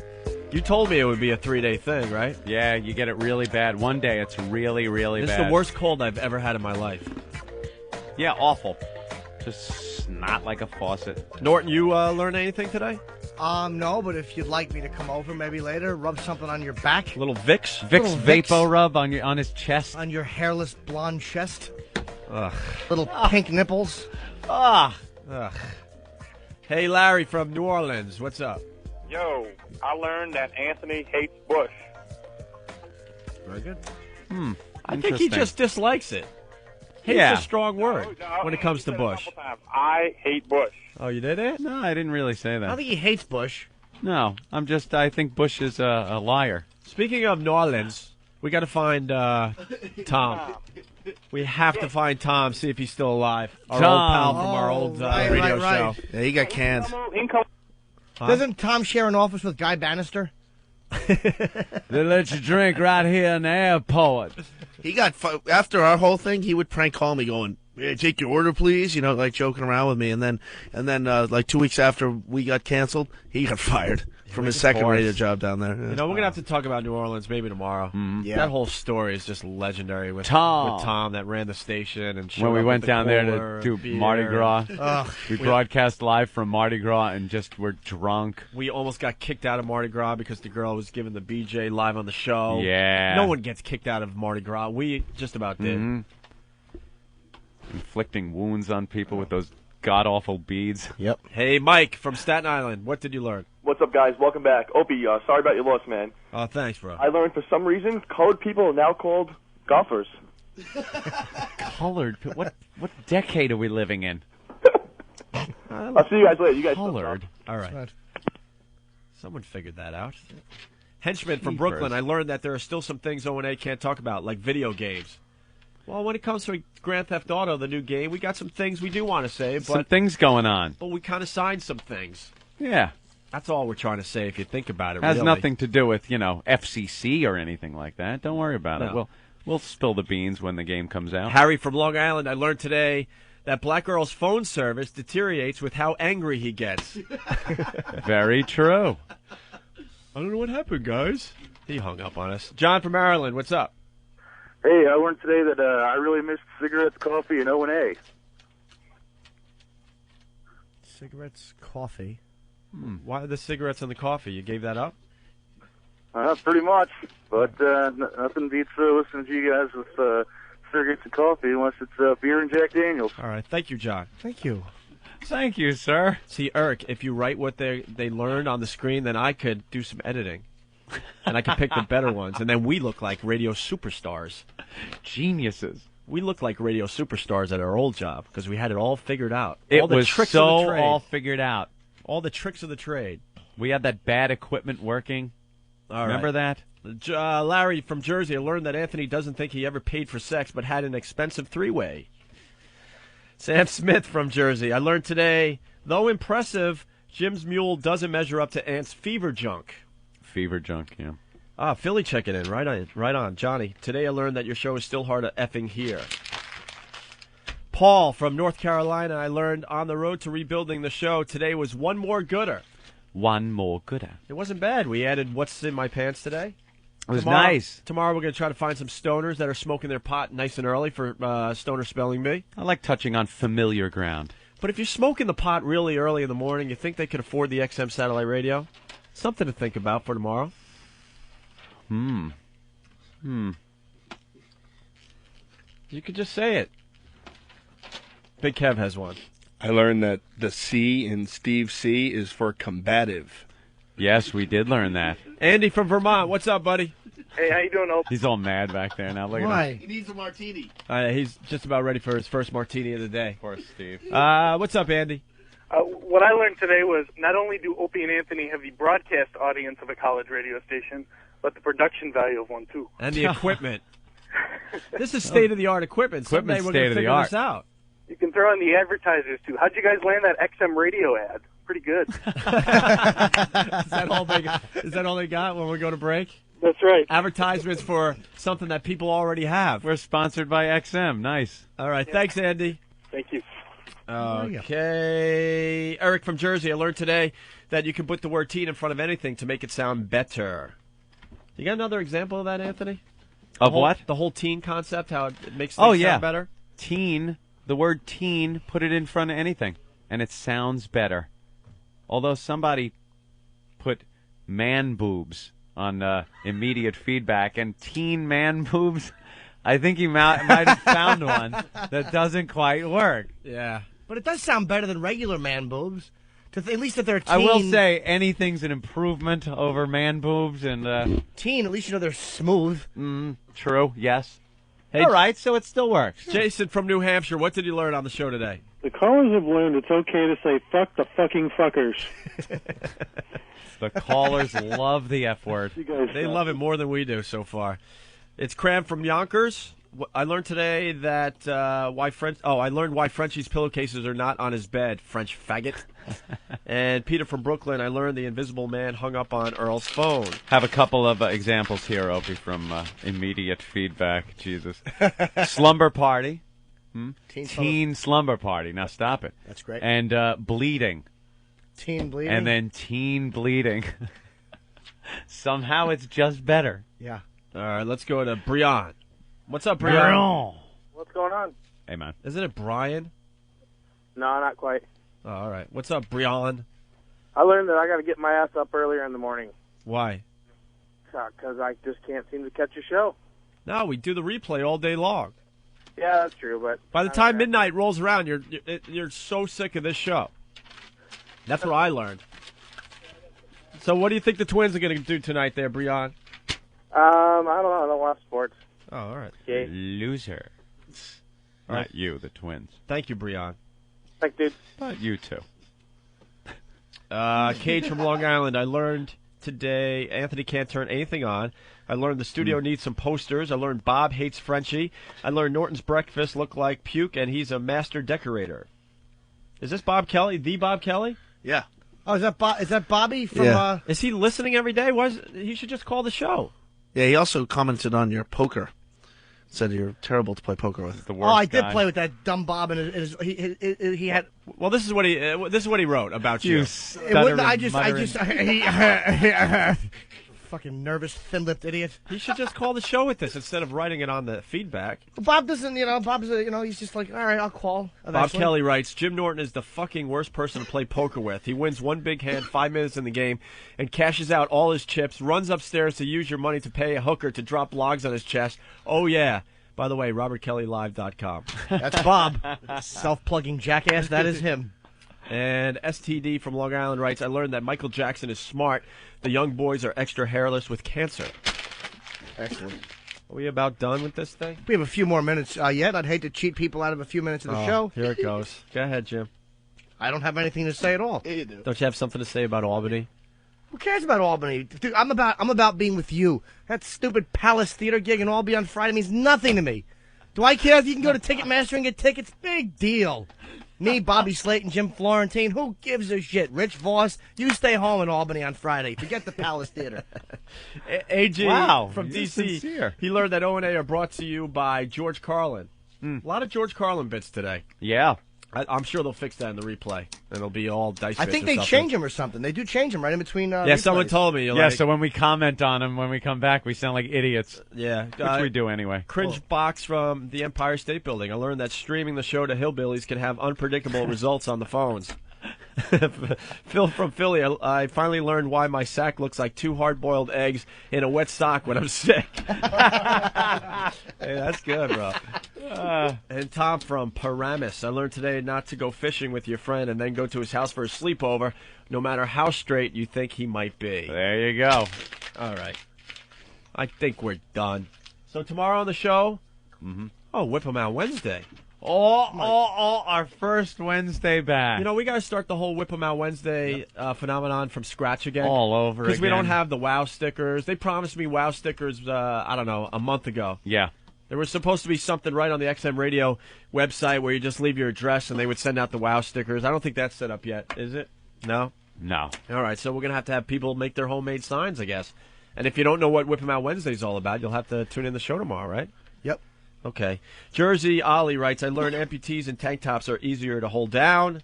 You told me it would be a 3-day thing, right? Yeah, you get it really bad. One day it's really, really bad. This is the worst cold I've ever had in my life. Yeah, awful. Just snot like a faucet. Norton, you learn anything today? No, but if you'd like me to come over maybe later, rub something on your back. A little Vicks? Vicks Vapo rub on his chest. On your hairless blonde chest. Ugh. Little pink nipples. Ugh. Hey, Larry from New Orleans, what's up? Yo, I learned that Anthony hates Bush. Very good. I think he just dislikes it. Hate's a strong word when it comes to Bush. I hate Bush. Oh, you did it? No, I didn't really say I that. don't think he hates Bush. No, I think Bush is a liar. Speaking of New Orleans, we got to find Tom. We have to find Tom, see if he's still alive. Our old pal from our old radio show. Yeah, he got canned. Huh? Doesn't Tom share an office with Guy Bannister? They let you drink right here in the airport. He got after our whole thing. He would prank call me, going, "Hey, take your order, please." You know, like joking around with me. And then, like 2 weeks after we got canceled, he got fired from his second radio job down there. You know, we're gonna have to talk about New Orleans maybe tomorrow. Yeah. That whole story is just legendary with Tom that ran the station and when we went down there to do Mardi Gras. We broadcast live from Mardi Gras and just were drunk. We almost got kicked out of Mardi Gras because the girl was giving the BJ live on the show. Yeah. No one gets kicked out of Mardi Gras. We just about did. Inflicting wounds on people with those god-awful beads. Yep. Hey, Mike from Staten Island, what did you learn? What's up, guys? Welcome back. Opie, sorry about your loss, man. Oh, thanks, bro. I learned for some reason colored people are now called golfers. Colored? What decade are we living in? I'll see you guys later. You guys colored? All right. Someone figured that out. Henchman from Brooklyn, I learned that there are still some things O&A can't talk about, like video games. Well, when it comes to Grand Theft Auto, the new game, we got some things we do want to say. Some things going on. But we kind of signed some things. Yeah. That's all we're trying to say if you think about it. Has really. nothing to do with, FCC or anything like that. Don't worry about it. We'll spill the beans when the game comes out. Harry from Long Island, I learned today that Black Girl's phone service deteriorates with how angry he gets. Very true. I don't know what happened, guys. He hung up on us. John from Maryland, what's up? Hey, I learned today that I really missed cigarettes, coffee, and O&A. Cigarettes, coffee. Why the cigarettes and the coffee? You gave that up? Pretty much. But nothing beats listening to you guys with cigarettes and coffee unless it's beer and Jack Daniels. All right. Thank you, John. Thank you. Thank you, sir. See, Eric, if you write what they learned on the screen, then I could do some editing. And I could pick the better ones. And then we look like radio superstars. Geniuses. We look like radio superstars at our old job because we had it all figured out. It all the was tricks so of the trade. all figured out. All the tricks of the trade. We had that bad equipment working. Remember that? Larry from Jersey, I learned that Anthony doesn't think he ever paid for sex but had an expensive three-way. Sam Smith from Jersey, I learned today, though impressive, Jim's mule doesn't measure up to Ant's fever junk. Fever junk, yeah. Philly checking in. Right on. Johnny, today I learned that your show is still hard to effing hear. Paul from North Carolina, I learned on the road to rebuilding the show, today was one more gooder. One more gooder. It wasn't bad. We added What's in My Pants today. It was nice. Tomorrow we're going to try to find some stoners that are smoking their pot nice and early for Stoner Spelling Bee. I like touching on familiar ground. But if you're smoking the pot really early in the morning, you think they could afford the XM satellite radio? Something to think about for tomorrow. You could just say it. Big Kev has one. I learned that the C in Steve C is for combative. Yes, we did learn that. Andy from Vermont, what's up, buddy? Hey, how you doing, Opie? He's all mad back there now. Look at him. He needs a martini. He's just about ready for his first martini of the day. Poor Steve. What's up, Andy? What I learned today was not only do Opie and Anthony have the broadcast audience of a college radio station, but the production value of one, too. And the equipment. This is state-of-the-art equipment. Someday we're going to figure this out. You can throw in the advertisers, too. How'd you guys land that XM radio ad? Pretty good. Is that all they got when we go to break? That's right. Advertisements for something that people already have. We're sponsored by XM. Nice. All right. Thanks, Andy. Thank you. Okay. Eric from Jersey, I learned today that you can put the word teen in front of anything to make it sound better. You got another example of that, Anthony? Of what? The whole teen concept, how it makes things sound better? Teen. The word teen, put it in front of anything, and it sounds better. Although somebody put man boobs on immediate feedback, and teen man boobs, I think he might have found one that doesn't quite work. Yeah. But it does sound better than regular man boobs. At least if they're teen. I will say anything's an improvement over man boobs. And teen, at least you know they're smooth. True, yes. Hey, all right, so it still works. Jason from New Hampshire, what did you learn on the show today? The callers have learned it's okay to say fuck the fucking fuckers. The callers love the F word. They love it more than we do so far. It's Cram from Yonkers. I learned today that I learned why Frenchie's pillowcases are not on his bed. French faggot. And Peter from Brooklyn. I learned the Invisible Man hung up on Earl's phone. Have a couple of examples here, Opie, from immediate feedback. Jesus. Slumber party. Teen slumber party. Now stop it. That's great. And bleeding. Teen bleeding. And then teen bleeding. Somehow it's just better. Yeah. All right, let's go to Brian. What's up, Brian? What's going on? Hey, man. Isn't it Brian? No, not quite. Oh, all right. What's up, Brian? I learned that I got to get my ass up earlier in the morning. Why? Because I just can't seem to catch a show. No, we do the replay all day long. Yeah, that's true, but by the time midnight rolls around, you're so sick of this show. That's what I learned. So what do you think the Twins are going to do tonight there, Brian? I don't know. I don't watch sports. Oh, all right. Okay. Loser. All Not right. you, the Twins. Thank you, Brian. Thanks, dude. But you too. Cage from Long Island. I learned today Anthony can't turn anything on. I learned the studio needs some posters. I learned Bob hates Frenchie. I learned Norton's breakfast looked like puke, and he's a master decorator. Is this Bob Kelly? The Bob Kelly? Yeah. Oh, is that Bobby from? Yeah. Is he listening every day? He should just call the show. Yeah, he also commented on your poker. Said you're terrible to play poker with. The worst I did guy. play with that dumb Bob, and he had. Well, this is what he wrote about you. Fucking nervous, thin-lipped idiot. He should just call the show with this instead of writing it on the feedback. Bob doesn't, Bob's, he's just like, all right, I'll call. Bob Kelly writes, Jim Norton is the fucking worst person to play poker with. He wins one big hand 5 minutes in the game and cashes out all his chips, runs upstairs to use your money to pay a hooker to drop logs on his chest. Oh, yeah. By the way, RobertKellyLive.com. That's Bob. Self-plugging jackass. That is him. And STD from Long Island writes, I learned that Michael Jackson is smart. The young boys are extra hairless with cancer. Excellent. Are we about done with this thing? We have a few more minutes yet. I'd hate to cheat people out of a few minutes of the show. Here it goes. Go ahead, Jim. I don't have anything to say at all. Yeah, you do. Don't you have something to say about Albany? Who cares about Albany? Dude, I'm about being with you. That stupid Palace Theater gig in Albany on Friday means nothing to me. Do I care if you can go to Ticketmaster and get tickets? Big deal. Me, Bobby Slayton, Jim Florentine, who gives a shit? Rich Voss, you stay home in Albany on Friday. Forget the Palace Theater. AG from you're D.C., sincere. he learned that O&A are brought to you by George Carlin. A lot of George Carlin bits today. Yeah. I'm sure they'll fix that in the replay, and it'll be all dice. I think they change them or something. They do change them right in between. Yeah, replays. someone told me. So when we comment on them, when we come back, we sound like idiots. Yeah. Which we do anyway. Cringe box from the Empire State Building. I learned that streaming the show to hillbillies can have unpredictable results on the phones. Phil from Philly, I finally learned why my sack looks like 2 hard-boiled eggs in a wet sock when I'm sick. Hey, that's good, bro. And Tom from Paramus, I learned today not to go fishing with your friend and then go to his house for a sleepover, no matter how straight you think he might be. There you go. All right. I think we're done. So tomorrow on the show, Whip 'em Out Wednesday. Our first Wednesday back. You know, we got to start the whole Whip 'em Out Wednesday phenomenon from scratch again. All over again. Because we don't have the WOW stickers. They promised me WOW stickers, I don't know, a month ago. Yeah. There was supposed to be something right on the XM Radio website where you just leave your address and they would send out the WOW stickers. I don't think that's set up yet, is it? No? No. All right, so we're going to have people make their homemade signs, I guess. And if you don't know what Whip 'em Out Wednesday is all about, you'll have to tune in the show tomorrow, right? Yep. Okay. Jersey Ollie writes, I learned amputees and tank tops are easier to hold down.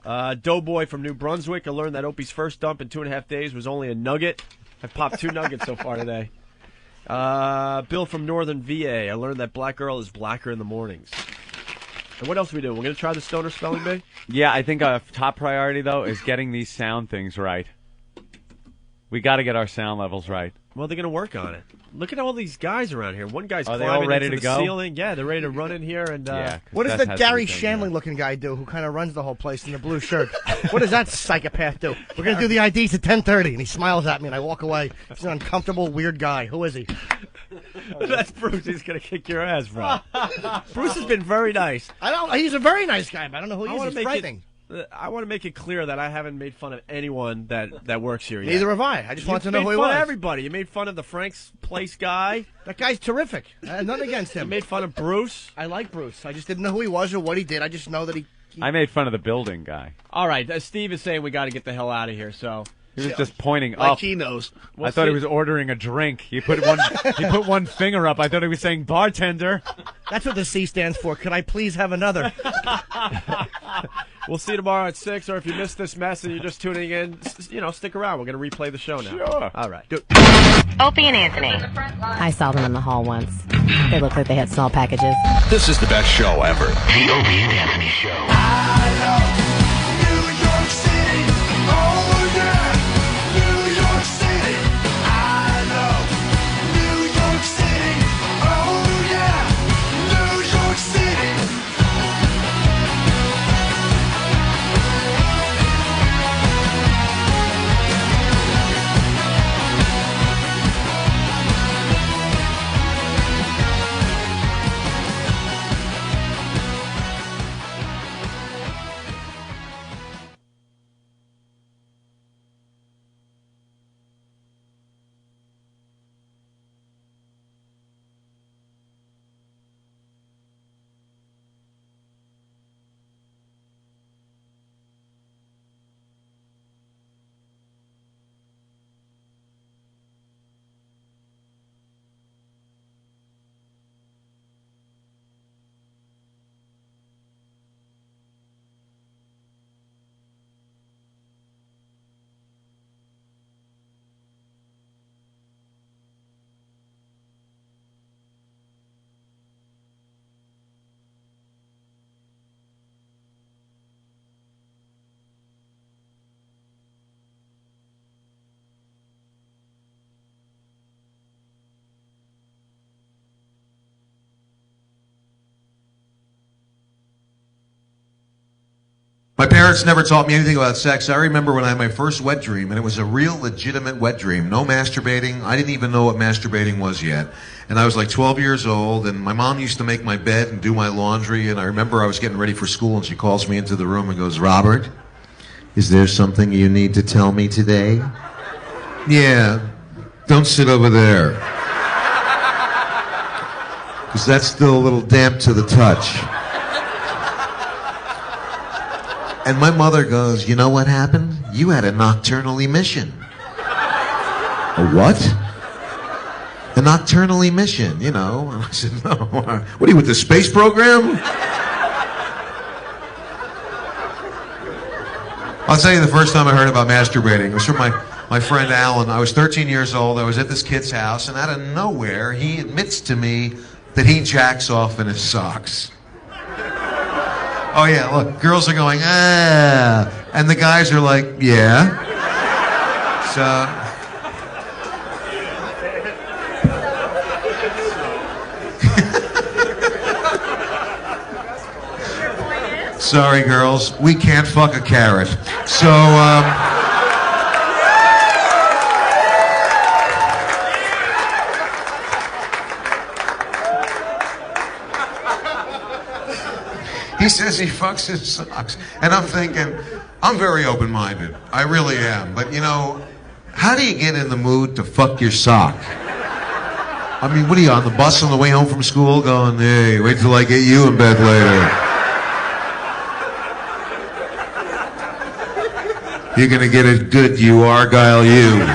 Doughboy from New Brunswick, I learned that Opie's first dump in 2.5 days was only a nugget. I've popped 2 nuggets so far today. Bill from Northern VA, I learned that black girl is blacker in the mornings. And what else are we doing? We're going to try the stoner spelling bee? Yeah, I think our top priority, though, is getting these sound things right. We got to get our sound levels right. Well, they're going to work on it. Look at all these guys around here. One guy's Are they climbing all ready into to the go? ceiling. Yeah, they're ready to run in here. And what does the Gary Shandling-looking guy do who kind of runs the whole place in the blue shirt? What does that psychopath do? We're going to do the IDs at 10:30, and he smiles at me, and I walk away. He's an uncomfortable, weird guy. Who is he? That's Bruce. He's going to kick your ass, bro. Bruce has been very nice. He's a very nice guy, but I don't know who he is. He's frightening. I want to make it clear that I haven't made fun of anyone that works here yet. Neither have I. I just want to know who he You made fun was. of everybody. You made fun of the Frank's Place guy. That guy's terrific. I have nothing against him. You made fun of Bruce. I like Bruce. I just didn't know who he was or what he did. I just know that he I made fun of the building guy. All right, Steve is saying we got to get the hell out of here, so... He was just pointing like up. he knows. I thought he was ordering a drink. He put one finger up. I thought he was saying bartender. That's what the C stands for. Could I please have another? We'll see you tomorrow at 6, or if you missed this mess and you're just tuning in, stick around. We're going to replay the show now. Sure. All right. Opie and Anthony. I saw them in the hall once. They looked like they had small packages. This is the best show ever. The Opie and Anthony Show. My parents never taught me anything about sex. I remember when I had my first wet dream, and it was a real legitimate wet dream. No masturbating. I didn't even know what masturbating was yet. And I was like 12 years old, and my mom used to make my bed and do my laundry, and I remember I was getting ready for school, and she calls me into the room and goes, "Robert, is there something you need to tell me today?" "Yeah, don't sit over there, because that's still a little damp to the touch." And my mother goes, "You know what happened? You had a nocturnal emission." "A what?" "A nocturnal emission, you know." And I said, "No, what are you, with the space program?" I'll tell you the first time I heard about masturbating. It was from my friend Alan. I was 13 years old. I was at this kid's house, and out of nowhere, he admits to me that he jacks off in his socks. Oh, yeah, look, girls are going, "Ah," and the guys are like, "Yeah." So... Sorry, girls, we can't fuck a carrot. So, He says he fucks his socks. And I'm thinking, I'm very open-minded. I really am. But, you know, how do you get in the mood to fuck your sock? I mean, what are you, on the bus on the way home from school going, hey, wait till I get you in bed later. You're going to get it good, you Argyle, you.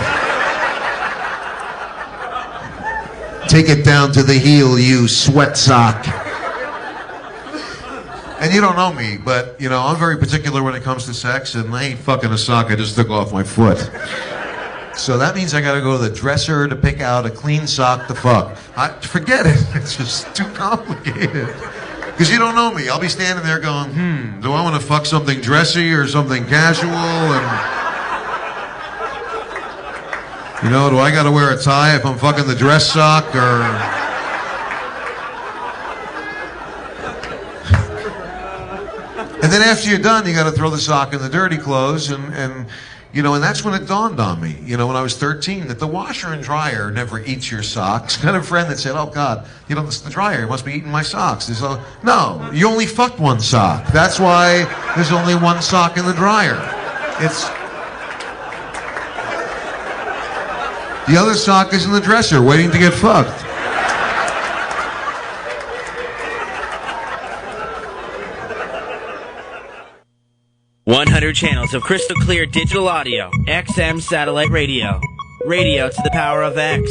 Take it down to the heel, you sweat sock. And you don't know me, but, you know, I'm very particular when it comes to sex, and I ain't fucking a sock I just took off my foot. So that means I gotta go to the dresser to pick out a clean sock to fuck. Forget it. It's just too complicated. Because you don't know me. I'll be standing there going, do I want to fuck something dressy or something casual? And, you know, do I gotta wear a tie if I'm fucking the dress sock or... And then after you're done, you got to throw the sock in the dirty clothes, and you know, and that's when it dawned on me, you know, when I was 13, that the washer and dryer never eats your socks. Kind of friend that said, oh God, you know, the dryer must be eating my socks. So, no, you only fucked one sock. That's why there's only one sock in the dryer. The other sock is in the dresser, waiting to get fucked. 100 channels of crystal clear digital audio, XM satellite radio. Radio to the power of X.